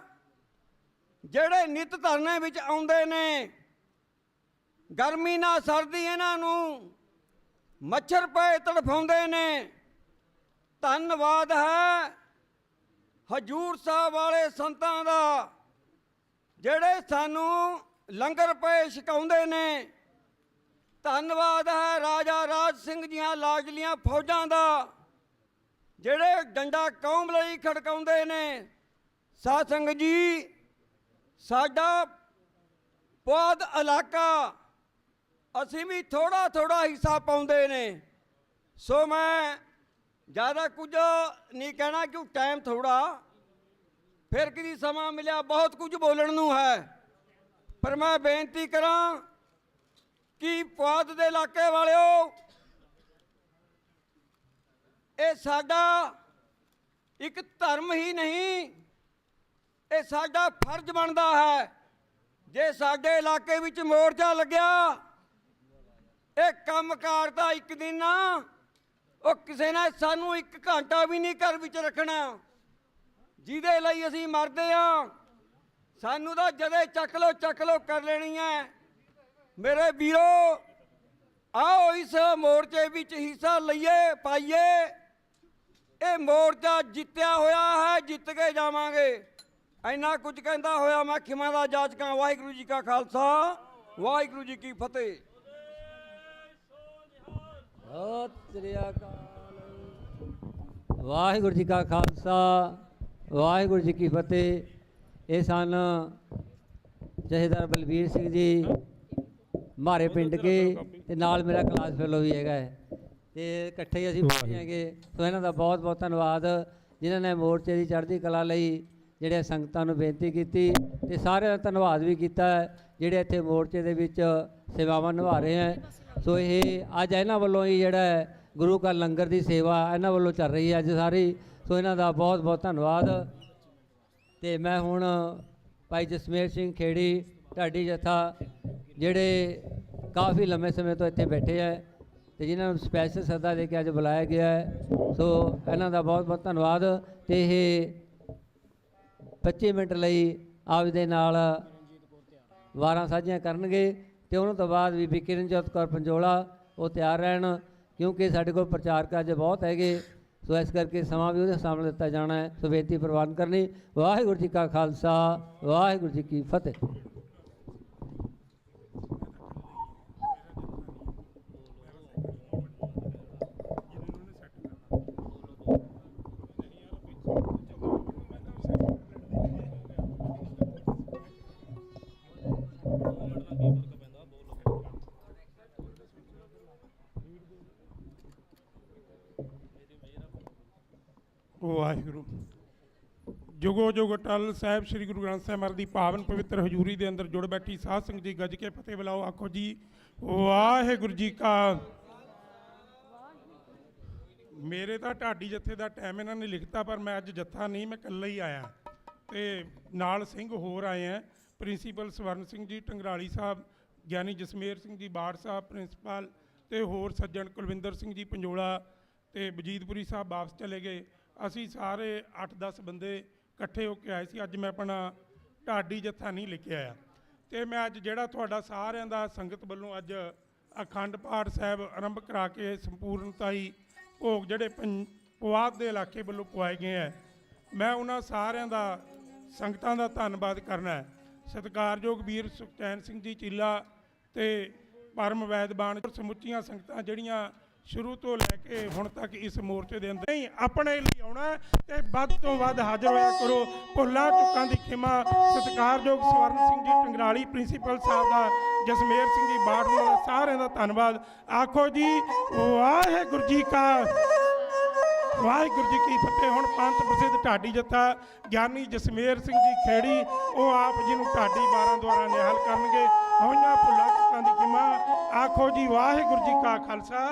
ਜਿਹੜੇ ਨਿਤ ਧਰਨੇ ਵਿੱਚ ਆਉਂਦੇ ਨੇ। ਗਰਮੀ ਨਾਲ ਸਰਦੀ ਇਹਨਾਂ ਨੂੰ ਮੱਛਰ ਪਏ ਤੜਫਾਉਂਦੇ ਨੇ। ਧੰਨਵਾਦ ਹੈ ਹਜੂਰ ਸਾਹਿਬ ਵਾਲੇ ਸੰਤਾਂ ਦਾ ਜਿਹੜੇ ਸਾਨੂੰ ਲੰਗਰ ਪਏ ਛਕਾਉਂਦੇ ਨੇ। ਧੰਨਵਾਦ ਹੈ ਰਾਜਾ ਰਾਜ ਸਿੰਘ ਦੀਆਂ ਲਾਡਲੀਆਂ ਫੌਜਾਂ ਦਾ ਜਿਹੜੇ ਡੰਡਾ ਕੌਮ ਲਈ ਖੜਕਾਉਂਦੇ ਨੇ। ਸਾਧ ਸੰਗਤ ਜੀ ਸਾਡਾ ਪੁਆਧ ਇਲਾਕਾ ਅਸੀਂ ਵੀ ਥੋੜਾ ਥੋੜਾ ਹਿੱਸਾ ਪਾਉਂਦੇ ਨੇ। ਸੋ ਮੈਂ ਜ਼ਿਆਦਾ ਕੁਝ ਨਹੀਂ ਕਹਿਣਾ ਕਿਉਂ ਟਾਈਮ ਥੋੜਾ, ਫਿਰ ਕਿਤੇ ਸਮਾਂ ਮਿਲਿਆ ਬਹੁਤ ਕੁਝ ਬੋਲਣ ਨੂੰ ਹੈ। ਪਰ ਮੈਂ ਬੇਨਤੀ ਕਰਾਂ ਕਿ ਪੁਆਧ ਦੇ ਇਲਾਕੇ ਵਾਲਿਓ, ਇਹ ਸਾਡਾ ਇੱਕ ਧਰਮ ਹੀ ਨਹੀਂ, ਇਹ ਸਾਡਾ ਫਰਜ਼ ਬਣਦਾ ਹੈ। ਜੇ ਸਾਡੇ ਇਲਾਕੇ ਵਿੱਚ ਮੋਰਚਾ ਲੱਗਿਆ, ਇਹ ਕੰਮਕਾਰ ਦਾ ਇੱਕ ਦਿਨ ਉਹ ਕਿਸੇ ਨੇ ਸਾਨੂੰ ਇੱਕ ਘੰਟਾ ਵੀ ਨਹੀਂ ਘਰ ਵਿੱਚ ਰੱਖਣਾ, ਜਿਹਦੇ ਲਈ ਅਸੀਂ ਮਰਦੇ ਹਾਂ। ਸਾਨੂੰ ਤਾਂ ਜਦੇ ਚੱਕ ਲੋ ਕਰ ਲੈਣੀ ਹੈ। ਮੇਰੇ ਵੀਰੋ ਆਓ ਇਸ ਮੋਰਚੇ ਵਿੱਚ ਹਿੱਸਾ ਲਈਏ, ਪਾਈਏ। ਇਹ ਮੋਰਚਾ ਜਿੱਤਿਆ ਹੋਇਆ ਹੈ, ਜਿੱਤ ਕੇ ਜਾਵਾਂਗੇ। ਇੰਨਾ ਕੁਝ ਕਹਿੰਦਾ ਹੋਇਆ ਮੈਂ ਖਿਮਾ ਦਾ ਜਾਚਕਾਂ। ਵਾਹਿਗੁਰੂ ਜੀ ਕਾ ਖਾਲਸਾ, ਵਾਹਿਗੁਰੂ ਜੀ ਕੀ ਫਤਿਹ। ਸਤਿ ਸ੍ਰੀ ਅਕਾਲ। ਵਾਹਿਗੁਰੂ ਜੀ ਕਾ ਖਾਲਸਾ, ਵਾਹਿਗੁਰੂ ਜੀ ਕੀ ਫਤਿਹ। ਇਹ ਸਨ ਜਥੇਦਾਰ ਬਲਬੀਰ ਸਿੰਘ ਜੀ ਮਾਰੇ ਪਿੰਡ ਕੇ, ਤੇ ਨਾਲ ਮੇਰਾ ਕਲਾਸ ਫੈਲੋ ਵੀ ਹੈਗਾ ਹੈ, ਤੇ ਇਕੱਠੇ ਹੀ ਅਸੀਂ ਪਹੁੰਚੇ ਹੈਗੇ। ਸੋ ਇਹਨਾਂ ਦਾ ਬਹੁਤ ਬਹੁਤ ਧੰਨਵਾਦ ਜਿਨ੍ਹਾਂ ਨੇ ਮੋਰਚੇ ਦੀ ਚੜ੍ਹਦੀ ਕਲਾ ਲਈ ਜਿਹੜੇ ਸੰਗਤਾਂ ਨੂੰ ਬੇਨਤੀ ਕੀਤੀ, ਤੇ ਸਾਰਿਆਂ ਦਾ ਧੰਨਵਾਦ ਵੀ ਕੀਤਾ ਜਿਹੜੇ ਇੱਥੇ ਮੋਰਚੇ ਦੇ ਵਿੱਚ ਸੇਵਾਵਾਂ ਨਿਭਾ ਰਹੇ ਹੈ। ਸੋ ਇਹ ਅੱਜ ਇਹਨਾਂ ਵੱਲੋਂ ਹੀ ਜਿਹੜਾ ਗੁਰੂ ਕਾ ਲੰਗਰ ਦੀ ਸੇਵਾ ਇਹਨਾਂ ਵੱਲੋਂ ਚੱਲ ਰਹੀ ਹੈ ਅੱਜ ਸਾਰੀ। ਸੋ ਇਹਨਾਂ ਦਾ ਬਹੁਤ ਬਹੁਤ ਧੰਨਵਾਦ। ਤੇ ਮੈਂ ਹੁਣ ਭਾਈ ਜਸਮੇਰ ਸਿੰਘ ਖੇੜੀ ਢਾਡੀ ਜਥਾ ਜਿਹੜੇ ਕਾਫੀ ਲੰਮੇ ਸਮੇਂ ਤੋਂ ਇੱਥੇ ਬੈਠੇ ਹੈ, ਤੇ ਜਿਨ੍ਹਾਂ ਨੂੰ ਸਪੈਸ਼ਲ ਸੱਦਾ ਦੇ ਕੇ ਅੱਜ ਬੁਲਾਇਆ ਗਿਆ ਹੈ, ਸੋ ਇਹਨਾਂ ਦਾ ਬਹੁਤ ਬਹੁਤ ਧੰਨਵਾਦ। ਤੇ ਇਹ 25 ਮਿੰਟ ਲਈ ਆਪਦੇ ਨਾਲ ਵਾਰਾਂ ਸਾਂਝੀਆਂ ਕਰਨਗੇ, ਤੇ ਉਹਨਾਂ ਤੋਂ ਬਾਅਦ ਬੀਬੀ ਕਿਰਨਜੋਤ ਕੌਰ ਪੰਜੋਲਾ ਉਹ ਤਿਆਰ ਰਹਿਣ, ਕਿਉਂਕਿ ਸਾਡੇ ਕੋਲ ਪ੍ਰਚਾਰਕ ਅੱਜ ਬਹੁਤ ਹੈਗੇ। ਸੋ ਇਸ ਕਰਕੇ ਸਮਾਂ ਵੀ ਉਹਦੇ ਸਾਹਮਣੇ ਦਿੱਤਾ ਜਾਣਾ ਹੈ। ਸੋ ਬੇਨਤੀ ਪ੍ਰਵਾਨ ਕਰਨੀ। ਵਾਹਿਗੁਰੂ ਜੀ ਕਾ ਖਾਲਸਾ, ਵਾਹਿਗੁਰੂ ਜੀ ਕੀ ਫਤਿਹ। ਵਾਹਿਗੁਰੂ। ਜੁਗੋ ਜੁਗ ਅਟਲ ਸਾਹਿਬ ਸ੍ਰੀ ਗੁਰੂ ਗ੍ਰੰਥ ਸਾਹਿਬ ਮਹਾਰਾਜ ਦੀ ਪਾਵਨ ਪਵਿੱਤਰ ਹਜ਼ੂਰੀ ਦੇ ਅੰਦਰ ਜੁੜ ਬੈਠੀ ਸਾਧ ਸੰਗਤ ਜੀ ਗੱਜ ਕੇ ਫਤਿਹ ਬੁਲਾਓ। ਆਖੋ ਜੀ ਵਾਹਿਗੁਰੂ ਜੀ ਕਾ। ਮੇਰੇ ਤਾਂ ਢਾਡੀ ਜੱਥੇ ਦਾ ਟਾਈਮ ਇਹਨਾਂ ਨੇ ਲਿਖਤਾ, ਪਰ ਮੈਂ ਅੱਜ ਜੱਥਾ ਨਹੀਂ, ਮੈਂ ਇਕੱਲਾ ਹੀ ਆਇਆ, ਤੇ ਨਾਲ ਸਿੰਘ ਹੋਰ ਆਏ ਹੈ। ਪ੍ਰਿੰਸੀਪਲ ਸਵਰਨ ਸਿੰਘ ਜੀ ਟੰਗਰਾਲੀ ਸਾਹਿਬ, ਗਿਆਨੀ ਜਸਮੇਰ ਸਿੰਘ ਜੀ ਬਾੜ ਸਾਹਿਬ ਪ੍ਰਿੰਸੀਪਲ, ਤੇ ਹੋਰ ਸੱਜਣ ਕੁਲਵਿੰਦਰ ਸਿੰਘ ਜੀ ਪੰਜੋਲਾ ਤੇ ਬਜੀਤਪੁਰੀ ਸਾਹਿਬ ਵਾਪਸ ਚਲੇ ਗਏ। ਅਸੀਂ ਸਾਰੇ 8-10 ਬੰਦੇ ਇਕੱਠੇ ਹੋ ਕੇ ਆਏ ਸੀ। ਅੱਜ ਮੈਂ ਆਪਣਾ ਢਾਡੀ ਜੱਥਾ ਨਹੀਂ ਲੈ ਕੇ ਆਇਆ, ਤੇ ਮੈਂ ਅੱਜ ਜਿਹੜਾ ਤੁਹਾਡਾ ਸਾਰਿਆਂ ਦਾ ਸੰਗਤ ਵੱਲੋਂ ਅੱਜ ਅਖੰਡ ਪਾਠ ਸਾਹਿਬ ਆਰੰਭ ਕਰਾ ਕੇ ਸੰਪੂਰਨਤਾਈ ਭੋਗ ਜਿਹੜੇ ਪੁਆਧ ਦੇ ਇਲਾਕੇ ਵੱਲੋਂ ਪਵਾਏ ਗਏ ਹੈ, ਮੈਂ ਉਹਨਾਂ ਸਾਰਿਆਂ ਦਾ ਸੰਗਤਾਂ ਦਾ ਧੰਨਵਾਦ ਕਰਨਾ ਹੈ। ਸਤਿਕਾਰਯੋਗ ਵੀਰ ਸੁਖਚੈਨ ਸਿੰਘ ਜੀ ਚੀਲਾ ਤੇ ਪਰਮ ਵੈਦਬਾਨ ਸਮੁੱਚੀਆਂ ਸੰਗਤਾਂ ਜਿਹੜੀਆਂ ਸ਼ੁਰੂ ਤੋਂ ਲੈ ਕੇ ਹੁਣ ਤੱਕ ਇਸ ਮੋਰਚੇ ਦੇ ਅੰਦਰ ਨਹੀਂ ਆਪਣੇ ਲਈ ਆਉਣਾ, ਤੇ ਵੱਧ ਤੋਂ ਵੱਧ ਹਾਜ਼ਰ ਹੋਇਆ ਕਰੋ। ਭੁੱਲਾਂ ਚੁੱਕਾਂ ਦੀ ਖਿਮਾ। ਸਤਿਕਾਰਯੋਗ ਸਵਰਨ ਸਿੰਘ ਜੀ ਟੰਗਰਾਲੀ ਪ੍ਰਿੰਸੀਪਲ ਸਾਹਿਬ ਦਾ, ਜਸਮੇਰ ਸਿੰਘ ਜੀ ਬਾੜ ਦਾ, ਸਾਰਿਆਂ ਦਾ ਧੰਨਵਾਦ। ਆਖੋ ਜੀ ਵਾਹਿਗੁਰੂ ਜੀ ਕਾ, ਵਾਹਿਗੁਰੂ ਜੀ ਕੀ ਫਤਿਹ। ਹੁਣ ਪੰਥ ਪ੍ਰਸਿੱਧ ਢਾਡੀ ਜੱਥਾ ਗਿਆਨੀ ਜਸਮੇਰ ਸਿੰਘ ਜੀ ਖੇੜੀ ਉਹ ਆਪ ਜੀ ਨੂੰ ਢਾਡੀ 12 ਦੁਆਰਾ ਨਿਹਾਲ ਕਰਨਗੇ। ਹੋਈਆਂ ਭੁੱਲਾਂ ਚੁੱਕਾਂ ਦੀ ਖਿਮਾ। ਆਖੋ ਜੀ ਵਾਹਿਗੁਰੂ ਜੀ ਕਾ ਖਾਲਸਾ।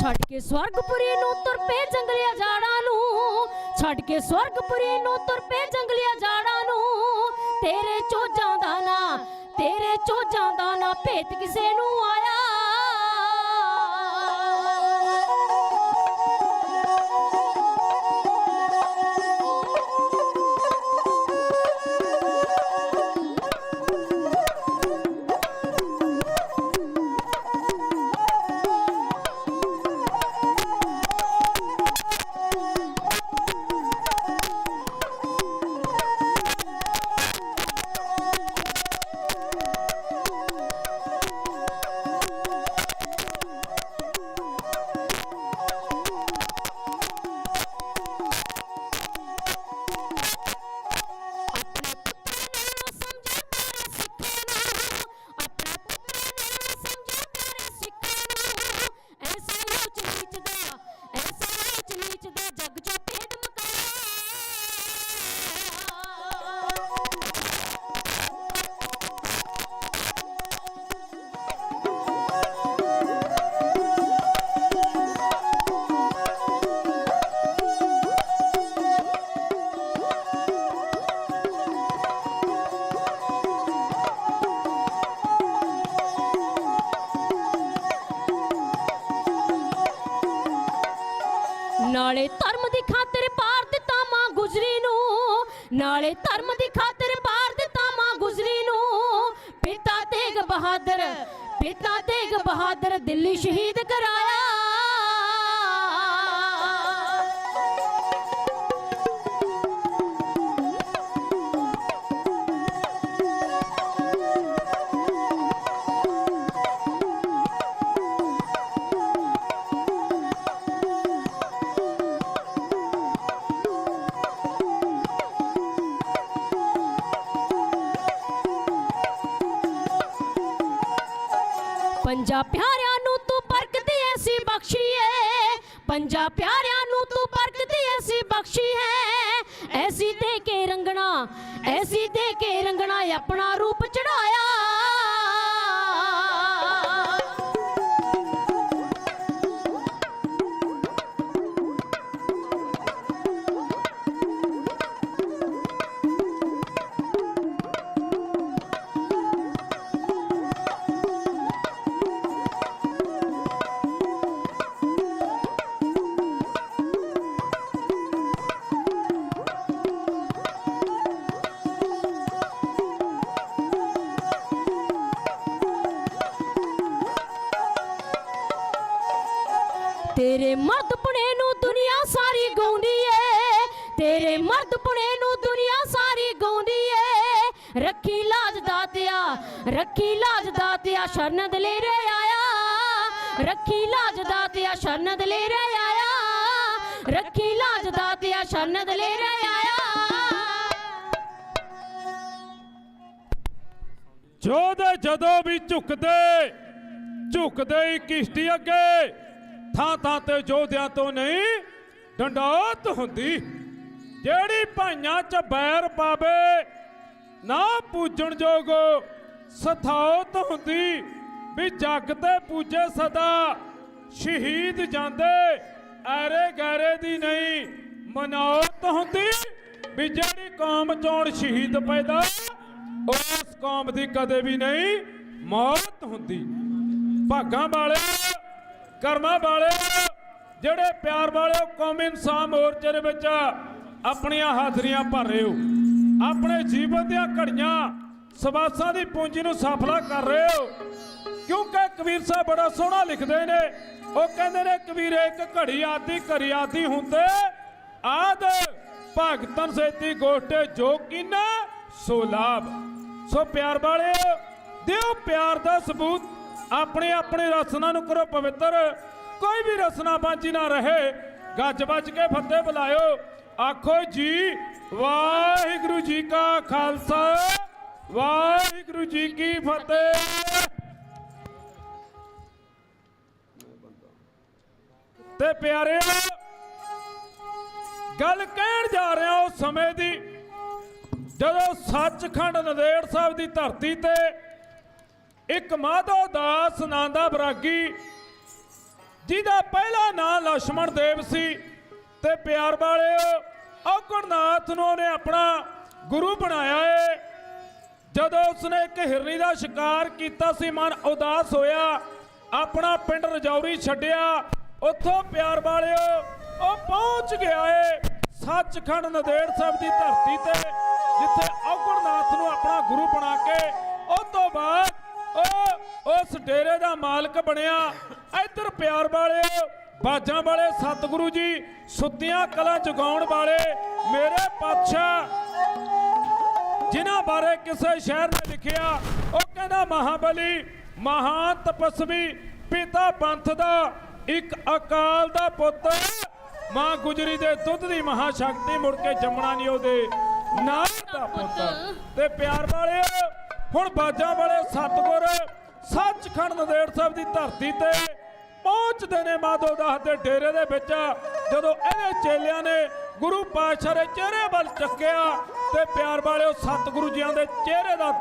ਛੱਡ ਕੇ ਸਵਰਗਪੁਰੀ ਨੂੰ ਤੁਰ ਪਏ ਜੰਗਲੀਆਂ ਜਾੜਾਂ ਨੂੰ, ਛੱਡ ਕੇ ਸਵਰਗਪੁਰੀ ਨੂੰ ਤੁਰ ਪਏ ਜੰਗਲੀਆਂ ਜਾੜਾਂ ਨੂੰ। ਤੇਰੇ ਚੋਜਾਂ ਦਾ ਨਾ, ਤੇਰੇ ਚੋਜਾਂ ਦਾ ਨਾ ਭੇਤ ਕਿਸੇ ਨੂੰ ਆਇਆ। ਨਾਲੇ ਧਰਮ ਦੀ ਖਾਤਰ ਪਾਰ ਦਿੱਤਾ ਮਾਂ ਗੁਜਰੀ ਨੂੰ, ਨਾਲੇ ਧਰਮ ਦੀ ਖਾਤਰ ਪਾਰ ਦਿੱਤਾ ਮਾਂ ਗੁਜਰੀ ਨੂੰ। ਪਿਤਾ ਤੇਗ ਬਹਾਦਰ, ਪਿਤਾ ਤੇਗ ਬਹਾਦਰ ਦਿੱਲੀ ਸ਼ਹੀਦ ਕਰਾਇਆ। ਪੰਜਾਂ ਪਿਆਰਿਆਂ ਨੂੰ ਤੂੰ ਬਰਕਤ ਐਸੀ ਬਖਸ਼ੀ ਹੈ, ਪੰਜਾਂ ਪਿਆਰਿਆਂ ਨੂੰ ਤੂੰ ਬਰਕਤ ਐਸੀ ਬਖਸ਼ੀ ਹੈ। ਐਸੀ ਦੇ ਕੇ ਰੰਗਣਾ, ਐਸੀ ਦੇ ਕੇ ਰੰਗਣਾ ਆਪਣਾ ਰੂਪ ਚੜਾਇਆ। ਤੇਰੇ ਮਰਦਪੁਣੇ ਨੂੰ ਦੁਨੀਆ ਸਾਰੀ ਗਾਉਂਦੀ ਏ, ਤੇਰੇ ਮਰਦਪੁਣੇ ਨੂੰ ਦੁਨੀਆ ਸਾਰੀ ਗਾਉਂਦੀ ਏ। ਰੱਖੀ ਲਾਜ ਦਾਤਿਆ, ਰੱਖੀ ਲਾਜ ਦਾਤਿਆ ਸ਼ਰਨ ਦਲੇਰੇ ਆਇਆ। ਰੱਖੀ ਲਾਜ ਦਾਤਿਆ ਸ਼ਰਨ ਦਲੇਰੇ ਆਇਆ। ਰੱਖੀ ਲਾਜ ਦਾਤਿਆ ਸ਼ਰਨ ਦਲੇਰੇ ਆਇਆ। ਜੋਧੇ ਜਦੋਂ ਵੀ ਝੁਕਦੇ, ਝੁਕਦੇ ਹੀ ਕਿਸ਼ਤੀ ਅੱਗੇ। ਥਾਂ ਥਾਂ ਤੇ ਯੋਧਿਆਂ ਤੋਂ ਨਹੀਂ ਡੰਡੌਤ ਹੁੰਦੀ। ਜਿਹੜੀ ਭਾਈਆਂ 'ਚ ਬੈਰ ਪਾਵੇ ਨਾ ਪੂਜਣ ਜੋਗ ਸਥਾਉਤ ਹੁੰਦੀ। ਵੀ ਜੱਗ ਤੇ ਪੂਜੇ ਸਦਾ ਸ਼ਹੀਦ ਜਾਂਦੇ, ਐਰੇ ਗੈਰੇ ਦੀ ਨਹੀਂ ਮਨੌਤ ਹੁੰਦੀ। ਵੀ ਜਿਹੜੀ ਕੌਮ ਚੋਂ ਸ਼ਹੀਦ ਪੈਦਾ ਉਸ ਕੌਮ ਦੀ ਕਦੇ ਵੀ ਨਹੀਂ ਮੌਤ ਹੁੰਦੀ। ਭਾਗਾਂ ਵਾਲੇ, ਕਰਮਾਂ ਵਾਲੇ, ਜਿਹੜੇ ਪਿਆਰ ਵਾਲੇ ਕੌਮੀ ਇਨਸਾਨ ਮੋਰਚੇ ਦੇ ਵਿੱਚ ਆਪਣੀਆਂ ਹਾਜ਼ਰੀਆਂ ਭਰ ਰਹੇ ਹੋ, ਆਪਣੇ ਜੀਵਨ ਦੀਆਂ ਘੜੀਆਂ ਸਵਾਸਾਂ ਦੀ ਪੂੰਜੀ ਨੂੰ ਸਫਲਾ ਕਰ ਰਹੇ ਹੋ। ਕਿਉਂਕਿ ਕਬੀਰ ਸਾਹਿਬ ਬੜਾ ਸੋਹਣਾ ਲਿਖਦੇ ਨੇ। ਉਹ ਕਹਿੰਦੇ ਨੇ ਕਬੀਰੇ ਇੱਕ ਘੜੀ ਆਦੀ ਘੜੀ ਆਦੀ ਹੁੰਦੇ ਆਦ ਭਗਤਨ ਸੇਤੀ ਗੋਸ਼ਟੇ ਜੋ ਕੀਨਾ ਸੋ ਲਾਭ। ਸੋ ਪਿਆਰ ਵਾਲੇ ਦਿਓ ਪਿਆਰ ਦਾ ਸਬੂਤ। ਆਪਣੇ ਆਪਣੇ ਰਸਨਾ ਨੂੰ ਕਰੋ ਪਵਿੱਤਰ। ਕੋਈ ਵੀ ਰਸਨਾ ਬਾਂਝੀ ਨਾ ਰਹੇ। ਗੱਜ ਵੱਜ ਕੇ ਫਤਿਹ ਬੁਲਾਇਓ। ਆਖੋ ਜੀ ਵਾਹਿਗੁਰੂ ਜੀ ਕਾ ਖਾਲਸਾ, ਵਾਹਿਗੁਰੂ ਜੀ ਕੀ ਫਤਿਹ। ਤੇ ਪਿਆਰਿਓ, ਗੱਲ ਕਹਿਣ ਜਾ ਰਿਹਾ ਉਸ ਸਮੇਂ ਦੀ ਜਦੋਂ ਸੱਚਖੰਡ ਨੰਦੇੜ ਸਾਹਿਬ ਦੀ ਧਰਤੀ ਤੇ ਇੱਕ ਮਾਧੋ ਦਾਸ ਨਾਂ ਦਾ ਬਰਾਗੀ ਜਿਹਦਾ ਪਹਿਲਾ ਨਾਂ ਲక్ష్మణ ਦੇਵ ਸੀ ਤੇ ਪਿਆਰ ਵਾਲਿਓ ਔਗਣਨਾਥ ਨੂੰ ਉਹਨੇ ਆਪਣਾ ਗੁਰੂ ਬਣਾਇਆ ਏ। ਜਦੋਂ ਉਸਨੇ ਇੱਕ ਹਿਰਨੀ ਦਾ ਸ਼ਿਕਾਰ ਕੀਤਾ ਸੀ, ਮਨ ਉਦਾਸ ਹੋਇਆ, ਆਪਣਾ ਪਿੰਡ ਰਜੌਰੀ ਛੱਡਿਆ। ਉੱਥੋਂ ਪਿਆਰ ਵਾਲਿਓ ਉਹ ਪਹੁੰਚ ਗਿਆ ਏ ਸੱਚਖੰਡ ਨੰਦੇੜ ਸਾਹਿਬ ਦੀ ਧਰਤੀ ਤੇ, ਜਿੱਥੇ ਔਗਣਨਾਥ ਨੂੰ ਆਪਣਾ ਗੁਰੂ ਬਣਾ ਕੇ ਉਸ ਤੋਂ ਬਾਅਦ ਉਹ ਉਸ ਡੇਰੇ ਦਾ ਮਾਲਕ ਬਣਿਆ। ਇੱਧਰ ਪਿਆਰ ਵਾਲਿਓ ਬਾਜਾਂ ਵਾਲੇ ਸਤਿਗੁਰੂ ਜੀ, ਸੁੱਤੀਆਂ ਕਲਾਂ ਜਗਾਉਣ ਵਾਲੇ ਮੇਰੇ ਪਾਤਸ਼ਾਹ, ਜਿਨ੍ਹਾਂ ਬਾਰੇ ਕਿਸੇ ਸ਼ਾਇਰ ਨੇ ਲਿਖਿਆ, ਉਹ ਕਹਿੰਦਾ ਮਹਾਬਲੀ ਮਹਾਨ ਤਪਸਵੀ ਪਿਤਾ ਪੰਥ ਦਾ, ਇੱਕ ਅਕਾਲ ਦਾ ਪੁੱਤ, ਮਾਂ ਗੁਜਰੀ ਦੇ ਦੁੱਧ ਦੀ ਮਹਾ ਸ਼ਕਤੀ, ਮੁੜ ਕੇ ਜੰਮਣਾ ਨਹੀਂ ਉਹਦੇ ਨਾਲ ਦਾ ਪੁੱਤ। ਤੇ ਪਿਆਰ ਵਾਲਿਓ ਹੁਣ ਬਾਜਾਂ ਵਾਲੇ ਸਤਿਗੁਰ ਸੱਚਖੰਡ ਨੰਦੇੜ ਸਾਹਿਬ ਦੀ ਧਰਤੀ ਤੇ ਪਹੁੰਚਦੇ ਨੇ ਮਾਧੋ ਦਾਸ ਦੇ ਡੇਰੇ ਦੇ ਵਿੱਚ। ਜਦੋਂ ਇਹਦੇ ਚੇਲਿਆਂ ਨੇ ਗੁਰੂ ਪਾਤਸ਼ਾਹ ਦੇ ਚਿਹਰੇ ਵੱਲ ਚੱਕਿਆ ਤੇ ਪਿਆਰ ਵਾਲਿਓ ਸਤਿਗੁਰੂ ਜੀਆਂ ਦੇ ਚਿਹਰੇ ਦਾ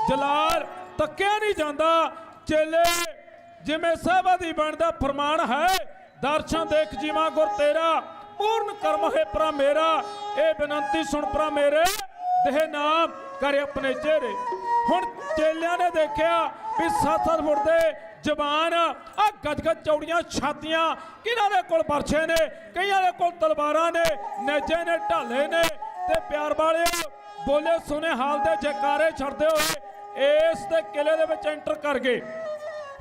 ਜਲਾਲ ਤੱਕਿਆ ਨਹੀਂ ਜਾਂਦਾ। ਚੇਲੇ ਜਿਵੇਂ ਸਭਾ ਦੀ ਬਣਦਾ ਫਰਮਾਨ ਹੈ, ਦਰਸ਼ਨ ਦੇਖ ਜੀਵਾਂ ਗੁਰ ਤੇਰਾ, ਪੂਰਨ ਕਰਮ ਹੈ ਭਰਾ ਮੇਰਾ, ਇਹ ਬੇਨੰਤੀ ਸੁਣ ਭਰਾ ਮੇਰੇ, ਦੇਹ ਨਾਮ ਕਰ ਆਪਣੇ ਚਿਹਰੇ। ਹੁਣ ਚੇਲਿਆਂ ਨੇ ਦੇਖਿਆ ਵੀ 7-7 ਫੁੱਟ ਦੇ ਜਵਾਨ ਆ ਗੱਜ-ਗੱਜ ਚੌੜੀਆਂ ਛਾਤੀਆਂ, ਕਿਹਨਾਂ ਦੇ ਕੋਲ ਬਰਛੇ ਨੇ, ਕਈਆਂ ਦੇ ਕੋਲ ਤਲਵਾਰਾਂ ਨੇ, ਨੇਜੇ ਨੇ, ਢਾਲੇ ਨੇ। ਤੇ ਪਿਆਰ ਵਾਲਿਓ ਬੋਲੇ ਸੁਨੇ ਹਾਲ ਦੇ ਜੈਕਾਰੇ ਛੱਡਦੇ ਹੋਏ ਇਸ ਦੇ ਕਿਲੇ ਦੇ ਵਿੱਚ ਐਂਟਰ ਕਰ ਗਏ।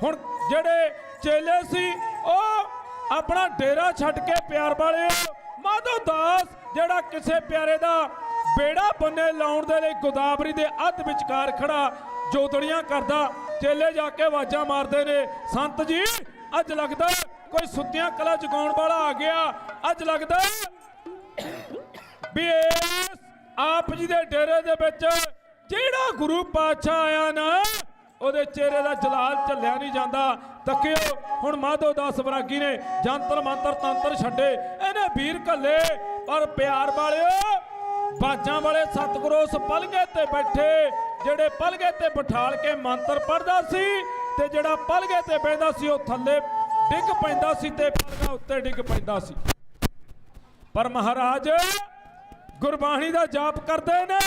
ਹੁਣ ਜਿਹੜੇ ਚੇਲੇ ਸੀ ਉਹ ਆਪਣਾ ਡੇਰਾ ਛੱਡ ਕੇ ਪਿਆਰ ਵਾਲਿਓ ਮਾਧੋ ਦਾਸ ਜਿਹੜਾ ਕਿਸੇ ਪਿਆਰੇ ਦਾ ਬੇੜਾ ਬੰਨੇ ਲਾਉਣ ਦੇ ਲਈ ਗੋਦਾਵਰੀ ਦੇ ਅੱਧ ਵਿਚਕਾਰ ਖੜਾ ਜੋਦੜੀਆਂ ਕਰਦਾ, ਚੇਲੇ ਜਾ ਕੇ ਆਵਾਜ਼ਾਂ ਮਾਰਦੇ ਨੇ, ਸੰਤ ਜੀ ਅੱਜ ਲੱਗਦਾ ਕੋਈ ਸੁੱਤੀਆਂ ਕਲਾ ਜਗਾਉਣ ਵਾਲਾ ਆ ਗਿਆ, ਅੱਜ ਲੱਗਦਾ ਵੀ ਇਸ ਆਪ ਜੀ ਦੇ ਡੇਰੇ ਦੇ ਵਿੱਚ ਜਿਹੜਾ ਗੁਰੂ ਪਾਤਸ਼ਾਹ ਆਇਆ ਨਾ, ਉਹਦੇ ਚਿਹਰੇ ਦਾ ਜਲਾਲ ਝੱਲਿਆ ਨਹੀਂ ਜਾਂਦਾ। ਤੱਕਿਓ ਹੁਣ ਮਾਧੋ ਦਾਸ ਵਰਾਗੀ ਨੇ ਜੰਤਰ ਮੰਤਰ ਤੰਤਰ ਛੱਡੇ, ਇਹਨੇ ਵੀਰ ਘੱਲੇ, ਪਰ ਪਿਆਰ ਵਾਲਿਓ ਬਾਜਾਂ ਵਾਲੇ ਸਤਿਗੁਰੂ ਉਸ ਪਲਗੇ ਤੇ ਬੈਠੇ, ਜਿਹੜੇ ਪਲਗੇ ਤੇ ਬਿਠਾਲ ਕੇ ਮੰਤਰ ਪੜ੍ਹਦਾ ਸੀ ਤੇ ਜਿਹੜਾ ਪਲਗੇ ਤੇ ਬੈਠਦਾ ਸੀ ਉਹ ਥੱਲੇ ਡਿੱਗ ਪੈਂਦਾ ਸੀ ਤੇ ਪਲਗਾ ਉੱਤੇ ਡਿੱਗ ਪੈਂਦਾ ਸੀ। ਪਰ ਮਹਾਰਾਜ ਗੁਰਬਾਣੀ ਦਾ ਜਾਪ ਕਰਦੇ ਨੇ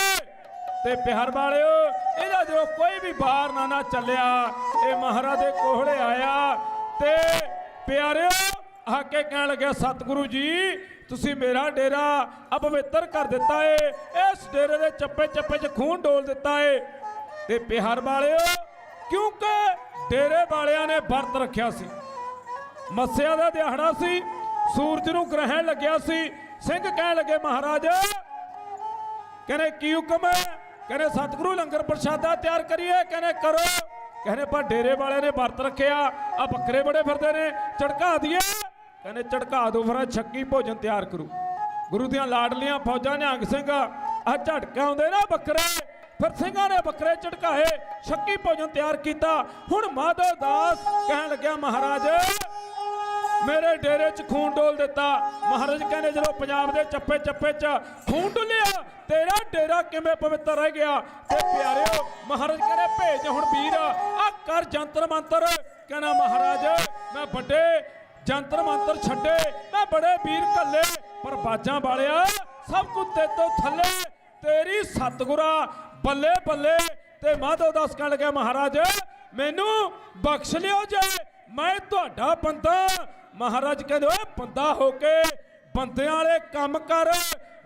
ਤੇ ਪਿਆਰ ਵਾਲਿਓ ਇਹਦਾ ਜੋ ਕੋਈ ਵੀ ਬਾਹਰ ਨਾ ਚੱਲਿਆ, ਇਹ ਮਹਾਰਾਜ ਦੇ ਕੋਹਲੇ ਆਇਆ ਤੇ ਪਿਆਰਿਓ ਆ ਕੇ ਕਹਿਣ ਲੱਗਿਆ, ਸਤਿਗੁਰੂ ਜੀ ਤੁਸੀਂ ਮੇਰਾ ਡੇਰਾ ਅਪਵਿੱਤਰ ਕਰ ਦਿੱਤਾ ਏ, ਇਸ ਡੇਰੇ ਦੇ ਚੱਪੇ ਚੱਪੇ 'ਚ ਖੂਨ ਡੋਲ ਦਿੱਤਾ ਏ। ਤੇ ਪਿਆਰ ਵਾਲਿਓ ਕਿਉਂਕਿ ਡੇਰੇ ਵਾਲਿਆਂ ਨੇ ਵਰਤ ਰੱਖਿਆ ਸੀ, ਮੱਸਿਆ ਦਾ ਦਿਹਾੜਾ ਸੀ, ਸੂਰਜ ਨੂੰ ਗ੍ਰਹਿਣ ਲੱਗਿਆ ਸੀ। ਸਿੰਘ ਕਹਿਣ ਲੱਗੇ ਮਹਾਰਾਜ, ਕਹਿੰਦੇ ਕੀ ਹੁਕਮ ਹੈ? ਕਹਿੰਦੇ ਸਤਿਗੁਰੂ ਲੰਗਰ ਪ੍ਰਸ਼ਾਦਾ ਤਿਆਰ ਕਰੀਏ। ਕਹਿੰਦੇ ਕਰੋ। ਕਹਿੰਦੇ ਪਰ ਡੇਰੇ ਵਾਲਿਆਂ ਨੇ ਵਰਤ ਰੱਖਿਆ, ਆ ਬੱਕਰੇ ਬੜੇ ਫਿਰਦੇ ਨੇ, ਝੜਕਾ ਦਈਏ। ਕਹਿੰਦੇ ਝੜਕਾ ਦੋ, ਫਿਰ ਛੱਕੀ ਭੋਜਨ ਤਿਆਰ ਕਰੂ। ਗੁਰੂ ਦੀਆਂ ਲਾਡਲੀਆਂ ਫੌਜਾਂ ਨਿਹੰਗ ਸਿੰਘ ਆ ਝਟਕਾ ਆਉਂਦੇ ਨਾ ਬੱਕਰੇ, ਫਿਰ ਸਿੰਘਾਂ ਨੇ ਬੱਕਰੇ ਝਟਕਾਏ, ਛੱਕੀ ਭੋਜਨ ਤਿਆਰ ਕੀਤਾ। ਹੁਣ ਮਾਧੋ ਦਾਸ ਕਹਿਣ ਲੱਗਿਆ ਮਹਾਰਾਜ ਮੇਰੇ ਡੇਰੇ 'ਚ ਖੂਨ ਡੋਲ ਦਿੱਤਾ। ਮਹਾਰਾਜ ਕਹਿੰਦੇ ਜਦੋਂ ਪੰਜਾਬ ਦੇ ਚੱਪੇ ਚੱਪੇ 'ਚ ਖੂਨ ਡੁੱਲਿਆ, ਤੇਰਾ ਡੇਰਾ ਕਿਵੇਂ ਪਵਿੱਤਰ ਰਹਿ ਗਿਆ? ਤੇ ਪਿਆਰਿਓ ਮਹਾਰਾਜ ਕਹਿੰਦੇ ਭੇਜ ਹੁਣ ਵੀਰ ਆ ਕਰ ਜੰਤਰ ਮੰਤਰ। ਕਹਿੰਦਾ ਮਹਾਰਾਜ ਮੈਂ ਵੱਡੇ ਜੰਤਰ ਮੰਤਰ ਛੱਡੇ, ਮੈਂ ਬੜੇ ਵੀਰ ਘੱਲੇ, ਪਰ ਬਾਜਾਂ ਵਾਲਿਆ ਸਭ ਕੁਝ ਤੇ ਤੋਂ ਥੱਲੇ ਤੇਰੀ ਸਤਿਗੁਰਾ ਬੱਲੇ ਬੱਲੇ। ਤੇ ਮਾਧੋ ਦਾਸ ਕਹਿਣ ਲੱਗਿਆ ਮਹਾਰਾਜ ਮੈਨੂੰ ਬਖਸ਼ ਲਿਓ ਜੇ ਮੈਂ ਤੁਹਾਡਾ ਬੰਦਾ। ਮਹਾਰਾਜ ਕਹਿੰਦੇ ਓਏ ਬੰਦਾ ਹੋ ਕੇ ਬੰਦਿਆਂ ਵਾਲੇ ਕੰਮ ਕਰ,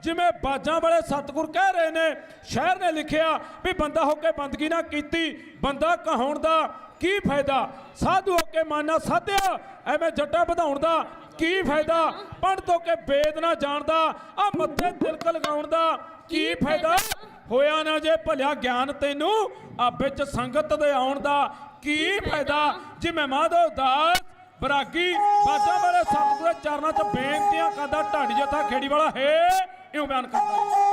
ਜਿਵੇਂ ਬਾਜਾਂ ਵਾਲੇ ਸਤਿਗੁਰ ਕਹਿ ਰਹੇ ਨੇ। ਸ਼ਾਇਰ ਨੇ ਲਿਖਿਆ ਵੀ ਬੰਦਾ ਹੋ ਕੇ ਬੰਦਗੀ ਨਾ ਕੀਤੀ, ਬੰਦਾ ਕਹਾਉਣ ਦਾ ਕੀ ਫਾਇਦਾ? ਸਾਧੂ ਹੋ ਕੇ ਮਾਨਾ ਸਾਧਿਆ, ਐਵੇਂ ਜੱਟਾ ਵਧਾਉਣ ਦਾ ਕੀ ਫਾਇਦਾ? ਪੰਡਤ ਹੋ ਕੇ ਵੇਦ ਨਾ ਜਾਣਦਾ, ਆ ਮੱਥੇ ਤਿਲਕ ਲਗਾਉਣ ਦਾ ਕੀ ਫਾਇਦਾ? ਹੋਇਆ ਨਾ ਜੇ ਭਲਿਆ ਗਿਆਨ ਤੈਨੂੰ, ਆ ਵਿੱਚ ਸੰਗਤ ਦੇ ਆਉਣ ਦਾ ਕੀ ਫਾਇਦਾ? ਜਿਵੇਂ ਮਾਧੋ ਦਾਸ ਬਰਾਗੀ ਬਾਜਾਂ ਵਾਲੇ ਸਤਿਗੁਰੂ ਚਰਨਾਂ 'ਚ ਬੇਨਤੀਆਂ ਕਰਦਾ, ਢਾਡੀ ਜਥਾ ਖੇੜੀ ਵਾਲਾ ਹੈ ਇਉਂ ਬਿਆਨ ਕਰਦਾ।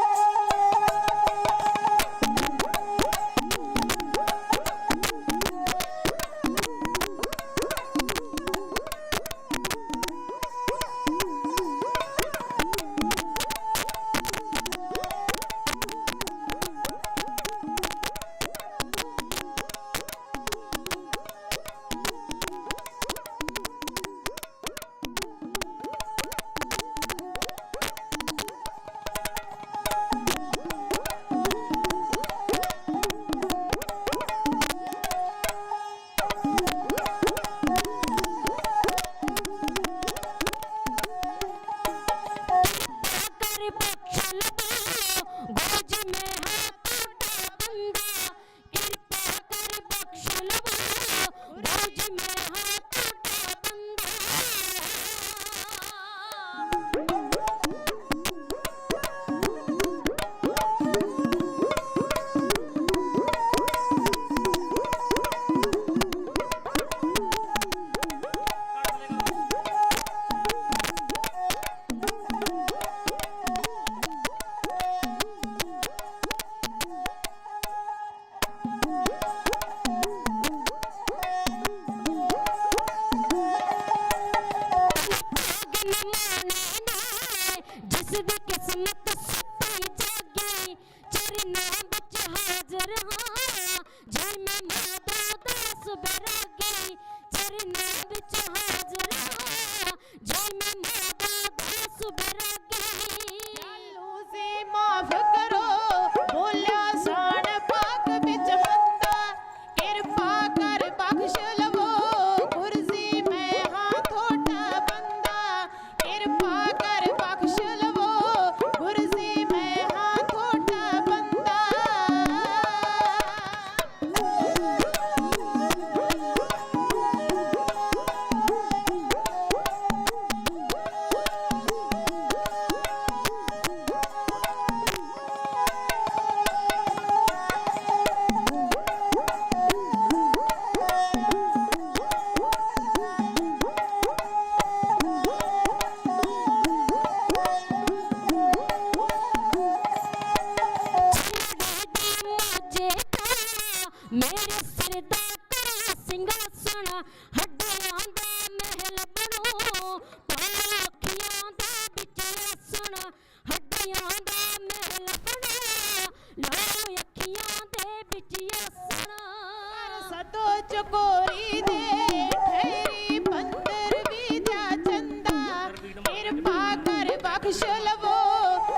ਬਖਸ਼ ਲਵੋ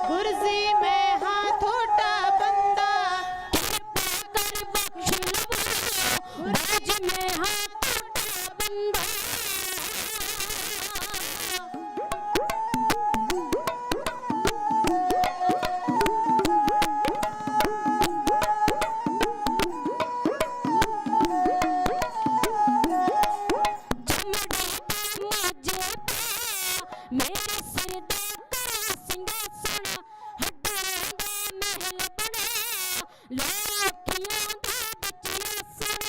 ਗੁਰੂ ਜੀ ਮੈਂ ਹਾਂ ਤੁਹਾਡਾ ਬੰਦਾ ਕਿਰਪਾ ਕਰ ਬਖਸ਼ ਲਵੋ ਗੁਰੂ ਜੀ ਮੈਂ ਹਾਂ ਤੁਹਾਡਾ ਬੰਦਾ ਮੇਰੇ ਸਿਰ ਦਾ ਕਾਲਾ ਸਿੰਘਾਸਣ ਹੱਡੀਆਂ ਦਾ ਮਹਿਲ ਬਣਾ ਲੋਕੀਆਂ ਦਾ ਬਚਿਆਸਣ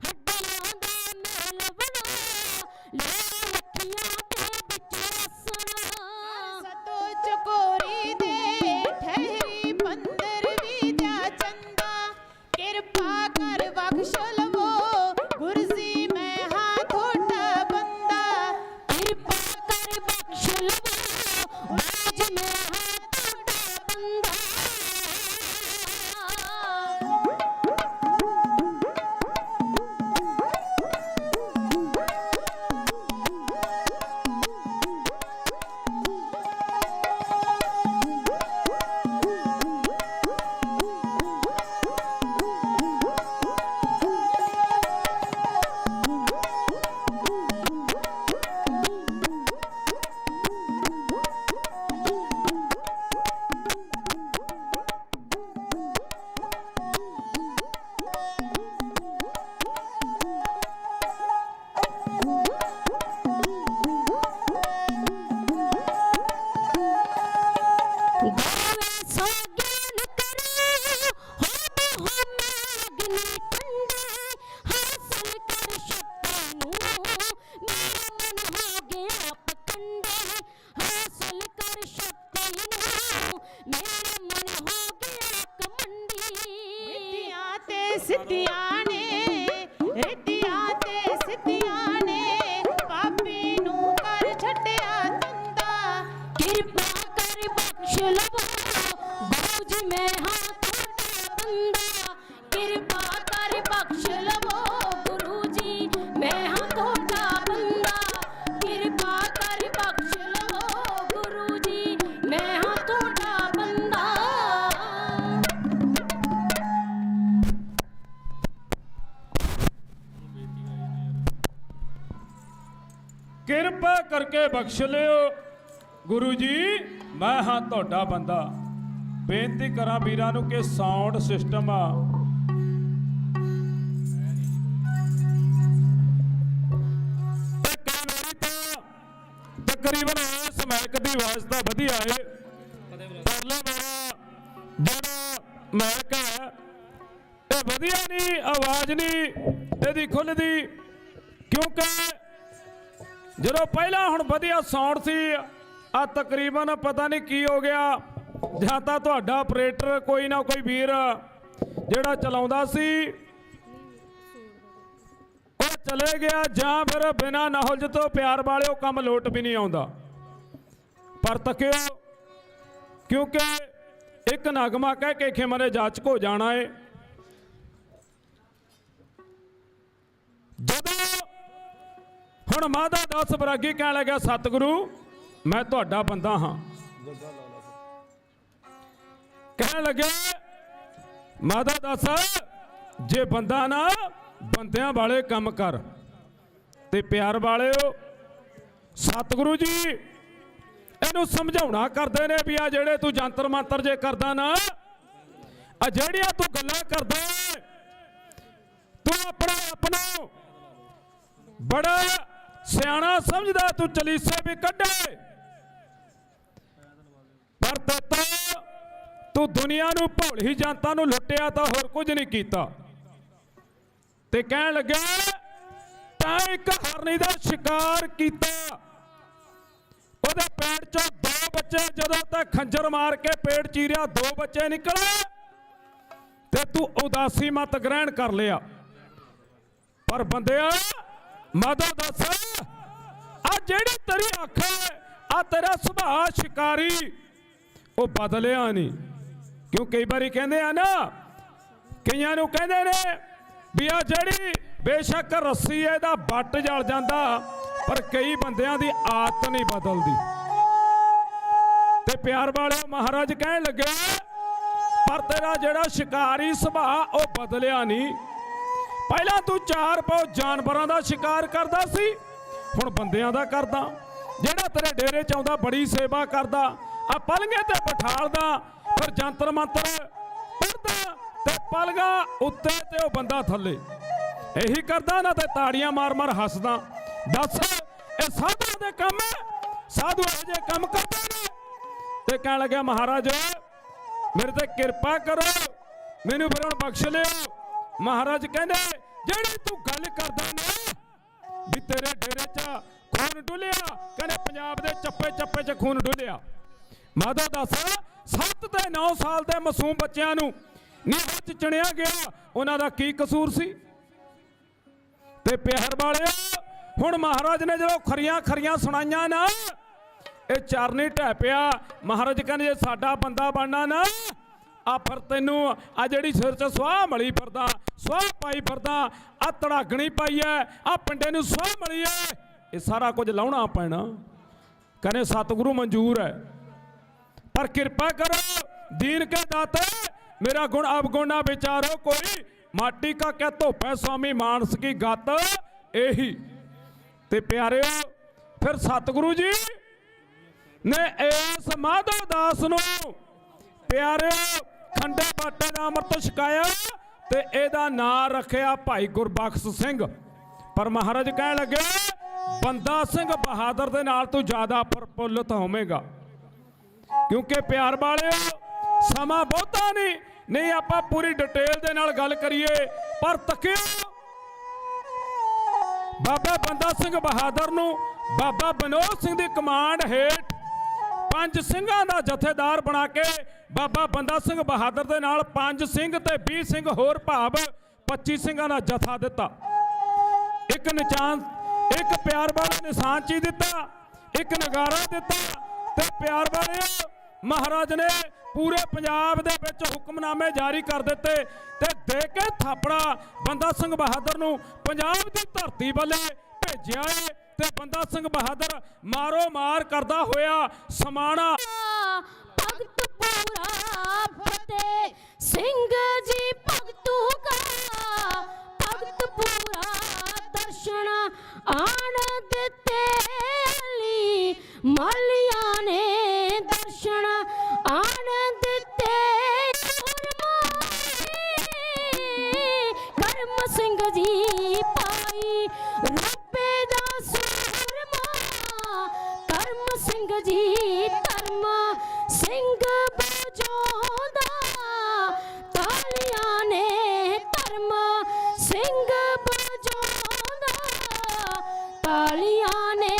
ਹੱਡੀਆਂ ਦਾ ਮਹਿਲ ਬਣਾ ਲੋਕੀਆਂ ਦੇ ਬਚਿਆਸਣ ਸਤੋ ਚਕੋਰੀ ਦੇ ਠਹਿਰੀ ਪੰਦਰ ਵਿਦਿਆ ਚੰਦਾ ਕਿਰਪਾ ਕਰ ਬਖਸ਼ ਲਵੋ ਗੁਰੂ ਜੀ ਮੈਂ ਹਾਂ ਤੁਹਾਡਾ ਬੰਦਾ ਕਿਰਪਾ ਕਰ ਬਖਸ਼ ਲਵੋ ਬਾਜ ਮੈਂ ਹਾਂ ਤੁਹਾਡਾ ਬੰਦਾ ਗੋਵੇ ਸੋ ਗਿਆਨ ਕਰੋ ਹੋ ਮੈਗਨੀ ਠੰਡੇ ਹਾਸਲ ਕਰ ਸ਼ਕਤੀ ਨੂੰ ਮੇਰਾ ਮਨ ਹੋ ਗਿਆ ਪਕੰਡੇ ਹਾਸਲ ਕਰ ਸ਼ਕਤੀ ਨੂੰ ਮੇਰਾ ਮਨ ਹੋ ਗਿਆ ਕਮੰਡੀ ਰਿੱਧੀਆਂ ਤੇ ਸਿੱਧੀਆਂ ਨੇ ਰਿੱਧੀਆਂ ਤੇ ਸਿੱਧੀਆਂ ਨੇ ਪਾਪੀ ਨੂੰ ਕਰ ਛੱਡਿਆ ਤੰਦਾ ਕਿਰਪਾ ਕਰ ਬਖਸ਼ ਲਵੋ ਗੁਰੂ ਜੀ ਮੈਂ ਹਾਂ ਤੁਹਾਡਾ ਬੰਦਾ ਕਿਰਪਾ ਕਰ ਬਖਸ਼ ਲਵੋ ਗੁਰੂ ਜੀ ਮੈਂ ਹਾਂ ਤੁਹਾਡਾ ਬੰਦਾ ਕਿਰਪਾ ਕਰ ਬਖਸ਼ ਲਵੋ ਗੁਰੂ ਜੀ ਮੈਂ ਹਾਂ ਤੁਹਾਡਾ ਬੰਦਾ ਕਿਰਪਾ ਕਰਕੇ ਬਖਸ਼ ਲਿਓ ਗੁਰੂ ਜੀ ਮੈਂ ਹਾਂ ਤੁਹਾਡਾ ਬੰਦਾ। ਬੇਨਤੀ ਕਰਾਂ ਵੀਰਾਂ ਨੂੰ ਕਿ ਸਾਊਂਡ ਸਿਸਟਮ ਤਕਰੀਬਨ ਇਸ ਮਾਈਕ ਦੀ ਆਵਾਜ਼ ਤਾਂ ਵਧੀਆ ਹੈ ਪਰਲੇ ਮੇਰਾ ਜਿਹੜਾ ਮਾਈਕ ਹੈ ਇਹ ਵਧੀਆ ਨਹੀਂ ਆਵਾਜ਼ ਨਹੀਂ ਇਹਦੀ ਖੁੱਲਦੀ ਕਿਉਂਕਿ ਜਦੋਂ ਪਹਿਲਾਂ ਹੁਣ ਵਧੀਆ ਸਾਊਂਡ ਸੀ ਆ ਤਕਰੀਬਨ ਪਤਾ ਨਹੀਂ ਕੀ ਹੋ ਗਿਆ ਜਾਂ ਤਾਂ ਤੁਹਾਡਾ ਆਪਰੇਟਰ ਕੋਈ ਨਾ ਕੋਈ ਵੀਰ ਜਿਹੜਾ ਚਲਾਉਂਦਾ ਸੀ ਉਹ ਚਲੇ ਗਿਆ ਜਾਂ ਫਿਰ ਬਿਨਾਂ ਨਾਹਲਜ ਤੋਂ ਪਿਆਰ ਵਾਲਿਓ ਕੰਮ ਲੋਟ ਵੀ ਨਹੀਂ ਆਉਂਦਾ ਪਰ ਤੱਕਿਓ ਕਿਉਂਕਿ ਇੱਕ ਨਗਮਾ ਕਹਿ ਕੇ ਖਿਮਰੇ ਜਾਚਕ ਹੋ ਜਾਣਾ ਏ ਜਦੋਂ ਹੁਣ ਮਾਧਾ ਦਾਸ ਬਰਾਗੀ ਕਹਿਣ ਲੱਗਾ ਸਤਿਗੁਰੂ ਮੈਂ ਤੁਹਾਡਾ ਬੰਦਾ ਹਾਂ ਕਹਿਣ ਲੱਗੇ ਮਾਧਾ ਦਾਸ ਜੇ ਬੰਦਾ ਨਾ ਬੰਦਿਆਂ ਵਾਲੇ ਕੰਮ ਕਰ ਤੇ ਪਿਆਰ ਵਾਲਿਓ ਸਤਿਗੁਰੂ ਜੀ ਇਹਨੂੰ ਸਮਝਾਉਣਾ ਕਰਦੇ ਨੇ ਵੀ ਆ ਜਿਹੜੇ ਤੂੰ ਜੰਤਰ ਮੰਤਰ ਜੇ ਕਰਦਾ ਨਾ ਆ ਜਿਹੜੀਆਂ ਤੂੰ ਗੱਲਾਂ ਕਰਦਾ ਤੂੰ ਆਪਣਾ ਆਪ ਨੂੰ ਬੜਾ ਸਿਆਣਾ ਸਮਝਦਾ ਤੂੰ ਚਲੀਸੇ ਵੀ ਕੱਢੇ ਪਰ ਤੂੰ ਦੁਨੀਆ ਨੂੰ ਭੋਲੀ ਜਨਤਾ ਨੂੰ ਲੁੱਟਿਆ ਤਾਂ ਹੋਰ ਕੁਝ ਨਹੀਂ ਕੀਤਾ ਤੇ ਕਹਿਣ ਲੱਗਾ ਤਾਂ ਇੱਕ ਹਰਨੀ ਦਾ ਸ਼ਿਕਾਰ ਕੀਤਾ ਉਹਦੇ ਪੇਟ ਚੋਂ 2 ਬੱਚੇ ਜਦੋਂ ਤੱਕ ਖੰਜਰ ਮਾਰ ਕੇ ਪੇਟ ਚੀਰਿਆ 2 ਬੱਚੇ ਨਿਕਲੇ ਤੇ ਤੂੰ ਉਦਾਸੀ ਮਤ ਗ੍ਰਹਿਣ ਕਰ ਲਿਆ ਪਰ ਬੰਦਿਆ ਮਾਧੋ ਦੱਸ ਆ ਜਿਹੜੀ ਤੇਰੀ ਅੱਖ ਹੈ ਆ ਤੇਰਾ ਸੁਭਾਅ ਸ਼ਿਕਾਰੀ ਉਹ ਬਦਲਿਆ ਨਹੀਂ ਕਿਉਂ ਕਈ ਵਾਰੀ ਕਹਿੰਦੇ ਆ ਨਾ ਕਈਆਂ ਨੂੰ ਕਹਿੰਦੇ ਨੇ ਵੀ ਆ ਜਿਹੜੀ ਬੇਸ਼ੱਕ ਰੱਸੀ ਇਹਦਾ ਵੱਟ ਜਲ ਜਾਂਦਾ ਪਰ ਕਈ ਬੰਦਿਆਂ ਦੀ ਆਦਤ ਨਹੀਂ ਬਦਲਦੀ ਤੇ ਪਿਆਰ ਵਾਲਿਓ ਮਹਾਰਾਜ ਕਹਿਣ ਲੱਗੇ ਪਰ ਤੇਰਾ ਜਿਹੜਾ ਸ਼ਿਕਾਰੀ ਸੁਭਾਅ ਉਹ ਬਦਲਿਆ ਨਹੀਂ। ਪਹਿਲਾਂ ਤੂੰ 4 ਪਾਉ ਜਾਨਵਰਾਂ ਦਾ ਸ਼ਿਕਾਰ ਕਰਦਾ ਸੀ, ਹੁਣ ਬੰਦਿਆਂ ਦਾ ਕਰਦਾ। ਜਿਹੜਾ ਤੇਰੇ ਡੇਰੇ 'ਚ ਆਉਂਦਾ ਬੜੀ ਸੇਵਾ ਕਰਦਾ, ਆ ਪਲੰਘੇ ਤੇ ਬਿਠਾਲਦਾ, ਫਿਰ ਜੰਤਰ ਮੰਤਰ ਪੜਦਾ ਤੇ ਪਲਗਾ ਉੱਤੇ ਤੇ ਉਹ ਬੰਦਾ ਥੱਲੇ। ਇਹੀ ਕਰਦਾ ਨਾ ਤੇ ਤਾੜੀਆਂ ਮਾਰ ਮਾਰ ਹੱਸਦਾ। ਦੱਸ ਇਹ ਸਾਧੂਆਂ ਦੇ ਕੰਮ ਹੈ? ਸਾਧੂ ਇਹੋ ਜਿਹੇ ਕੰਮ ਕਰਦੇ ਨੇ। ਤੇ ਕਹਿਣ ਲੱਗਿਆ ਮਹਾਰਾਜ ਮੇਰੇ ਤੇ ਕਿਰਪਾ ਕਰੋ, ਮੈਨੂੰ ਫਿਰ ਹੁਣ ਬਖਸ਼ ਲਿਓ। ਮਹਾਰਾਜ ਕਹਿੰਦੇ ਜਿਹੜੀ ਤੂੰ ਗੱਲ ਕਰਦਾ ਨਾ ਵੀ ਤੇਰੇ ਡੇਰੇ 'ਚ ਖੂਨ ਡੁੱਲਿਆ, ਕਹਿੰਦੇ ਪੰਜਾਬ ਦੇ ਚੱਪੇ ਚੱਪੇ 'ਚ ਖੂਨ ਡੁੱਲਿਆ। ਮਾਧੋ ਦੱਸ 7 ਤੇ 9 ਸਾਲ ਦੇ ਮਾਸੂਮ ਬੱਚਿਆਂ ਨੂੰ ਨੀਹਾਂ 'ਚ ਚਿਣਿਆ ਗਿਆ, ਉਹਨਾਂ ਦਾ ਕੀ ਕਸੂਰ ਸੀ? ਤੇ ਪਿਆਰ ਵਾਲਿਓ ਹੁਣ ਮਹਾਰਾਜ ਨੇ ਜਦੋਂ ਖਰੀਆਂ ਖਰੀਆਂ ਸੁਣਾਈਆਂ ਨਾ, ਇਹ ਚਰਨੀ ਢਹਿ ਪਿਆ। ਮਹਾਰਾਜ ਕਹਿੰਦੇ ਜੇ ਸਾਡਾ ਬੰਦਾ ਬਣਨਾ ਨਾ, ਆ ਫਿਰ ਤੈਨੂੰ ਆ ਜਿਹੜੀ ਸਿਰ 'ਚ ਸਵਾਹ ਮਲੀ ਫਿਰਦਾ, ਸਵਾਹ ਪਾਈ ਫਿਰਦਾ, ਆ ਤੜਾਗਣੀ ਪਾਈ ਐ, ਆ ਪਿੰਡੇ ਨੂੰ ਸਵਾਹ ਮਲੀ ਐ, ਇਹ ਸਾਰਾ ਕੁਝ ਲਾਉਣਾ ਪੈਣਾ। ਕਹਿੰਦੇ ਸਤਿਗੁਰੂ ਮਨਜ਼ੂਰ ਹੈ, ਪਰ ਕਿਰਪਾ ਕਰੋ दीन के दाते मेरा गुण अवगुण ना विचारो कोई, माटी का क्या धोप है स्वामी मानस की गत यही। ते प्यारे फिर सतगुरु जी ने इस माधव दास नू प्यारे खंडे बाटे का अमृत छकाया ते एदा नाम रखिया भाई गुरबख्श सिंह। पर महाराज कह लगे बंदा सिंह बहादुर दे नाल तू ज्यादा प्रफुल्लित होवेगा, क्योंकि प्यार वाले समा बहुता नहीं आपां पूरी डिटेल दे नाल गल करिए। पर तकियो बाबा बंदा सिंह बहादुर नू बाबा विनोद सिंह दी कमांड हेठ 5 सिंघां दा जथेदार बना के बाबा बंदा सिंह बहादुर दे नाल 5 सिंह ते 20 सिंह होर भाव 25 सिंघां दा जथा दिता। एक निशान एक प्यार वाला निशान ची दिता, एक नगारा दिता ते प्यार वाले महाराज ने पूरे पंजाब दे विच हुक्मनामे जारी कर दिते ते दे के थापड़ा बंदा सिंह बहादुर नू पंजाब दी धरती वाले भेजिया है। ते बंदा सिंह बहादुर मारो मार करदा होया समाना भगत पूरा फतेह सिंह जी भगतू का भगत पूरा दर्शन आन देते अली मालिया ने दर्शन आन देते कर्म सिंह जी पाई रूपे दा सूरमा कर्म सिंह जी धर्म सिंह बजोदा तालियां ने धर्म सिंह बजोदा तालियां ने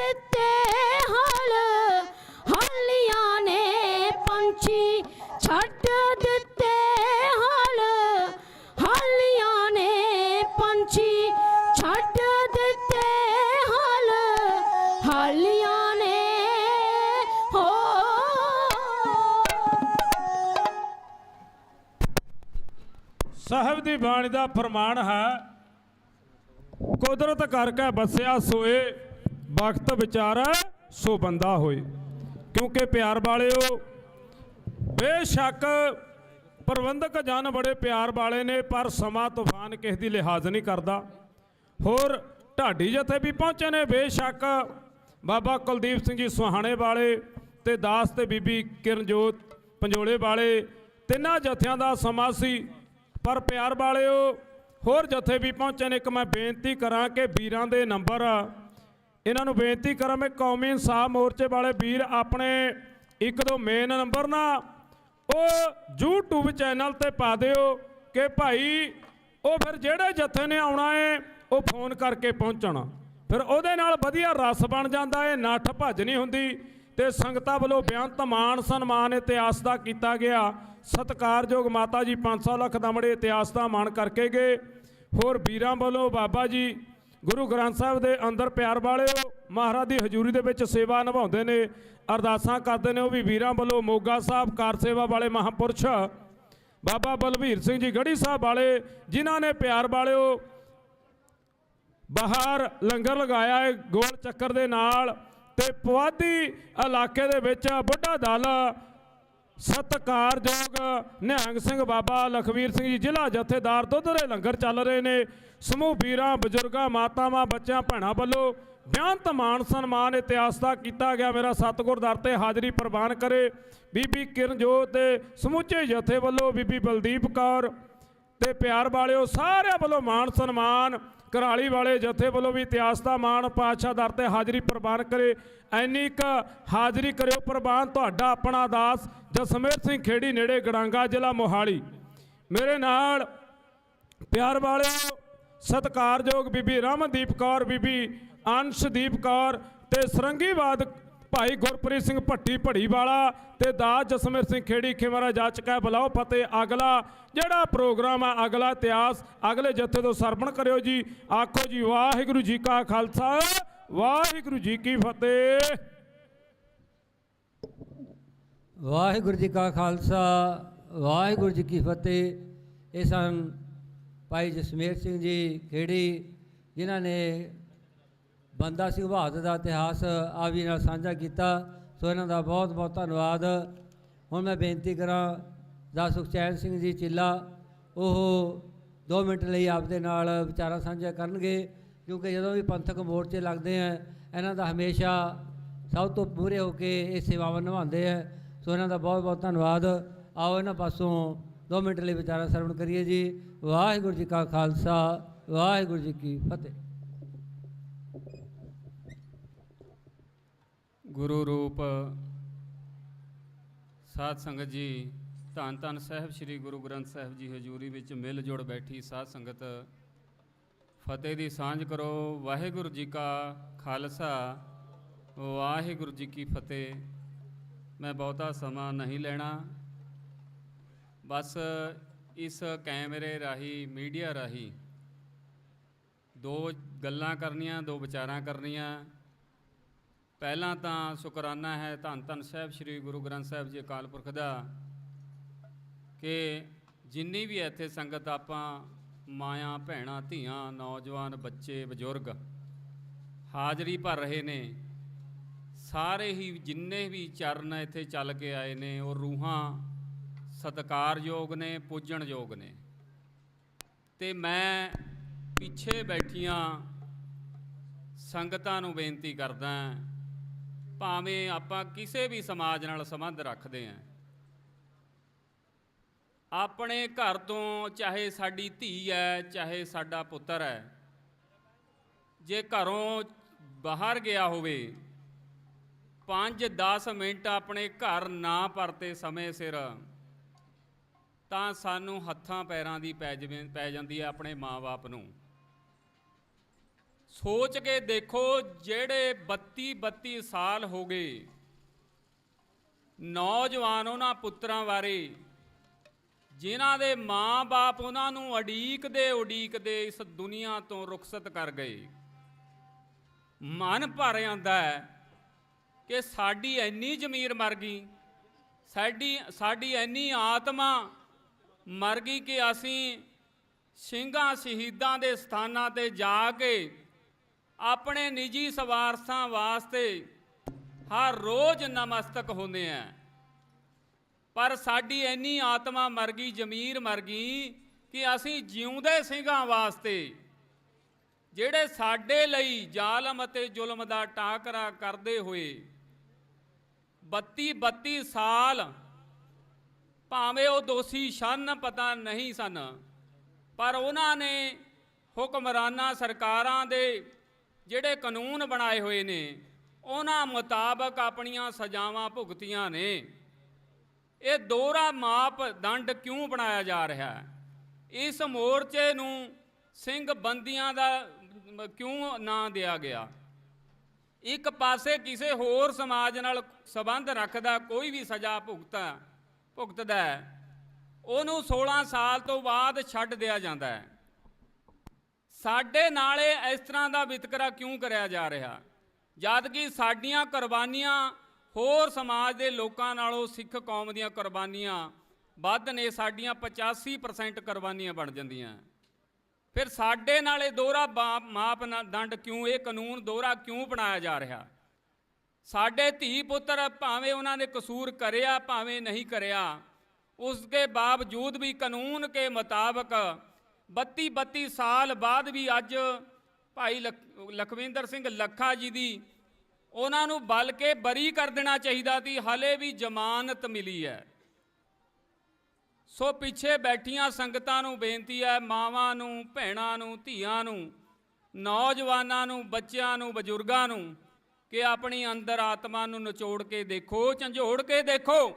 ਦਿੱਤੇ ਹਲ ਹਾਲੀਆਂ ਨੇ ਪੰਛੀ ਛੱਡ ਦਿੱਤੇ ਹਲ ਹਾਲੀਆਂ ਨੇ ਪੰਛੀ ਛੱਡ ਦਿੱਤੇ ਹਲ ਹਾਲੀਆਂ ਨੇ ਹੋ। ਸਾਹਿਬ ਦੀ ਬਾਣੀ ਦਾ ਫਰਮਾਨ ਹੈ, ਕੁਦਰਤ ਕਰਕੇ ਬਸਿਆ ਸੋਏ, ਵਕਤ ਵਿਚਾਰੈ ਸੋ ਬੰਦਾ ਹੋਏ। ਕਿਉਂਕਿ ਪਿਆਰ ਵਾਲਿਓ, ਬੇਸ਼ੱਕ ਪ੍ਰਬੰਧਕ ਜਨ ਬੜੇ ਪਿਆਰ ਵਾਲੇ ਨੇ, ਪਰ ਸਮਾਂ ਤੂਫਾਨ ਕਿਸੇ ਦੀ ਲਿਹਾਜ਼ ਨਹੀਂ ਕਰਦਾ। ਹੋਰ ਢਾਡੀ ਜਥੇ ਵੀ ਪਹੁੰਚੇ ਨੇ, ਬੇਸ਼ੱਕ ਬਾਬਾ ਕੁਲਦੀਪ ਸਿੰਘ ਜੀ ਸੁਹਾਣੇ ਵਾਲੇ ਤੇ ਦਾਸ ਤੇ ਬੀਬੀ ਕਿਰਨਜੋਤ ਪੰਜੋਲੇ ਵਾਲੇ, ਤਿੰਨਾਂ ਜਥਿਆਂ ਦਾ ਸਮਾਂ ਸੀ, ਪਰ ਪਿਆਰ ਵਾਲਿਓ ਹੋਰ ਜਥੇ ਵੀ ਪਹੁੰਚੇ ਨੇ। ਇੱਕ ਮੈਂ ਬੇਨਤੀ ਕਰਾਂ ਕਿ ਵੀਰਾਂ ਦੇ ਨੰਬਰ ਇਹਨਾਂ ਨੂੰ ਬੇਨਤੀ ਕਰਾਂ, ਮੈਂ ਕੌਮੀ ਇਨਸਾਫ ਮੋਰਚੇ ਵਾਲੇ ਵੀਰ ਆਪਣੇ ਇੱਕ ਦੋ ਮੇਨ ਨੰਬਰ ਨਾ ਉਹ YouTube ਚੈਨਲ ਤੇ ਪਾ ਦਿਓ ਕਿ ਭਾਈ ਉਹ ਫਿਰ ਜਿਹੜੇ ਜਥੇ ਨੇ ਆਉਣਾ ਹੈ ਉਹ ਫੋਨ ਕਰਕੇ ਪਹੁੰਚਣਾ, ਫਿਰ ਉਹਦੇ ਨਾਲ ਵਧੀਆ ਰਸ ਬਣ ਜਾਂਦਾ ਹੈ, ਨੱਠ ਭੱਜ ਨਹੀਂ ਹੁੰਦੀ। ਤੇ ਸੰਗਤਾਂ ਵੱਲੋਂ ਬੇਅੰਤ ਮਾਣ ਸਨਮਾਨ ਇਤਿਹਾਸ ਦਾ ਕੀਤਾ ਗਿਆ। ਸਤਿਕਾਰਯੋਗ ਮਾਤਾ ਜੀ 500 ਲੱਖ ਦਮੜੇ ਇਤਿਹਾਸ ਦਾ ਮਾਣ ਕਰਕੇ ਗਏ। ਹੋਰ ਵੀਰਾਂ ਵੱਲੋਂ ਬਾਬਾ ਜੀ ਗੁਰੂ ਗ੍ਰੰਥ ਸਾਹਿਬ ਦੇ ਅੰਦਰ ਪਿਆਰ ਵਾਲਿਓ ਮਹਾਰਾਜ ਦੀ ਹਜ਼ੂਰੀ ਦੇ ਵਿੱਚ ਸੇਵਾ ਨਿਭਾਉਂਦੇ ਨੇ, ਅਰਦਾਸਾਂ ਕਰਦੇ ਨੇ। ਉਹ ਵੀ ਵੀਰਾਂ ਵੱਲੋਂ ਮੋਗਾ ਸਾਹਿਬ ਕਾਰ ਸੇਵਾ ਵਾਲੇ ਮਹਾਂਪੁਰਸ਼ ਬਾਬਾ ਬਲਵੀਰ ਸਿੰਘ ਜੀ ਗੜੀ ਸਾਹਿਬ ਵਾਲੇ, ਜਿਨ੍ਹਾਂ ਨੇ ਪਿਆਰ ਵਾਲਿਓ ਬਾਹਰ ਲੰਗਰ ਲਗਾਇਆ ਹੈ ਗੋਲ ਚੱਕਰ ਦੇ ਨਾਲ। ਤੇ ਪੁਆਧੀ ਇਲਾਕੇ ਦੇ ਵਿੱਚ ਬੁੱਢਾ ਦਲ ਸਤਿਕਾਰਯੋਗ ਨਿਹੰਗ ਸਿੰਘ ਬਾਬਾ ਲਖਵੀਰ ਸਿੰਘ ਜੀ ਜ਼ਿਲ੍ਹਾ ਜਥੇਦਾਰ ਦੁੱਧ ਦੇ ਲੰਗਰ ਚੱਲ ਰਹੇ ਨੇ। ਸਮੂਹ ਵੀਰਾਂ ਬਜ਼ੁਰਗਾਂ ਮਾਤਾਵਾਂ ਬੱਚਿਆਂ ਭੈਣਾਂ ਵੱਲੋਂ ਬੇਅੰਤ ਮਾਣ ਸਨਮਾਨ ਇਤਿਹਾਸ ਦਾ ਕੀਤਾ ਗਿਆ। ਮੇਰਾ ਸਤਿਗੁਰ ਦਰ ਤੇ ਹਾਜ਼ਰੀ ਪ੍ਰਵਾਨ ਕਰੇ। ਬੀਬੀ ਕਿਰਨਜੋਤ ਦੇ ਸਮੁੱਚੇ ਜਥੇ ਵੱਲੋਂ ਬੀਬੀ ਬਲਦੀਪ ਕੌਰ ਤੇ ਪਿਆਰ ਵਾਲਿਓ ਸਾਰਿਆਂ ਵੱਲੋਂ ਮਾਣ ਸਨਮਾਨ। ਘਰਾਲੀ ਵਾਲੇ ਜਥੇ ਵੱਲੋਂ ਵੀ ਇਤਿਹਾਸ ਦਾ ਮਾਣ ਪਾਤਸ਼ਾਹ ਦਰ ਤੇ ਹਾਜ਼ਰੀ ਪ੍ਰਵਾਨ ਕਰੇ। ਇੰਨੀ ਕੁ ਹਾਜ਼ਰੀ ਕਰਿਓ ਪ੍ਰਵਾਨ। ਤੁਹਾਡਾ ਆਪਣਾ ਦਾਸ ਜਸਮੇਰ ਸਿੰਘ ਖੇੜੀ, ਨੇੜੇ ਗੜਾਂਗਾ, ਜ਼ਿਲ੍ਹਾ ਮੋਹਾਲੀ। ਮੇਰੇ ਨਾਲ ਪਿਆਰ ਵਾਲਿਓ ਸਤਿਕਾਰਯੋਗ ਬੀਬੀ ਰਮਨਦੀਪ ਕੌਰ, ਬੀਬੀ ਅੰਸ਼ਦੀਪ ਕੌਰ ਤੇ ਸਰੰਗੀਵਾਦ ਭਾਈ ਗੁਰਪ੍ਰੀਤ ਸਿੰਘ ਭੱਟੀ ਭੜੀ ਵਾਲਾ ਤੇ ਦਾਸ ਜਸਮੇਰ ਸਿੰਘ ਖੇੜੀ ਖਿਮਰਾ ਜਾ ਚੁੱਕਾ ਹੈ। ਬੁਲਾਓ ਫਤਿਹ। ਅਗਲਾ ਜਿਹੜਾ ਪ੍ਰੋਗਰਾਮ ਹੈ, ਅਗਲਾ ਇਤਿਹਾਸ ਅਗਲੇ ਜਥੇ ਤੋਂ ਸਰਵਣ ਕਰਿਓ ਜੀ। ਆਖੋ ਜੀ ਵਾਹਿਗੁਰੂ ਜੀ ਕਾ ਖਾਲਸਾ, ਵਾਹਿਗੁਰੂ ਜੀ ਕੀ ਫਤਿਹ। ਵਾਹਿਗੁਰੂ ਜੀ ਕਾ ਖਾਲਸਾ, ਵਾਹਿਗੁਰੂ ਜੀ ਕੀ ਫਤਿਹ। ਇਹ ਸਨ ਭਾਈ ਜਸਮੇਰ ਸਿੰਘ ਜੀ ਖੇੜੀ, ਜਿਨ੍ਹਾਂ ਨੇ ਬੰਦਾ ਸਿੰਘ ਬਹਾਦਰ ਦਾ ਇਤਿਹਾਸ ਆਪ ਜੀ ਨਾਲ ਸਾਂਝਾ ਕੀਤਾ। ਸੋ ਇਹਨਾਂ ਦਾ ਬਹੁਤ ਬਹੁਤ ਧੰਨਵਾਦ। ਹੁਣ ਮੈਂ ਬੇਨਤੀ ਕਰਾਂ ਦਾ ਸੁਖਚੈਨ ਸਿੰਘ ਜੀ ਚਿੱਲਾ, ਉਹ 2 ਮਿੰਟ ਲਈ ਆਪਦੇ ਨਾਲ ਵਿਚਾਰਾਂ ਸਾਂਝਾ ਕਰਨਗੇ, ਕਿਉਂਕਿ ਜਦੋਂ ਵੀ ਪੰਥਕ ਮੋਰਚੇ ਲੱਗਦੇ ਆ ਇਹਨਾਂ ਦਾ ਹਮੇਸ਼ਾ ਸਭ ਤੋਂ ਮੂਹਰੇ ਹੋ ਕੇ ਇਹ ਸੇਵਾਵਾਂ ਨਿਭਾਉਂਦੇ ਆ। ਸੋ ਇਹਨਾਂ ਦਾ ਬਹੁਤ ਬਹੁਤ ਧੰਨਵਾਦ। ਆਓ ਇਹਨਾਂ ਪਾਸੋਂ 2 ਮਿੰਟ ਲਈ ਵਿਚਾਰਾਂ ਸਰਵਣ ਕਰੀਏ ਜੀ। ਵਾਹਿਗੁਰੂ ਜੀ ਕਾ ਖਾਲਸਾ, ਵਾਹਿਗੁਰੂ ਜੀ ਕੀ ਫਤਿਹ। ਗੁਰੂ ਰੂਪ ਸਾਧ ਸੰਗਤ ਜੀ, ਧੰਨ ਧੰਨ ਸਾਹਿਬ ਸ੍ਰੀ ਗੁਰੂ ਗ੍ਰੰਥ ਸਾਹਿਬ ਜੀ ਹਜ਼ੂਰੀ ਵਿੱਚ ਮਿਲ ਜੁੜ ਬੈਠੀ ਸਾਧ ਸੰਗਤ, ਫਤਿਹ ਦੀ ਸਾਂਝ ਕਰੋ। ਵਾਹਿਗੁਰੂ ਜੀ ਕਾ ਖਾਲਸਾ, ਵਾਹਿਗੁਰੂ ਜੀ ਕੀ ਫਤਿਹ। ਮੈਂ ਬਹੁਤਾ ਸਮਾਂ ਨਹੀਂ ਲੈਣਾ, ਬਸ ਇਸ ਕੈਮਰੇ ਰਾਹੀਂ, ਮੀਡੀਆ ਰਾਹੀਂ 2 ਗੱਲਾਂ ਕਰਨੀਆਂ, 2 ਵਿਚਾਰਾਂ ਕਰਨੀਆਂ। ਪਹਿਲਾਂ ਤਾਂ ਸ਼ੁਕਰਾਨਾ ਹੈ ਧੰਨ ਧੰਨ ਸਾਹਿਬ ਸ੍ਰੀ ਗੁਰੂ ਗ੍ਰੰਥ ਸਾਹਿਬ ਜੀ ਅਕਾਲ ਪੁਰਖ ਦਾ ਕਿ ਜਿੰਨੀ ਵੀ ਇੱਥੇ ਸੰਗਤ ਆਪਾਂ ਮਾਆਂ ਭੈਣਾਂ ਧੀਆਂ ਨੌਜਵਾਨ ਬੱਚੇ ਬਜ਼ੁਰਗ ਹਾਜ਼ਰੀ ਭਰ ਰਹੇ ਨੇ, ਸਾਰੇ ਹੀ ਜਿੰਨੇ ਵੀ ਚਰਨ ਇੱਥੇ ਚੱਲ ਕੇ ਆਏ ਨੇ ਉਹ ਰੂਹਾਂ ਸਤਿਕਾਰਯੋਗ ਨੇ, ਪੂਜਣਯੋਗ ਨੇ। ਤੇ ਮੈਂ ਪਿੱਛੇ ਬੈਠੀਆਂ ਸੰਗਤਾਂ ਨੂੰ ਬੇਨਤੀ ਕਰਦਾ, ਭਾਵੇਂ ਆਪਾਂ ਕਿਸੇ ਵੀ ਸਮਾਜ ਨਾਲ ਸੰਬੰਧ ਰੱਖਦੇ ਹਾਂ, ਆਪਣੇ ਘਰ ਤੋਂ ਚਾਹੇ ਸਾਡੀ ਧੀ ਹੈ ਚਾਹੇ ਸਾਡਾ ਪੁੱਤਰ ਹੈ, ਜੇ ਘਰੋਂ ਬਾਹਰ ਗਿਆ ਹੋਵੇ 5-10 ਮਿੰਟ ਆਪਣੇ ਘਰ ਨਾ ਪਰਤੇ ਸਮੇਂ ਸਿਰ, ਤਾਂ ਸਾਨੂੰ ਹੱਥਾਂ ਪੈਰਾਂ ਦੀ ਪੈ ਜਾਂਦੀ ਹੈ ਆਪਣੇ ਮਾਂ-ਬਾਪ ਨੂੰ। ਸੋਚ ਕੇ ਦੇਖੋ, ਜਿਹੜੇ 32 ਸਾਲ ਹੋ ਗਏ ਨੌਜਵਾਨ ਉਹਨਾਂ ਪੁੱਤਰਾਂ ਬਾਰੇ ਜਿਨ੍ਹਾਂ ਦੇ ਮਾਂ-ਬਾਪ ਉਹਨਾਂ ਨੂੰ ਉਡੀਕਦੇ ਇਸ ਦੁਨੀਆ ਤੋਂ ਰੁਖਸਤ ਕਰ ਗਏ। ਮਨ ਭਰ ਜਾਂਦਾ ਹੈ ਕਿ ਸਾਡੀ ਇੰਨੀ ਜ਼ਮੀਰ ਮਰ ਗਈ, ਸਾਡੀ ਇੰਨੀ ਆਤਮਾ ਮਰ ਗਈ ਕਿ ਅਸੀਂ ਸਿੰਘਾਂ ਸ਼ਹੀਦਾਂ ਦੇ ਸਥਾਨਾਂ ਤੇ ਜਾ ਕੇ ਆਪਣੇ ਨਿੱਜੀ ਸਵਾਰਥਾਂ ਵਾਸਤੇ ਹਰ ਰੋਜ਼ ਨਮਸਤਕ ਹੁੰਦੇ ਆ। ਪਰ ਸਾਡੀ ਇੰਨੀ ਆਤਮਾ ਮਰ ਗਈ, ਜ਼ਮੀਰ ਮਰ ਗਈ ਕਿ ਅਸੀਂ ਜਿਉਂਦੇ ਸਿੰਘਾਂ ਵਾਸਤੇ, ਜਿਹੜੇ ਸਾਡੇ ਲਈ ਜ਼ਾਲਮ ਅਤੇ ਜ਼ੁਲਮ ਦਾ ਟਾਕਰਾ ਕਰਦੇ ਹੋਏ 32 ਸਾਲ, ਭਾਵੇਂ ਉਹ ਦੋਸ਼ੀ ਸਨ ਪਤਾ ਨਹੀਂ ਸਨ, ਪਰ ਉਹਨਾਂ ਨੇ ਹੁਕਮਰਾਨਾਂ ਸਰਕਾਰਾਂ ਦੇ ਜਿਹੜੇ ਕਾਨੂੰਨ ਬਣਾਏ ਹੋਏ ਨੇ ਉਹਨਾਂ ਮੁਤਾਬਕ ਆਪਣੀਆਂ ਸਜ਼ਾਵਾਂ ਭੁਗਤੀਆਂ ਨੇ। ਇਹ ਦੋਹਰਾ ਮਾਪਦੰਡ ਕਿਉਂ ਬਣਾਇਆ ਜਾ ਰਿਹਾ ਹੈ? ਇਸ ਮੋਰਚੇ ਨੂੰ ਸਿੰਘ ਬੰਦੀਆਂ ਦਾ ਕਿਉਂ ਨਾਂ ਦਿਆ ਗਿਆ? ਇੱਕ ਪਾਸੇ ਕਿਸੇ ਹੋਰ ਸਮਾਜ ਨਾਲ ਸੰਬੰਧ ਰੱਖਦਾ ਕੋਈ ਵੀ ਸਜ਼ਾ ਭੁਗਤਦਾ ਉਹਨੂੰ 16 ਸਾਲ ਤੋਂ ਬਾਅਦ ਛੱਡ ਦਿਆ ਜਾਂਦਾ ਹੈ। ਸਾਡੇ ਨਾਲ ਇਸ ਤਰ੍ਹਾਂ ਦਾ ਵਿਤਕਰਾ ਕਿਉਂ ਕਰਿਆ ਜਾ ਰਿਹਾ, ਜਦ ਕਿ ਸਾਡੀਆਂ ਕੁਰਬਾਨੀਆਂ ਹੋਰ ਸਮਾਜ ਦੇ ਲੋਕਾਂ ਨਾਲੋਂ ਸਿੱਖ ਕੌਮ ਦੀਆਂ ਕੁਰਬਾਨੀਆਂ ਵੱਧ ਨੇ। ਸਾਡੀਆਂ 85% ਕੁਰਬਾਨੀਆਂ ਬਣ ਜਾਂਦੀਆਂ। ਫਿਰ ਸਾਡੇ ਨਾਲ ਇਹ ਦੋਹਰਾ ਮਾਪਦੰਡ ਕਿਉਂ, ਇਹ ਕਾਨੂੰਨ ਦੋਹਰਾ ਕਿਉਂ ਬਣਾਇਆ ਜਾ ਰਿਹਾ? ਸਾਡੇ ਧੀ ਪੁੱਤਰ ਭਾਵੇਂ ਉਹਨਾਂ ਨੇ ਕਸੂਰ ਕਰਿਆ ਭਾਵੇਂ ਨਹੀਂ ਕਰਿਆ, ਉਸ ਦੇ ਬਾਵਜੂਦ ਵੀ ਕਾਨੂੰਨ ਕੇ ਮੁਤਾਬਕ 32 ਸਾਲ ਬਾਅਦ ਵੀ ਅੱਜ ਭਾਈ ਲਖਵਿੰਦਰ ਸਿੰਘ ਲੱਖਾ ਜੀ ਦੀ ਉਹਨਾਂ ਨੂੰ ਬਲਕਿ ਬਰੀ ਕਰ ਦੇਣਾ ਚਾਹੀਦਾ ਸੀ, ਹਾਲੇ ਵੀ ਜ਼ਮਾਨਤ ਮਿਲੀ ਹੈ। ਸੋ ਪਿੱਛੇ ਬੈਠੀਆਂ ਸੰਗਤਾਂ ਨੂੰ ਬੇਨਤੀ ਹੈ, ਮਾਵਾਂ ਨੂੰ, ਭੈਣਾਂ ਨੂੰ, ਧੀਆਂ ਨੂੰ, ਨੌਜਵਾਨਾਂ ਨੂੰ, ਬੱਚਿਆਂ ਨੂੰ, ਬਜ਼ੁਰਗਾਂ ਨੂੰ, ਕਿ ਆਪਣੀ ਅੰਦਰ ਆਤਮਾ ਨੂੰ ਨਿਚੋੜ ਕੇ ਦੇਖੋ, ਝੰਜੋੜ ਕੇ ਦੇਖੋ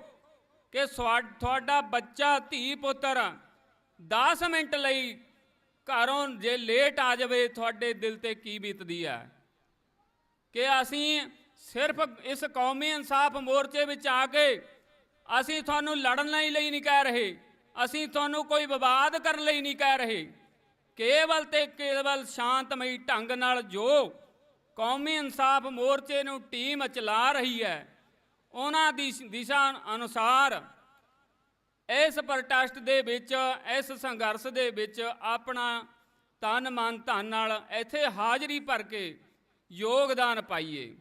ਕਿ ਤੁਹਾਡਾ ਬੱਚਾ, ਧੀ ਪੁੱਤਰ 10 ਮਿੰਟ ਲਈ ਘਰੋਂ ਜੇ ਲੇਟ ਆ ਜਾਵੇ, ਤੁਹਾਡੇ ਦਿਲ ਤੇ ਕੀ ਬੀਤਦੀ ਹੈ। ਕਿ ਅਸੀਂ ਸਿਰਫ ਇਸ ਕੌਮੀ ਇਨਸਾਫ ਮੋਰਚੇ ਵਿੱਚ ਆ ਕੇ ਅਸੀਂ ਤੁਹਾਨੂੰ ਲੜਨ ਲਈ ਨਹੀਂ ਕਹਿ ਰਹੇ, ਅਸੀਂ ਤੁਹਾਨੂੰ ਕੋਈ ਵਿਵਾਦ ਕਰਨ ਲਈ ਨਹੀਂ ਕਹਿ ਰਹੇ। ਕੇਵਲ ਤੇ ਕੇਵਲ ਸ਼ਾਂਤਮਈ ਢੰਗ ਨਾਲ ਜੋ ਕੌਮੀ ਇਨਸਾਫ ਮੋਰਚੇ ਨੂੰ ਟੀਮ ਚਲਾ ਰਹੀ ਹੈ, ਉਹਨਾਂ ਦੀ ਦਿਸ਼ਾ ਅਨੁਸਾਰ ਇਸ ਪ੍ਰੋਟੈਸਟ ਦੇ ਵਿੱਚ, ਇਸ ਸੰਘਰਸ਼ ਦੇ ਵਿੱਚ ਆਪਣਾ ਤਨ ਮਨ ਧਨ ਨਾਲ ਇੱਥੇ ਹਾਜ਼ਰੀ ਭਰ ਕੇ ਯੋਗਦਾਨ ਪਾਈਏ।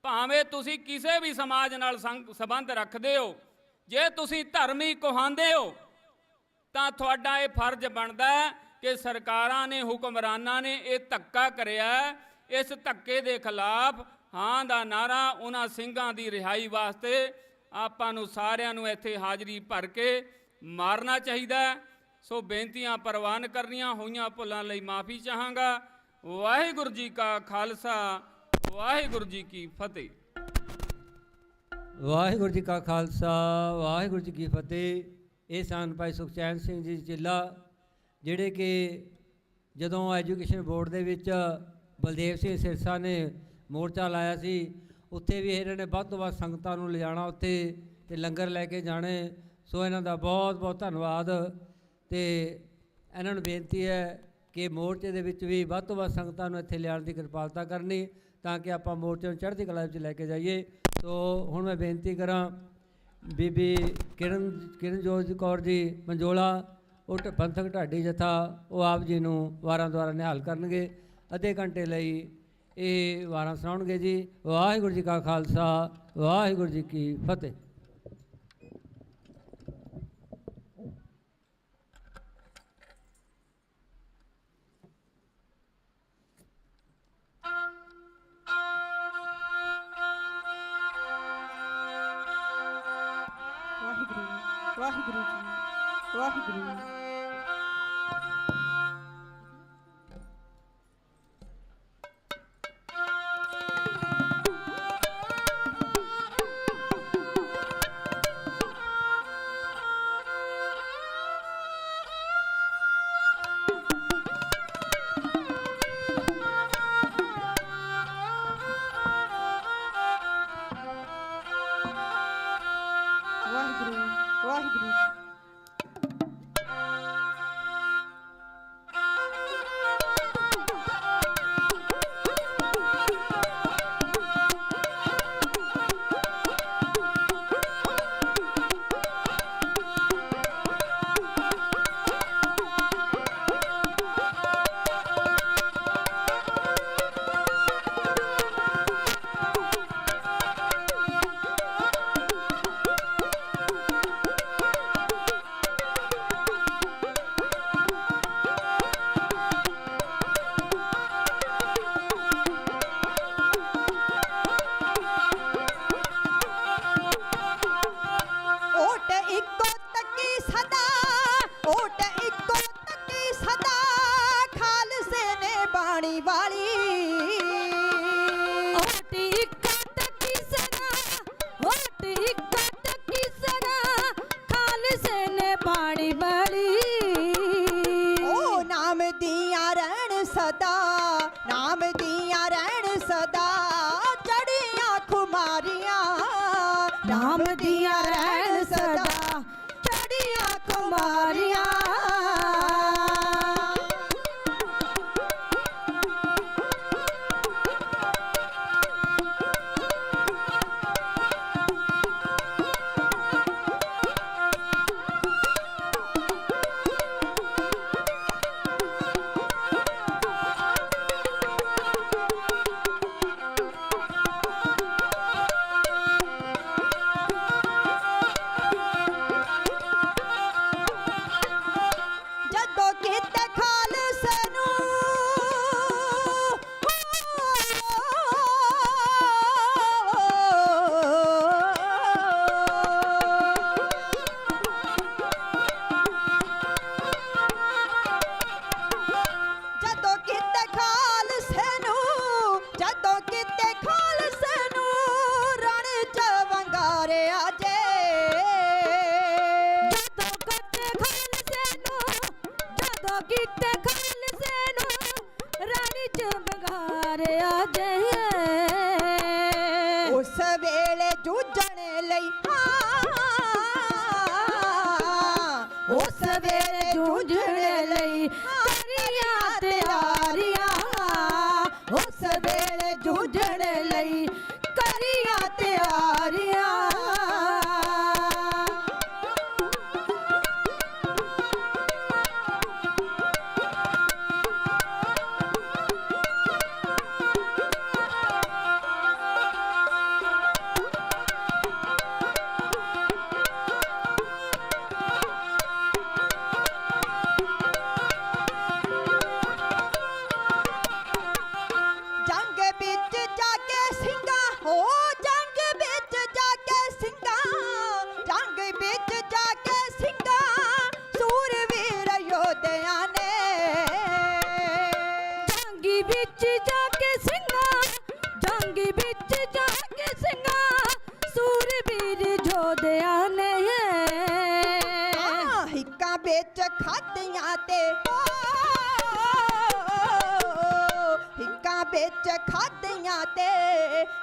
ਭਾਵੇਂ ਤੁਸੀਂ ਕਿਸੇ ਵੀ ਸਮਾਜ ਨਾਲ ਸੰਬੰਧ ਰੱਖਦੇ ਹੋ, ਜੇ ਤੁਸੀਂ ਧਰਮੀ ਕਹਾਉਂਦੇ ਹੋ ਤਾਂ ਤੁਹਾਡਾ ਇਹ ਫਰਜ਼ ਬਣਦਾ ਹੈ ਕਿ ਸਰਕਾਰਾਂ ਨੇ, ਹੁਕਮਰਾਨਾਂ ਨੇ ਇਹ ਧੱਕਾ ਕਰਿਆ, ਇਸ ਧੱਕੇ ਦੇ ਖਿਲਾਫ ਹਾਂ ਦਾ ਨਾਰਾ ਉਹਨਾਂ ਸਿੰਘਾਂ ਦੀ ਰਿਹਾਈ ਵਾਸਤੇ ਆਪਾਂ ਨੂੰ ਸਾਰਿਆਂ ਨੂੰ ਇੱਥੇ ਹਾਜ਼ਰੀ ਭਰ ਕੇ ਮਾਰਨਾ ਚਾਹੀਦਾ। ਸੋ ਬੇਨਤੀਆਂ ਪ੍ਰਵਾਨ ਕਰਨੀਆਂ ਹੋਈਆਂ ਭੁੱਲਾਂ ਲਈ ਮਾਫੀ ਚਾਹਾਂਗਾ। ਵਾਹਿਗੁਰੂ ਜੀ ਕਾ ਖਾਲਸਾ, ਵਾਹਿਗੁਰੂ ਜੀ ਕੀ ਫਤਿਹ। ਵਾਹਿਗੁਰੂ ਜੀ ਕਾ ਖਾਲਸਾ, ਵਾਹਿਗੁਰੂ ਜੀ ਕੀ ਫਤਿਹ। ਇਹ ਸਨ ਭਾਈ ਸੁਖਚੈਨ ਸਿੰਘ ਜੀ ਚਿੱਲਾ, ਜਿਹੜੇ ਕਿ ਜਦੋਂ ਐਜੂਕੇਸ਼ਨ ਬੋਰਡ ਦੇ ਵਿੱਚ ਬਲਦੇਵ ਸਿੰਘ ਸਿਰਸਾ ਨੇ ਮੋਰਚਾ ਲਾਇਆ ਸੀ, ਉੱਥੇ ਵੀ ਇਹਨਾਂ ਨੇ ਵੱਧ ਤੋਂ ਵੱਧ ਸੰਗਤਾਂ ਨੂੰ ਲਿਜਾਣਾ ਉੱਥੇ ਤੇ ਲੰਗਰ ਲੈ ਕੇ ਜਾਣੇ। ਸੋ ਇਹਨਾਂ ਦਾ ਬਹੁਤ ਬਹੁਤ ਧੰਨਵਾਦ। ਤੇ ਇਹਨਾਂ ਨੂੰ ਬੇਨਤੀ ਹੈ ਕਿ ਮੋਰਚੇ ਦੇ ਵਿੱਚ ਵੀ ਵੱਧ ਤੋਂ ਵੱਧ ਸੰਗਤਾਂ ਨੂੰ ਇੱਥੇ ਲਿਆਉਣ ਦੀ ਕਿਰਪਾਲਤਾ ਕਰਨੀ, ਤਾਂ ਕਿ ਆਪਾਂ ਮੋਰਚੇ ਨੂੰ ਚੜ੍ਹਦੀ ਕਲਾ ਵਿੱਚ ਲੈ ਕੇ ਜਾਈਏ। ਸੋ ਹੁਣ ਮੈਂ ਬੇਨਤੀ ਕਰਾਂ ਬੀਬੀ ਕਿਰਨਜੋਤ ਕੌਰ ਜੀ ਮੰਜੋਲਾ, ਉਹ ਪੰਥਕ ਢਾਡੀ ਜਥਾ, ਉਹ ਆਪ ਜੀ ਨੂੰ ਵਾਰਾਂ ਦੁਆਰਾ ਨਿਹਾਲ ਕਰਨਗੇ। ਅੱਧੇ ਘੰਟੇ ਲਈ ਇਹ ਵਾਰਾਂ ਸੁਣਾਉਣਗੇ ਜੀ। ਵਾਹਿਗੁਰੂ ਜੀ ਕਾ ਖਾਲਸਾ, ਵਾਹਿਗੁਰੂ ਜੀ ਕੀ ਫਤਿਹ। ਵਾਹਿਗੁਰੂ ਜੀ, ਵਾਹਿਗੁਰੂ। ਨਾਮ ਦੀਆਂ ਰਹਿਣ ਸਦਾ ਚੜੀਆਂ ਕੁਮਾਰੀਆਂ। ਜਦੋਂ ਕਿਤੇ ਖਾਲਸੇ ਨੂੰ ਜਦੋਂ ਕਿਤੇ ਖਾਲਸੇ ਨੂੰ ਜਦੋਂ ਕਿਤੇ ਖਾਲਸੇ ਨੂੰ ਰਣ ਚ ਵੰਗਾਰਿਆ ਜੇ ਜਦੋਂ ਕਿਤੇ ਖਾਲਸੇ ਨੂੰ ਜਦੋਂ ਕਿਤੇ ਖਾਲਸੇ ਨੂੰ ਰਣ ਚ ਵੰਗਾਰਿਆ ਜੇ ਉਸ ਵੇਲੇ ਜੂਝਣ ਲਈ ਉਸ ਵੇਲੇ ਜੂਝਣ ਲਈ ਕਰੀਆਂ ਤਿਆਰੀਆਂ ਉਸ ਵੇਲੇ ਜੂਝਣ ਲਈ ਕਰੀਆਂ ਤਿਆਰੀਆਂ। ਜੰਗ ਵਿੱਚ ਜਾ ਕੇ ਸਿੰਘਾਂ ਹੋ ਜੰਗ ਵਿੱਚ ਜਾ ਕੇ ਸਿੰਘਾਂ ਜੰਗ ਵਿੱਚ ਜਾ ਕੇ ਸਿੰਘਾਂ ਸੂਰਵੀਰ ਯੋਧਿਆਂ ਨੇ ਜੰਗ ਵਿੱਚ ਜਾ ਕੇ ਸਿੰਘਾਂ ਜੰਗ ਵਿੱਚ ਜਾ ਕੇ ਸਿੰਘਾਂ ਸੂਰਵੀਰ ਯੋਧਿਆਂ ਨੇ ਹਿੱਕਾਂ ਵਿੱਚ ਖਾਧੀਆਂ ਤੇ ਹਿੱਕਾਂ ਵਿੱਚ ਖਾਧੀਆਂ ਤੇ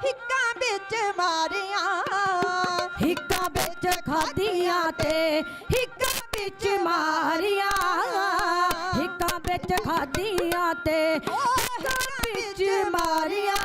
ਹਿੱਕਾਂ ਵਿੱਚ ਮਾਰੀਆਂ ਹਿੱਕਾਂ ਵਿੱਚ ਖਾਧੀਆਂ ਤੇ ਹਿੱਕਾਂ ਵਿੱਚ ਮਾਰੀਆਂ ਹਿੱਕਾਂ ਵਿੱਚ ਖਾਧੀਆਂ ਤੇ ਹਿੱਕਾਂ ਵਿੱਚ ਮਾਰੀਆਂ।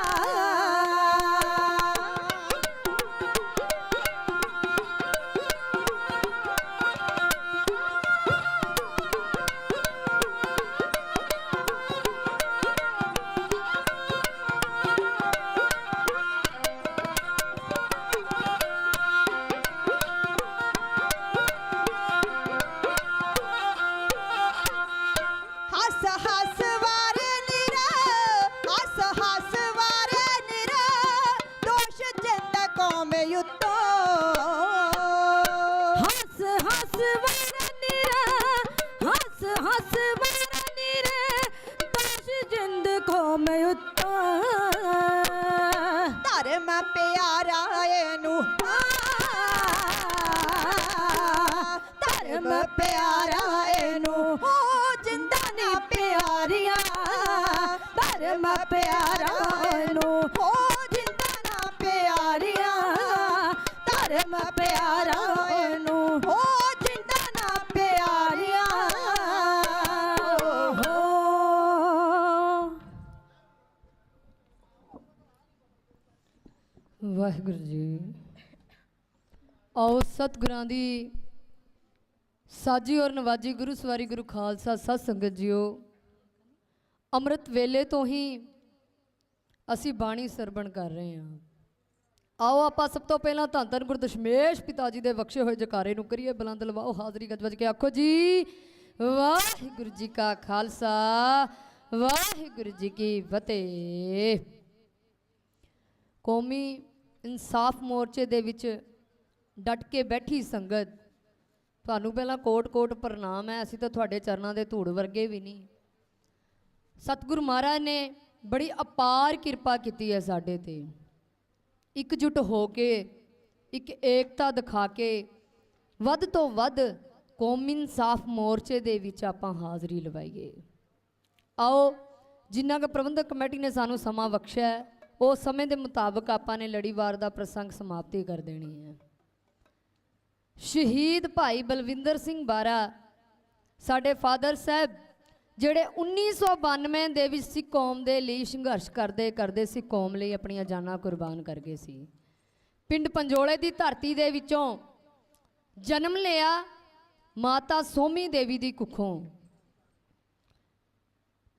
ਹੱਸ ਹੱਸ ਵਾਰੇ ਨਿਰਾ ਹੱਸ ਹੱਸ ਵਾਰੇ ਨਿਰਾ ਦੋਸ਼ ਜਿੰਦ ਕੌਮ ਉੱਤੋਂ ਹੱਸ ਹੱਸ ਵਾਰੇ ਨਿਰਾ ਹੱਸ ਹੱਸ ਵਾਰੇ ਨਿਰਾ ਦੋਸ਼ ਜਿੰਦ ਕੌਮ ਉੱਤੋਂ ਧਰਮ ਪਿਆਰਾ ਇਹਨੂੰ ਧਰਮ ਪਿਆਰਾ ਇਹਨੂੰ ਜਿੰਦਾ ਨੀ ਪਿਆਰੀਆਂ ਧਰਮ ਪਿਆਰਾ ਇਹਨੂੰ ਜਿੰਦਾ ਨਾ ਪਿਆਰੀਆਂ ਧਰਮ ਪਿਆਰਾ ਇਹਨੂੰ ਜਿੰਦਾ ਨਾ ਪਿਆਰੀਆਂ। ਵਾਹਿਗੁਰੂ ਜੀ। ਆਓ ਸਤਿਗੁਰਾਂ ਦੀ ਸਾਜੀ ਔਰ ਨਵਾਜੀ ਗੁਰੂ ਸਵਾਰੀ ਗੁਰੂ ਖਾਲਸਾ ਸਤ ਸੰਗਤ ਜੀਓ, ਅੰਮ੍ਰਿਤ ਵੇਲੇ ਤੋਂ ਹੀ ਅਸੀਂ ਬਾਣੀ ਸਰਵਣ ਕਰ ਰਹੇ ਹਾਂ। ਆਓ ਆਪਾਂ ਸਭ ਤੋਂ ਪਹਿਲਾਂ ਧੰਨ ਧੰਨ ਗੁਰੂ ਦਸ਼ਮੇਸ਼ ਪਿਤਾ ਜੀ ਦੇ ਬਖਸ਼ੇ ਹੋਏ ਜਕਾਰੇ ਨੂੰ ਕਰੀਏ ਬੁਲੰਦ, ਲਵਾਓ ਹਾਜ਼ਰੀ ਗੱਜ ਵੱਜ ਕੇ ਆਖੋ ਜੀ ਵਾਹਿਗੁਰੂ ਜੀ ਕਾ ਖਾਲਸਾ ਵਾਹਿਗੁਰੂ ਜੀ ਕੀ ਫਤਿਹ। ਕੌਮੀ ਇਨਸਾਫ ਮੋਰਚੇ ਦੇ ਵਿੱਚ ਡਟ ਕੇ ਬੈਠੀ ਸੰਗਤ, ਤੁਹਾਨੂੰ ਪਹਿਲਾਂ ਕੋਟ ਕੋਟ ਪ੍ਰਣਾਮ ਹੈ। ਅਸੀਂ ਤਾਂ ਤੁਹਾਡੇ ਚਰਨਾਂ ਦੇ ਧੂੜ ਵਰਗੇ ਵੀ ਨਹੀਂ। ਸਤਿਗੁਰੂ ਮਹਾਰਾਜ ਨੇ ਬੜੀ ਅਪਾਰ ਕਿਰਪਾ ਕੀਤੀ ਹੈ ਸਾਡੇ ਤੇ। ਇਕਜੁੱਟ ਹੋ ਕੇ ਇੱਕ ਏਕਤਾ ਦਿਖਾ ਕੇ ਵੱਧ ਤੋਂ ਵੱਧ ਕੌਮੀ ਇਨਸਾਫ ਮੋਰਚੇ ਦੇ ਵਿੱਚ ਆਪਾਂ ਹਾਜ਼ਰੀ ਲਵਾਈਏ। ਆਓ ਜਿੰਨਾ ਕੁ ਪ੍ਰਬੰਧਕ ਕਮੇਟੀ ਨੇ ਸਾਨੂੰ ਸਮਾਂ ਬਖਸ਼ਿਆ, ਉਸ ਸਮੇਂ ਦੇ ਮੁਤਾਬਕ ਆਪਾਂ ਨੇ ਲੜੀਵਾਰ ਦਾ ਪ੍ਰਸੰਗ ਸਮਾਪਤੀ ਕਰ ਦੇਣੀ ਹੈ। ਸ਼ਹੀਦ ਭਾਈ ਬਲਵਿੰਦਰ ਸਿੰਘ ਬਾਰਾ ਸਾਡੇ ਫਾਦਰ ਸਾਹਿਬ ਜਿਹੜੇ 1992 ਦੇ ਵਿੱਚ ਸਿੱਖ ਕੌਮ ਦੇ ਲਈ ਸੰਘਰਸ਼ ਕਰਦੇ ਸਿੱਖ ਕੌਮ ਲਈ ਆਪਣੀਆਂ ਜਾਨਾਂ ਕੁਰਬਾਨ ਕਰ ਗਏ ਸੀ। ਪਿੰਡ ਪੰਜੋਲੇ ਦੀ ਧਰਤੀ ਦੇ ਵਿੱਚੋਂ ਜਨਮ ਲਿਆ ਮਾਤਾ ਸੋਮੀ ਦੇਵੀ ਦੀ ਕੁੱਖੋਂ।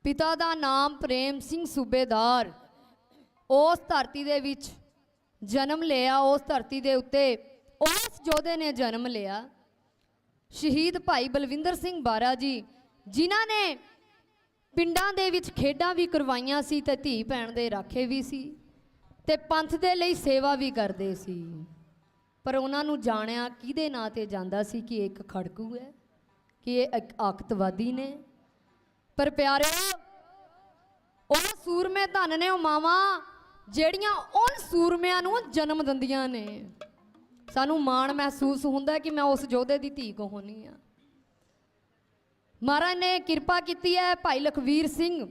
ਪਿਤਾ ਦਾ ਨਾਮ ਪ੍ਰੇਮ ਸਿੰਘ ਸੂਬੇਦਾਰ। ਉਸ ਧਰਤੀ ਦੇ ਵਿੱਚ ਜਨਮ ਲਿਆ, ਉਸ ਧਰਤੀ ਦੇ ਉੱਤੇ ਉਸ ਯੋਧੇ ਨੇ ਜਨਮ ਲਿਆ ਸ਼ਹੀਦ ਭਾਈ ਬਲਵਿੰਦਰ ਸਿੰਘ ਬਾਰਾ ਜੀ, ਜਿਨ੍ਹਾਂ ਨੇ ਪਿੰਡਾਂ ਦੇ ਵਿੱਚ ਖੇਡਾਂ ਵੀ ਕਰਵਾਈਆਂ ਸੀ ਤੇ ਧੀ ਭੈਣ ਦੇ ਰਾਖੇ ਵੀ ਸੀ ਤੇ ਪੰਥ ਦੇ ਲਈ ਸੇਵਾ ਵੀ ਕਰਦੇ ਸੀ। ਪਰ ਉਹਨਾਂ ਨੂੰ ਜਾਣਿਆ ਕਿਹਦੇ ਨਾਂ ਤੇ ਜਾਂਦਾ ਸੀ ਕਿ ਇੱਕ ਖੜਕੂ ਹੈ, ਕਿ ਇਹ ਇੱਕ ਆਕਤਵਾਦੀ ਨੇ। ਪਰ ਪਿਆਰਿਓ, ਉਹ ਸੂਰਮੇ ਧਨ ਨੇ ਉਹ ਮਾਵਾਂ ਜਿਹੜੀਆਂ ਉਨ ਸੂਰਮਿਆਂ ਨੂੰ ਜਨਮ ਦਿੰਦੀਆਂ ਨੇ। ਸਾਨੂੰ ਮਾਣ ਮਹਿਸੂਸ ਹੁੰਦਾ ਕਿ ਮੈਂ ਉਸ ਯੋਧੇ ਦੀ ਧੀ ਕਹਾਣੀ ਆ। ਮਹਾਰਾਜ ਨੇ ਕਿਰਪਾ ਕੀਤੀ ਹੈ। ਭਾਈ ਲਖਵੀਰ ਸਿੰਘ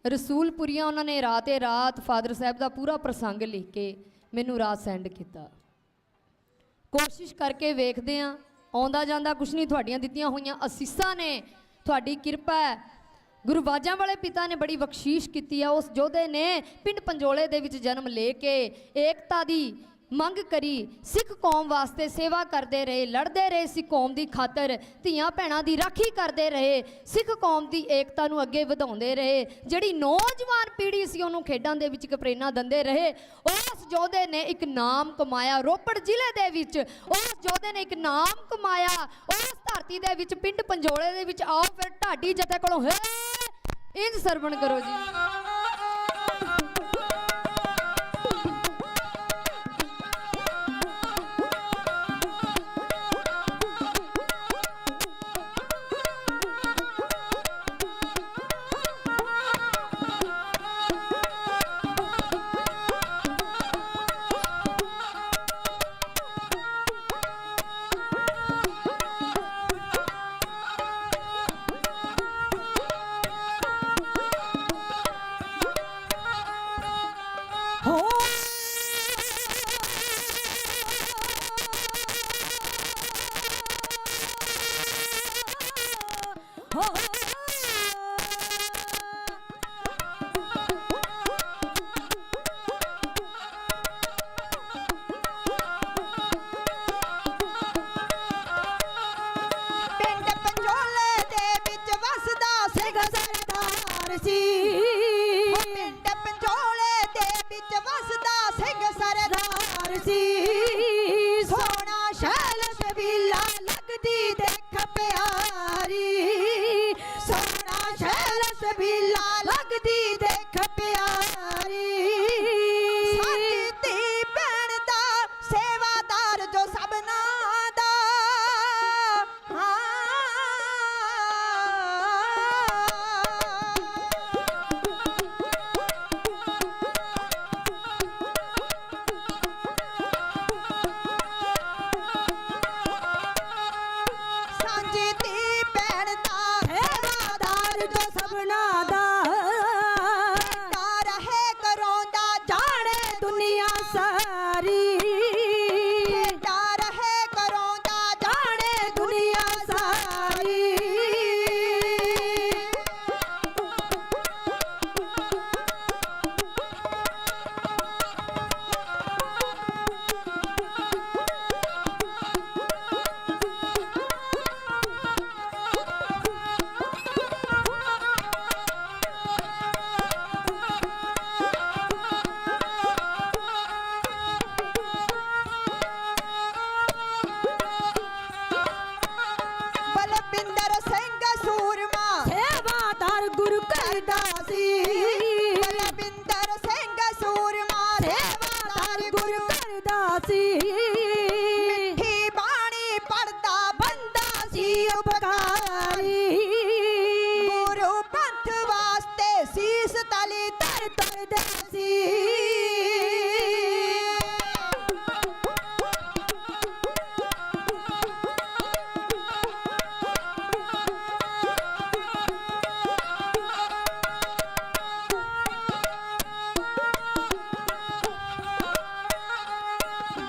ਰਸੂਲਪੁਰੀਆ, ਉਹਨਾਂ ਨੇ ਰਾਤੇ ਰਾਤ ਫਾਦਰ ਸਾਹਿਬ ਦਾ ਪੂਰਾ ਪ੍ਰਸੰਗ ਲਿਖ ਕੇ ਮੈਨੂੰ ਰਾਤ ਸੈਂਡ ਕੀਤਾ। ਕੋਸ਼ਿਸ਼ ਕਰਕੇ ਵੇਖਦੇ ਹਾਂ, ਆਉਂਦਾ ਜਾਂਦਾ ਕੁਛ ਨਹੀਂ, ਤੁਹਾਡੀਆਂ ਦਿੱਤੀਆਂ ਹੋਈਆਂ ਅਸੀਸਾਂ ਨੇ, ਤੁਹਾਡੀ ਕਿਰਪਾ ਹੈ। ਗੁਰੂ ਬਾਜਾਂ ਵਾਲੇ ਪਿਤਾ ਨੇ ਬੜੀ ਬਖਸ਼ੀਸ਼ ਕੀਤੀ ਆ। ਉਸ ਯੋਧੇ ਨੇ ਪਿੰਡ ਪੰਜੋਲੇ ਦੇ ਵਿੱਚ ਜਨਮ ਲੈ ਕੇ ਏਕਤਾ ਦੀ ਮੰਗ ਕਰੀ, ਸਿੱਖ ਕੌਮ ਵਾਸਤੇ ਸੇਵਾ ਕਰਦੇ ਰਹੇ, ਲੜਦੇ ਰਹੇ ਸਿੱਖ ਕੌਮ ਦੀ ਖਾਤਰ, ਧੀਆਂ ਭੈਣਾਂ ਦੀ ਰਾਖੀ ਕਰਦੇ ਰਹੇ, ਸਿੱਖ ਕੌਮ ਦੀ ਏਕਤਾ ਨੂੰ ਅੱਗੇ ਵਧਾਉਂਦੇ ਰਹੇ। ਜਿਹੜੀ ਨੌਜਵਾਨ ਪੀੜ੍ਹੀ ਸੀ ਉਹਨੂੰ ਖੇਡਾਂ ਦੇ ਵਿੱਚ ਇੱਕ ਪ੍ਰੇਰਨਾ ਦਿੰਦੇ ਰਹੇ। ਉਸ ਯੋਧੇ ਨੇ ਇੱਕ ਨਾਮ ਕਮਾਇਆ ਰੋਪੜ ਜ਼ਿਲ੍ਹੇ ਦੇ ਵਿੱਚ। ਉਸ ਯੋਧੇ ਨੇ ਇੱਕ ਨਾਮ ਕਮਾਇਆ ਉਸ ਧਰਤੀ ਦੇ ਵਿੱਚ, ਪਿੰਡ ਪੰਜੋਲੇ ਦੇ ਵਿੱਚ। ਆਓ ਫਿਰ ਢਾਡੀ ਜਥੇ ਕੋਲੋਂ ਇੰਝ ਸਰਵਣ ਕਰੋ ਜੀ।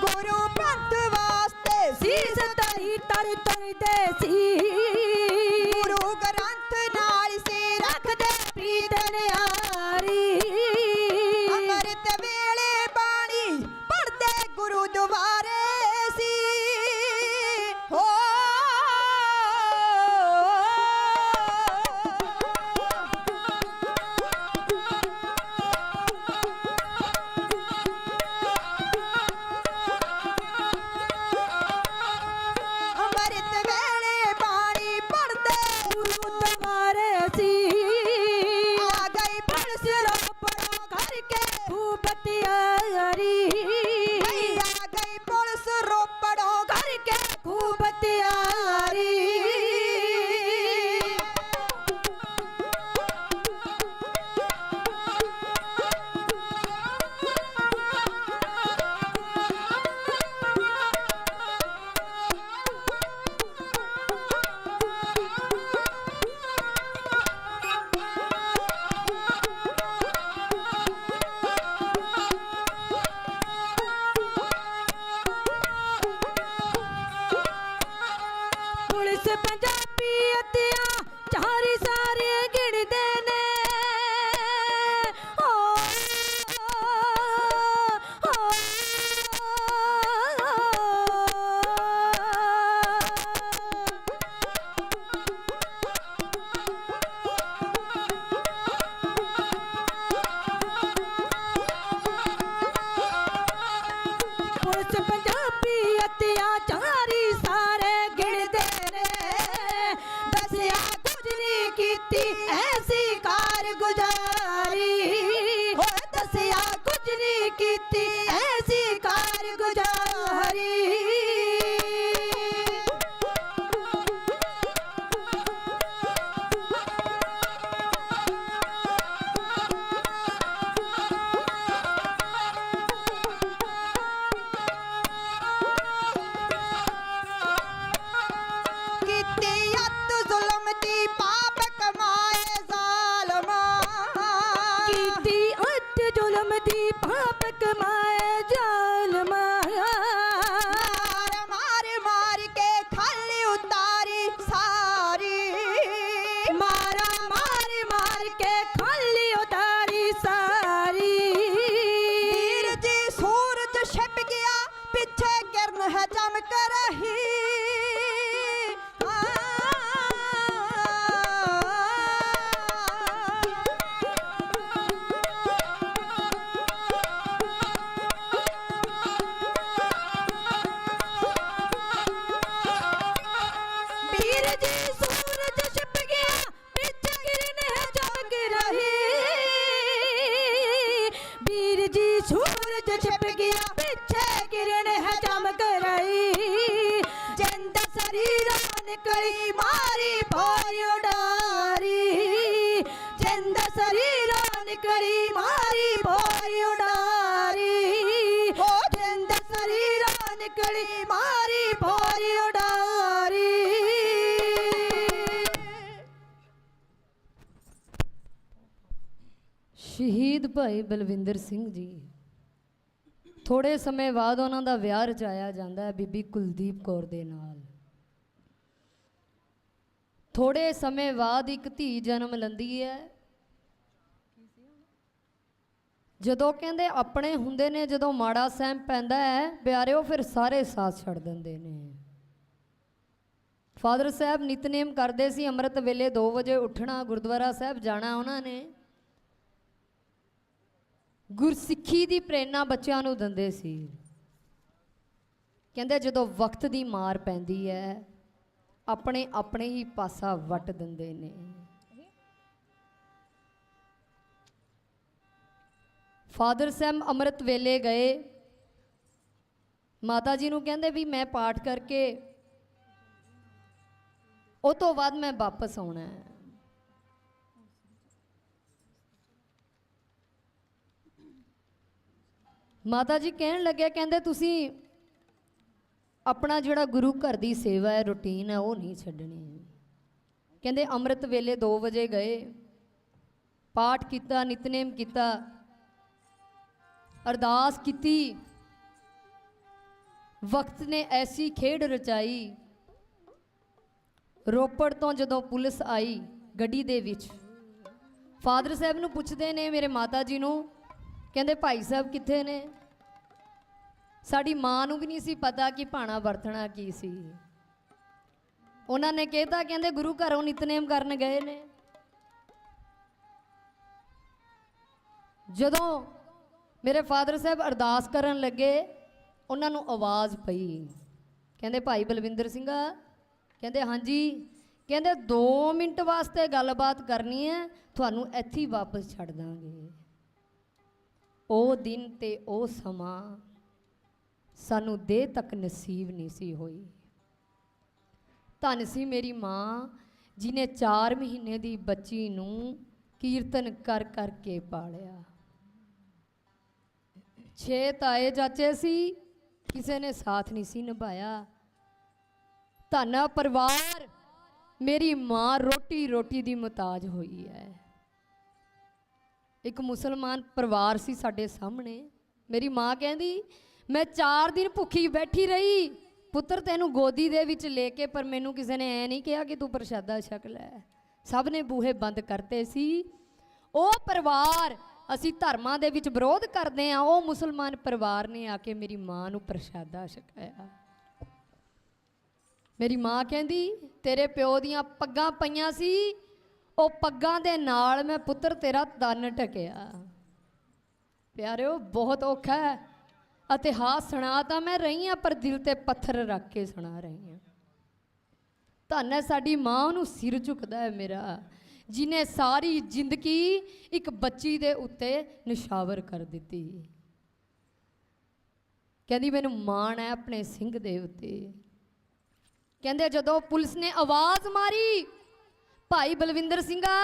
ਗੁਰੂ ਪੰਥ ਵਾਸਤੇ ਸੀ ਸੀਸ ਤਾਈ ਤਰ ਤਰਦੇ ਸੀ ਗੁਰੂ ਗ੍ਰੰਥ ਨਾਲ ਸੇ ਰੱਖਦੇ ਪ੍ਰੀਤ ਨਿਆਰੀ ਅੰਮ੍ਰਿਤ ਵੇਲੇ ਬਾਣੀ ਪੜ੍ਹਦੇ ਗੁਰੂ ਦੁਆਰੇ ਸੀ ਹੋ ਅੰਮ੍ਰਿਤ ਵੇਲੇ ਬਾਣੀ ਪੜ੍ਹਦੇ ਗੁਰੂ ਦੁਆਰੇ ਸੀ ਆ ਗਈ ਪੁਲਿਸ ਰੋਪੜੋਂ ਕਰਕੇ ਖੂਬ ਤਿਆਰੀ ਆ ਗਈ ਪੁਲਿਸ ਰੋਪੜੋਂ ਕਰਕੇ ਖੂਬ ਤਿਆਰੀ ਪੁਲਿਸ ਪੰਜਾਬੀ ਅਤਿਆਂ ਚਾਰੀ ਸਾਰੇ ਗਿਣਦੇ ਨੇ ਓ ਪੁਲਿਸ ਪੰਜਾਬੀ ਅਤਿਆਂ ਚਾਰੀ ਸਾਰੇ ਗਿਣਦੇ ਨੇ ਦੱਸਿਆ ਕੁਝ ਨਹੀਂ ਕੀਤੀ ਐਸੀ ਕਾਰਗੁਜ਼ਾਰੀ ਹੋਏ ਦੱਸਿਆ ਕੁਝ ਨਹੀਂ ਕੀਤੀ ਐਸੀ ਕਾਰਗੁਜ਼ਾਰੀ ਕੀਤੀ ਅੱਤ ਜ਼ੁਲਮ ਦੀ ਪਾਪ ਕਮਾਏ ਜ਼ਾਲਮਾ ਕੀਤੀ ਅੱਤ ਜ਼ੁਲਮ ਦੀ ਪਾਪ ਕਮਾਏ ਜ਼ਾਲਮਾ ਮਾਰ ਮਾਰ ਕੇ ਖੱਲ ਉਤਾਰੀ ਸਾਰੀ ਮਾਰਾ ਮਾਰ ਮਾਰ ਕੇ ਖਾਲੀ ਉਤਾਰੀ ਸਾਰੀ ਵੀਰ ਜੀ ਸੂਰਜ ਛਿਪ ਗਿਆ ਪਿੱਛੇ ਕਿਰਨ ਹੈ ਚਮਕ ਰਹੀ ਵੀਰ ਜੀ ਸੂਰਜ ਛਿਪ ਗਿਆ ਪਿੱਛੇ ਕਿਰਨ ਹੈ ਜਗ ਰਹੀ ਵੀਰ ਜੀ ਸੂਰਜ ਛਿਪ ਗਿਆ ਪਿੱਛੇ ਕਿਰਨ ਹੈ ਚਮਕ ਰਹੀ ਜਿੰਦ ਸਰੀਰਾਂ ਨਿਕਲੀ ਮਾਰੀ ਭੋਰ ਉਡਾਰੀ ਜਿੰਦ ਸਰੀਰਾਂ ਨਿਕਲੀ ਮਾਰੀ ਭੋਰ ਉਡਾਰੀ ਹੋ ਜਿੰਦ ਸਰੀਰਾਂ ਨਿਕਲੀ ਮਾਰੀ ਭੋਰ ਉਡਾਰੀ ਸ਼ਹੀਦ ਭਾਈ ਬਲਵਿੰਦਰ ਸਿੰਘ ਜੀ ਥੋੜੇ ਸਮੇਂ ਬਾਅਦ ਉਹਨਾਂ ਦਾ ਵਿਆਹ ਰਚਾਇਆ ਜਾਂਦਾ ਹੈ ਬੀਬੀ ਕੁਲਦੀਪ ਕੌਰ ਦੇ ਨਾਲ ਥੋੜੇ ਸਮੇਂ ਬਾਅਦ ਇੱਕ ਧੀ ਜਨਮ ਲੈਂਦੀ ਹੈ ਜਦੋਂ ਕਹਿੰਦੇ ਆਪਣੇ ਹੁੰਦੇ ਨੇ ਜਦੋਂ ਮਾੜਾ ਸਹਿਮ ਪੈਂਦਾ ਹੈ ਪਿਆਰਿਓ ਫਿਰ ਸਾਰੇ ਸਾਥ ਛੱਡ ਦਿੰਦੇ ਨੇ ਫਾਦਰ ਸਾਹਿਬ ਨਿਤਨੇਮ ਕਰਦੇ ਸੀ ਅੰਮ੍ਰਿਤ ਵੇਲੇ 2 ਵਜੇ ਉੱਠਣਾ ਗੁਰਦੁਆਰਾ ਸਾਹਿਬ ਜਾਣਾ ਉਹਨਾਂ ਨੇ ਗੁਰਸਿੱਖੀ ਦੀ ਪ੍ਰੇਰਣਾ ਬੱਚਿਆਂ ਨੂੰ ਦਿੰਦੇ ਸੀ ਕਹਿੰਦੇ ਜਦੋਂ ਵਕਤ ਦੀ ਮਾਰ ਪੈਂਦੀ ਹੈ ਆਪਣੇ ਆਪਣੇ ਹੀ ਪਾਸਾ ਵੱਟ ਦਿੰਦੇ ਨੇ ਫਾਦਰ ਸਾਹਿਬ ਅੰਮ੍ਰਿਤ ਵੇਲੇ ਗਏ ਮਾਤਾ ਜੀ ਨੂੰ ਕਹਿੰਦੇ ਵੀ ਮੈਂ ਪਾਠ ਕਰਕੇ ਉਹ ਤੋਂ ਬਾਅਦ ਮੈਂ ਵਾਪਸ ਆਉਣਾ ਹੈ ਮਾਤਾ ਜੀ ਕਹਿਣ ਲੱਗੇ ਕਹਿੰਦੇ ਤੁਸੀਂ ਆਪਣਾ ਜਿਹੜਾ ਗੁਰੂ ਘਰ ਦੀ ਸੇਵਾ ਹੈ ਰੁਟੀਨ ਹੈ ਉਹ ਨਹੀਂ ਛੱਡਣੀ ਕਹਿੰਦੇ ਅੰਮ੍ਰਿਤ ਵੇਲੇ 2 ਵਜੇ ਗਏ ਪਾਠ ਕੀਤਾ ਨਿਤਨੇਮ ਕੀਤਾ ਅਰਦਾਸ ਕੀਤੀ ਵਕਤ ਨੇ ਐਸੀ ਖੇਡ ਰਚਾਈ। ਰੋਪੜ ਤੋਂ ਜਦੋਂ ਪੁਲਿਸ ਆਈ ਗੱਡੀ ਦੇ ਵਿੱਚ, ਫਾਦਰ ਸਾਹਿਬ ਨੂੰ ਪੁੱਛਦੇ ਨੇ, ਮੇਰੇ ਮਾਤਾ ਜੀ ਨੂੰ, ਕਹਿੰਦੇ ਭਾਈ ਸਾਹਿਬ ਕਿੱਥੇ ਨੇ? ਸਾਡੀ ਮਾਂ ਨੂੰ ਵੀ ਨਹੀਂ ਸੀ ਪਤਾ ਕਿ ਭਾਣਾ ਵਰਤਣਾ ਕੀ ਸੀ। ਉਹਨਾਂ ਨੇ ਕਹਿਤਾ, ਕਹਿੰਦੇ ਗੁਰੂ ਘਰੋਂ ਨਿਤਨੇਮ ਕਰਨ ਗਏ ਨੇ। ਜਦੋਂ ਮੇਰੇ ਫਾਦਰ ਸਾਹਿਬ ਅਰਦਾਸ ਕਰਨ ਲੱਗੇ, ਉਹਨਾਂ ਨੂੰ ਆਵਾਜ਼ ਪਈ, ਕਹਿੰਦੇ ਭਾਈ ਬਲਵਿੰਦਰ ਸਿੰਘਾ, ਕਹਿੰਦੇ ਹਾਂਜੀ, ਕਹਿੰਦੇ 2 ਮਿੰਟ ਵਾਸਤੇ ਗੱਲਬਾਤ ਕਰਨੀ ਹੈ, ਤੁਹਾਨੂੰ ਇੱਥੇ ਹੀ ਵਾਪਸ ਛੱਡ ਦਾਂਗੇ। ਉਹ ਦਿਨ ਤੇ ਉਹ ਸਮਾਂ ਸਾਨੂੰ ਦੇਹ ਤੱਕ ਨਸੀਬ ਨਹੀਂ ਸੀ ਹੋਈ। ਧੰਨ ਸੀ ਮੇਰੀ ਮਾਂ ਜਿਹਨੇ 4 ਮਹੀਨੇ ਦੀ ਬੱਚੀ ਨੂੰ ਕੀਰਤਨ ਕਰ ਕਰਕੇ ਪਾਲਿਆ। 6 ਤਾਏ ਚਾਚੇ ਸੀ, ਕਿਸੇ ਨੇ ਸਾਥ ਨਹੀਂ ਸੀ ਨਿਭਾਇਆ। ਧੰਨਾ ਪਰਿਵਾਰ, ਮੇਰੀ ਮਾਂ ਰੋਟੀ ਰੋਟੀ ਦੀ ਮੁਹਤਾਜ ਹੋਈ ਹੈ। ਇੱਕ ਮੁਸਲਮਾਨ ਪਰਿਵਾਰ ਸੀ ਸਾਡੇ ਸਾਹਮਣੇ। ਮੇਰੀ ਮਾਂ ਕਹਿੰਦੀ ਮੈਂ 4 ਦਿਨ ਭੁੱਖੀ ਬੈਠੀ ਰਹੀ ਪੁੱਤਰ ਤੈਨੂੰ ਗੋਦੀ ਦੇ ਵਿੱਚ ਲੈ ਕੇ, ਪਰ ਮੈਨੂੰ ਕਿਸੇ ਨੇ ਐ ਨਹੀਂ ਕਿਹਾ ਕਿ ਤੂੰ ਪ੍ਰਸ਼ਾਦਾ ਛਕ ਲੈ। ਸਭ ਨੇ ਬੂਹੇ ਬੰਦ ਕਰਤੇ ਸੀ। ਉਹ ਪਰਿਵਾਰ, ਅਸੀਂ ਧਰਮਾਂ ਦੇ ਵਿੱਚ ਵਿਰੋਧ ਕਰਦੇ ਹਾਂ, ਉਹ ਮੁਸਲਮਾਨ ਪਰਿਵਾਰ ਨੇ ਆ ਕੇ ਮੇਰੀ ਮਾਂ ਨੂੰ ਪ੍ਰਸ਼ਾਦਾ ਛਕਾਇਆ। ਮੇਰੀ ਮਾਂ ਕਹਿੰਦੀ ਤੇਰੇ ਪਿਓ ਦੀਆਂ ਪੱਗਾਂ ਪਈਆਂ ਸੀ, ਉਹ ਪੱਗਾਂ ਦੇ ਨਾਲ ਮੈਂ ਪੁੱਤਰ ਤੇਰਾ ਤਨ ਢਕਿਆ। ਪਿਆਰਿਓ ਬਹੁਤ ਔਖਾ ਹੈ। ਇਤਿਹਾਸ ਸੁਣਾ ਤਾਂ ਮੈਂ ਰਹੀ ਹਾਂ, ਪਰ ਦਿਲ ਤੇ ਪੱਥਰ ਰੱਖ ਕੇ ਸੁਣਾ ਰਹੀ ਹਾਂ। ਧੰਨ ਹੈ ਸਾਡੀ ਮਾਂ, ਨੂੰ ਸਿਰ ਝੁਕਦਾ ਹੈ ਮੇਰਾ, ਜਿਹਨੇ ਸਾਰੀ ਜ਼ਿੰਦਗੀ ਇੱਕ ਬੱਚੀ ਦੇ ਉੱਤੇ ਨਿਸ਼ਾਵਰ ਕਰ ਦਿੱਤੀ। ਕਹਿੰਦੀ ਮੈਨੂੰ ਮਾਣ ਹੈ ਆਪਣੇ ਸਿੰਘ ਦੇ ਉੱਤੇ। ਕਹਿੰਦੇ ਜਦੋਂ ਪੁਲਿਸ ਨੇ ਆਵਾਜ਼ ਮਾਰੀ, ਭਾਈ ਬਲਵਿੰਦਰ ਸਿੰਘਾ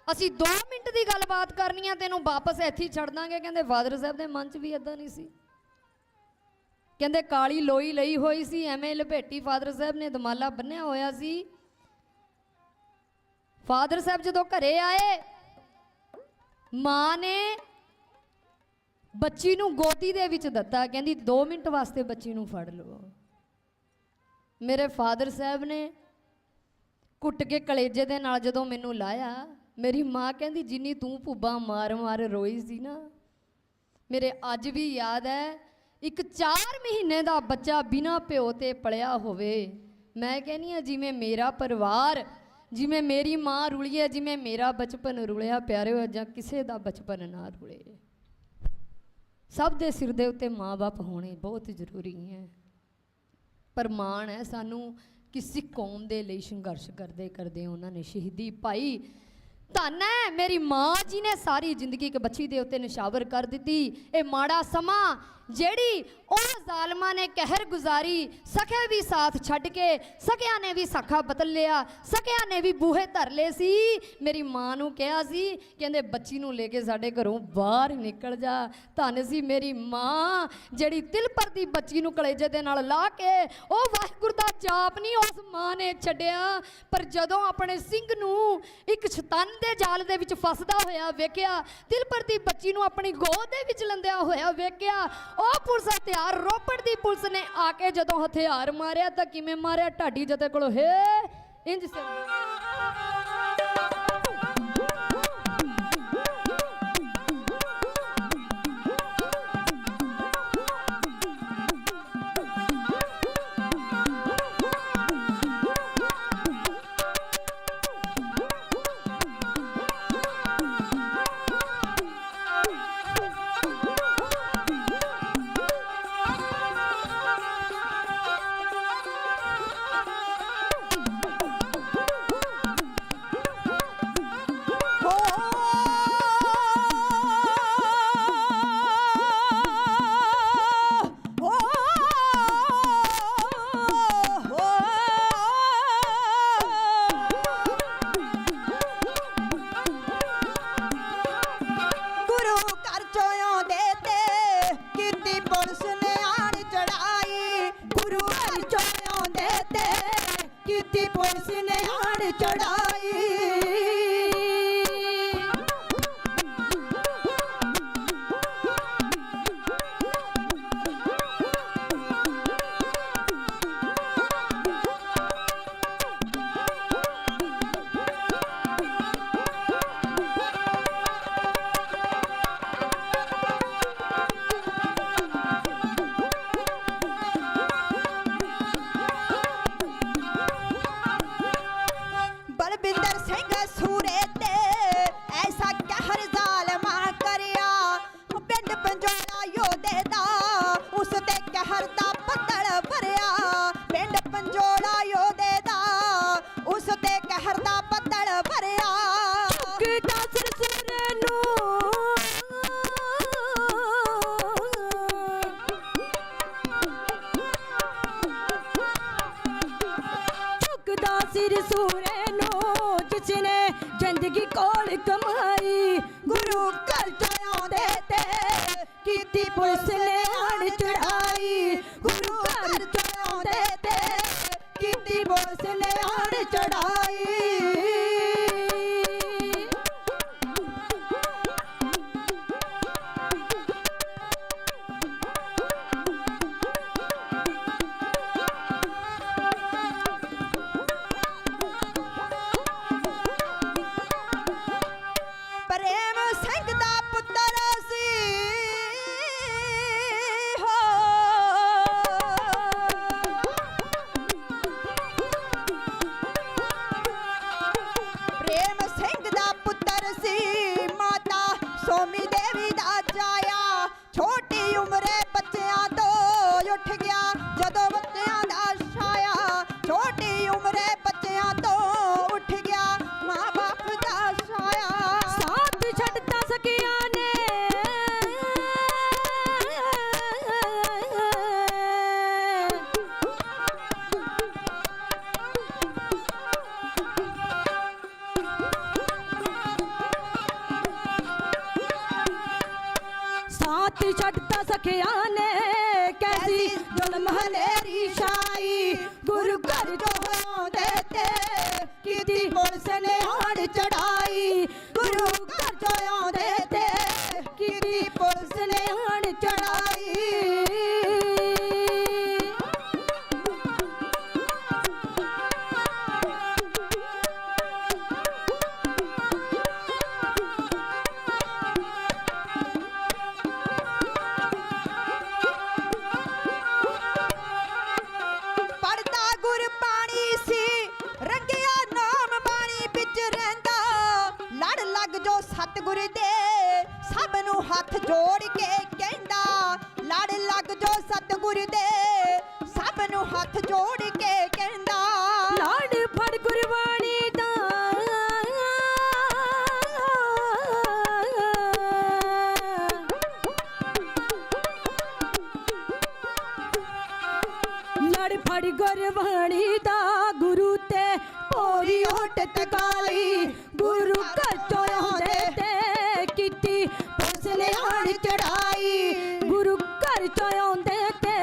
ਅਸੀਂ 2 ਮਿੰਟ ਦੀ ਗੱਲਬਾਤ ਕਰਨੀ ਆ, ਤੈਨੂੰ ਵਾਪਸ ਇੱਥੇ ਹੀ ਛੱਡ ਦਾਂਗੇ। ਕਹਿੰਦੇ ਫਾਦਰ ਸਾਹਿਬ ਦੇ ਮਨ 'ਚ ਵੀ ਇਦਾਂ ਨਹੀਂ ਸੀ। ਕਹਿੰਦੇ ਕਾਲੀ ਲੋਈ ਲਈ ਹੋਈ ਸੀ, ਐਵੇਂ ਲਪੇਟੀ ਫਾਦਰ ਸਾਹਿਬ ਨੇ, ਦਮਾਲਾ ਬੰਨਿਆ ਹੋਇਆ ਸੀ। ਫਾਦਰ ਸਾਹਿਬ ਜਦੋਂ ਘਰੇ ਆਏ, ਮਾਂ ਨੇ ਬੱਚੀ ਨੂੰ ਗੋਦੀ ਦੇ ਵਿੱਚ ਦਿੱਤਾ, ਕਹਿੰਦੀ 2 ਮਿੰਟ ਵਾਸਤੇ ਬੱਚੀ ਨੂੰ ਫੜ ਲਓ। ਮੇਰੇ ਫਾਦਰ ਸਾਹਿਬ ਨੇ ਕੁੱਟ ਕੇ ਕਲੇਜੇ ਦੇ ਨਾਲ ਜਦੋਂ ਮੈਨੂੰ ਲਾਇਆ, ਮੇਰੀ ਮਾਂ ਕਹਿੰਦੀ ਜਿੰਨੀ ਤੂੰ ਭੁੱਬਾਂ ਮਾਰ ਮਾਰ ਰੋਈ ਸੀ ਨਾ, ਮੇਰੇ ਅੱਜ ਵੀ ਯਾਦ ਹੈ। ਇੱਕ 4 ਮਹੀਨੇ ਦਾ ਬੱਚਾ ਬਿਨਾਂ ਪਿਓ ਤੇ ਪਲਿਆ ਹੋਵੇ, ਮੈਂ ਕਹਿੰਦੀ ਹਾਂ ਜਿਵੇਂ ਮੇਰਾ ਪਰਿਵਾਰ, ਜਿਵੇਂ ਮੇਰੀ ਮਾਂ ਰੁਲੀ ਹੈ, ਜਿਵੇਂ ਮੇਰਾ ਬਚਪਨ ਰੁਲਿਆ ਪਿਆਰਿਓ, ਜਾਂ ਕਿਸੇ ਦਾ ਬਚਪਨ ਨਾ ਰੁਲੇ। ਸਭ ਦੇ ਸਿਰ ਦੇ ਉੱਤੇ ਮਾਂ-ਬਾਪ ਹੋਣੇ ਬਹੁਤ ਜ਼ਰੂਰੀ ਹੈ। ਪਰ ਮਾਣ ਹੈ ਸਾਨੂੰ ਕਿ ਸਿੱਖ ਕੌਮ ਦੇ ਲਈ ਸੰਘਰਸ਼ ਕਰਦੇ ਕਰਦੇ ਉਹਨਾਂ ਨੇ ਸ਼ਹੀਦੀ ਪਾਈ। ਧੰਨ ਹੈ ਮੇਰੀ ਮਾਂ ਜੀ ਨੇ ਸਾਰੀ ਜ਼ਿੰਦਗੀ ਇੱਕ ਬੱਚੀ ਦੇ ਉੱਤੇ ਨਿਸ਼ਾਵਰ ਕਰ ਦਿੱਤੀ। ਇਹ ਮਾੜਾ ਸਮਾਂ ਜਿਹੜੀ ਉਹ ਜ਼ਾਲਮਾਂ ਨੇ ਕਹਿਰ ਗੁਜ਼ਾਰੀ, ਸਖੇ ਵੀ ਸਾਥ ਛੱਡ ਕੇ, ਸਕਿਆਂ ਨੇ ਵੀ ਸਾਖਾ ਬਦਲ ਲਿਆ, ਸਕਿਆਂ ਨੇ ਵੀ ਬੂਹੇ ਧਰ ਲਏ ਸੀ। ਮੇਰੀ ਮਾਂ ਨੂੰ ਕਿਹਾ ਸੀ, ਕਹਿੰਦੇ ਬੱਚੀ ਨੂੰ ਲੈ ਕੇ ਸਾਡੇ ਘਰੋਂ ਬਾਹਰ ਨਿਕਲ ਜਾ। ਧੰਨ ਸੀ ਮੇਰੀ ਮਾਂ ਜਿਹੜੀ ਤਿਲ ਪਰਦੀ ਬੱਚੀ ਨੂੰ ਕਲੇਜੇ ਦੇ ਨਾਲ ਲਾ ਕੇ, ਉਹ ਵਾਹਿਗੁਰੂ ਦਾ ਜਾਪ ਨਹੀਂ ਉਸ ਮਾਂ ਨੇ ਛੱਡਿਆ। ਪਰ ਜਦੋਂ ਆਪਣੇ ਸਿੰਘ ਨੂੰ ਇੱਕ ਸ਼ੈਤਾਨ ਦੇ ਜਾਲ ਦੇ ਵਿੱਚ ਫਸਦਾ ਹੋਇਆ ਵੇਖਿਆ, ਤਿਲ ਪਰਦੀ ਬੱਚੀ ਨੂੰ ਆਪਣੀ ਗੋਦ ਦੇ ਵਿੱਚ ਲੰਦਿਆ ਹੋਇਆ ਵੇਖਿਆ, ਉਹ ਪੁਲਿਸ ਹਥਿਆਰ, ਰੋਪੜ ਦੀ ਪੁਲਿਸ ਨੇ ਆ ਕੇ ਜਦੋਂ ਹਥਿਆਰ ਮਾਰਿਆ ਤਾਂ ਕਿਵੇਂ ਮਾਰਿਆ, ਢਾਡੀ ਜਤੇ ਕੋਲ ਹੈ ਇੰਜ ਸੇ। त्रिसूरे नो जिसने जिंदगी कोल कमाई गुरु घर चढ़ाते ते कीती पुलिस ने आड़ चढ़ाई गुरु घर चढ़ाते ते कीती पुलिस ने आड़ चढ़ाई छटता सखिया ने कैसी जुल्म हनेरी छाई गुरु घर जो देते कीती पुलिस ने आड़ चढ़ाई गुरु घर जो देते कीती पुलिस ने आड़ चढ़ाई सतगुरु दे सब नू हाथ जोड़ के कहंदा लड़ लग जो सतगुरु दे सब नू हाथ जोड़ के कहंदा लड़ फड़ गुरबाणी दा लड़ फड़ गुरबाणी दा गुरु ते पोरी होट तकाली गुरु घर चढ़ाते ते कीती पुलिस ने आड़ चढ़ाई गुरु घर चढ़ाते ते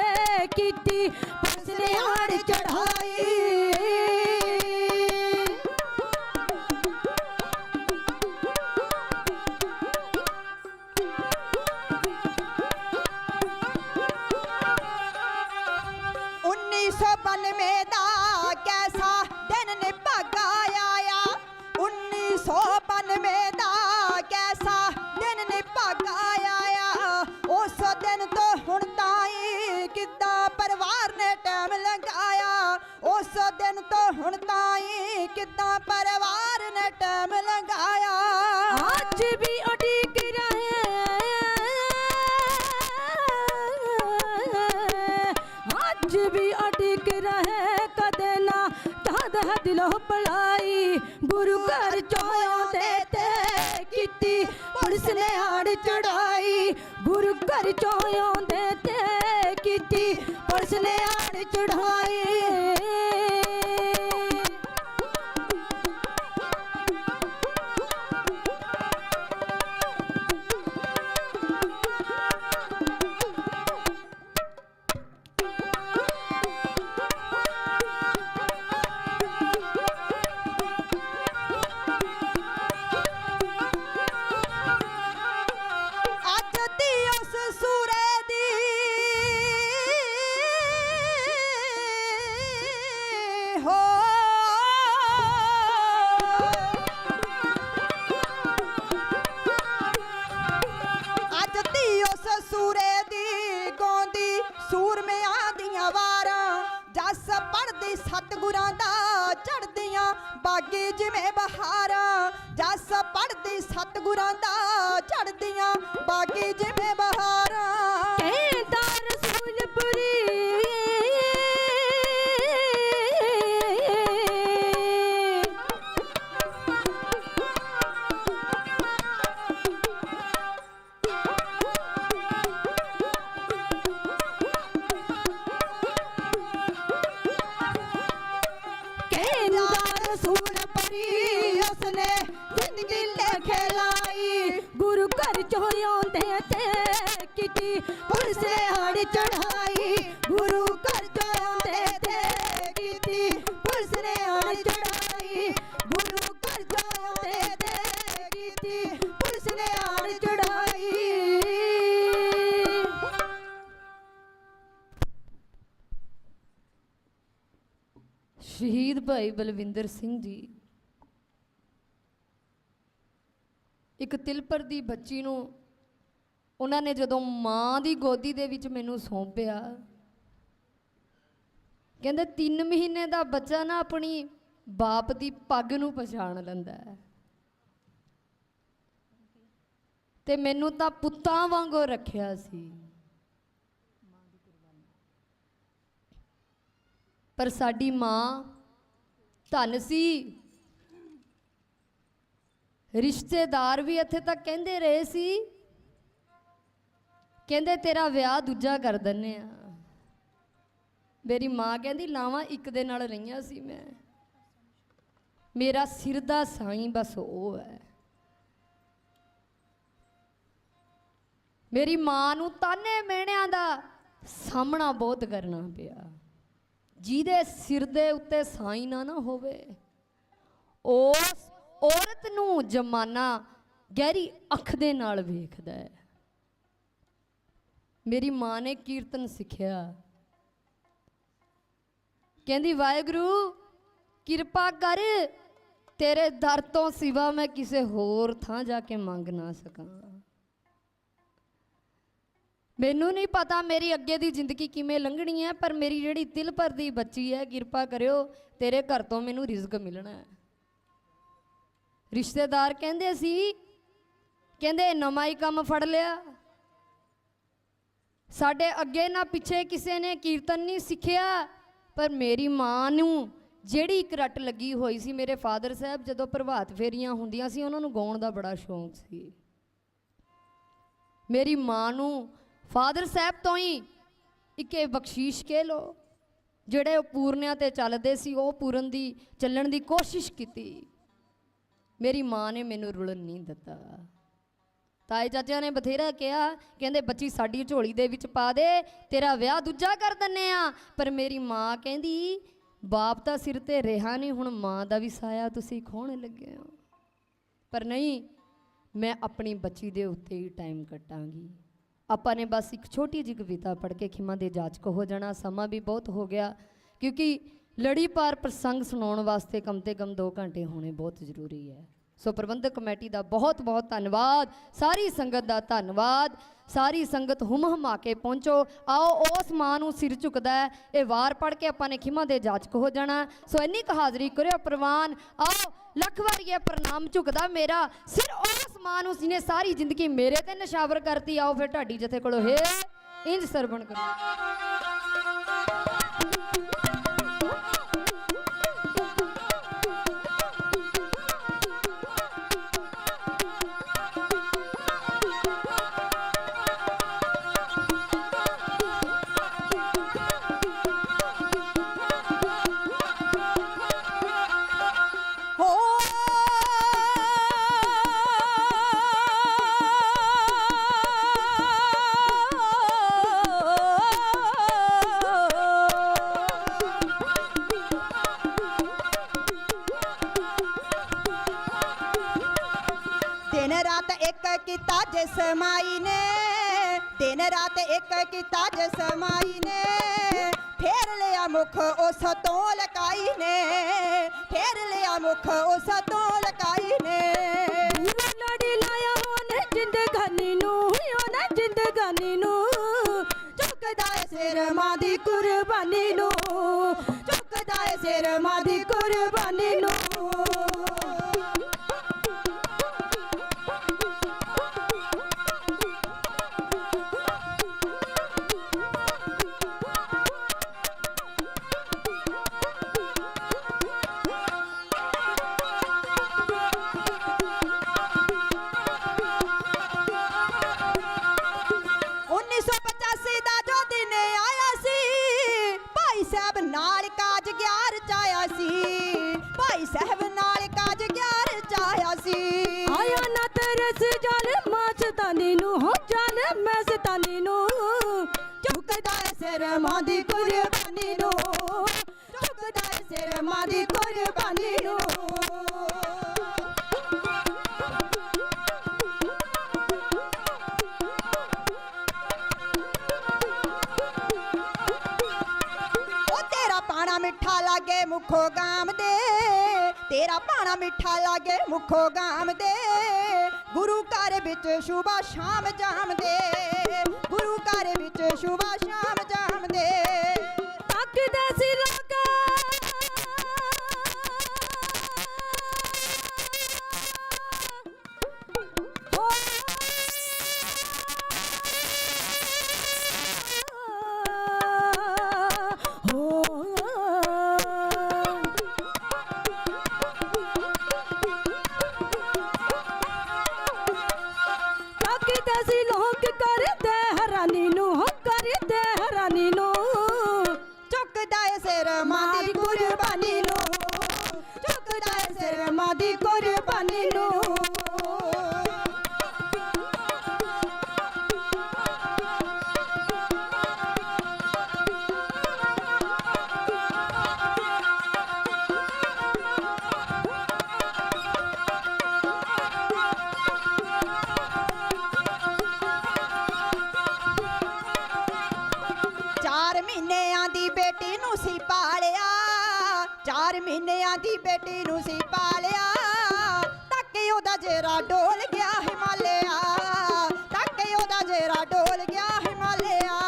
कीती पुलिस ने आड़ चढ़ाई कैसा दिन निभागा आया 1992 दा कैसा दिन निभागा आया उस दिन तो हुण ताई किद्दां परिवार ने टाइम लगाया उस दिन तो हुण ताई किद्दां परिवार ने टाइम लगाया आज भी उड़ीक रहे आज भी उड़ीक रहे कदे ना चाहत है दिलों पलाई गुरु घर चढ़ाते ते कीती पुलिस ने आड़ चढ़ाई गुरु घर चढ़ाते ते कीती पुलिस ने आड़ चढ़ाई सतगुरां दा चढ़दियां बागी जिवें बहारां जस पढ़दी सतगुरां दा चढ़दियां बागी जिवें बहारां कहंदा रसूलपुरी कहंदा ਸ਼ਹੀਦ ਭਾਈ ਬਲਵਿੰਦਰ ਸਿੰਘ ਜੀ ਇੱਕ ਤਿਲਪਰ ਦੀ ਬੱਚੀ ਨੂੰ ਉਹਨਾਂ ਨੇ ਜਦੋਂ ਮਾਂ ਦੀ ਗੋਦੀ ਦੇ ਵਿੱਚ ਮੈਨੂੰ ਸੌਂਪਿਆ, ਕਹਿੰਦੇ 3 ਮਹੀਨੇ ਦਾ ਬੱਚਾ ਨਾ ਆਪਣੀ ਬਾਪ ਦੀ ਪੱਗ ਨੂੰ ਪਛਾਣ ਲੈਂਦਾ ਹੈ, ਤੇ ਮੈਨੂੰ ਤਾਂ ਪੁੱਤਾਂ ਵਾਂਗੂ ਰੱਖਿਆ ਸੀ। ਪਰ ਸਾਡੀ ਮਾਂ ਧੰਨ ਸੀ। ਰਿਸ਼ਤੇਦਾਰ ਵੀ ਇੱਥੇ ਤੱਕ ਕਹਿੰਦੇ ਰਹੇ ਸੀ, ਕਹਿੰਦੇ ਤੇਰਾ ਵਿਆਹ ਦੂਜਾ ਕਰ ਦਿੰਨੇ ਆ। ਮੇਰੀ ਮਾਂ ਕਹਿੰਦੀ ਲਾਵਾਂ ਇੱਕ ਦੇ ਨਾਲ ਰਹੀਆਂ ਸੀ ਮੈਂ, ਮੇਰਾ ਸਿਰ ਦਾ ਸਾਈਂ ਬਸ ਉਹ ਹੈ। ਮੇਰੀ ਮਾਂ ਨੂੰ ਤਾਨੇ ਮਿਹਣਿਆਂ ਦਾ ਸਾਹਮਣਾ ਬਹੁਤ ਕਰਨਾ ਪਿਆ। ਜਿਹਦੇ ਸਿਰ ਦੇ ਉੱਤੇ ਸਾਈਂ ਨਾ ਹੋਵੇ, ਉਸ ਔਰਤ ਨੂੰ ਜ਼ਮਾਨਾ ਗਹਿਰੀ ਅੱਖ ਦੇ ਨਾਲ ਵੇਖਦਾ ਹੈ। ਮੇਰੀ ਮਾਂ ਨੇ ਕੀਰਤਨ ਸਿੱਖਿਆ, ਕਹਿੰਦੀ ਵਾਹਿਗੁਰੂ ਕਿਰਪਾ ਕਰ, ਤੇਰੇ ਦਰ ਤੋਂ ਸਿਵਾ ਮੈਂ ਕਿਸੇ ਹੋਰ ਥਾਂ ਜਾ ਕੇ ਮੰਗ ਨਾ ਸਕਾਂ। ਮੈਨੂੰ ਨਹੀਂ ਪਤਾ ਮੇਰੀ ਅੱਗੇ ਦੀ ਜ਼ਿੰਦਗੀ ਕਿਵੇਂ ਲੰਘਣੀ ਹੈ, ਪਰ ਮੇਰੀ ਜਿਹੜੀ ਦਿਲ ਭਰ ਦੀ ਬੱਚੀ ਹੈ, ਕਿਰਪਾ ਕਰਿਓ ਤੇਰੇ ਘਰ ਤੋਂ ਮੈਨੂੰ ਰਿਜ਼ਕ ਮਿਲਣਾ ਹੈ। ਰਿਸ਼ਤੇਦਾਰ ਕਹਿੰਦੇ ਸੀ, ਕਹਿੰਦੇ ਨਵਾਂ ਹੀ ਕੰਮ ਫੜ ਲਿਆ। ਸਾਡੇ ਅੱਗੇ ਨਾ ਪਿੱਛੇ ਕਿਸੇ ਨੇ ਕੀਰਤਨ ਨਹੀਂ ਸਿੱਖਿਆ, ਪਰ ਮੇਰੀ ਮਾਂ ਨੂੰ ਜਿਹੜੀ ਇੱਕ ਰੱਟ ਲੱਗੀ ਹੋਈ ਸੀ। ਮੇਰੇ ਫਾਦਰ ਸਾਹਿਬ ਜਦੋਂ ਪ੍ਰਭਾਤ ਫੇਰੀਆਂ ਹੁੰਦੀਆਂ ਸੀ, ਉਹਨਾਂ ਨੂੰ ਗਾਉਣ ਦਾ ਬੜਾ ਸ਼ੌਂਕ ਸੀ। ਮੇਰੀ ਮਾਂ ਨੂੰ ਫਾਦਰ ਸਾਹਿਬ ਤੋਂ ਹੀ ਇੱਕ ਬਖਸ਼ੀਸ਼ ਕਹਿ ਲਓ, ਜਿਹੜੇ ਉਹ ਪੂਰਨਿਆਂ ਤੇ ਚੱਲਦੇ ਸੀ, ਉਹ ਪੂਰਨ ਦੀ ਚੱਲਣ ਦੀ ਕੋਸ਼ਿਸ਼ ਕੀਤੀ। ਮੇਰੀ ਮਾਂ ਨੇ ਮੈਨੂੰ ਰੁਲਣ ਨਹੀਂ ਦਿੱਤਾ। ਤਾਏ ਚਾਚਿਆਂ ਨੇ ਬਥੇਰਾ ਕਿਹਾ, ਕਹਿੰਦੇ ਬੱਚੀ ਸਾਡੀ ਝੋਲੀ ਦੇ ਵਿੱਚ ਪਾ ਦੇ, ਤੇਰਾ ਵਿਆਹ ਦੂਜਾ ਕਰ ਦਿੰਨੇ ਆ। ਪਰ ਮੇਰੀ ਮਾਂ ਕਹਿੰਦੀ ਬਾਪ ਤਾਂ ਸਿਰ ਤੇ ਰਿਹਾ ਨਹੀਂ, ਹੁਣ ਮਾਂ ਦਾ ਵੀ ਸਾਇਆ ਤੁਸੀਂ ਖੋਹਣ ਲੱਗੇ ਹੋ। ਪਰ ਨਹੀਂ, ਮੈਂ ਆਪਣੀ ਬੱਚੀ ਦੇ ਉੱਤੇ ਹੀ ਟਾਈਮ ਕੱਟਾਂਗੀ। ਆਪਾਂ ਨੇ ਬਸ ਇੱਕ ਛੋਟੀ ਜਿਹੀ ਕਵਿਤਾ ਪੜ੍ਹ ਕੇ ਖਿਮਾ ਦੇ ਜਾਚਕ ਹੋ ਜਾਣਾ। ਸਮਾਂ ਵੀ ਬਹੁਤ ਹੋ ਗਿਆ, ਕਿਉਂਕਿ ਲੜੀ ਪਾਰ ਪ੍ਰਸੰਗ ਸੁਣਾਉਣ ਵਾਸਤੇ ਕਮ ਤੇ ਕਮ 2 ਘੰਟੇ ਹੋਣੇ ਬਹੁਤ ਜ਼ਰੂਰੀ ਹੈ। ਸੋ ਪ੍ਰਬੰਧਕ ਕਮੇਟੀ ਦਾ ਬਹੁਤ ਬਹੁਤ ਧੰਨਵਾਦ, ਸਾਰੀ ਸੰਗਤ ਦਾ ਧੰਨਵਾਦ। ਸਾਰੀ ਸੰਗਤ ਹੁਮ-ਹੁਮਾ ਕੇ ਪਹੁੰਚੋ। ਆਓ ਉਸ ਮਾਂ ਨੂੰ ਸਿਰ ਝੁਕਦਾ ਹੈ, ਇਹ ਵਾਰ ਪੜ੍ਹ ਕੇ ਆਪਾਂ ਨੇ ਖਿਮਾ ਦੇ ਜਾਚਕ ਹੋ ਜਾਣਾ। ਸੋ ਇੰਨੀ ਕੁ ਹਾਜ਼ਰੀ ਕਰਿਓ ਪ੍ਰਵਾਨ। ਆਓ ਲੱਖ ਵਾਰੀ ਇਹ ਪ੍ਰਣਾਮ ਝੁਕਦਾ ਮੇਰਾ ਸਿਰ ਉਸ ਮਾਂ ਨੂੰ ਜਿਹਨੇ ਸਾਰੀ ਜ਼ਿੰਦਗੀ ਮੇਰੇ ਤੇ ਨਿਸ਼ਾਵਰ ਕਰਤੀ। ਆਓ ਫਿਰ ਢਾਡੀ ਜਥੇ ਕੋਲੋਂ ਹੈ ਇੰਜ ਸਰਵਣ ਕਰੋ। ਕੀਤਾ ਜਿਸ ਮਾਈ ਨੇ, ਦਿਨ ਰਾਤ ਇੱਕ ਕੀਤਾ ਜਿਸ ਮਾਈ ਨੇ, ਫੇਰ ਲਿਆ ਮੁਖ ਉਸ ਤੋਂ ਲਕਾਈ ਨੇ, ਫੇਰ ਲਿਆ ਮੁਖ ਉਸ ਤੋਂ ਲਕਾਈ ਨੇ। ਲੜੀ ਲਾਇਆ ਉਹਨੇ ਜ਼ਿੰਦਗਾਨੀ ਨੂੰ, ਉਹਨੇ ਜ਼ਿੰਦਗਾਨੀ ਨੂੰ, ਝੁਕਦਾ ਏ ਸਿਰ ਮਾਂ ਦੀ ਕੁਰਬਾਨੀ ਨੂੰ, ਝੁਕਦਾ ਏ ਸਿਰ ਮਾਂ ਦੀ ਕੁਰਬਾਨੀ ਨੂੰ। ਸਾਹਿਬ ਨਾਲ ਕਾਜ ਗਿਆਰ ਚਾਇਆ ਸੀ। ਆਇਆ ਨਾ ਤਰਸ ਜਾਨ ਮਸਤਾਨੀ ਨੂੰ, ਹੋ ਜਾਨ ਮਸਤਾਨੀ ਨੂੰ, ਝੁਕਦਾ ਏ ਸਿਰ ਮਾਂ ਦੀ ਕੁਰਬਾਨੀ ਨੂੰ, ਝੁਕਦਾ ਏ ਸਿਰ ਮਾਂ ਦੀ ਕੁਰਬਾਨੀ ਨੂੰ। ਉਹ ਤੇਰਾ ਪਾਣਾ ਭਾਣਾ ਮਿੱਠਾ ਲਾਗੇ ਮੁਖੋ ਗਾਮ ਦੇ, ਤੇਰਾ ਭਾਣਾ ਮਿੱਠਾ ਲਾਗੇ ਮੁਖੋ ਗਾਮ ਦੇ, ਗੁਰੂ ਘਰ ਵਿੱਚ ਸ਼ੁਭਾ ਸ਼ਾਮ ਜਾਮ ਦੇ, ਗੁਰੂ ਘਰ ਵਿੱਚ ਸ਼ੁਭਾ ਸ਼ਾਮ ਜਾਮ ਦੇ। ਤੱਕਦੇ ਸੀ ਲੋਕ ਦੀ ਕੁਰਬਾਨੀ ਨੂੰ। ਚਾਰ ਮਹੀਨਿਆਂ ਦੀ ਬੇਟੀ ਨੂੰ ਸੀ ਪਾਲਿਆ, 4 ਮਹੀਨਿਆਂ ਦੀ ਬੇਟੀ ਨੂੰ ਸੀ ਪਾਲਿਆ, ਤੱਕ ਉਹਦਾ ਜੇਰਾ ਡੋਲ ਗਿਆ ਹਿਮਾਲਿਆ, ਤੱਕ ਉਹਦਾ ਜੇਰਾ ਡੋਲ ਗਿਆ ਹਿਮਾਲਿਆ।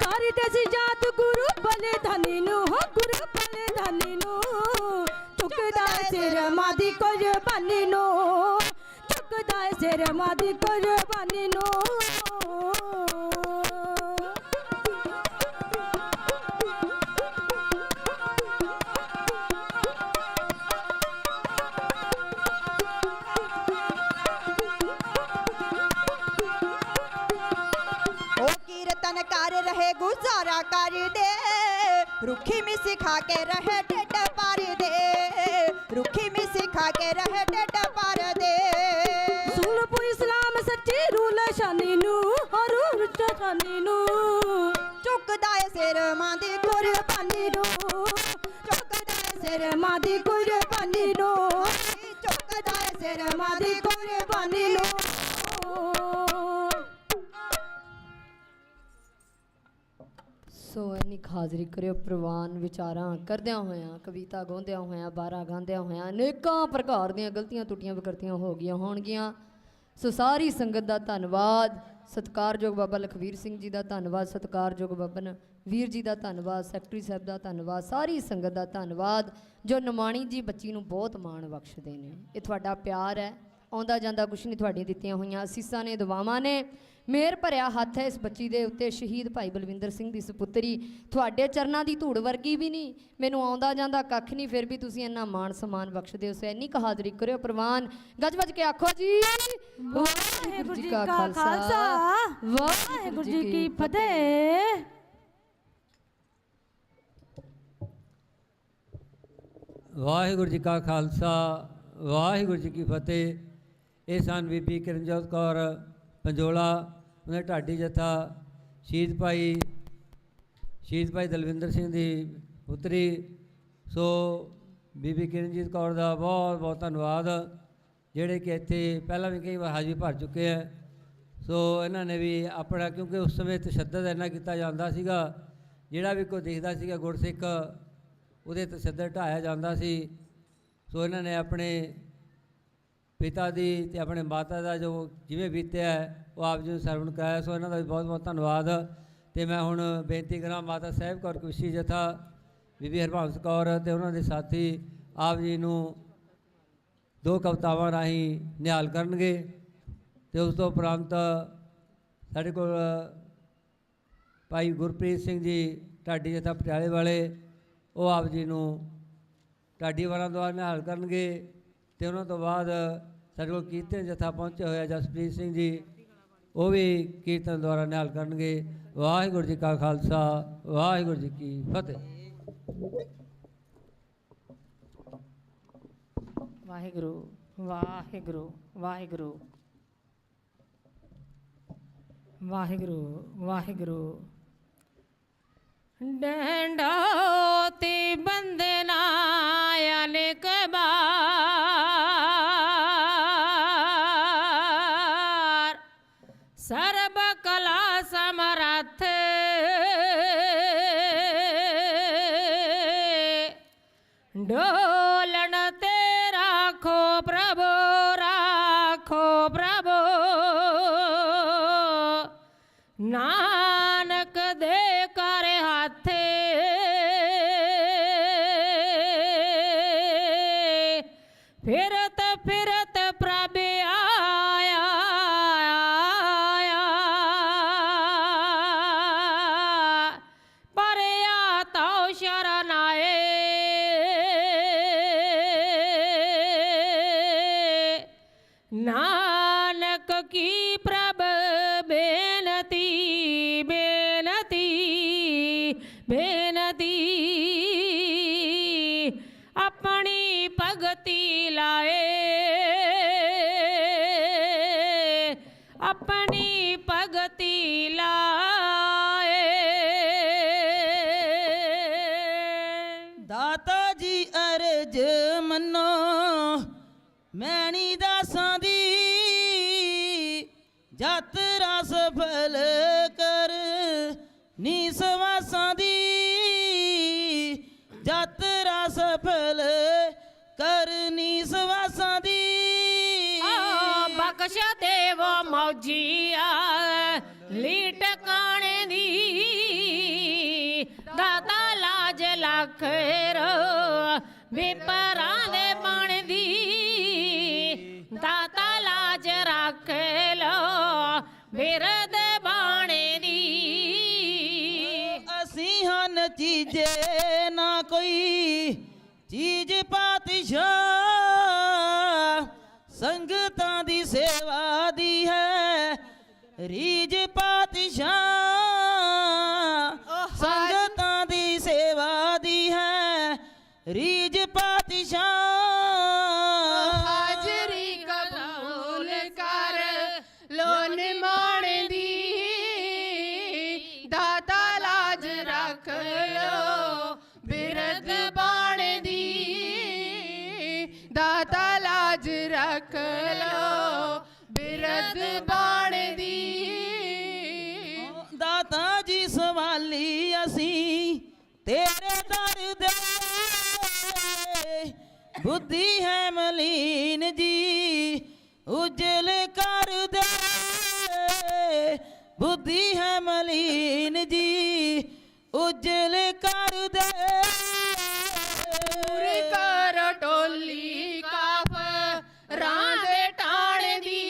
ਕਰਦੇ ਸੀ ਜਾਤ ਗੁਰੂ ਬਲਿਦਾਨੀ ਨੂੰ, ਹੋ ਗੁਰੂ ਬਲਿਦਾਨੀ ਨੂੰ, ਚੁੱਕਦਾ ਸਿਰ ਮਾਦੀ ਕੁਰਬਾਨੀ ਨੂੰ, ਚੁੱਕਦਾ ਸਿਰ ਮਾਦੀ ਕੁਰਬਾਨੀ ਨੂੰ। ਕਰ ਰਹੇ ਗੁਜ਼ਾਰਾ ਕਰਦੇ, ਰੁੱਖੀ ਮਿੱਸੀ ਖਾ ਕੇ ਰਹੇ ਢਿੱਡ ਭਰ ਦੇ, ਰੁੱਖੀ ਮਿੱਸੀ ਖਾ ਕੇ ਰਹੇ ਢਿੱਡ ਭਰ ਦੇ। ਸੁਲਪੁਰ ਇਸਲਾਮ ਸੱਚੀ ਰੂਲ ਸ਼ਾਨੀ ਨੂੰ, ਹਰੂ ਸ਼ਾਨੀ ਨੂੰ, ਚੁੱਕਦਾ ਏ ਸਿਰ ਮਾਂ ਦੀ ਕੁਰਬਾਨੀ ਨੂੰ, ਚੁੱਕਦਾ ਏ ਸਿਰ ਮਾਂ ਦੀ ਕੁਰਬਾਨੀ ਨੂੰ, ਚੁੱਕਦਾ ਏ ਸਿਰ ਮਾਂ ਦੀ ਕੁਰਬਾਨੀ ਨੂੰ। ਸੋ ਇੰਨੀ ਹਾਜ਼ਰੀ ਕਰਿਓ ਪ੍ਰਵਾਨ ਵਿਚਾਰਾਂ ਕਰਦਿਆਂ ਹੋਇਆਂ, ਕਵਿਤਾ ਗਾਉਂਦਿਆਂ ਹੋਇਆਂ, ਬਾਰਾ ਗਾਉਂਦਿਆਂ ਹੋਇਆਂ, ਅਨੇਕਾਂ ਪ੍ਰਕਾਰ ਦੀਆਂ ਗਲਤੀਆਂ ਟੁੱਟੀਆਂ ਵਿਕਰਤੀਆਂ ਹੋ ਗਈਆਂ ਹੋਣਗੀਆਂ। ਸੋ ਸਾਰੀ ਸੰਗਤ ਦਾ ਧੰਨਵਾਦ, ਸਤਿਕਾਰਯੋਗ ਬਾਬਾ ਲਖਵੀਰ ਸਿੰਘ ਜੀ ਦਾ ਧੰਨਵਾਦ, ਸਤਿਕਾਰਯੋਗ ਬੱਬਨ ਵੀਰ ਜੀ ਦਾ ਧੰਨਵਾਦ, ਸੈਕਟਰੀ ਸਾਹਿਬ ਦਾ ਧੰਨਵਾਦ, ਸਾਰੀ ਸੰਗਤ ਦਾ ਧੰਨਵਾਦ ਜੋ ਨਿਮਾਣੀ ਜੀ ਬੱਚੀ ਨੂੰ ਬਹੁਤ ਮਾਣ ਬਖਸ਼ਦੇ ਨੇ। ਇਹ ਤੁਹਾਡਾ ਪਿਆਰ ਹੈ, ਆਉਂਦਾ ਜਾਂਦਾ ਕੁਛ ਨਹੀਂ, ਤੁਹਾਡੀਆਂ ਦਿੱਤੀਆਂ ਹੋਈਆਂ ਅਸੀਸਾਂ ਨੇ, ਦੁਆਵਾਂ ਨੇ, ਮੇਰ ਭਰਿਆ ਹੱਥ ਹੈ ਇਸ ਬੱਚੀ ਦੇ ਉੱਤੇ। ਸ਼ਹੀਦ ਭਾਈ ਬਲਵਿੰਦਰ ਸਿੰਘ ਦੀ ਸੁਪੁੱਤਰੀ, ਤੁਹਾਡੇ ਚਰਨਾਂ ਦੀ ਧੂੜ ਵਰਗੀ ਵੀ ਨਹੀਂ, ਮੈਨੂੰ ਆਉਂਦਾ ਜਾਂਦਾ ਕੱਖ ਨਹੀਂ, ਫਿਰ ਵੀ ਤੁਸੀਂ ਇੰਨਾ ਮਾਣ ਸਨਮਾਨ ਬਖਸ਼ਦੇ ਹੋ। ਸੋ ਇੰਨੀ ਕੁ ਹਾਜ਼ਰੀ ਕਰਿਓ ਪ੍ਰਵਾਨ, ਗੱਜ ਵੱਜ ਕੇ ਆਖੋ ਜੀ ਵਾਹਿਗੁਰੂ ਜੀ ਕਾ ਖਾਲਸਾ ਵਾਹਿਗੁਰੂ ਜੀ ਕੀ ਫਤਿਹ। ਵਾਹਿਗੁਰੂ ਜੀ ਕਾ ਖਾਲਸਾ ਵਾਹਿਗੁਰੂ ਜੀ ਕੀ ਫਤਿਹ। ਇਹ ਸਨ ਬੀਬੀ ਕਿਰਨਜੋਤ ਕੌਰ ਪੰਜੋਲਾ, ਉਹਨੇ ਢਾਡੀ ਜੱਥਾ ਸ਼ਹੀਦ ਭਾਈ ਦਲਵਿੰਦਰ ਸਿੰਘ ਦੀ ਪੁੱਤਰੀ। ਸੋ ਬੀਬੀ ਕਿਰਨਜੀਤ ਕੌਰ ਦਾ ਬਹੁਤ ਬਹੁਤ ਧੰਨਵਾਦ, ਜਿਹੜੇ ਕਿ ਇੱਥੇ ਪਹਿਲਾਂ ਵੀ ਕਈ ਵਾਰ ਹਾਜ਼ਰੀ ਭਰ ਚੁੱਕੇ ਹੈ। ਸੋ ਇਹਨਾਂ ਨੇ ਵੀ ਆਪਣਾ, ਕਿਉਂਕਿ ਉਸ ਸਮੇਂ ਤਸ਼ੱਦਦ ਇੰਨਾ ਕੀਤਾ ਜਾਂਦਾ ਸੀਗਾ, ਜਿਹੜਾ ਵੀ ਕੋਈ ਦੇਖਦਾ ਸੀਗਾ ਗੁਰਸਿੱਖ ਉਹਦੇ ਤਸ਼ੱਦਦ ਢਾਇਆ ਜਾਂਦਾ ਸੀ। ਸੋ ਇਹਨਾਂ ਨੇ ਆਪਣੇ ਪਿਤਾ ਦੀ ਅਤੇ ਆਪਣੇ ਮਾਤਾ ਦਾ ਜੋ ਜਿਵੇਂ ਬੀਤਿਆ ਉਹ ਆਪ ਜੀ ਨੂੰ ਸਰਵਣ ਕਰਾਇਆ। ਸੋ ਇਹਨਾਂ ਦਾ ਵੀ ਬਹੁਤ ਬਹੁਤ ਧੰਨਵਾਦ। ਅਤੇ ਮੈਂ ਹੁਣ ਬੇਨਤੀ ਕਰਾਂ ਮਾਤਾ ਸਾਹਿਬ ਕੌਰ ਕਵਿਸ਼ੀ ਜਥਾ ਬੀਬੀ ਹਰਬੰਸ ਕੌਰ ਅਤੇ ਉਹਨਾਂ ਦੇ ਸਾਥੀ ਆਪ ਜੀ ਨੂੰ 2 ਕਵਿਤਾਵਾਂ ਰਾਹੀਂ ਨਿਹਾਲ ਕਰਨਗੇ। ਅਤੇ ਉਸ ਤੋਂ ਉਪਰੰਤ ਸਾਡੇ ਕੋਲ ਭਾਈ ਗੁਰਪ੍ਰੀਤ ਸਿੰਘ ਜੀ ਢਾਡੀ ਜਥਾ ਪਟਿਆਲੇ ਵਾਲੇ, ਉਹ ਆਪ ਜੀ ਨੂੰ ਢਾਡੀ ਵਾਰਾਂ ਦੁਆਰਾ ਨਿਹਾਲ ਕਰਨਗੇ। ਅਤੇ ਉਹਨਾਂ ਤੋਂ ਬਾਅਦ ਸਾਡੇ ਕੋਲ ਕੀਰਤਨ ਜਥਾ ਪਹੁੰਚਿਆ ਹੋਇਆ ਜਸਪ੍ਰੀਤ ਸਿੰਘ ਜੀ, ਉਹ ਵੀ ਕੀਰਤਨ ਦੁਆਰਾ ਨਿਹਾਲ ਕਰਨਗੇ। ਵਾਹਿਗੁਰੂ ਜੀ ਕਾ ਖਾਲਸਾ ਵਾਹਿਗੁਰੂ ਜੀ ਕੀ ਫਤਿਹ। ਵਾਹਿਗੁਰੂ ਵਾਹਿਗੁਰੂ ਵਾਹਿਗੁਰੂ ਵਾਹਿਗੁਰੂ ਵਾਹਿਗੁਰੂ। ਡੰਡੋ ਤੇ ਬੰਦਨਾ ਅਨੇਕ ਬਾਰ, ਸਰਬ ਕਲਾ ਸਮਰੱਥ ਡੋਲਣ ਤੇ ਰਾਖੋ ਪ੍ਰਭੂ, ਰਾਖੋ ਪ੍ਰਭੂ, ਨਾਨਕ ਦੇ ਕਰ ਹੱਥੇ ਫਿਰਤ ਫਿਰਤ ਪ੍ਰਭ ਆਇਆ, ਪਰਿਆ ਤਉ ਸ਼ਰਨ ਆਏ, ਨਾਨਕ ਕੀ ਪ੍ਰਭ ਬੇਨਤੀ, ਬੇਨਤੀ, ਬੇਨਤੀ, ਆਪਣੀ ਭਗਤੀ ਲਾਏ, ਆਪਣੀ ਭਗਤੀ ਲਾਏ। ਦਾਤਾ ਜੀ ਅਰਜ ਮੰਨੋ ਮੈਣੀ ਦਾਸਾਂ ਦੀ, ਯਾਤਰਾ ਸਫਲ ਕਰ ਨੀ ਸਵਾਸਾਂ ਦੀ, ਯਾਤਰਾ ਸਫਲ ਕਰਨੀ ਸਵਾਸਾਂ ਦੀ। ਬਖਸ਼ ਦੇਵੋ ਮੌਜੀਆ ਲੀ ਟਿਕਾਣੇ ਦੀ, ਦਾਤਾ ਲਾਜ ਲੱਖ ਰੋ ਵਿਪਰਾਂ ਦੇ ਬਣ ਦੀ, ਦਾਤਾ ਲਾਜ ਰੱਖ ਲੋ ਬਿਰਦ ਬਾਣੇ ਦੀ। ਅਸੀਂ ਹਨ ਚੀਜੇ ਨਾ ਕੋਈ ਚੀਜ਼ ਪਾਤਸ਼ਾਹ, ਸੰਗਤਾਂ ਦੀ ਸੇਵਾ ਦੀ ਹੈ ਰੀਜ ਪਾਤਸ਼ਾਹ, ਸੰਗਤਾਂ ਦੀ ਸੇਵਾ ਦੀ ਹੈ ਰੀਜ ਪਾਤਸ਼ਾਹ। ਹਾਜ਼ਰੀ ਕਬੂਲ ਕਰ ਲੋ ਨਿਮਾਣੇ ਦੀ, ਦਾਤਾ ਲਾਜ ਰੱਖ ਲੋ ਬਿਰਦ ਬਾਣੇ ਦੀ, ਦਾਤਾ ਲਾਜ ਰੱਖ ਲੋ ਬਿਰਦ ਬਾਣੇ ਦੀ। ਦਾਤਾ ਜੀ ਸਵਾਲੀ ਅਸੀਂ ਤੇਰੇ ਦਰ ਦੇ, ਬੁੱਧੀ ਹੈ ਮਲੀਨ ਜੀ ਉਜਲ ਕਰ ਦੇ, ਬੁੱਧੀ ਹੈ ਮਲੀਨ ਜੀ ਉਜਲ ਕਰ ਦੇ। ਪੂਰ ਕਰ ਟੋਲੀ ਕਾਫ ਰਾਂ ਦੇ ਟਾਣੇ ਦੀ,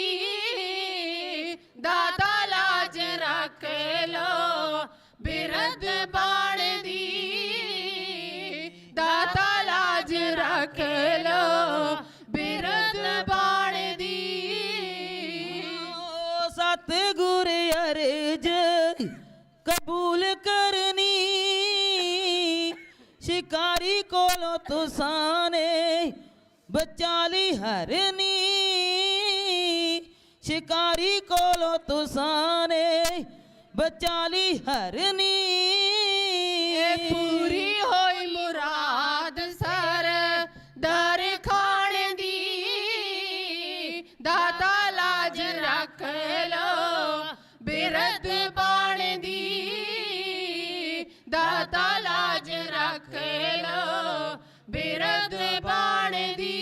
ਦਾਤਾ ਲਾਜ ਰੱਖ ਲੋ ਬਿਰਦ ਬਾਣੇ ਦੀ, ਦਾਤਾ ਲਾਜ ਰੱਖ ਲੋ ਬਿਰਦ ਬਾਣੇ ਦੀ। ਸਤਿਗੁਰ ਅਰਜ ਕਬੂਲ ਕਰਨੀ, ਸ਼ਿਕਾਰੀ ਕੋਲੋਂ ਤੁਸਾਂ ਨੇ ਬਚਾ ਲਈ ਹਰਨੀ, ਸ਼ਿਕਾਰੀ ਕੋਲੋਂ ਤੁਸਾਂ ਨੇ ਬਚਾ ਲਈ ਹਰਨੀ। ਪੂਰੀ ਹੋਈ ਮੁਰਾਦ ਸਰ ਦਰ ਖਾਣੇ ਦੀ, ਦਾਤਾ ਲਾਜ ਰੱਖ ਲੋ ਬਿਰਦ ਬਾਣੇ ਦੀ, ਦਾਤਾ ਲਾਜ ਰੱਖ ਲੋ ਬਿਰਦ ਬਾਣੇ ਦੀ।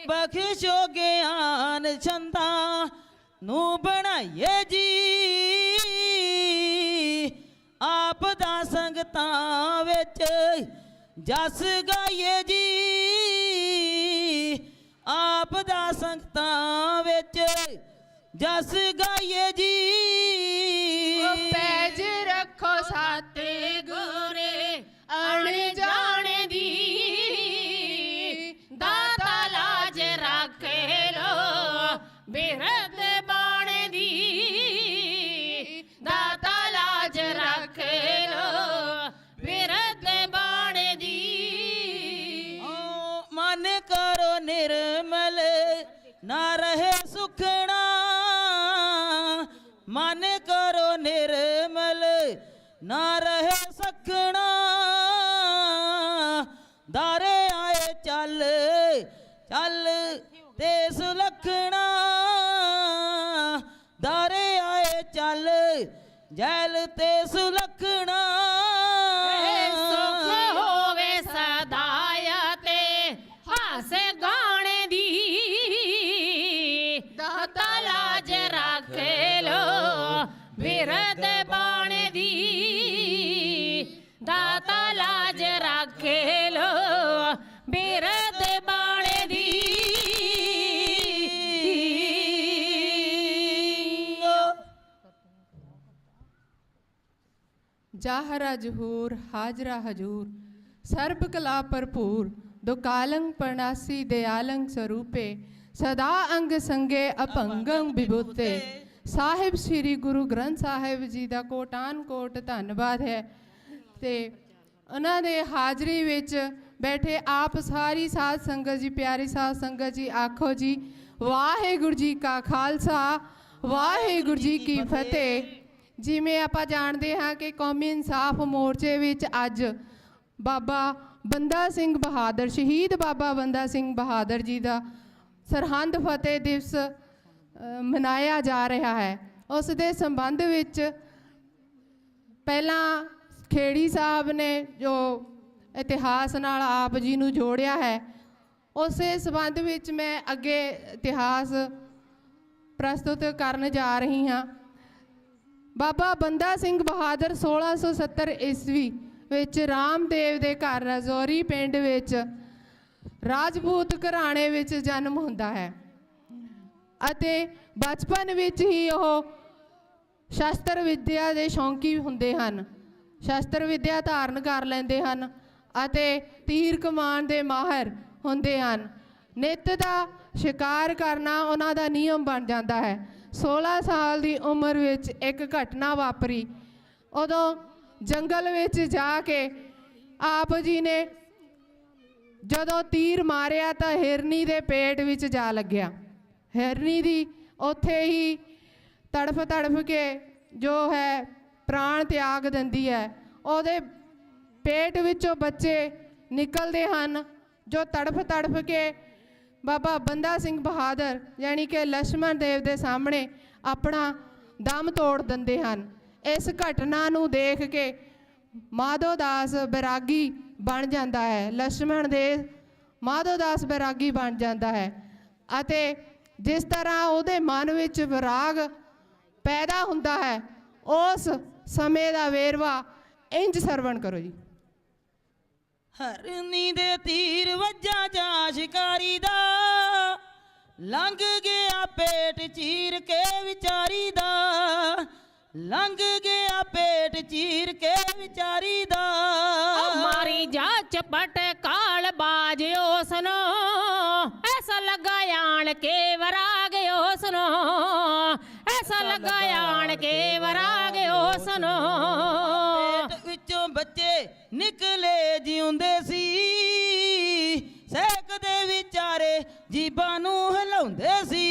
ਬਖਸ਼ੋ ਗਿਆਨ ਛੰਦਾਂ ਨੂੰ ਬਣਾਈਏ ਜੀ, ਆਪ ਦਾ ਸੰਗਤਾਂ ਵਿੱਚ ਜਸ ਗਾਈਏ ਜੀ, ਆਪ ਦਾ ਸੰਗਤਾਂ ਵਿੱਚ ਜਸ ਗਾਈਏ ਜੀ। ਪੈਜ ਰੱਖੋ ਸਾਤੇ ਗੁਰੇ ਅਣ ਜਾਣੇ ਦੀ, ਦਾਤਾ ਲਾਜ ਰੱਖ ਲੋ ਬਿਰਦ ਬਾਣੇ ਦੀ, ਦਾਤਾ ਲਾਜ ਰੱਖ ਲੋ ਬਿਰਦ ਬਾਣੇ ਦੀ। ਮਨ ਕਰੋ ਨਿਰਮਲ ਨਾ ਰਹੇ ਸੁਖਣਾ, ਮਨ ਕਰੋ ਨਿਰਮਲ ਨਾ ਰਹੇ ਸਖਣਾ, ਦਾਰੇ ਆਏ ਚੱਲ ਚੱਲ ਤੇ ਸੁਲਖਣਾ, ਦਾਰੇ ਆਏ ਚੱਲ ਜੈਲ ਤੇ ਸੁਲਖਣਾ। ਸੁਖ ਹੋ ਦਾਤਾ ਲਾਜ ਰੱਖੇ ਲੋ ਵੀਰ ਦੇ ਬਾਣੇ ਦੀ जाहरा जहूर हाजरा हजूर सर्ब कला भरपूर दुकालंग परनासी दयालंग स्वरूपे सदा अंग संगे अपंगं विभूते साहिब श्री गुरु ग्रंथ साहिब जी का कोटान कोट धन्यवाद है ते उन्हां दे हाजरी विच बैठे आप सारी साध संगत जी प्यारी साध संगत जी आखो जी वाहिगुरू जी का खालसा वाहिगुरू जी की फतेह। जिमें आप जानते हाँ कि कौमी इंसाफ मोर्चे विच अज बाबा बंदा सिंह बहादुर शहीद बाबा बंदा सिंह बहादुर जी का सरहंद फतेह दिवस मनाया जा रहा है। उस दे संबंध विच पहला खेड़ी साहब ने जो इतिहास नाल आप जी नूं जोड़िया है, उस संबंध विच मैं अगे इतिहास प्रस्तुत करन जा रही हाँ। बाबा बंदा सिंह बहादुर 1670 ईस्वी विच रामदेव दे घर राजौरी पिंड विच राजपूत घराणे विच जन्म हुंदा है अते बचपन विच ही ओह शस्त्र विद्या दे शौकी हुंदे हन। शस्त्र विद्या धारण कर लैंदे हन अते तीर कमान दे माहिर हुंदे हन। नित दा शिकार करना उन्हां दा नियम बन जाता है। 16 साल की उम्र विच एक घटना वापरी। उदों जंगल विच जाके आप जी ने जदों तीर मारिया तो हिरनी दे पेट विच जा लग्या। हिरनी दी उत्थे ही तड़फ तड़फ के जो है प्राण त्याग दिंदी है। उहदे पेट विचों बच्चे निकलते हैं जो तड़फ तड़फ के बाबा बंदा सिंह बहादुर यानी कि लक्ष्मण देव के सामने अपना दम तोड़ देंदे हन। इस घटना नूं देख के माधोदास बैरागी बन जाता है। लक्ष्मण देव माधोदास बैरागी बन जाता है अते जिस तरह उहदे मन विच विराग पैदा हुंदा है उस समय का वेरवा इंज सरवण करो जी। हरनी दे तीर वज्जा जा शिकारी दा लंघ गया पेट चीर के विचारी दा लंघ गया पेट चीर के विचारी दा मारी जा चपट काल बाज उसनो ऐसा लगा आण के वराग उसनो ऐसा लगा आण के वराग उसनो पेट विचों बच्चे निकले जिउंदे सी सैक दे विचारे जीबां नूं हिलाउंदे सी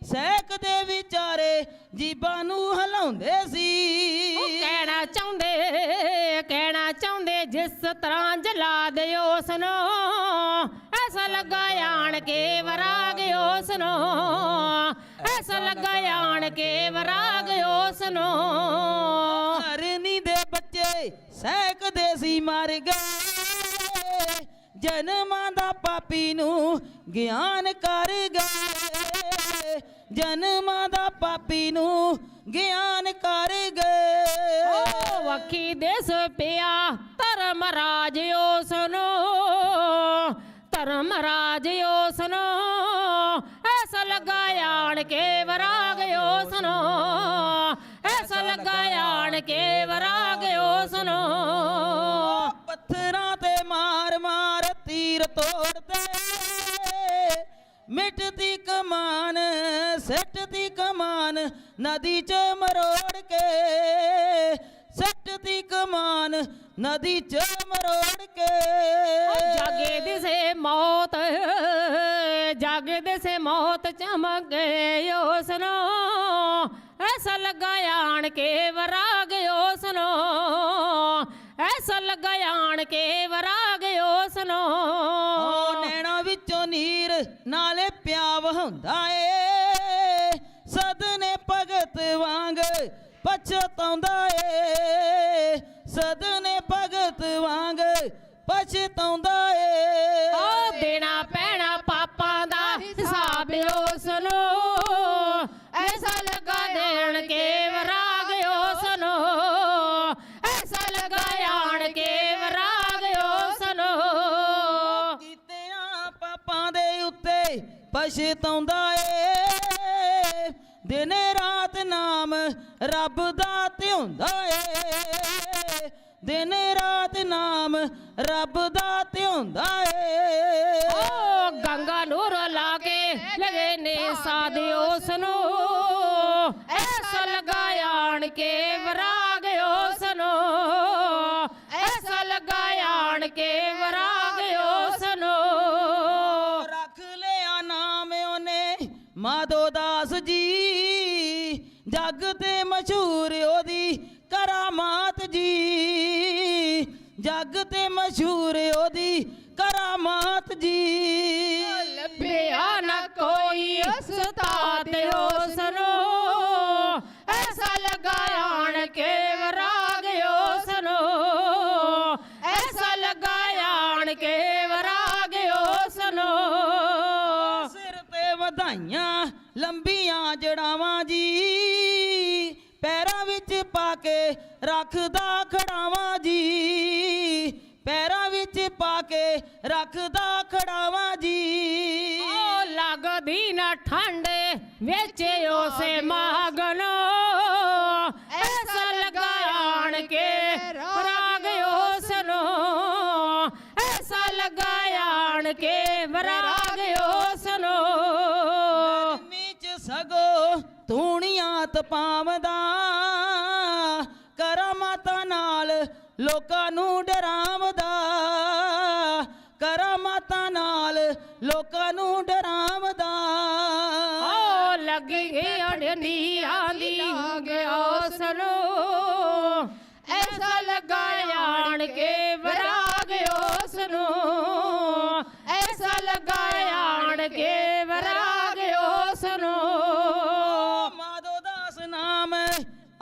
सैक दे विचारे जीबां नूं हिलाउंदे सी। कहना चाहुंदे जिस तरह जला दे उसनो ऐसा लगा आण के वराग उसनो ऐसा लगा आण के वराग उसनो। हरनी दे बच्चे सैक दे सी मर गए जन्मां दा पापी नूं ज्ञान कर गए जन्मां दा पापी नूं ज्ञान कर गए। वखी देस पिया धर्मराज उसनो धर्मराज उसनो ऐसा लगा आण के वराग उसनो ऐसा लगा आण के वराग उसनो। पत्थरां ते मार मार तीर तोड़ते मिटती कमान सटती कमान नदी च मरोड़ के सटती कमान नदी च मरोड़ के। जागे दिसे मौत चमक गए उसनो ऐसा लगा आण के वराग उसनो ऐसा लगा आण के वराग उसनो। नैना विचों नीर नाले प्या वहाउंदा ए सदने भगत वांग पछताउंदा ए सदने भगत वांग पछताउंदा ए। देना पैना पापां दा हिसाब उसनो ऐसा लगा देण के वराग उसनो ऐसा लगा ਪਛਤਾਉਂਦਾ ਏ, ਦਿਨ ਰਾਤ ਨਾਮ ਰੱਬ ਦਾ ਧਿਆਉਂਦਾ ਏ, ਦਿਨ ਰਾਤ ਨਾਮ ਰੱਬ ਦਾ ਧਿਆਉਂਦਾ ਏ। ਓ ਗੰਗਾ ਨੂਰ ਲਾ ਕੇ ਲਗੇ ਨੇ ਸਾਧ ਉਸ ਨੂੰ, ਐਸਾ ਲਗਾਇਆ ਆਣ ਕੇ ਵਰਾਗ ਉਸ ਨੂੰ, ਐਸਾ ਲਗਾਇਆ ਆਣ ਕੇ ਵਰਾਗ ਉਸ ਨੂੰ। ਰੱਖ ਲਿਆ ਨਾਮ ਉਹਨੇ ਮਾਧੋ ਦਾਸ ਜੀ, ਜੱਗ ਤੇ ਮਸ਼ਹੂਰ ਉਹਦੀ ਕਰਾਮਾਤ ਜੀ, ਜੱਗ ਤੇ ਮਸ਼ਹੂਰ ਉਹਦੀ ਕਰਾਮਾਤ ਜੀ। ਲੱਭਿਆ ਨਾ ਕੋਈ ਉਸਤਾਦ ਉਸ ਨੂੰ, ਐਸਾ ਲਗਾਇਆ ਆਣ ਕੇ ਵਰਾਗ ਉਸ ਨੂੰ, ਐਸਾ ਲਗਾਇਆ ਆਣ ਕੇ ਵਰਾਗ ਉਸ ਨੂੰ। ਸਿਰ ਤੇ ਵਧਾਈਆਂ ਲੰਬੀਆਂ ਜੜਾਵਾਂ ਜੀ, ਪੈਰਾਂ ਵਿੱਚ ਪਾ ਕੇ ਰੱਖਦਾ ਖੜਾਵਾਂ ਜੀ, ਪੈਰਾਂ ਵਿੱਚ ਪਾ ਕੇ ਰੱਖਦਾ ਖੜਾਵਾਂ ਜੀ। ਓ ਲੱਗਦੀ ਨਾ ਠੰਡ ਵਿੱਚ ਉਸੇ ਮਾਗਨ, ਐਸਾ ਲਗਾਇਆ ਆਣ ਕੇ ਵਰਾਗ ਉਸ ਨੂੰ, ਐਸਾ ਲਗਾਇਆ ਆਣ ਕੇ ਵਰਾਗ ਉਸ ਨੂੰ। ਗਰਮੀ ਚ ਸਗੋ ਧੂਣੀਆਂ ਤਪਾਵਦਾ, ਕਰਾਮਾਤਾਂ ਨਾਲ ਲੋਕਾਂ ਨੂੰ ਡਰਾਵਦਾ, ਕਰਾਮਾਤਾਂ ਨਾਲ ਲੋਕਾਂ ਨੂੰ ਡਰਾਵਦਾ। ਓ ਲੱਗੀ ਅੜਨੀ ਆਂਦੀ ਉਸ ਨੂੰ, ਐਸਾ ਲਗਾਇਆ ਆਣ ਕੇ ਵਰਾਗ ਉਸ ਨੂੰ, ਐਸਾ ਲਗਾਇਆ ਆਣ ਕੇ ਵਰਾਗ ਉਸ ਨੂੰ। ਮਾਧੋ ਦਾਸ ਨਾਮ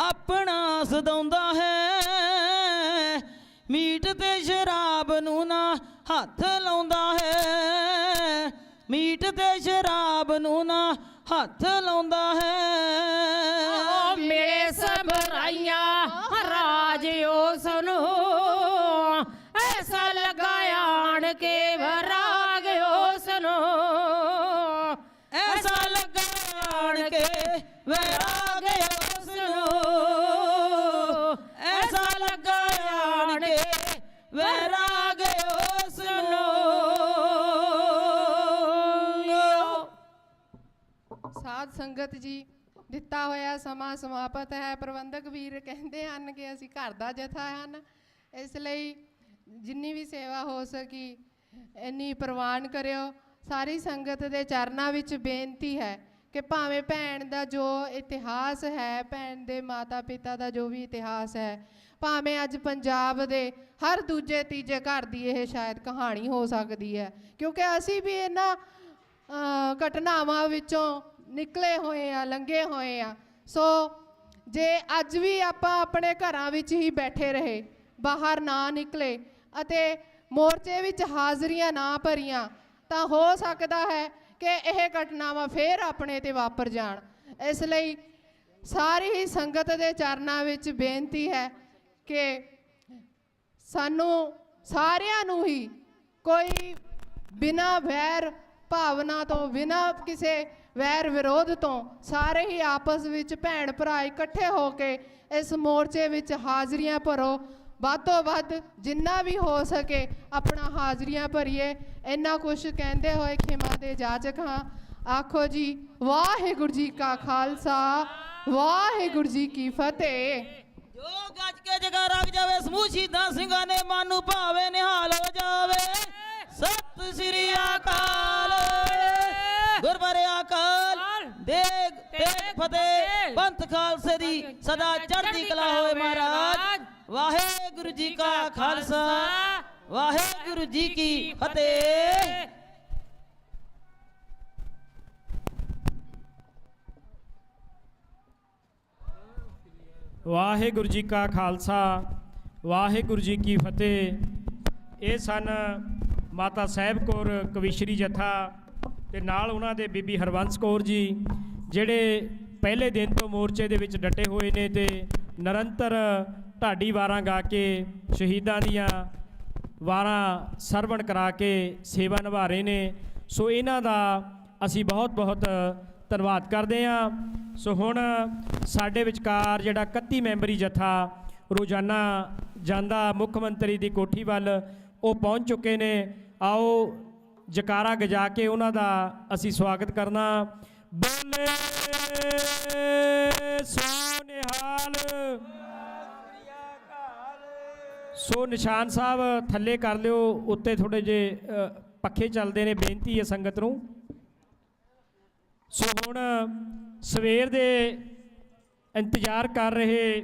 ਆਪਣਾ ਸਦਾਉਂਦਾ ਹੈ, ਮੀਟ ਤੇ ਸ਼ਰਾਬ ਨੂੰ ਨਾ ਹੱਥ ਲਾਉਂਦਾ ਹੈ, ਮੀਟ ਤੇ ਸ਼ਰਾਬ ਨੂੰ ਨਾ ਹੱਥ ਲਾਉਂਦਾ ਹੈ। ਮੇਰੇ ਸਬਰਾਈਆਂ ਰਾਜ ਉਸ ਨੂੰ, ਐਸਾ ਲਗਾਇਆ ਆਣ ਕੇ ਵਰਾਗ ਉਸ ਨੂੰ, ਐਸਾ ਲਗਾਇਆ ਆਣ ਕੇ ਵਰਾਗ ਉਸ ਨੂੰ, ਐਸਾ ਲਗਾਇਆ ਆਣ ਕੇ ਵੈਰਾਗ ਉਸ ਨੂੰ। ਸਾਧ ਸੰਗਤ ਜੀ, ਦਿੱਤਾ ਹੋਇਆ ਸਮਾਂ ਸਮਾਪਤ ਹੈ। ਪ੍ਰਬੰਧਕ ਵੀਰ ਕਹਿੰਦੇ ਹਨ ਕਿ ਅਸੀਂ ਘਰ ਦਾ ਜਥਾ ਹਨ, ਇਸ ਲਈ ਜਿੰਨੀ ਵੀ ਸੇਵਾ ਹੋ ਸਕੀ ਇੰਨੀ ਪ੍ਰਵਾਨ ਕਰਿਓ। ਸਾਰੀ ਸੰਗਤ ਦੇ ਚਰਨਾਂ ਵਿੱਚ ਬੇਨਤੀ ਹੈ ਕਿ ਭਾਵੇਂ ਭੈਣ ਦਾ ਜੋ ਇਤਿਹਾਸ ਹੈ, ਭੈਣ ਦੇ ਮਾਤਾ ਪਿਤਾ ਦਾ ਜੋ ਵੀ ਇਤਿਹਾਸ ਹੈ, ਭਾਵੇਂ ਅੱਜ ਪੰਜਾਬ ਦੇ ਹਰ ਦੂਜੇ ਤੀਜੇ ਘਰ ਦੀ ਇਹ ਸ਼ਾਇਦ ਕਹਾਣੀ ਹੋ ਸਕਦੀ ਹੈ, ਕਿਉਂਕਿ ਅਸੀਂ ਵੀ ਇਹਨਾਂ ਘਟਨਾਵਾਂ ਵਿੱਚੋਂ ਨਿਕਲੇ ਹੋਏ ਆ, ਲੰਘੇ ਹੋਏ ਆ। ਸੋ ਜੇ ਅੱਜ ਵੀ ਆਪਾਂ ਆਪਣੇ ਘਰਾਂ ਵਿੱਚ ਹੀ ਬੈਠੇ ਰਹੇ, ਬਾਹਰ ਨਾ ਨਿਕਲੇ ਅਤੇ ਮੋਰਚੇ ਵਿੱਚ ਹਾਜ਼ਰੀਆਂ ਨਾ ਭਰੀਆਂ, ਤਾਂ ਹੋ ਸਕਦਾ ਹੈ ਕਿ ਇਹ ਘਟਨਾਵਾਂ ਫੇਰ ਆਪਣੇ ਤੇ ਵਾਪਰ ਜਾਣ। ਇਸ ਲਈ ਸਾਰੀ ਹੀ ਸੰਗਤ ਦੇ ਚਰਨਾਂ ਵਿੱਚ ਬੇਨਤੀ ਹੈ ਕਿ ਸਾਨੂੰ ਸਾਰਿਆਂ ਨੂੰ ਹੀ ਕੋਈ ਬਿਨਾਂ ਵੈਰ ਭਾਵਨਾ ਤੋਂ, ਬਿਨਾਂ ਕਿਸੇ ਵੈਰ ਵਿਰੋਧ ਤੋਂ ਸਾਰੇ ਹੀ ਆਪਸ ਵਿੱਚ ਭੈਣ ਭਰਾ ਇਕੱਠੇ ਹੋ ਕੇ ਇਸ ਮੋਰਚੇ ਵਿੱਚ ਹਾਜ਼ਰੀਆਂ ਭਰੋ। ਵੱਧ ਤੋਂ ਵੱਧ ਜਿੰਨਾ ਵੀ ਹੋ ਸਕੇ ਆਪਣਾ ਹਾਜ਼ਰੀਆਂ ਭਰੀਏ। ਇੰਨਾ ਕੁਛ ਕਹਿੰਦੇ ਹੋਏ ਖਿਮਾ ਦੇ ਜਾਚਕ ਹਾਂ। ਆਖੋ ਜੀ ਵਾਹਿਗੁਰੂ ਜੀ ਕਾ ਖਾਲਸਾ, ਵਾਹਿਗੁਰੂ ਜੀ ਕੀ ਫਤਿਹ। ਜੋ ਗੱਜ ਕੇ ਜਗਾ ਰੱਖ ਜਾਵੇ, ਸਮੂਹ ਸ਼ਹੀਦਾਂ ਸਿੰਘਾਂ ਨੇ ਮਨ ਨੂੰ ਭਾਵੇ ਨਿਹਾਲ ਹੋ ਜਾਵੇ। ਸਤਿ ਸ੍ਰੀ ਅਕਾਲ। ਗੁਰਬਾਰੇ ਅਕਾਲ ਦੇਗ ਤੇਗ ਫਤਿਹ। ਪੰਥ ਖਾਲਸੇ ਦੀ ਸਦਾ ਚੜ੍ਹਦੀ ਕਲਾ ਹੋਏ ਮਹਾਰਾਜ। ਵਾਹਿਗੁਰੂ ਜੀ ਕਾ ਖਾਲਸਾ, ਵਾਹਿਗੁਰੂ ਜੀ ਕੀ ਫਤਿਹ। ਵਾਹਿਗੁਰੂ ਜੀ ਕਾ ਖਾਲਸਾ, ਵਾਹਿਗੁਰੂ ਜੀ ਕੀ ਫਤਿਹ। ਇਹ ਸਨ ਮਾਤਾ ਸਾਹਿਬ ਕੌਰ ਕਵੀਸ਼ਰੀ ਜਥਾ ਤੇ ਨਾਲ ਉਹਨਾਂ ਦੇ ਬੀਬੀ ਹਰਬੰਸ ਕੌਰ ਜੀ, ਜਿਹੜੇ ਪਹਿਲੇ ਦਿਨ ਤੋਂ ਮੋਰਚੇ ਦੇ ਵਿੱਚ ਡਟੇ ਹੋਏ ਨੇ ਤੇ ਨਿਰੰਤਰ ਢਾਡੀ ਵਾਰਾਂ ਗਾ ਕੇ ਸ਼ਹੀਦਾਂ ਦੀਆਂ ਵਾਰਾਂ ਸਰਵਣ ਕਰਾ ਕੇ ਸੇਵਾ ਨਿਭਾ ਰਹੇ ਨੇ। ਸੋ ਇਹਨਾਂ ਦਾ ਅਸੀਂ ਬਹੁਤ ਬਹੁਤ ਧੰਨਵਾਦ ਕਰਦੇ ਹਾਂ। ਸੋ ਹੁਣ ਸਾਡੇ ਵਿਚਕਾਰ ਜਿਹੜਾ 31 ਮੈਂਬਰੀ ਜਥਾ ਰੋਜ਼ਾਨਾ ਜਾਂਦਾ ਮੁੱਖ ਮੰਤਰੀ ਦੀ ਕੋਠੀ ਵੱਲ ਉਹ ਪਹੁੰਚ ਚੁੱਕੇ ਨੇ। ਆਓ ਜਕਾਰਾ ਗਜਾ ਕੇ ਉਹਨਾਂ ਦਾ ਅਸੀਂ ਸਵਾਗਤ ਕਰਨਾ। ਬੋਲੇ ਸੋ ਨਿਹਾਲ। ਸੋ ਨਿਸ਼ਾਨ ਸਾਹਿਬ ਥੱਲੇ ਕਰ ਲਿਓ, ਉੱਤੇ ਥੋੜੇ ਜੇ ਪੱਖੇ ਚੱਲਦੇ ਨੇ, ਬੇਨਤੀ ਹੈ ਸੰਗਤ ਨੂੰ। ਸੋ ਹੁਣ ਸਵੇਰ ਦੇ ਇੰਤਜ਼ਾਰ ਕਰ ਰਹੇ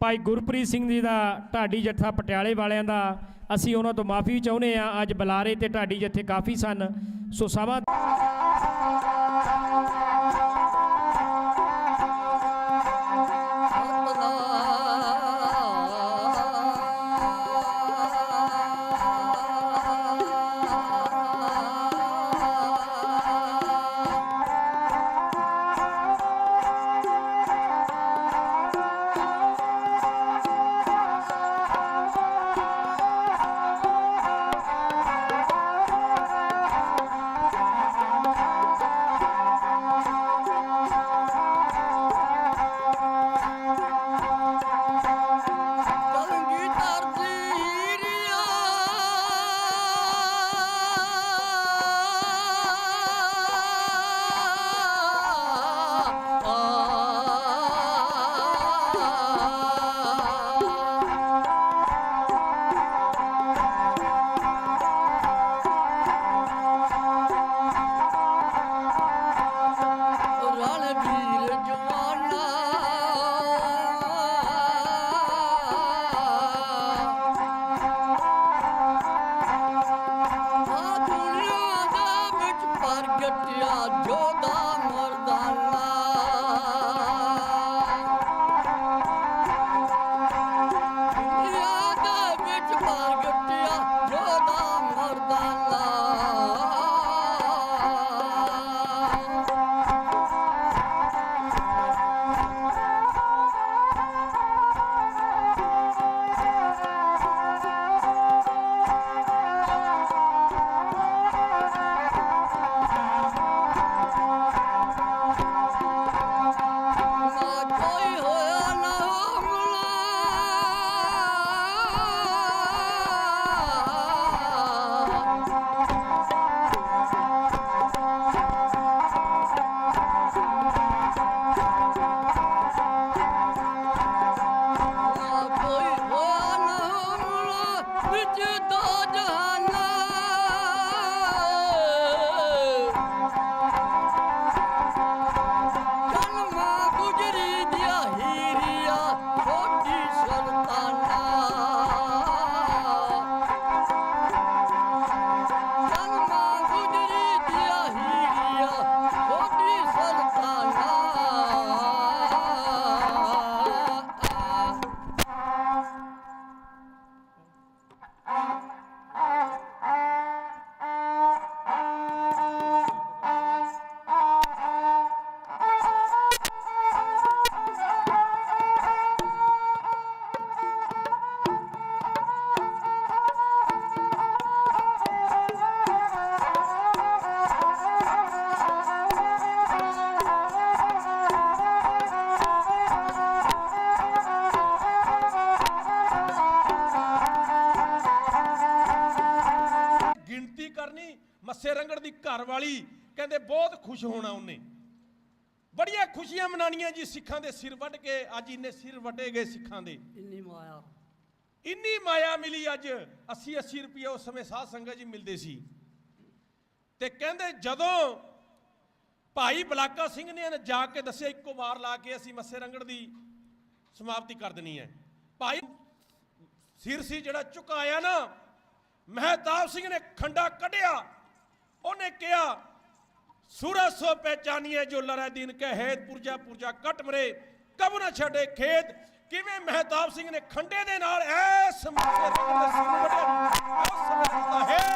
ਭਾਈ ਗੁਰਪ੍ਰੀਤ ਸਿੰਘ ਜੀ ਦਾ ਢਾਡੀ ਜੱਥਾ ਪਟਿਆਲੇ ਵਾਲਿਆਂ ਦਾ, ਅਸੀਂ ਉਹਨਾਂ ਤੋਂ ਮਾਫੀ ਚਾਹੁੰਦੇ ਹਾਂ। ਅੱਜ ਬੁਲਾਰੇ ਤੇ ਢਾਡੀ ਜੱਥੇ ਕਾਫੀ ਸਨ। ਸੋ ਸਮਾਂ ਮੱਸੇ ਰੰਗੜ ਦੀ ਘਰ ਵਾਲੀ ਕਹਿੰਦੇ ਬਹੁਤ ਖੁਸ਼ ਹੋਣਾ ਉਹਨੇ, ਬੜੀਆਂ ਖੁਸ਼ੀਆਂ ਮਨਾਣੀਆਂ ਜੀ। ਸਿੱਖਾਂ ਦੇ ਸਿਰ ਵੱਢ ਕੇ ਅੱਜ ਇੰਨੇ ਸਿਰ ਵੱਢੇ ਗਏ ਸਿੱਖਾਂ ਦੇ, ਇੰਨੀ ਮਾਇਆ ਮਿਲੀ ਅੱਜ। 80-80 ਰੁਪਏ ਉਸ ਸਮੇਂ ਸਾਧ ਸੰਗਤ ਜੀ ਮਿਲਦੇ ਸੀ। ਤੇ ਕਹਿੰਦੇ ਜਦੋਂ ਭਾਈ ਬਲਾਕਾ ਸਿੰਘ ਨੇ ਜਾ ਕੇ ਦੱਸਿਆ ਇੱਕੋ ਵਾਰ ਲਾ ਕੇ ਅਸੀਂ ਮੱਸੇ ਰੰਗੜ ਦੀ ਸਮਾਪਤੀ ਕਰ ਦੇਣੀ ਹੈ, ਭਾਈ ਸਿਰ ਸੀ ਜਿਹੜਾ ਝੁਕਾਇਆ ਨਾ, ਮਹਿਤਾਬ ਸਿੰਘ ਨੇ ਖੰਡਾ ਕੱਢਿਆ, ਉਹਨੇ ਕਿਹਾ सूरज सो पहचानिए जो लड़ा दिन के हेत पुरजा पुरजा कट मरे कब न छड़े खेत। किवें महताब सिंह ने खंडे दे नाल ऐस मथे रंगड़ दे सिर वड्डे उस समय दिसदा है।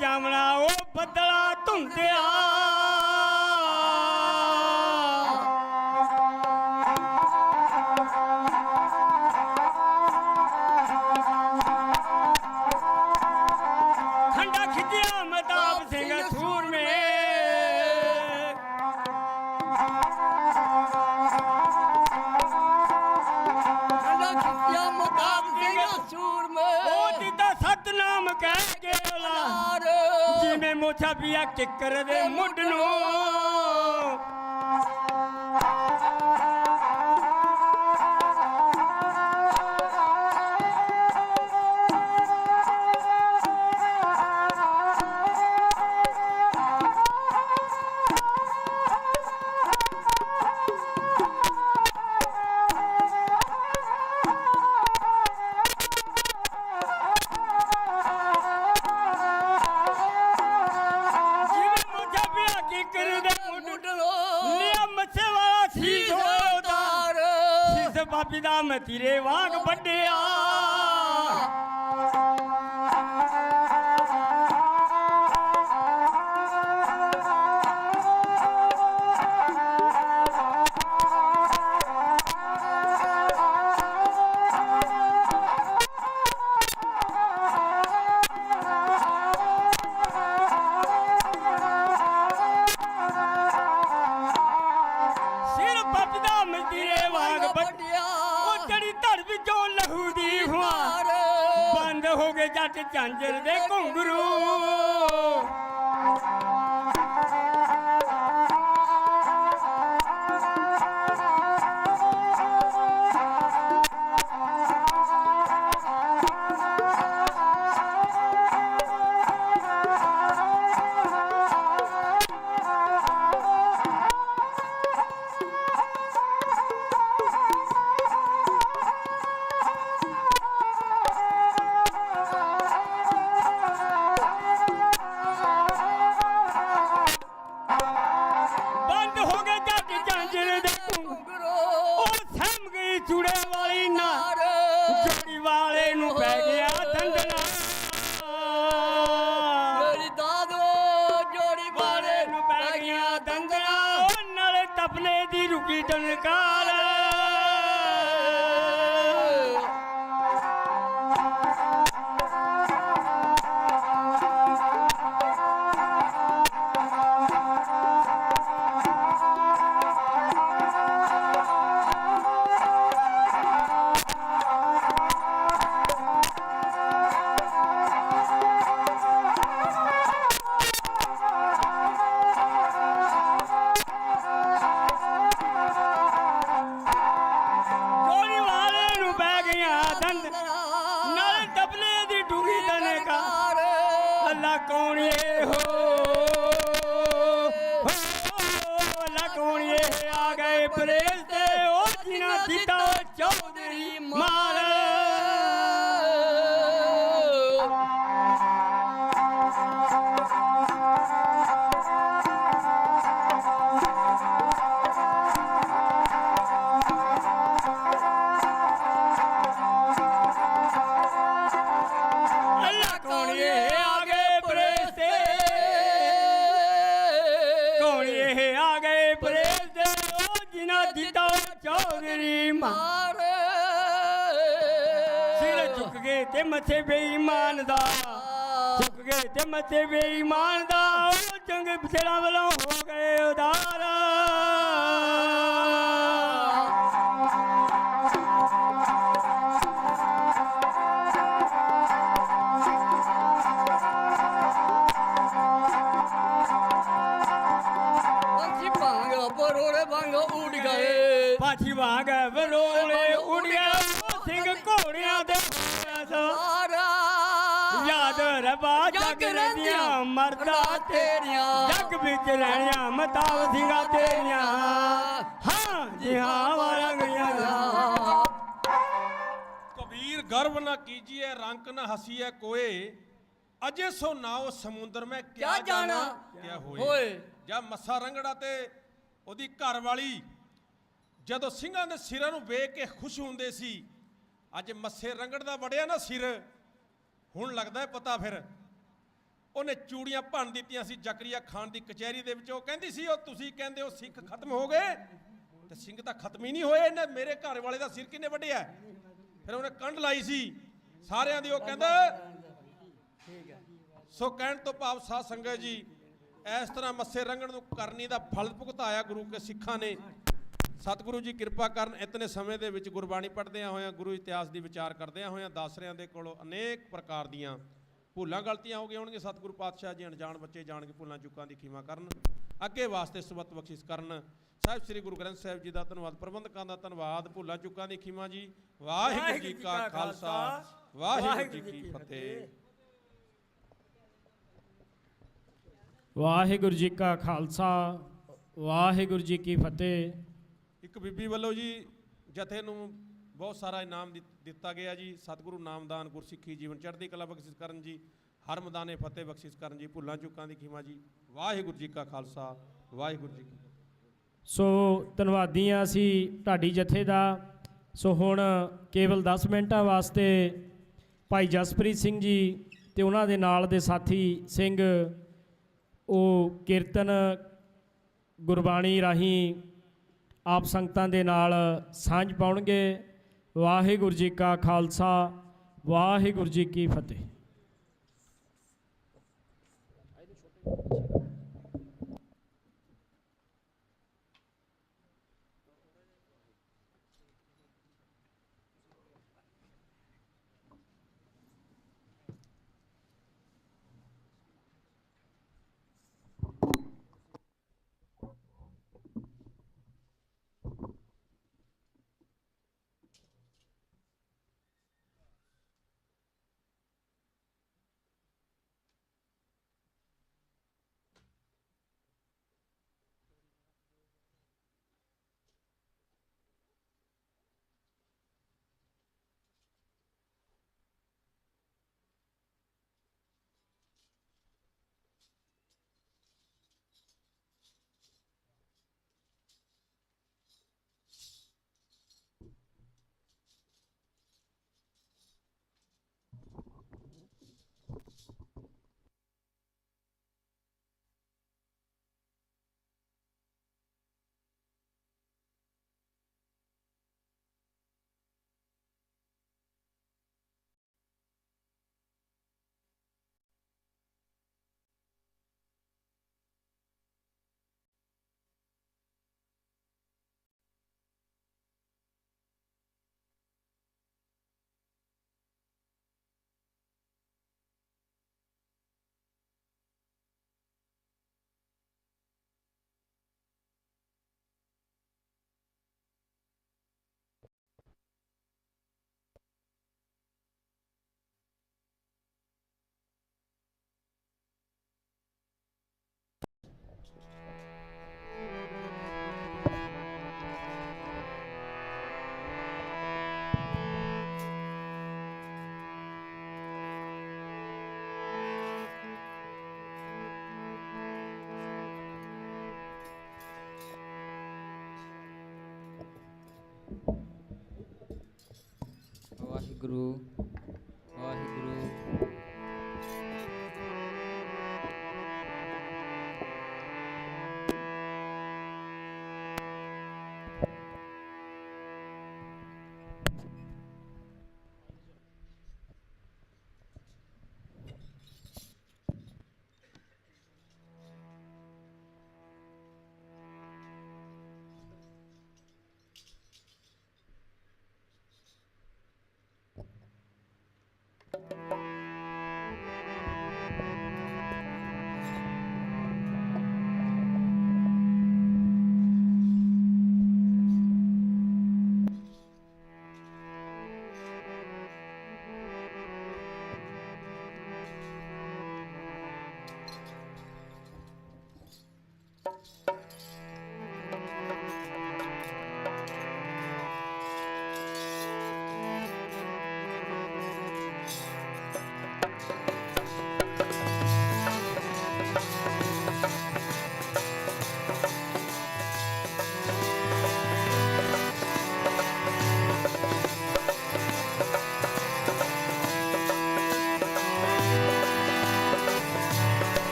ਜਾਵਣਾ ਉਹ ਬੱਦਲਾ ਧੁੰਦਿਆ ਖੰਡਾ ਖਿੱਚਿਆ ਮਹਿਤਾਬ ਸਿੰਘ ਸੂਰਮੇ ਖੰਡਾ ਖਿੱਚਿਆ ਮਹਿਤਾਬ ਸਿੰਘ ਸੂਰਮੇ ਉਹ ਦਿੱਤਾ ਸਤਨਾਮ ਕਹਿ ਕੇ ਜਿਵੇਂ ਮੋਛਾ ਪਿਆ ਕਿੱਕਰ ਦੇ ਮੁੱਢ ਨੂੰ ਬਾਬੀ ਦਾ ਮੈਂ ਤੀਰੇ ਵਾਂਗ ਵੱਡਿਆ ਸਿਰ ਬਾਬੀ ਦਾ ਮੈਂ ਤੀਰੇ ਵਾਂਗ ਵੱਡਿਆ ਲਹੂ ਦੀ ਫੁਹਾਰ ਬੰਦ ਹੋ ਗਏ ਜੱਟ ਝਾਂਜਰ ਦੇ ਘੁੰਗਰੂ ਚੂੜੇ ਵਾਲੀ ਨਾਰ ਜੋੜੀ ਵਾਲੇ ਨੂੰ ਪੈ ਗਿਆ ਦੰਦਨਾ ਮੇਰੀ ਦਾਦੋ ਜੋੜੀ ਵਾਲੇ ਨੂੰ ਪੈ ਗਿਆ ਦੰਦਨਾ ਨਾਲੇ ਤਪਨੇ ਦੀ ਰੁਕੀ ਟਨਕਾਰ ਨਾਲੇ ਤਬਲੇ ਦੀ ਡੂੰਗੀ ਦਨਕਾਰ ਅੱਲਾ ਕੌਣੀਏ ਹੋ ਅੱਲਾ ਕੌਣੀਏ ਆ ਗਏ ਪਰੇਸ ਤੇ ਉਹ ਜਿਨਾ ਦਿੱਤਾ ਚੌਧਰੀ ਮਾਰ ਚੌਧਰੀ ਮਾਰ ਸਿਰ ਝੁਕ ਗਏ ਤੇ ਮੱਥੇ ਬੇਈਮਾਨ ਦਾ ਝੁਕ ਗਏ ਤੇ ਮੱਥੇ ਬੇਈਮਾਨ ਦਾ ਉਹ ਜੰਗ ਬਸੇਰਾ ਵੱਲੋਂ ਹੋ ਗਏ ਉਦਾਰ ਪਾਛੀ ਵਾਂਗ ਬਰੋਲੇ ਉੜਿਆ ਸਿੰਘ ਘੋੜਿਆਂ ਦੇ ਸਾਰਾ ਯਾਦ ਰੱਬਾ ਜਗ ਰਹਿੰਦੀਆਂ ਮਰਦਾ ਤੇਰੀਆਂ ਜਗ ਵਿੱਚ ਰਹਿਣੀਆਂ ਮਤਾਵ ਸਿੰਘਾਂ ਤੇਰੀਆਂ ਹਾਂ ਜੀ ਹਾਂ ਵਾਰੰਗੀਆਂ कबीर गर्व न कीजिए रंक न हंसिए कोए अजे सो नाओ समुंदर में क्या जाना क्या होए जब मस्सा रंगड़ा ते ओदी घर वाली ਜਦੋਂ ਸਿੰਘਾਂ ਦੇ ਸਿਰਾਂ ਨੂੰ ਵੇਖ ਕੇ ਖੁਸ਼ ਹੁੰਦੇ ਸੀ ਅੱਜ ਮੱਸੇ ਰੰਗੜ ਦਾ ਵੜਿਆ ਨਾ ਸਿਰ ਹੁਣ ਲੱਗਦਾ ਪਤਾ ਫਿਰ ਉਹਨੇ ਚੂੜੀਆਂ ਭੰਨ ਦਿੱਤੀਆਂ ਸੀ ਜ਼ਕਰੀਆ ਖਾਨ ਦੀ ਕਚਹਿਰੀ ਦੇ ਵਿੱਚ। ਉਹ ਕਹਿੰਦੀ ਸੀ, ਉਹ ਤੁਸੀਂ ਕਹਿੰਦੇ ਹੋ ਸਿੱਖ ਖਤਮ ਹੋ ਗਏ, ਤੇ ਸਿੰਘ ਤਾਂ ਖਤਮ ਹੀ ਨਹੀਂ ਹੋਏ, ਇਹਨੇ ਮੇਰੇ ਘਰ ਵਾਲੇ ਦਾ ਸਿਰ ਕਿੰਨੇ ਵੱਢਿਆ। ਫਿਰ ਉਹਨੇ ਕੰਡ ਲਾਈ ਸੀ ਸਾਰਿਆਂ ਦੀ। ਉਹ ਕਹਿੰਦਾ ਸੋ ਕਹਿਣ ਤੋਂ ਭਾਵ ਸਾਧ ਸੰਗਤ ਜੀ, ਇਸ ਤਰ੍ਹਾਂ ਮੱਸੇ ਰੰਗਣ ਨੂੰ ਕਰਨੀ ਦਾ ਫਲ ਭੁਗਤਾਇਆ ਗੁਰੂ ਕੇ ਸਿੱਖਾਂ ਨੇ। ਸਤਿਗੁਰੂ ਜੀ ਕਿਰਪਾ ਕਰਨ ਇਤਨੇ ਸਮੇਂ ਦੇ ਵਿੱਚ ਗੁਰਬਾਣੀ ਪੜ੍ਹਦਿਆਂ ਹੋਇਆਂ, ਗੁਰੂ ਇਤਿਹਾਸ ਦੀ ਵਿਚਾਰ ਕਰਦਿਆਂ ਹੋਇਆਂ, ਦਾਸਰਿਆਂ ਦੇ ਕੋਲੋਂ ਅਨੇਕ ਪ੍ਰਕਾਰ ਦੀਆਂ ਭੁੱਲਾਂ ਗਲਤੀਆਂ ਹੋ ਗਈਆਂ ਹੋਣਗੀਆਂ। ਸਤਿਗੁਰੂ ਪਾਤਸ਼ਾਹ ਜੀ ਅਣਜਾਣ ਬੱਚੇ ਜਾਣ ਕੇ ਭੁੱਲਾਂ ਚੁੱਕਾਂ ਦੀ ਖਿਮਾ ਕਰਨ, ਅੱਗੇ ਵਾਸਤੇ ਸੁਬਤ ਬਖਸ਼ਿਸ਼ ਕਰਨ। ਸਾਹਿਬ ਸ੍ਰੀ ਗੁਰੂ ਗ੍ਰੰਥ ਸਾਹਿਬ ਜੀ ਦਾ ਧੰਨਵਾਦ, ਪ੍ਰਬੰਧਕਾਂ ਦਾ ਧੰਨਵਾਦ, ਭੁੱਲਾਂ ਚੁੱਕਾਂ ਦੀ ਖਿਮਾ ਜੀ। ਵਾਹਿਗੁਰੂ ਜੀ ਕਾ ਖਾਲਸਾ, ਵਾਹਿਗੁਰੂ ਜੀ ਕੀ ਫਤਿਹ। ਵਾਹਿਗੁਰੂ ਜੀ ਕਾ ਖਾਲਸਾ, ਵਾਹਿਗੁਰੂ ਜੀ ਕੀ ਫਤਿਹ। ਇੱਕ ਬੀਬੀ ਵੱਲੋਂ ਜੀ ਜਥੇ ਨੂੰ ਬਹੁਤ ਸਾਰਾ ਇਨਾਮ ਦਿੱਤਾ ਗਿਆ ਜੀ। ਸਤਿਗੁਰੂ ਨਾਮਦਾਨ ਗੁਰਸਿੱਖੀ ਜੀਵਨ ਚੜ੍ਹਦੀ ਕਲਾ ਬਖਸ਼ਿਸ਼ ਕਰਨ ਜੀ, ਹਰ ਮੈਦਾਨੇ ਫਤਿਹ ਬਖਸ਼ਿਸ਼ ਕਰਨ ਜੀ। ਭੁੱਲਾਂ ਚੁੱਕਾਂ ਦੀ ਖਿਮਾ ਜੀ। ਵਾਹਿਗੁਰੂ ਜੀ ਕਾ ਖਾਲਸਾ, ਵਾਹਿਗੁਰੂ ਜੀ ਕੀ। ਸੋ ਧੰਨਵਾਦੀ ਹਾਂ ਅਸੀਂ ਢਾਡੀ ਜਥੇ ਦਾ। ਸੋ ਹੁਣ ਕੇਵਲ 10 ਮਿੰਟਾਂ ਵਾਸਤੇ ਭਾਈ ਜਸਪ੍ਰੀਤ ਸਿੰਘ ਜੀ ਤੇ ਉਹਨਾਂ ਦੇ ਨਾਲ ਦੇ ਸਾਥੀ ਸਿੰਘ ਉਹ ਕੀਰਤਨ ਗੁਰਬਾਣੀ ਰਾਹੀਂ ਆਪ ਸੰਗਤਾਂ ਦੇ ਨਾਲ ਸਾਂਝ ਪਾਉਣਗੇ। ਵਾਹਿਗੁਰੂ ਜੀ ਕਾ ਖਾਲਸਾ, ਵਾਹਿਗੁਰੂ ਜੀ ਕੀ ਫਤਿਹ। ਵਾਹਿਗੁਰੂ ਵਾਹਿਗੁਰੂ।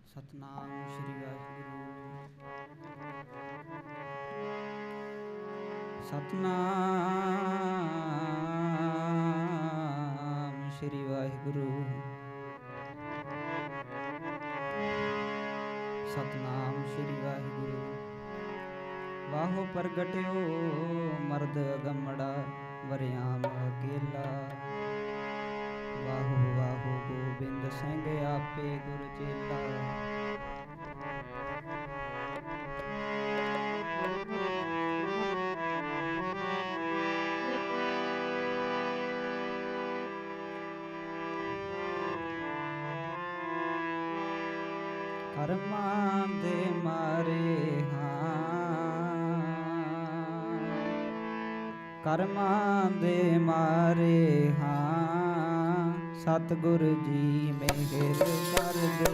ਸਤਨਾਮ ਸ਼੍ਰੀ ਵਾਹਿਗੁਰੂ। ਸਤਨਾਮ ਸ਼੍ਰੀ ਵਾਹਿਗੁਰੂ। ਸਤਨਾਮ ਸ਼੍ਰੀ ਵਾਹਿਗੁਰੂ। ਵਾਹੋ ਪ੍ਰਗਟਿਓ ਮਰਦ ਅਗੰਮੜਾ ਵਰਿਆਮ ਅਕੇਲਾ। ਵਾਹੋ ਵਾਹੋ ਗੋਬਿੰਦ ਸਿੰਘ ਆਪੇ ਗੁਰ ਚੇਲਾ। ਕਰਮਾਂ ਦੇ ਮਾਰੇ ਹਾਂ, ਕਰਮਾਂ ਦੇ ਮਾਰੇ ਹਾਂ, ਸਤਿਗੁਰ ਜੀ ਮਿਹਰ ਕਰ ਦੇ।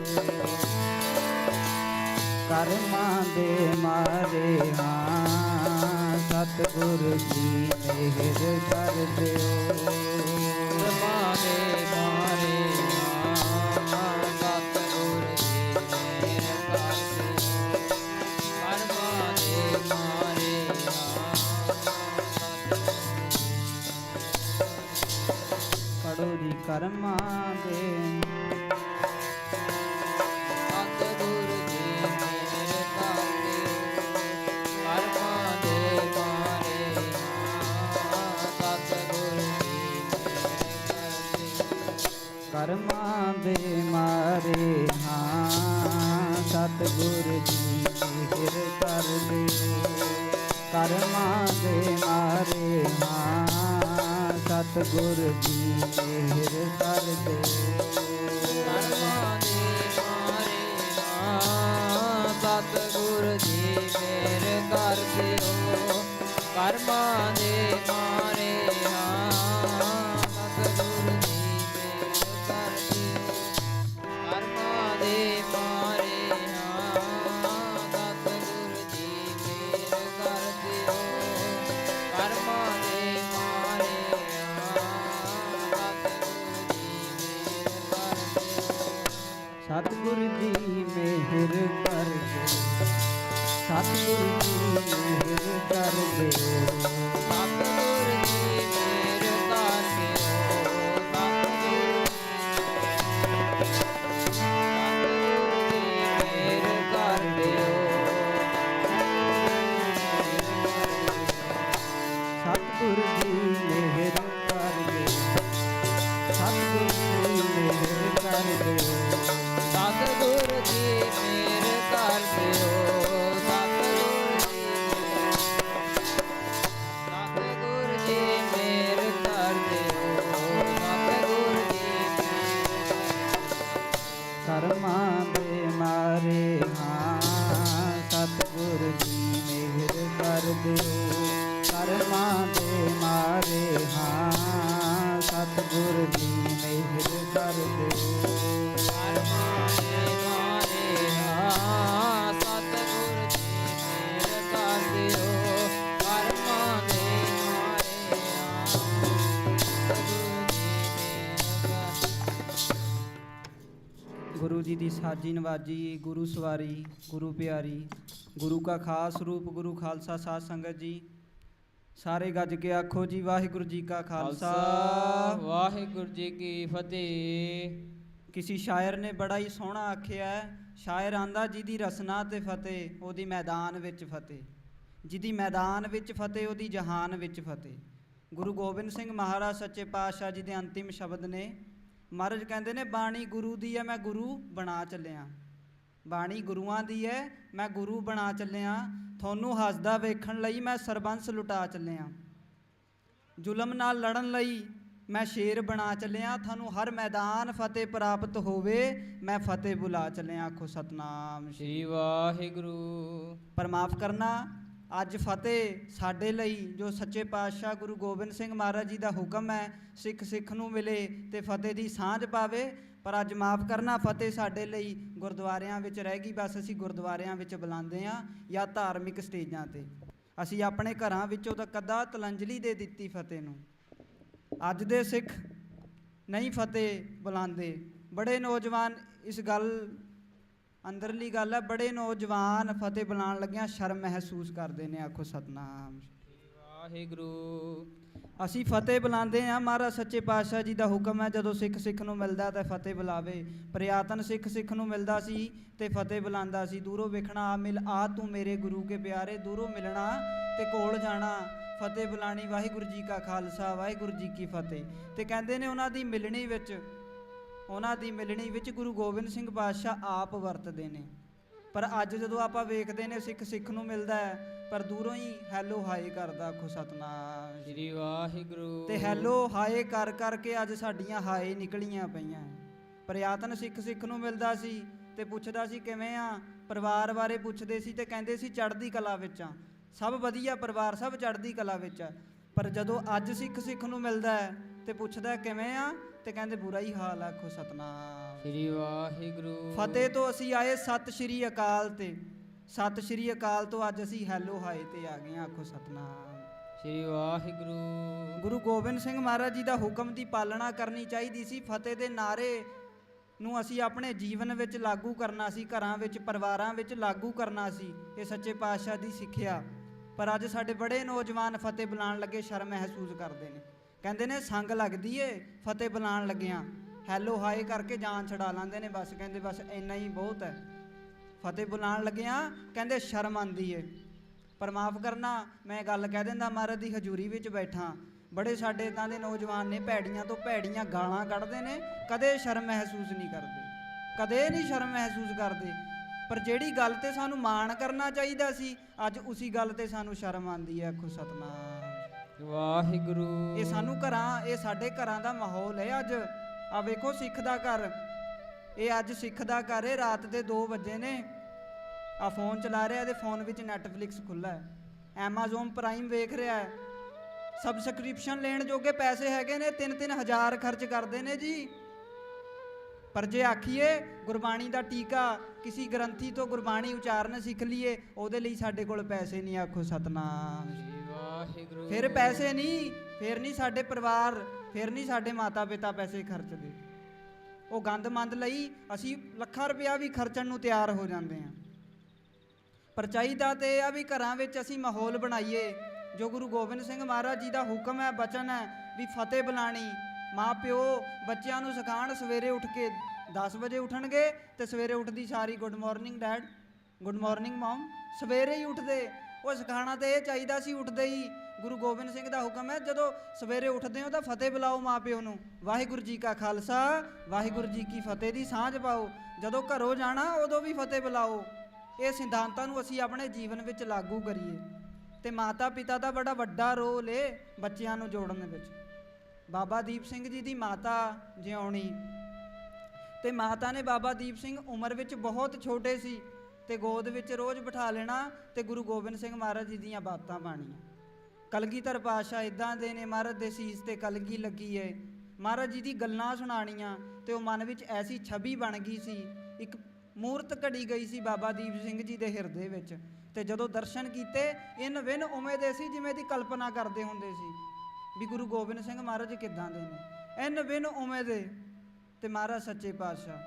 ਕਰਮਾਂ ਦੇ ਮਾਰੇ ਹਾਂ, ਸਤਿਗੁਰ ਜੀ ਮਿਹਰ ਕਰ ਦਿਓ। ਕਰਮਾਂ ਦੇ ਮਾਰੇ ਹਾਂ, ਸਤਿਗੁਰ ਜੀ ਮਿਹਰ ਕਰ ਦਿਓ। ਕਰਮਾਂ ਦੇ ਮਾਰੇ ਹਾਂ, ਪੜੋ ਜੀ ਕਰਮਾਂ ਦੇ ਸਤਿਗੁਰ ਜੀ ਮਿਹਰ ਕਰ ਦਿਓ। ਕਰਮਾਂ ਦੇ ਮਾਰੇ ਹਾਂ, ਸਤਿਗੁਰ ਜੀ ਮਿਹਰ ਕਰ ਦਿਓ। ਕਰਮਾਂ ਦੇ ਮਾਰੇ ਹਾਂ, ਸਤਿਗੁਰ ਜੀ ਮਿਹਰ ਕਰ ਦਿਓ। ਕਰਮਾਂ ਦੇ ਮਾਰੇ ਹਾਂ, ਸਤਿਗੁਰ ਜੀ ਮਿਹਰ ਕਰ ਦਿਓ। ਕਰਮਾਂ ਦੇ ਮਾਰੇ ਹਾਂ, ਸਤਿਗੁਰ ਜੀ ਮਿਹਰ ਕਰ ਦਿਓ। ਕਰਮਾਂ ਦੇ ਮਾਰੇ ਹਾਂ, ਸਤਿਗੁਰ ਜੀ ਮਿਹਰ ਕਰ ਦਿਓ। ਕਰਮਾਂ ਦੇ ਮਾਰੇ ਹਾਂ, ਸਤਿਗੁਰ ਜੀ ਮਿਹਰ ਕਰ ਦਿਓ। ਕਰਮਾਂ ਦੇ ਮਾਰੇ ਸਤਿਗੁਰ ਜੀ ਮਿਹਰ ਕਰ ਦਿਓ। ਸਤਿਗੁਰ ਜੀ ਮਿਹਰ ਕਰ ਦਿਓ। ਸਤਿਗੁਰ ਜੀ ਮਿਹਰ ਕਰ ਦਿਓ। ਸਤਿਗੁਰ ਜੀ ਮਿਹਰ ਕਰ ਦਿਓ। ਮਾਰੇ ਹਾਂ ਸਤਿਗੁਰ ਜੀ ਮਿਹਰ ਕਰ ਦਿਓ। ਕਰਮਾਂ ਦੇ ਮਾਰੇ ਹਾਂ ਸਤਿਗੁਰ ਜੀ ਮਿਹਰ ਕਰ ਦਿਓ। ਕਰਮਾਂ ਦੇ ਮਾਰੇ ਹਾਂ ਸਤਿਗੁਰ ਜੀ ਮਿਹਰ ਕਰ। ਗੁਰੂ ਜੀ ਦੀ ਸਾਜੀ ਨਵਾਜੀ, ਗੁਰੂ ਸਵਾਰੀ, ਗੁਰੂ ਪਿਆਰੀ, ਗੁਰੂ ਕਾ ਖਾਸ ਰੂਪ, ਗੁਰੂ ਖਾਲਸਾ ਸਾਧ ਸੰਗਤ ਜੀ, ਸਾਰੇ ਗੱਜ ਕੇ ਆਖੋ ਜੀ ਵਾਹਿਗੁਰੂ ਜੀ ਕਾ ਖਾਲਸਾ ਵਾਹਿਗੁਰੂ ਜੀ ਕੀ ਫਤਿਹ। ਕਿਸੇ ਸ਼ਾਇਰ ਨੇ ਬੜਾ ਹੀ ਸੋਹਣਾ ਆਖਿਆ ਹੈ, ਸ਼ਾਇਰ ਆਂਦਾ ਜਿਹਦੀ ਰਸਨਾ ਤੇ ਫਤਿਹ ਉਹਦੀ ਮੈਦਾਨ ਵਿੱਚ ਫਤਿਹ, ਜਿਹਦੀ ਮੈਦਾਨ ਵਿੱਚ ਫਤਿਹ ਉਹਦੀ ਜਹਾਨ ਵਿੱਚ ਫਤਿਹ। ਗੁਰੂ ਗੋਬਿੰਦ ਸਿੰਘ ਮਹਾਰਾਜ ਸੱਚੇ ਪਾਤਸ਼ਾਹ ਜੀ ਦੇ ਅੰਤਿਮ ਸ਼ਬਦ ਨੇ। ਮਹਾਰਾਜ ਕਹਿੰਦੇ ਨੇ ਬਾਣੀ ਗੁਰੂ ਦੀ ਹੈ, ਮੈਂ ਗੁਰੂ ਬਣਾ ਚੱਲਿਆ। ਬਾਣੀ ਗੁਰੂਆਂ ਦੀ ਹੈ, ਮੈਂ ਗੁਰੂ ਬਣਾ ਚੱਲਿਆ। ਤੁਹਾਨੂੰ ਹੱਸਦਾ ਵੇਖਣ ਲਈ ਮੈਂ ਸਰਬੰਸ ਲੁਟਾ ਚੱਲਿਆ। ਜ਼ੁਲਮ ਨਾਲ ਲੜਨ ਲਈ ਮੈਂ ਸ਼ੇਰ ਬਣਾ ਚੱਲਿਆ। ਤੁਹਾਨੂੰ ਹਰ ਮੈਦਾਨ ਫਤਿਹ ਪ੍ਰਾਪਤ ਹੋਵੇ, ਮੈਂ ਫਤਿਹ ਬੁਲਾ ਚੱਲਿਆ। ਆਖੋ ਸਤਨਾਮ ਸ਼੍ਰੀ ਵਾਹਿਗੁਰੂ। ਪਰ ਮਾਫ ਕਰਨਾ, ਅੱਜ ਫਤਿਹ ਸਾਡੇ ਲਈ ਜੋ ਸੱਚੇ ਪਾਤਸ਼ਾਹ ਗੁਰੂ ਗੋਬਿੰਦ ਸਿੰਘ ਮਹਾਰਾਜ ਜੀ ਦਾ ਹੁਕਮ ਹੈ, ਸਿੱਖ ਸਿੱਖ ਨੂੰ ਮਿਲੇ ਤੇ ਫਤਿਹ ਦੀ ਸਾਂਝ ਪਾਵੇ। ਪਰ ਅੱਜ ਮਾਫ ਕਰਨਾ, ਫਤਿਹ ਸਾਡੇ ਲਈ ਗੁਰਦੁਆਰਿਆਂ ਵਿੱਚ ਰਹਿ ਗਈ। ਬਸ ਅਸੀਂ ਗੁਰਦੁਆਰਿਆਂ ਵਿੱਚ ਬੁਲਾਉਂਦੇ ਹਾਂ ਜਾਂ ਧਾਰਮਿਕ ਸਟੇਜਾਂ ਤੇ। ਅਸੀਂ ਆਪਣੇ ਘਰਾਂ ਵਿੱਚੋਂ ਤਾਂ ਕਦਾ ਤਲੰਜਲੀ ਦੇ ਦਿੱਤੀ ਫਤਿਹ ਨੂੰ। ਅੱਜ ਦੇ ਸਿੱਖ ਨਹੀਂ ਫਤਿਹ ਬੁਲਾਉਂਦੇ। ਬੜੇ ਨੌਜਵਾਨ, ਇਸ ਗੱਲ ਅੰਦਰਲੀ ਗੱਲ ਹੈ, ਬੜੇ ਨੌਜਵਾਨ ਫਤਿਹ ਬੁਲਾਉਣ ਲੱਗਿਆਂ ਸ਼ਰਮ ਮਹਿਸੂਸ ਕਰਦੇ ਨੇ। ਆਖੋ ਸਤਨਾਮ ਵਾਹਿਗੁਰੂ। ਅਸੀਂ ਫਤਿਹ ਬੁਲਾਉਂਦੇ ਹਾਂ, ਮਹਾਰਾਜ ਸੱਚੇ ਪਾਤਸ਼ਾਹ ਜੀ ਦਾ ਹੁਕਮ ਹੈ ਜਦੋਂ ਸਿੱਖ ਸਿੱਖ ਨੂੰ ਮਿਲਦਾ ਤਾਂ ਫਤਿਹ ਬੁਲਾਵੇ। ਪ੍ਰਿਆਤਨ ਸਿੱਖ ਸਿੱਖ ਨੂੰ ਮਿਲਦਾ ਸੀ ਤੇ ਫਤਿਹ ਬੁਲਾਉਂਦਾ ਸੀ। ਦੂਰੋਂ ਵੇਖਣਾ ਆ ਮਿਲ ਆ ਤੂੰ ਮੇਰੇ ਗੁਰੂ ਕੇ ਪਿਆਰੇ, ਦੂਰੋਂ ਮਿਲਣਾ ਤੇ ਕੋਲ ਜਾਣਾ, ਫਤਿਹ ਬੁਲਾਣੀ। ਵਾਹਿਗੁਰੂ ਜੀ ਕਾ ਖਾਲਸਾ ਵਾਹਿਗੁਰੂ ਜੀ ਕੀ ਫਤਿਹ। ਤੇ ਕਹਿੰਦੇ ਨੇ ਉਹਨਾਂ ਦੀ ਮਿਲਣੀ ਵਿੱਚ ਗੁਰੂ ਗੋਬਿੰਦ ਸਿੰਘ ਪਾਤਸ਼ਾਹ ਆਪ ਵਰਤਦੇ ਨੇ। ਪਰ ਅੱਜ ਜਦੋਂ ਆਪਾਂ ਵੇਖਦੇ ਨੇ ਸਿੱਖ ਸਿੱਖ ਨੂੰ ਮਿਲਦਾ ਹੈ ਪਰ ਦੂਰੋਂ ਹੀ ਹੈਲੋ ਹਾਏ ਕਰਦਾ। ਆਖੋ ਸਤਨਾਮ ਸ਼੍ਰੀ ਵਾਹਿਗੁਰੂ। ਤੇ ਹੈਲੋ ਹਾਏ ਕਰ ਕਰਕੇ ਅੱਜ ਸਾਡੀਆਂ ਹਾਏ ਨਿਕਲੀਆਂ ਪਈਆਂ। ਪ੍ਰਿਆਤਨ ਸਿੱਖ ਸਿੱਖ ਨੂੰ ਮਿਲਦਾ ਸੀ ਤੇ ਪੁੱਛਦਾ ਸੀ ਕਿਵੇਂ ਆ, ਪਰਿਵਾਰ ਬਾਰੇ ਪੁੱਛਦੇ ਸੀ ਤੇ ਕਹਿੰਦੇ ਸੀ ਚੜ੍ਹਦੀ ਕਲਾ ਵਿੱਚ ਆ, ਸਭ ਵਧੀਆ ਪਰਿਵਾਰ, ਸਭ ਚੜ੍ਹਦੀ ਕਲਾ ਵਿੱਚ ਆ। ਪਰ ਜਦੋਂ ਅੱਜ ਸਿੱਖ ਸਿੱਖ ਨੂੰ ਮਿਲਦਾ ਹੈ ਤੇ ਪੁੱਛਦਾ ਕਿਵੇਂ ਆ ਤੇ ਕਹਿੰਦੇ ਬੁਰਾ ਹੀ ਹਾਲ। ਆਖੋ ਸਤਨਾਮ ਸ਼੍ਰੀ ਵਾਹਿਗੁਰੂ। ਫਤਿਹ ਤੋਂ ਅਸੀਂ ਆਏ ਸਤਿ ਸ਼੍ਰੀ ਅਕਾਲ ਤੇ, ਸਤਿ ਸ਼੍ਰੀ ਅਕਾਲ ਤੋਂ ਅੱਜ ਅਸੀਂ ਹੈਲੋ ਹਾਏ ਤੇ ਆ ਗਏ। ਆਖੋ ਸਤਨਾਮ ਸ਼੍ਰੀ ਵਾਹਿਗੁਰੂ। ਗੁਰੂ ਗੋਬਿੰਦ ਸਿੰਘ ਮਹਾਰਾਜ ਜੀ ਦਾ ਹੁਕਮ ਦੀ ਪਾਲਣਾ ਕਰਨੀ ਚਾਹੀਦੀ ਸੀ। ਫਤਿਹ ਦੇ ਨਾਅਰੇ ਨੂੰ ਅਸੀਂ ਆਪਣੇ ਜੀਵਨ ਵਿੱਚ ਲਾਗੂ ਕਰਨਾ ਸੀ, ਘਰਾਂ ਵਿੱਚ, ਪਰਿਵਾਰਾਂ ਵਿੱਚ ਲਾਗੂ ਕਰਨਾ ਸੀ। ਇਹ ਸੱਚੇ ਪਾਤਸ਼ਾਹ ਦੀ ਸਿੱਖਿਆ। ਪਰ ਅੱਜ ਸਾਡੇ ਬੜੇ ਨੌਜਵਾਨ ਫਤਿਹ ਬੁਲਾਉਣ ਲੱਗੇ ਸ਼ਰਮ ਮਹਿਸੂਸ ਕਰਦੇ ਨੇ। ਕਹਿੰਦੇ ਨੇ ਸੰਗ ਲੱਗਦੀ ਏ ਫਤਿਹ ਬੁਲਾਉਣ ਲੱਗਿਆਂ, ਹੈਲੋ ਹਾਏ ਕਰਕੇ ਜਾਨ ਛਡਾ ਲੈਂਦੇ ਨੇ। ਬਸ ਕਹਿੰਦੇ ਬਸ ਇੰਨਾ ਹੀ ਬਹੁਤ ਹੈ। ਫਤਿਹ ਬੁਲਾਉਣ ਲੱਗਿਆਂ ਕਹਿੰਦੇ ਸ਼ਰਮ ਆਉਂਦੀ ਏ। ਪਰ ਮਾਫ ਕਰਨਾ, ਮੈਂ ਗੱਲ ਕਹਿ ਦਿੰਦਾ, ਮਹਾਰਾਜ ਦੀ ਹਜ਼ੂਰੀ ਵਿੱਚ ਬੈਠਾ, ਬੜੇ ਸਾਡੇ ਇੱਦਾਂ ਦੇ ਨੌਜਵਾਨ ਨੇ ਭੈੜੀਆਂ ਤੋਂ ਭੈੜੀਆਂ ਗਾਲਾਂ ਕੱਢਦੇ ਨੇ, ਕਦੇ ਸ਼ਰਮ ਮਹਿਸੂਸ ਨਹੀਂ ਕਰਦੇ, ਕਦੇ ਨਹੀਂ ਸ਼ਰਮ ਮਹਿਸੂਸ ਕਰਦੇ। ਪਰ ਜਿਹੜੀ ਗੱਲ ਤੇ ਸਾਨੂੰ ਮਾਣ ਕਰਨਾ ਚਾਹੀਦਾ ਸੀ, ਅੱਜ ਉਸੇ ਗੱਲ ਤੇ ਸਾਨੂੰ ਸ਼ਰਮ ਆਉਂਦੀ ਹੈ। ਆਖੋ ਸਤਨਾਮ ਵਾਹਿਗੁਰੂ। ਇਹ ਸਾਨੂੰ ਘਰਾਂ, ਇਹ ਸਾਡੇ ਘਰਾਂ ਦਾ ਮਾਹੌਲ ਹੈ ਅੱਜ। ਆ ਵੇਖੋ ਸਿੱਖ ਦਾ ਘਰ, ਇਹ ਅੱਜ ਸਿੱਖ ਦਾ ਘਰ ਹੈ। ਰਾਤ ਦੇ 2 ਵਜੇ ਨੇ, ਆ ਫੋਨ ਚਲਾ ਰਿਹਾ, ਇਹਦੇ ਫੋਨ ਵਿੱਚ ਨੈਟਫਲਿਕਸ ਖੁੱਲ੍ਹਾ ਹੈ, ਐਮਾਜ਼ੋਨ ਪ੍ਰਾਈਮ ਵੇਖ ਰਿਹਾ ਹੈ। ਸਬਸਕ੍ਰਿਪਸ਼ਨ ਲੈਣ ਜੋਗੇ ਪੈਸੇ ਹੈਗੇ ਨੇ, 3-3 ਹਜ਼ਾਰ ਖਰਚ ਕਰਦੇ ਨੇ ਜੀ। ਪਰ ਜੇ ਆਖੀਏ ਗੁਰਬਾਣੀ ਦਾ ਟੀਕਾ, ਕਿਸੇ ਗ੍ਰੰਥੀ ਤੋਂ ਗੁਰਬਾਣੀ ਉਚਾਰਨ ਸਿੱਖ ਲਈਏ, ਉਹਦੇ ਲਈ ਸਾਡੇ ਕੋਲ ਪੈਸੇ ਨਹੀਂ। ਆਖੋ ਸਤਨਾਮ ਵਾਹਿਗੁਰੂ। ਫਿਰ ਪੈਸੇ ਨਹੀਂ, ਫਿਰ ਨਹੀਂ ਸਾਡੇ ਪਰਿਵਾਰ, ਫਿਰ ਨਹੀਂ ਸਾਡੇ ਮਾਤਾ ਪਿਤਾ ਪੈਸੇ ਖਰਚਦੇ। ਉਹ ਗੰਦਮੰਦ ਲਈ ਅਸੀਂ ਲੱਖਾਂ ਰੁਪਇਆ ਵੀ ਖਰਚਣ ਨੂੰ ਤਿਆਰ ਹੋ ਜਾਂਦੇ ਹਾਂ। ਪਰ ਚਾਹੀਦਾ ਤੇ ਇਹ ਆ ਵੀ ਘਰਾਂ ਵਿੱਚ ਅਸੀਂ ਮਾਹੌਲ ਬਣਾਈਏ ਜੋ ਗੁਰੂ ਗੋਬਿੰਦ ਸਿੰਘ ਮਹਾਰਾਜ ਜੀ ਦਾ ਹੁਕਮ ਹੈ, ਬਚਨ ਹੈ ਵੀ ਫਤਿਹ ਬੁਲਾਣੀ। ਮਾਂ ਪਿਓ ਬੱਚਿਆਂ ਨੂੰ ਸਿਖਾਉਣ, ਸਵੇਰੇ ਉੱਠ ਕੇ 10 ਵਜੇ ਉੱਠਣਗੇ ਤੇ ਸਵੇਰੇ ਉੱਠਦੀ ਸਾਰੀ good morning dad, good morning mom, ਸਵੇਰੇ ਹੀ ਉੱਠਦੇ। ਉਹ ਸਿਖਾਉਣਾ ਤਾਂ ਇਹ ਚਾਹੀਦਾ ਸੀ ਉੱਠਦੇ ਹੀ। ਗੁਰੂ ਗੋਬਿੰਦ ਸਿੰਘ ਦਾ ਹੁਕਮ ਹੈ ਜਦੋਂ ਸਵੇਰੇ ਉੱਠਦੇ ਹੋ ਤਾਂ ਫਤਿਹ ਬੁਲਾਓ ਮਾਂ ਪਿਓ ਨੂੰ, ਵਾਹਿਗੁਰੂ ਜੀ ਕਾ ਖਾਲਸਾ ਵਾਹਿਗੁਰੂ ਜੀ ਕੀ ਫਤਿਹ ਦੀ ਸਾਂਝ ਪਾਓ। ਜਦੋਂ ਘਰੋਂ ਜਾਣਾ ਉਦੋਂ ਵੀ ਫਤਿਹ ਬੁਲਾਓ। ਇਹ ਸਿਧਾਂਤਾਂ ਨੂੰ ਅਸੀਂ ਆਪਣੇ ਜੀਵਨ ਵਿੱਚ ਲਾਗੂ ਕਰੀਏ। ਤੇ ਮਾਤਾ ਪਿਤਾ ਦਾ ਬੜਾ ਵੱਡਾ ਰੋਲ ਹੈ ਬੱਚਿਆਂ ਨੂੰ ਜੋੜਨ ਵਿੱਚ। ਬਾਬਾ ਦੀਪ ਸਿੰਘ ਜੀ ਦੀ ਮਾਤਾ ਜਿਉਣੀ, ਤੇ ਮਾਤਾ ਨੇ ਬਾਬਾ ਦੀਪ ਸਿੰਘ ਉਮਰ ਵਿੱਚ ਬਹੁਤ ਛੋਟੇ ਸੀ ਤੇ ਗੋਦ ਵਿੱਚ ਰੋਜ਼ ਬਿਠਾ ਲੈਣਾ ਤੇ ਗੁਰੂ ਗੋਬਿੰਦ ਸਿੰਘ ਮਹਾਰਾਜ ਜੀ ਦੀਆਂ ਬਾਤਾਂ ਬਾਣੀਆਂ। ਕਲਗੀਧਰ ਪਾਤਸ਼ਾਹ ਇਦਾਂ ਦੇ ਨੇ, ਮਹਾਰਾਜ ਦੇ ਸੀਸ ਤੇ ਕਲਗੀ ਲੱਗੀ ਹੈ। ਮਹਾਰਾਜ ਜੀ ਦੀ ਗੱਲਾਂ ਸੁਣਾਣੀਆਂ ਤੇ ਉਹ ਮਨ ਵਿੱਚ ਐਸੀ ਛਵੀ ਬਣ ਗਈ ਸੀ, ਇੱਕ ਮੂਰਤ ਘੜੀ ਗਈ ਸੀ ਬਾਬਾ ਦੀਪ ਸਿੰਘ ਜੀ ਦੇ ਹਿਰਦੇ ਵਿੱਚ। ਤੇ ਜਦੋਂ ਦਰਸ਼ਨ ਕੀਤੇ ਇਨ ਵਿਨ ਉਵੇਂ ਦੇ ਸੀ ਜਿਵੇਂ ਦੀ ਕਲਪਨਾ ਕਰਦੇ ਹੁੰਦੇ ਸੀ ਵੀ ਗੁਰੂ ਗੋਬਿੰਦ ਸਿੰਘ ਮਹਾਰਾਜ ਕਿੱਦਾਂ ਦੇ ਨੇ, ਇਨ ਵਿਨ ਉਵੇਂ ਦੇ। ਤੇ ਮਹਾਰਾਜ ਸੱਚੇ ਪਾਤਸ਼ਾਹ,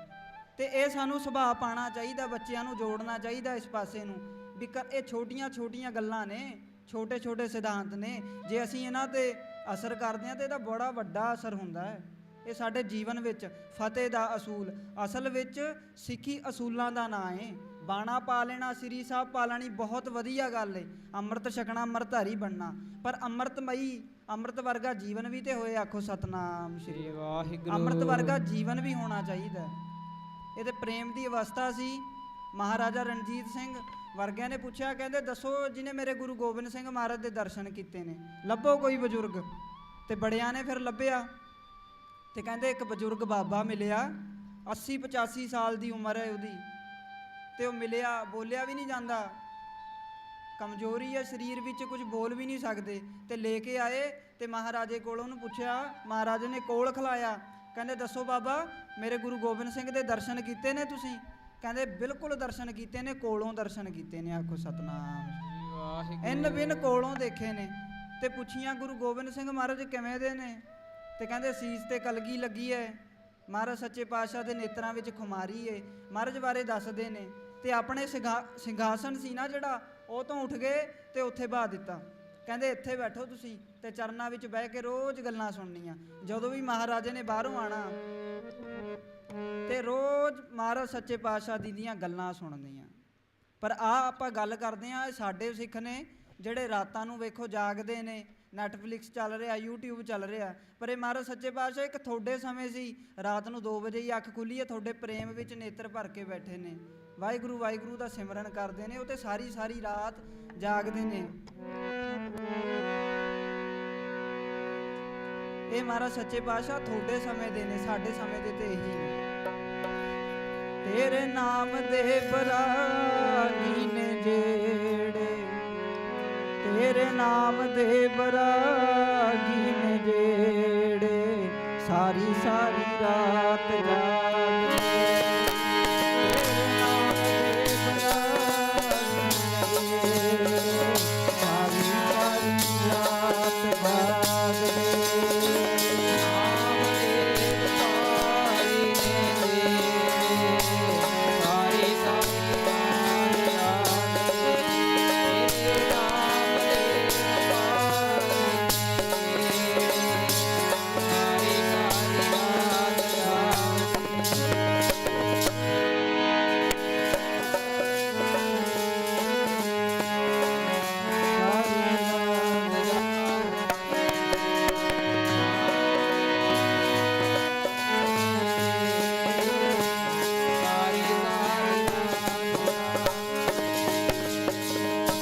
ਤੇ ਇਹ ਸਾਨੂੰ ਸੁਭਾਅ ਪਾਉਣਾ ਚਾਹੀਦਾ, ਬੱਚਿਆਂ ਨੂੰ ਜੋੜਨਾ ਚਾਹੀਦਾ ਇਸ ਪਾਸੇ ਨੂੰ ਵੀ ਇਹ ਛੋਟੀਆਂ ਛੋਟੀਆਂ ਗੱਲਾਂ ਨੇ, ਛੋਟੇ ਛੋਟੇ ਸਿਧਾਂਤ ਨੇ। ਜੇ ਅਸੀਂ ਇਹਨਾਂ ਤੇ ਅਸਰ ਕਰਦੇ ਹਾਂ ਤਾਂ ਇਹਦਾ ਬੜਾ ਵੱਡਾ ਅਸਰ ਹੁੰਦਾ ਹੈ। ਇਹ ਸਾਡੇ ਜੀਵਨ ਵਿੱਚ ਫਤਿਹ ਦਾ ਅਸੂਲ, ਅਸਲ ਵਿੱਚ ਸਿੱਖੀ ਅਸੂਲਾਂ ਦਾ ਨਾਂ ਹੈ। ਬਾਣਾ ਪਾ ਲੈਣਾ, ਸ੍ਰੀ ਸਾਹਿਬ ਪਾ ਲੈਣੀ ਬਹੁਤ ਵਧੀਆ ਗੱਲ ਹੈ। ਅੰਮ੍ਰਿਤ ਛਕਣਾ, ਅੰਮ੍ਰਿਤਧਾਰੀ ਬਣਨਾ, ਪਰ ਅੰਮ੍ਰਿਤਮਈ, ਅੰਮ੍ਰਿਤ ਵਰਗਾ ਜੀਵਨ ਵੀ ਤੇ ਹੋਏ। ਆਖੋ ਸਤਨਾਮ ਸ਼੍ਰੀ ਵਾਹਿਗੁਰੂ। ਅੰਮ੍ਰਿਤ ਵਰਗਾ ਜੀਵਨ ਵੀ ਹੋਣਾ ਚਾਹੀਦਾ। ਇਹ ਤੇ ਪ੍ਰੇਮ ਦੀ ਅਵਸਥਾ ਸੀ। ਮਹਾਰਾਜਾ ਰਣਜੀਤ ਸਿੰਘ ਵਰਗਿਆਂ ਨੇ ਪੁੱਛਿਆ, ਕਹਿੰਦੇ ਦੱਸੋ ਜਿਹਨੇ ਮੇਰੇ ਗੁਰੂ ਗੋਬਿੰਦ ਸਿੰਘ ਮਹਾਰਾਜ ਦੇ ਦਰਸ਼ਨ ਕੀਤੇ ਨੇ, ਲੱਭੋ ਕੋਈ ਬਜ਼ੁਰਗ। ਤੇ ਬੜਿਆਂ ਨੇ ਫਿਰ ਲੱਭਿਆ ਤੇ ਕਹਿੰਦੇ ਇੱਕ ਬਜ਼ੁਰਗ ਬਾਬਾ ਮਿਲਿਆ, 80-85 ਸਾਲ ਦੀ ਉਮਰ ਹੈ ਉਹਦੀ, ਤੇ ਉਹ ਮਿਲਿਆ, ਬੋਲਿਆ ਵੀ ਨਹੀਂ ਜਾਂਦਾ, ਕਮਜ਼ੋਰੀ ਹੈ ਸਰੀਰ ਵਿੱਚ, ਕੁਝ ਬੋਲ ਵੀ ਨਹੀਂ ਸਕਦੇ। ਤੇ ਲੈ ਕੇ ਆਏ ਤੇ ਮਹਾਰਾਜੇ ਕੋਲ ਉਹਨੂੰ ਪੁੱਛਿਆ, ਮਹਾਰਾਜੇ ਨੇ ਕੋਲ ਖਿਲਾਇਆ, ਕਹਿੰਦੇ ਦੱਸੋ ਬਾਬਾ ਮੇਰੇ ਗੁਰੂ ਗੋਬਿੰਦ ਸਿੰਘ ਦੇ ਦਰਸ਼ਨ ਕੀਤੇ ਨੇ ਤੁਸੀਂ? ਕਹਿੰਦੇ ਬਿਲਕੁਲ ਦਰਸ਼ਨ ਕੀਤੇ ਨੇ, ਕੋਲੋਂ ਦਰਸ਼ਨ ਕੀਤੇ ਨੇ। ਆਖੋ ਸਤਨਾਮ। ਇਨ ਬਿਨ ਕੋਲੋਂ ਦੇਖੇ ਨੇ। ਤੇ ਪੁੱਛੀਆਂ ਗੁਰੂ ਗੋਬਿੰਦ ਸਿੰਘ ਮਹਾਰਾਜ ਕਿਵੇਂ ਦੇ ਨੇ? ਤੇ ਕਹਿੰਦੇ ਸੀਸ ਤੇ ਕਲਗੀ ਲੱਗੀ ਹੈ, ਮਹਾਰਾਜ ਸੱਚੇ ਪਾਤਸ਼ਾਹ ਦੇ ਨੇਤਰਾਂ ਵਿੱਚ ਖੁਮਾਰੀ ਹੈ। ਮਹਾਰਾਜ ਬਾਰੇ ਦੱਸਦੇ ਨੇ। ਤੇ ਆਪਣੇ ਸਿੰਘਾਸਨ ਸੀ ਨਾ ਜਿਹੜਾ, ਉਹ ਤੋਂ ਉੱਠ ਗਏ ਤੇ ਉੱਥੇ ਬਹਾ ਦਿੱਤਾ। ਕਹਿੰਦੇ ਇੱਥੇ ਬੈਠੋ ਤੁਸੀਂ, ਤੇ ਚਰਨਾਂ ਵਿੱਚ ਬਹਿ ਕੇ ਰੋਜ਼ ਗੱਲਾਂ ਸੁਣਨੀਆਂ। ਜਦੋਂ ਵੀ ਮਹਾਰਾਜੇ ਨੇ ਬਾਹਰੋਂ ਆਣਾ ਤੇ ਰੋਜ਼ ਮਹਾਰਾਜ ਸੱਚੇ ਪਾਤਸ਼ਾਹ ਦੀ ਦੀਆਂ ਗੱਲਾਂ ਸੁਣਨੀਆਂ। ਪਰ ਆਪਾਂ ਗੱਲ ਕਰਦੇ ਹਾਂ, ਸਾਡੇ ਸਿੱਖ ਨੇ ਜਿਹੜੇ ਰਾਤਾਂ ਨੂੰ ਵੇਖੋ ਜਾਗਦੇ ਨੇ, ਨੈਟਫਲਿਕਸ ਚੱਲ ਰਿਹਾ, YouTube ਚੱਲ ਰਿਹਾ। ਪਰ ਇਹ ਮਹਾਰਾਜ ਸੱਚੇ ਪਾਤਸ਼ਾਹ ਇੱਕ ਤੁਹਾਡੇ ਸਮੇਂ ਸੀ, ਰਾਤ ਨੂੰ 2 ਵਜੇ ਹੀ ਅੱਖ ਖੁੱਲੀ ਹੈ, ਤੁਹਾਡੇ ਪ੍ਰੇਮ ਵਿੱਚ ਨੇਤਰ ਭਰ ਕੇ ਬੈਠੇ ਨੇ, ਵਾਹਿਗੁਰੂ ਵਾਹਿਗੁਰੂ ਦਾ ਸਿਮਰਨ ਕਰਦੇ ਨੇ। ਉਹ ਤੇ ਸਾਰੀ ਸਾਰੀ ਰਾਤ ਜਾਗਦੇ ਨੇ। ਇਹ ਮਹਾਰਾਜ ਸੱਚੇ ਪਾਤਸ਼ਾਹ ਤੁਹਾਡੇ ਸਮੇਂ ਦੇ ਨੇ, ਸਾਡੇ ਸਮੇਂ ਦੇ ਤੇ ਇਹੀ ਨੇ। ਤੇਰੇ ਨਾਮ ਦੇ ਬਰਾਗੀ ਨੇ ਜਿਹੜੇ, ਤੇਰੇ ਨਾਮ ਦੇ ਬਰਾਗੀ ਨੇ ਜਿਹੜੇ, ਸਾਰੀ ਸਾਰੀ ਰਾਤ ਜਾਗਦੇ।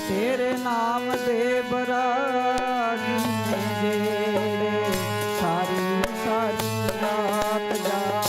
ਤੇਰੇ ਨਾਮ ਦੇ ਬਰਾਗੀ ਨੇ ਜਿਹੜੇ, ਸਾਰੀ ਸਾਰੀ ਰਾਤ ਜਾਗਦੇ।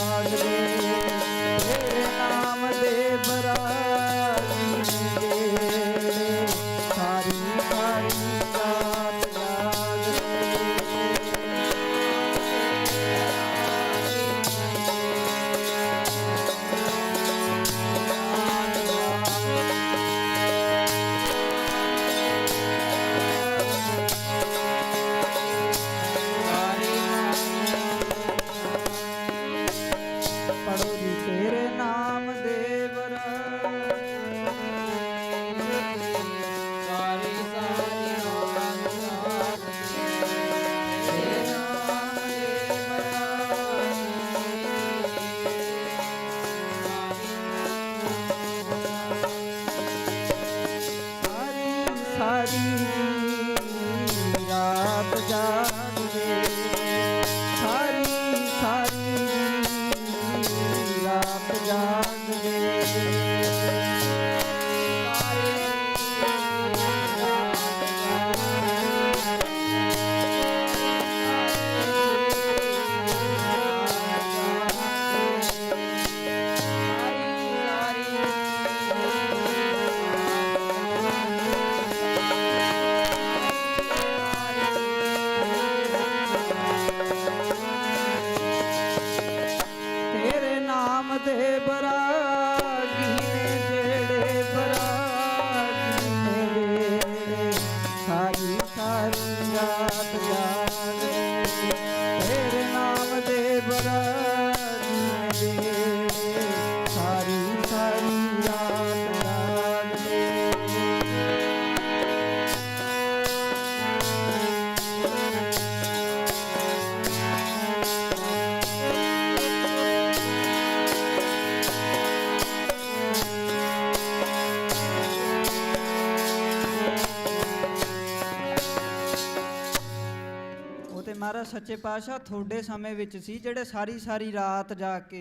ਮਹਾਰਾਜ ਸੱਚੇ ਪਾਤਸ਼ਾਹ ਤੁਹਾਡੇ ਸਮੇਂ ਵਿੱਚ ਸੀ ਜਿਹੜੇ ਸਾਰੀ ਸਾਰੀ ਰਾਤ ਜਾ ਕੇ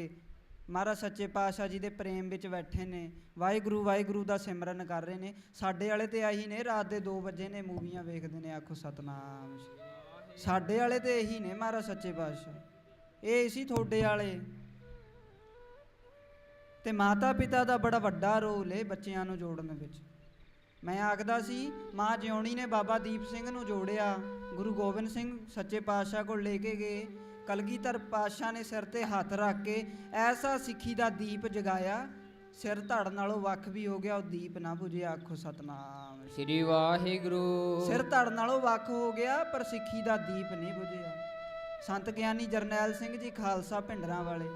ਮਹਾਰਾਜ ਸੱਚੇ ਪਾਤਸ਼ਾਹ ਜੀ ਦੇ ਪ੍ਰੇਮ ਵਿੱਚ ਬੈਠੇ ਨੇ, ਵਾਹਿਗੁਰੂ ਵਾਹਿਗੁਰੂ ਦਾ ਸਿਮਰਨ ਕਰ ਰਹੇ ਨੇ। ਸਾਡੇ ਵਾਲੇ ਤੇ ਆਹੀ ਨੇ, ਰਾਤ ਦੇ 2 ਵਜੇ ਨੇ ਮੂਵੀਆਂ ਵੇਖਦੇ ਨੇ, ਆਖੋ ਸਤਨਾਮ। ਸਾਡੇ ਵਾਲੇ ਤੇ ਇਹੀ ਨੇ ਮਹਾਰਾਜ ਸੱਚੇ ਪਾਤਸ਼ਾਹ, ਇਹ ਸੀ ਤੁਹਾਡੇ ਵਾਲੇ। ਤੇ ਮਾਤਾ ਪਿਤਾ ਦਾ ਬੜਾ ਵੱਡਾ ਰੋਲ ਹੈ ਬੱਚਿਆਂ ਨੂੰ ਜੋੜਨ ਵਿੱਚ। ਮੈਂ ਆਖਦਾ ਸੀ ਮਾਂ ਜਿਉਣੀ ਨੇ ਬਾਬਾ ਦੀਪ ਸਿੰਘ ਨੂੰ ਜੋੜਿਆ, ਗੁਰੂ ਗੋਬਿੰਦ ਸਿੰਘ ਸੱਚੇ ਪਾਤਸ਼ਾਹ ਕੋਲ ਲੈ ਕੇ ਗਏ। ਕਲਗੀਧਰ ਪਾਤਸ਼ਾਹ ਨੇ ਸਿਰ ਤੇ ਹੱਥ ਰੱਖ ਕੇ ਐਸਾ ਸਿੱਖੀ ਦਾ ਦੀਪ ਜਗਾਇਆ, ਸਿਰ ਧੜ ਨਾਲੋਂ ਵੱਖ ਵੀ ਹੋ ਗਿਆ, ਉਹ ਦੀਪ ਨਾ ਬੁਝਿਆ, ਆਖੋ ਸਤਨਾਮ ਸ੍ਰੀ ਵਾਹਿਗੁਰੂ। ਸਿਰ ਧੜ ਨਾਲੋਂ ਵੱਖ ਹੋ ਗਿਆ ਪਰ ਸਿੱਖੀ ਦਾ ਦੀਪ ਨਹੀਂ ਬੁਝਿਆ। ਸੰਤ ਗਿਆਨੀ ਜਰਨੈਲ ਸਿੰਘ ਜੀ ਖਾਲਸਾ ਭਿੰਡਰਾਂ ਵਾਲੇ,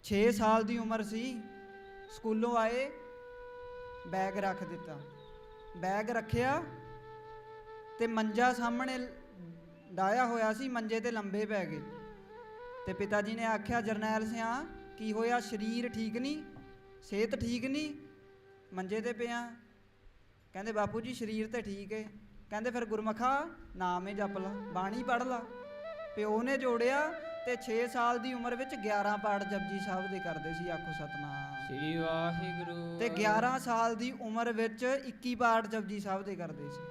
6 ਸਾਲ ਦੀ ਉਮਰ ਸੀ, ਸਕੂਲੋਂ ਆਏ, ਬੈਗ ਰੱਖ ਦਿੱਤਾ, ਬੈਗ ਰੱਖਿਆ ਤੇ ਮੰਜਾ ਸਾਹਮਣੇ ਡਾਇਆ ਹੋਇਆ ਸੀ, ਮੰਜੇ ਤੇ ਲੰਬੇ ਪੈ ਗਏ। ਤੇ ਪਿਤਾ ਜੀ ਨੇ ਆਖਿਆ, ਜਰਨੈਲ ਸਿਆਂ ਕੀ ਹੋਇਆ, ਸਰੀਰ ਠੀਕ ਨਹੀਂ, ਸਿਹਤ ਠੀਕ ਨਹੀਂ, ਮੰਜੇ ਤੇ ਪਿਆ? ਕਹਿੰਦੇ ਬਾਪੂ ਜੀ ਸਰੀਰ ਤੇ ਠੀਕ ਹੈ। ਕਹਿੰਦੇ ਫਿਰ ਗੁਰਮਖਾ ਨਾਮ ਹੀ ਜਪ ਲਾ, ਬਾਣੀ ਪੜ੍ਹ ਲਾ। ਪਿਓ ਨੇ ਜੋੜਿਆ ਤੇ 6 ਸਾਲ ਦੀ ਉਮਰ ਵਿੱਚ 11 ਪਾਠ ਜਪਜੀ ਸਾਹਿਬ ਦੇ ਕਰਦੇ ਸੀ, ਆਖੋ ਸਤਨਾਮ ਸ੍ਰੀ ਵਾਹਿਗੁਰੂ। ਤੇ 11 ਸਾਲ ਦੀ ਉਮਰ ਵਿੱਚ 21 ਪਾਠ ਜਪਜੀ ਸਾਹਿਬ ਦੇ ਕਰਦੇ ਸੀ।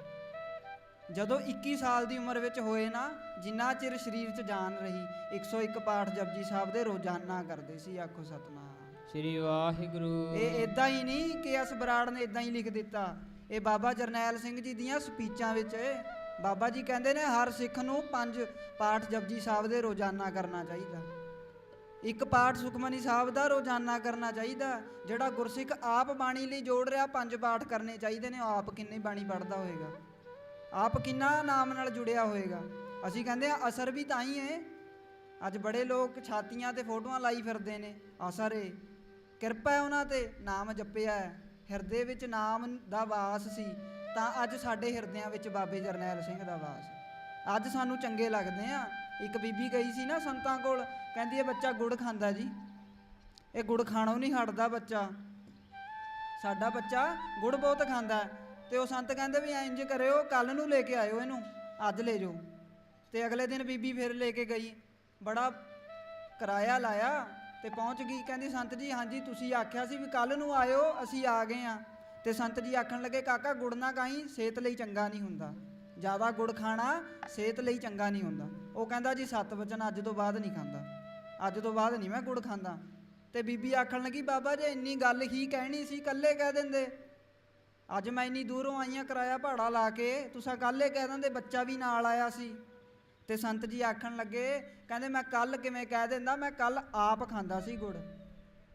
ਜਦੋਂ 21 ਸਾਲ ਦੀ ਉਮਰ ਵਿੱਚ ਹੋਏ ਨਾ, ਜਿੰਨਾ ਚਿਰ ਸਰੀਰ 'ਚ ਜਾਨ ਰਹੀ, 101 ਪਾਠ ਜਪਜੀ ਸਾਹਿਬ ਦੇ ਰੋਜ਼ਾਨਾ ਕਰਦੇ ਸੀ, ਆਖੋ ਸਤਨਾਮ ਸ੍ਰੀ ਵਾਹਿਗੁਰੂ। ਇਹ ਇਦਾਂ ਹੀ ਨਹੀਂ ਕਿ ਐਸ ਬਰਾੜ ਨੇ ਇਦਾਂ ਹੀ ਲਿਖ ਦਿੱਤਾ, ਇਹ ਬਾਬਾ ਜਰਨੈਲ ਸਿੰਘ ਜੀ ਦੀਆਂ ਸਪੀਚਾਂ ਵਿੱਚ ਬਾਬਾ ਜੀ ਕਹਿੰਦੇ ਨੇ ਹਰ ਸਿੱਖ ਨੂੰ 5 ਪਾਠ ਜਪਜੀ ਸਾਹਿਬ ਦੇ ਰੋਜ਼ਾਨਾ ਕਰਨਾ ਚਾਹੀਦਾ। 1 ਪਾਠ ਸੁਖਮਨੀ ਸਾਹਿਬ ਦਾ ਰੋਜ਼ਾਨਾ ਕਰਨਾ ਚਾਹੀਦਾ। ਜਿਹੜਾ ਗੁਰਸਿੱਖ ਆਪ ਬਾਣੀ ਲਈ ਜੋੜ ਰਿਹਾ, 5 ਪਾਠ ਕਰਨੇ ਚਾਹੀਦੇ ਨੇ। ਆਪ ਕਿੰਨੀ ਬਾਣੀ ਪੜ੍ਹਦਾ ਹੋਏਗਾ, ਆਪ ਕਿੰਨਾ ਨਾਮ ਨਾਲ ਜੁੜਿਆ ਹੋਏਗਾ। ਅਸੀਂ ਕਹਿੰਦੇ ਆ ਅਸਰ ਵੀ ਤਾਂ ਹੀ ਹੈ। ਅੱਜ ਬੜੇ ਲੋਕ ਛਾਤੀਆਂ ਤੇ ਫੋਟੋਆਂ ਲਾਈ ਫਿਰਦੇ ਨੇ, ਅਸਰ ਏ, ਕਿਰਪਾ ਹੈ ਉਹਨਾਂ ਤੇ, ਨਾਮ ਜਪਿਆ ਹੈ, ਹਿਰਦੇ ਵਿੱਚ ਨਾਮ ਦਾ ਵਾਸ ਸੀ, ਤਾਂ ਅੱਜ ਸਾਡੇ ਹਿਰਦਿਆਂ ਵਿੱਚ ਬਾਬੇ ਜਰਨੈਲ ਸਿੰਘ ਦਾ ਵਾਸ। ਅੱਜ ਸਾਨੂੰ ਚੰਗੇ ਲੱਗਦੇ ਆ। ਇੱਕ ਬੀਬੀ ਗਈ ਸੀ ਨਾ ਸੰਤਾਂ ਕੋਲ, ਕਹਿੰਦੀ ਇਹ ਬੱਚਾ ਗੁੜ ਖਾਂਦਾ ਜੀ, ਇਹ ਗੁੜ ਖਾਣੋਂ ਨਹੀਂ ਹਟਦਾ ਬੱਚਾ, ਸਾਡਾ ਬੱਚਾ ਗੁੜ ਬਹੁਤ ਖਾਂਦਾ। ਤੇ ਉਹ ਸੰਤ ਕਹਿੰਦੇ ਵੀ ਇੰਜ ਕਰਿਓ, ਕੱਲ ਨੂੰ ਲੈ ਕੇ ਆਇਓ ਇਹਨੂੰ, ਅੱਜ ਲੈ ਜਾਓ। ਤੇ ਅਗਲੇ ਦਿਨ ਬੀਬੀ ਫਿਰ ਲੈ ਕੇ ਗਈ, ਬੜਾ ਕਿਰਾਇਆ ਲਾਇਆ ਤੇ ਪਹੁੰਚ ਗਈ। ਕਹਿੰਦੀ ਸੰਤ ਜੀ ਹਾਂਜੀ ਤੁਸੀਂ ਆਖਿਆ ਸੀ ਵੀ ਕੱਲ ਨੂੰ ਆਇਓ, ਅਸੀਂ ਆ ਗਏ ਆ। ਤੇ ਸੰਤ ਜੀ ਆਖਣ ਲੱਗੇ ਕਾਕਾ ਗੁੜ ਨਾ ਖਾਈ, ਸਿਹਤ ਲਈ ਚੰਗਾ ਨਹੀਂ ਹੁੰਦਾ, ਜ਼ਿਆਦਾ ਗੁੜ ਖਾਣਾ ਸਿਹਤ ਲਈ ਚੰਗਾ ਨਹੀਂ ਹੁੰਦਾ। ਉਹ ਕਹਿੰਦਾ ਜੀ 7 ਵਚਨ ਅੱਜ ਤੋਂ ਬਾਅਦ ਨਹੀਂ ਖਾਂਦਾ, ਅੱਜ ਤੋਂ ਬਾਅਦ ਨਹੀਂ ਮੈਂ ਗੁੜ ਖਾਂਦਾ। ਤੇ ਬੀਬੀ ਆਖਣ ਲੱਗੀ ਬਾਬਾ ਜੇ ਇੰਨੀ ਗੱਲ ਹੀ ਕਹਿਣੀ ਸੀ ਕੱਲੇ ਕਹਿ ਦਿੰਦੇ, ਅੱਜ ਮੈਂ ਇੰਨੀ ਦੂਰੋਂ ਆਈਆਂ ਕਿਰਾਇਆ ਭਾੜਾ ਲਾ ਕੇ, ਤੁਸੀਂ ਕੱਲੇ ਕਹਿ ਦਿੰਦੇ, ਬੱਚਾ ਵੀ ਨਾਲ ਆਇਆ ਸੀ। ਤੇ ਸੰਤ ਜੀ ਆਖਣ ਲੱਗੇ, ਕਹਿੰਦੇ ਮੈਂ ਕੱਲ ਕਿਵੇਂ ਕਹਿ ਦਿੰਦਾ, ਮੈਂ ਕੱਲ ਆਪ ਖਾਂਦਾ ਸੀ ਗੁੜ,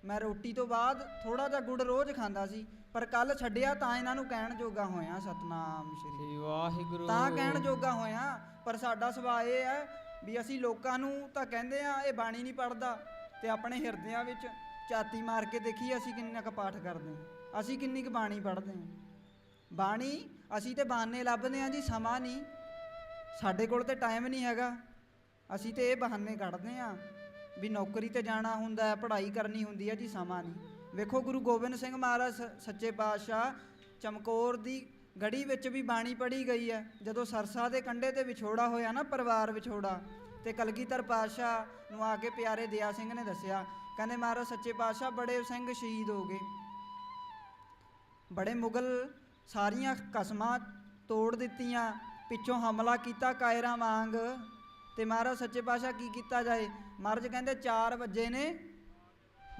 ਮੈਂ ਰੋਟੀ ਤੋਂ ਬਾਅਦ ਥੋੜਾ ਜਿਹਾ ਗੁੜ ਰੋਜ਼ ਖਾਂਦਾ ਸੀ, ਪਰ ਕੱਲ ਛੱਡਿਆ ਤਾਂ ਇਹਨਾਂ ਨੂੰ ਕਹਿਣ ਜੋਗਾ ਹੋਇਆ, ਸਤਨਾਮ ਸ਼੍ਰੀ ਵਾਹਿਗੁਰੂ, ਤਾਂ ਕਹਿਣ ਜੋਗਾ ਹੋਇਆ। ਪਰ ਸਾਡਾ ਸੁਭਾਅ ਇਹ ਹੈ ਵੀ ਅਸੀਂ ਲੋਕਾਂ ਨੂੰ ਤਾਂ ਕਹਿੰਦੇ ਆ ਇਹ ਬਾਣੀ ਨਹੀਂ ਪੜ੍ਹਦਾ, ਤੇ ਆਪਣੇ ਹਿਰਦਿਆਂ ਵਿੱਚ ਝਾਤੀ ਮਾਰ ਕੇ ਦੇਖੀਏ ਅਸੀਂ ਕਿੰਨਾ ਕੁ ਪਾਠ ਕਰਦੇ ਹਾਂ, ਅਸੀਂ ਕਿੰਨੀ ਕੁ ਬਾਣੀ ਪੜ੍ਹਦੇ ਹਾਂ। ਬਾਣੀ ਅਸੀਂ ਤੇ ਬਹਾਨੇ ਲੱਭਦੇ ਹਾਂ ਜੀ, ਸਮਾਂ ਨਹੀਂ ਸਾਡੇ ਕੋਲ, ਤੇ ਟਾਈਮ ਨਹੀਂ ਹੈਗਾ। ਅਸੀਂ ਤੇ ਇਹ ਬਹਾਨੇ ਕੱਢਦੇ ਹਾਂ ਵੀ ਨੌਕਰੀ ਤੇ ਜਾਣਾ ਹੁੰਦਾ ਹੈ, ਪੜ੍ਹਾਈ ਕਰਨੀ ਹੁੰਦੀ ਹੈ ਜੀ, ਸਮਾਂ ਨਹੀਂ। ਵੇਖੋ ਗੁਰੂ ਗੋਬਿੰਦ ਸਿੰਘ ਮਹਾਰਾਜ ਸੱਚੇ ਪਾਤਸ਼ਾਹ ਚਮਕੌਰ ਦੀ ਗੜੀ ਵਿੱਚ ਵੀ ਬਾਣੀ ਪੜ੍ਹੀ ਗਈ ਹੈ। ਜਦੋਂ ਸਰਸਾ ਦੇ ਕੰਢੇ ਤੇ ਵਿਛੋੜਾ ਹੋਇਆ ਨਾ, ਪਰਿਵਾਰ ਵਿਛੋੜਾ, ਤੇ ਕਲਗੀਧਰ ਪਾਤਸ਼ਾਹ ਨੂੰ ਆ ਕੇ ਪਿਆਰੇ ਦਇਆ ਸਿੰਘ ਨੇ ਦੱਸਿਆ, ਕਹਿੰਦੇ ਮਹਾਰਾਜ ਸੱਚੇ ਪਾਤਸ਼ਾਹ ਬੜੇ ਸਿੰਘ ਸ਼ਹੀਦ ਹੋ ਗਏ, ਬੜੇ ਮੁਗਲ ਸਾਰੀਆਂ ਕਸਮਾਂ ਤੋੜ ਦਿੱਤੀਆਂ, ਪਿੱਛੋਂ ਹਮਲਾ ਕੀਤਾ ਕਾਇਰਾਂ ਵਾਂਗ। ਤੇ ਮਹਾਰਾਜ ਸੱਚੇ ਪਾਤਸ਼ਾਹ ਕੀ ਕੀਤਾ ਜਾਏ, ਮਹਾਰਾਜ ਕਹਿੰਦੇ 4 ਵਜੇ ਨੇ,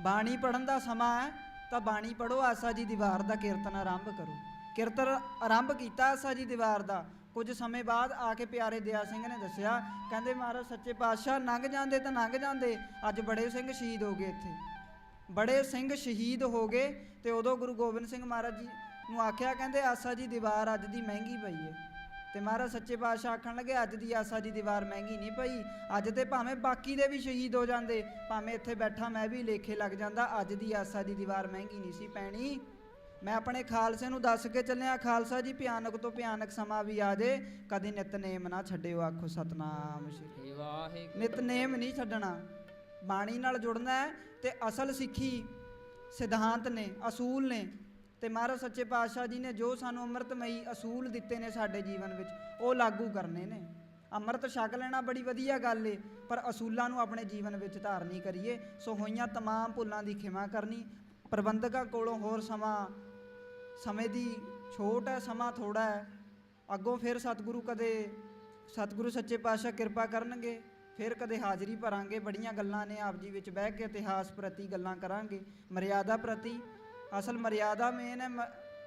ਬਾਣੀ ਪੜ੍ਹਨ ਦਾ ਸਮਾਂ ਹੈ, ਤਾਂ ਬਾਣੀ ਪੜ੍ਹੋ, ਆਸਾ ਜੀ ਦੀ ਵਾਰ ਦਾ ਕੀਰਤਨ ਆਰੰਭ ਕਰੋ। ਕੀਰਤਨ ਆਰੰਭ ਕੀਤਾ ਆਸਾ ਜੀ ਦੀ ਵਾਰ ਦਾ। ਕੁਝ ਸਮੇਂ ਬਾਅਦ ਆ ਕੇ ਪਿਆਰੇ ਦਇਆ ਸਿੰਘ ਨੇ ਦੱਸਿਆ, ਕਹਿੰਦੇ ਮਹਾਰਾਜ ਸੱਚੇ ਪਾਤਸ਼ਾਹ ਲੰਘ ਜਾਂਦੇ ਤਾਂ ਲੰਘ ਜਾਂਦੇ, ਅੱਜ ਬੜੇ ਸਿੰਘ ਸ਼ਹੀਦ ਹੋ ਗਏ, ਇੱਥੇ ਬੜੇ ਸਿੰਘ ਸ਼ਹੀਦ ਹੋ ਗਏ। ਤੇ ਉਦੋਂ ਗੁਰੂ ਗੋਬਿੰਦ ਸਿੰਘ ਮਹਾਰਾਜ ਜੀ ਨੂੰ ਆਖਿਆ, ਕਹਿੰਦੇ ਆਸਾ ਜੀ ਦੀ ਵਾਰ ਅੱਜ ਦੀ ਮਹਿੰਗੀ ਪਈ ਹੈ। ਤੇ ਮਹਾਰਾਜ ਸੱਚੇ ਪਾਤਸ਼ਾਹ ਆਖਣ ਲੱਗੇ ਅੱਜ ਦੀ ਆਸਾ ਜੀ ਦੀ ਵਾਰ ਮਹਿੰਗੀ ਨਹੀਂ ਪਈ, ਅੱਜ ਤੇ ਭਾਵੇਂ ਬਾਕੀ ਦੇ ਵੀ ਸ਼ਹੀਦ ਹੋ ਜਾਂਦੇ, ਭਾਵੇਂ ਇੱਥੇ ਬੈਠਾ ਮੈਂ ਵੀ ਲੇਖੇ ਲੱਗ ਜਾਂਦਾ, ਅੱਜ ਦੀ ਆਸਾ ਜੀ ਦੀ ਵਾਰ ਮਹਿੰਗੀ ਨਹੀਂ ਸੀ ਪੈਣੀ। ਮੈਂ ਆਪਣੇ ਖਾਲਸੇ ਨੂੰ ਦੱਸ ਕੇ ਚੱਲਿਆ, ਖਾਲਸਾ ਜੀ ਭਿਆਨਕ ਤੋਂ ਭਿਆਨਕ ਸਮਾਂ ਵੀ ਆ ਜੇ, ਕਦੇ ਨਿਤਨੇਮ ਨਾ ਛੱਡਿਓ, ਆਖੋ ਸਤਨਾਮ ਸ਼੍ਰੀ ਵਾਹਿਗੁਰੂ। ਨਿਤਨੇਮ ਨਹੀਂ ਛੱਡਣਾ, ਬਾਣੀ ਨਾਲ ਜੁੜਨਾ ਹੈ। ਤੇ ਅਸਲ ਸਿੱਖੀ ਸਿਧਾਂਤ ਨੇ, ਅਸੂਲ ਨੇ, ਤੇ ਮਹਾਰਾਜ ਸੱਚੇ ਪਾਤਸ਼ਾਹ ਜੀ ਨੇ ਜੋ ਸਾਨੂੰ ਅੰਮ੍ਰਿਤਮਈ ਅਸੂਲ ਦਿੱਤੇ ਨੇ ਸਾਡੇ ਜੀਵਨ ਵਿੱਚ, ਉਹ ਲਾਗੂ ਕਰਨੇ ਨੇ। ਅੰਮ੍ਰਿਤ ਛਕ ਲੈਣਾ ਬੜੀ ਵਧੀਆ ਗੱਲ ਏ, ਪਰ ਅਸੂਲਾਂ ਨੂੰ ਆਪਣੇ ਜੀਵਨ ਵਿੱਚ ਧਾਰਨੀ ਕਰੀਏ। ਸੋ ਹੋਈਆਂ ਤਮਾਮ ਭੁੱਲਾਂ ਦੀ ਖਿਮਾ ਕਰਨੀ। ਪ੍ਰਬੰਧਕਾਂ ਕੋਲੋਂ ਹੋਰ ਸਮੇਂ ਦੀ ਛੋਟ ਹੈ, ਸਮਾਂ ਥੋੜ੍ਹਾ ਹੈ। ਅੱਗੋਂ ਫਿਰ ਸਤਿਗੁਰੂ ਸੱਚੇ ਪਾਤਸ਼ਾਹ ਕਿਰਪਾ ਕਰਨਗੇ, ਫਿਰ ਕਦੇ ਹਾਜ਼ਰੀ ਭਰਾਂਗੇ। ਬੜੀਆਂ ਗੱਲਾਂ ਨੇ, ਆਪ ਜੀ ਵਿੱਚ ਬਹਿ ਕੇ ਇਤਿਹਾਸ ਪ੍ਰਤੀ ਗੱਲਾਂ ਕਰਾਂਗੇ, ਮਰਿਆਦਾ ਪ੍ਰਤੀ। ਅਸਲ ਮਰਿਆਦਾ ਮੇਨ ਹੈ,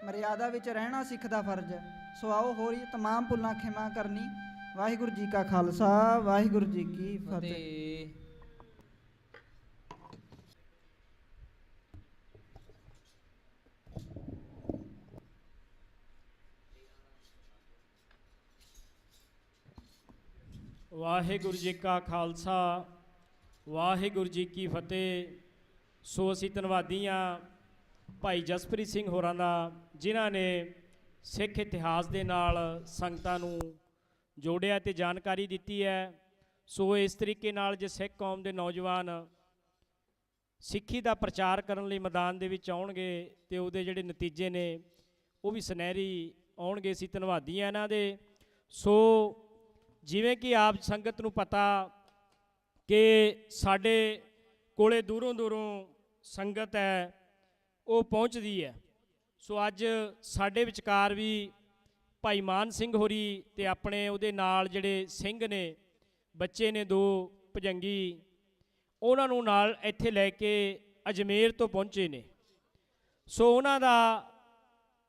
ਮਰਿਆਦਾ ਵਿੱਚ ਰਹਿਣਾ ਸਿੱਖ ਦਾ ਫਰਜ਼ ਹੈ। ਸੋ ਆਓ ਹੋਰੀ ਤਮਾਮ ਭੁੱਲਾਂ ਖਿਮਾ ਕਰਨੀ। ਵਾਹਿਗੁਰੂ ਜੀ ਕਾ ਖਾਲਸਾ, ਵਾਹਿਗੁਰੂ ਜੀ ਕੀ ਫਤਿਹ। ਵਾਹਿਗੁਰੂ ਜੀ ਕਾ ਖਾਲਸਾ, ਵਾਹਿਗੁਰੂ ਜੀ ਕੀ ਫਤਿਹ। ਸੋ ਅਸੀਂ ਧੰਨਵਾਦੀ ਹਾਂ ਭਾਈ ਜਸਪ੍ਰੀਤ ਸਿੰਘ ਹੋਰਾਂ ਦਾ, ਜਿਨ੍ਹਾਂ ਨੇ ਸਿੱਖ ਇਤਿਹਾਸ ਦੇ ਨਾਲ ਸੰਗਤਾਂ ਨੂੰ ਜੋੜਿਆ ਤੇ ਜਾਣਕਾਰੀ ਦਿੱਤੀ ਹੈ। ਸੋ ਇਸ ਤਰੀਕੇ ਨਾਲ ਜੇ ਸਿੱਖ ਕੌਮ ਦੇ ਨੌਜਵਾਨ ਸਿੱਖੀ ਦਾ ਪ੍ਰਚਾਰ ਕਰਨ ਲਈ ਮੈਦਾਨ ਦੇ ਵਿੱਚ ਆਉਣਗੇ ਤੇ ਉਹਦੇ ਜਿਹੜੇ ਨਤੀਜੇ ਨੇ ਉਹ ਵੀ ਸੁਨਹਿਰੀ ਆਉਣਗੇ। ਅਸੀਂ ਧੰਨਵਾਦੀ ਹਾਂ ਇਹਨਾਂ ਦੇ। ਸੋ ਜਿਵੇਂ ਕਿ ਆਪ ਸੰਗਤ ਨੂੰ ਪਤਾ ਕਿ ਸਾਡੇ ਕੋਲੇ ਦੂਰੋਂ ਸੰਗਤ ਹੈ ਉਹ ਪਹੁੰਚਦੀ ਹੈ। ਸੋ ਅੱਜ ਸਾਡੇ ਵਿਚਕਾਰ ਵੀ ਭਾਈ ਮਾਨ ਸਿੰਘ ਹੋਰੀ ਤੇ ਆਪਣੇ ਉਹਦੇ ਨਾਲ ਜਿਹੜੇ ਸਿੰਘ ਨੇ, ਬੱਚੇ ਨੇ 2 ਭੁਜੰਗੀ, ਉਹਨਾਂ ਨੂੰ ਨਾਲ ਇੱਥੇ ਲੈ ਕੇ ਅਜਮੇਰ ਤੋਂ ਪਹੁੰਚੇ ਨੇ। ਸੋ ਉਹਨਾਂ ਦਾ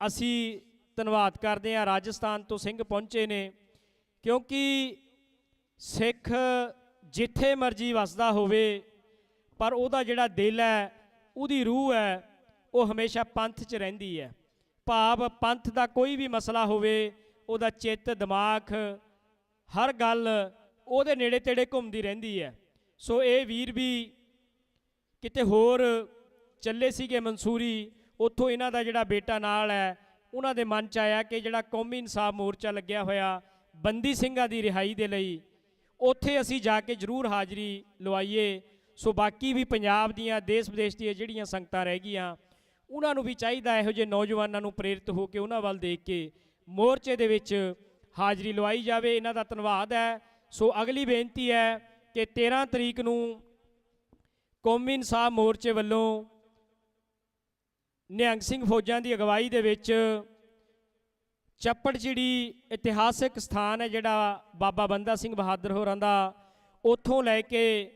ਅਸੀਂ ਧੰਨਵਾਦ ਕਰਦੇ ਹਾਂ। ਰਾਜਸਥਾਨ ਤੋਂ ਸਿੰਘ ਪਹੁੰਚੇ ਨੇ, ਕਿਉਂਕਿ ਸਿੱਖ ਜਿੱਥੇ ਮਰਜ਼ੀ ਵਸਦਾ ਹੋਵੇ ਪਰ ਉਹਦਾ ਜਿਹੜਾ ਦਿਲ ਹੈ, ਉਹਦੀ ਰੂਹ ਹੈ, ਉਹ ਹਮੇਸ਼ਾ ਪੰਥ 'ਚ ਰਹਿੰਦੀ ਹੈ। ਭਾਵ ਪੰਥ ਦਾ ਕੋਈ ਵੀ ਮਸਲਾ ਹੋਵੇ, ਉਹਦਾ ਚਿੱਤ ਦਿਮਾਗ ਹਰ ਗੱਲ ਉਹਦੇ ਨੇੜੇ ਤੇੜੇ ਘੁੰਮਦੀ ਰਹਿੰਦੀ ਹੈ। ਸੋ ਇਹ ਵੀਰ ਵੀ ਕਿਤੇ ਹੋਰ ਚੱਲੇ ਸੀਗੇ ਮਨਸੂਰੀ, ਉੱਥੋਂ ਇਹਨਾਂ ਦਾ ਜਿਹੜਾ ਬੇਟਾ ਨਾਲ ਹੈ, ਉਹਨਾਂ ਦੇ ਮਨ 'ਚ ਆਇਆ ਕਿ ਜਿਹੜਾ ਕੌਮੀ ਇਨਸਾਫ ਮੋਰਚਾ ਲੱਗਿਆ ਹੋਇਆ ਬੰਦੀ ਸਿੰਘਾਂ ਦੀ ਰਿਹਾਈ ਦੇ ਲਈ, ਉੱਥੇ ਅਸੀਂ ਜਾ ਕੇ ਜ਼ਰੂਰ ਹਾਜ਼ਰੀ ਲਵਾਈਏ। ਸੋ ਬਾਕੀ ਵੀ ਪੰਜਾਬ ਦੀਆਂ, ਦੇਸ਼ ਵਿਦੇਸ਼ ਦੀਆਂ ਜਿਹੜੀਆਂ ਸੰਗਤਾਂ ਰਹਿ ਗਈਆਂ, ਉਹਨਾਂ ਨੂੰ ਵੀ ਚਾਹੀਦਾ ਇਹੋ ਜਿਹੇ ਨੌਜਵਾਨਾਂ ਨੂੰ ਪ੍ਰੇਰਿਤ ਹੋ ਕੇ ਉਹਨਾਂ ਵੱਲ ਦੇਖ ਕੇ ਮੋਰਚੇ ਦੇ ਵਿੱਚ ਹਾਜ਼ਰੀ ਲਵਾਈ ਜਾਵੇ। ਇਹਨਾਂ ਦਾ ਧੰਨਵਾਦ ਹੈ। ਸੋ ਅਗਲੀ ਬੇਨਤੀ ਹੈ ਕਿ 13 ਤਰੀਕ ਨੂੰ ਕੌਮੀ ਇਨਸਾਫ ਮੋਰਚੇ ਵੱਲੋਂ ਨਿਹੰਗ ਸਿੰਘ ਫੌਜਾਂ ਦੀ ਅਗਵਾਈ ਦੇ ਵਿੱਚ ਚੱਪੜਚਿੜੀ ਇਤਿਹਾਸਿਕ ਸਥਾਨ ਹੈ ਜਿਹੜਾ ਬਾਬਾ ਬੰਦਾ ਸਿੰਘ ਬਹਾਦਰ ਹੋਰਾਂ ਦਾ, ਉੱਥੋਂ ਲੈ ਕੇ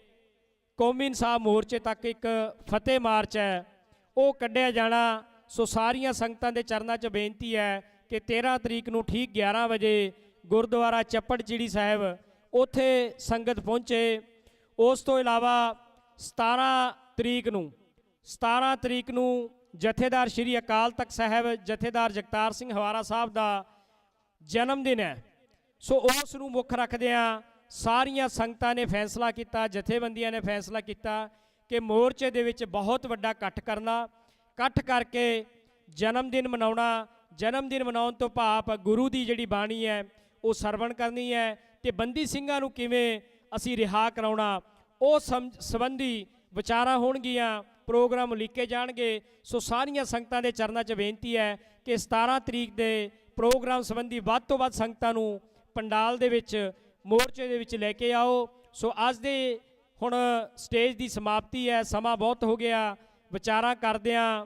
ਕੌਮੀ ਇਨਸਾਫ ਮੋਰਚੇ ਤੱਕ ਇੱਕ ਫਤਿਹ ਮਾਰਚ ਹੈ, ਉਹ ਕੱਢਿਆ ਜਾਣਾ। ਸੋ ਸਾਰੀਆਂ ਸੰਗਤਾਂ ਦੇ ਚਰਨਾਂ 'ਚ ਬੇਨਤੀ ਹੈ ਕਿ 13 ਤਰੀਕ ਨੂੰ ਠੀਕ 11 ਵਜੇ ਗੁਰਦੁਆਰਾ ਚੱਪੜਚਿੜੀ ਸਾਹਿਬ ਉੱਥੇ ਸੰਗਤ ਪਹੁੰਚੇ। ਉਸ ਤੋਂ ਇਲਾਵਾ 17 ਤਰੀਕ ਨੂੰ ਜਥੇਦਾਰ ਸ਼੍ਰੀ ਅਕਾਲ ਤਖਤ ਸਾਹਿਬ ਜਥੇਦਾਰ ਜਗਤਾਰ ਸਿੰਘ ਹਵਾਰਾ ਸਾਹਿਬ ਦਾ ਜਨਮ ਦਿਨ ਹੈ। ਸੋ ਉਸ ਨੂੰ ਮੁੱਖ ਰੱਖਦਿਆਂ ਸਾਰੀਆਂ ਸੰਗਤਾਂ ਨੇ ਫੈਸਲਾ ਕੀਤਾ, ਜਥੇਬੰਦੀਆਂ ਨੇ ਫੈਸਲਾ ਕੀਤਾ ਕਿ ਮੋਰਚੇ ਦੇ ਵਿੱਚ ਬਹੁਤ ਵੱਡਾ ਇਕੱਠ ਕਰਨਾ, ਇਕੱਠ ਕਰਕੇ ਜਨਮ ਦਿਨ ਮਨਾਉਣਾ। ਜਨਮ ਦਿਨ ਮਨਾਉਣ ਤੋਂ ਭਾਵ ਗੁਰੂ ਦੀ ਜਿਹੜੀ ਬਾਣੀ ਹੈ ਉਹ ਸਰਵਣ ਕਰਨੀ ਹੈ, ਤੇ ਬੰਦੀ ਸਿੰਘਾਂ ਨੂੰ ਕਿਵੇਂ ਅਸੀਂ ਰਿਹਾ ਕਰਾਉਣਾ, ਉਹ ਸੰਬੰਧੀ ਵਿਚਾਰਾਂ ਹੋਣਗੀਆਂ, ਪ੍ਰੋਗਰਾਮ ਲਿਖੇ ਜਾਣਗੇ। ਸੋ ਸਾਰੀਆਂ ਸੰਗਤਾਂ ਦੇ ਚਰਨਾਂ 'ਚ ਬੇਨਤੀ ਹੈ ਕਿ 17 ਤਰੀਕ ਦੇ ਪ੍ਰੋਗਰਾਮ ਸੰਬੰਧੀ ਵੱਧ ਤੋਂ ਵੱਧ ਸੰਗਤਾਂ ਨੂੰ ਪੰਡਾਲ ਦੇ ਵਿੱਚ, ਮੋਰਚੇ ਦੇ ਵਿੱਚ ਲੈ ਕੇ ਆਓ। ਸੋ ਅੱਜ ਦੇ ਹੁਣ ਸਟੇਜ ਦੀ ਸਮਾਪਤੀ ਹੈ, ਸਮਾਂ ਬਹੁਤ ਹੋ ਗਿਆ, ਵਿਚਾਰਾਂ ਕਰਦਿਆਂ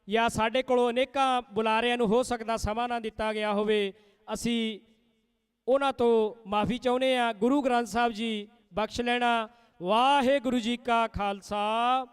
ਜਾਂ ਸਾਡੇ ਕੋਲੋਂ ਅਨੇਕਾਂ ਬੁਲਾਰਿਆਂ ਨੂੰ ਹੋ ਸਕਦਾ ਸਮਾਂ ਨਾ ਦਿੱਤਾ ਗਿਆ ਹੋਵੇ, ਅਸੀਂ ਉਹਨਾਂ ਤੋਂ ਮਾਫੀ ਚਾਹੁੰਦੇ ਹਾਂ। ਗੁਰੂ ਗ੍ਰੰਥ ਸਾਹਿਬ ਜੀ ਬਖਸ਼ ਲੈਣਾ। ਵਾਹਿਗੁਰੂ ਜੀ ਕਾ ਖਾਲਸਾ,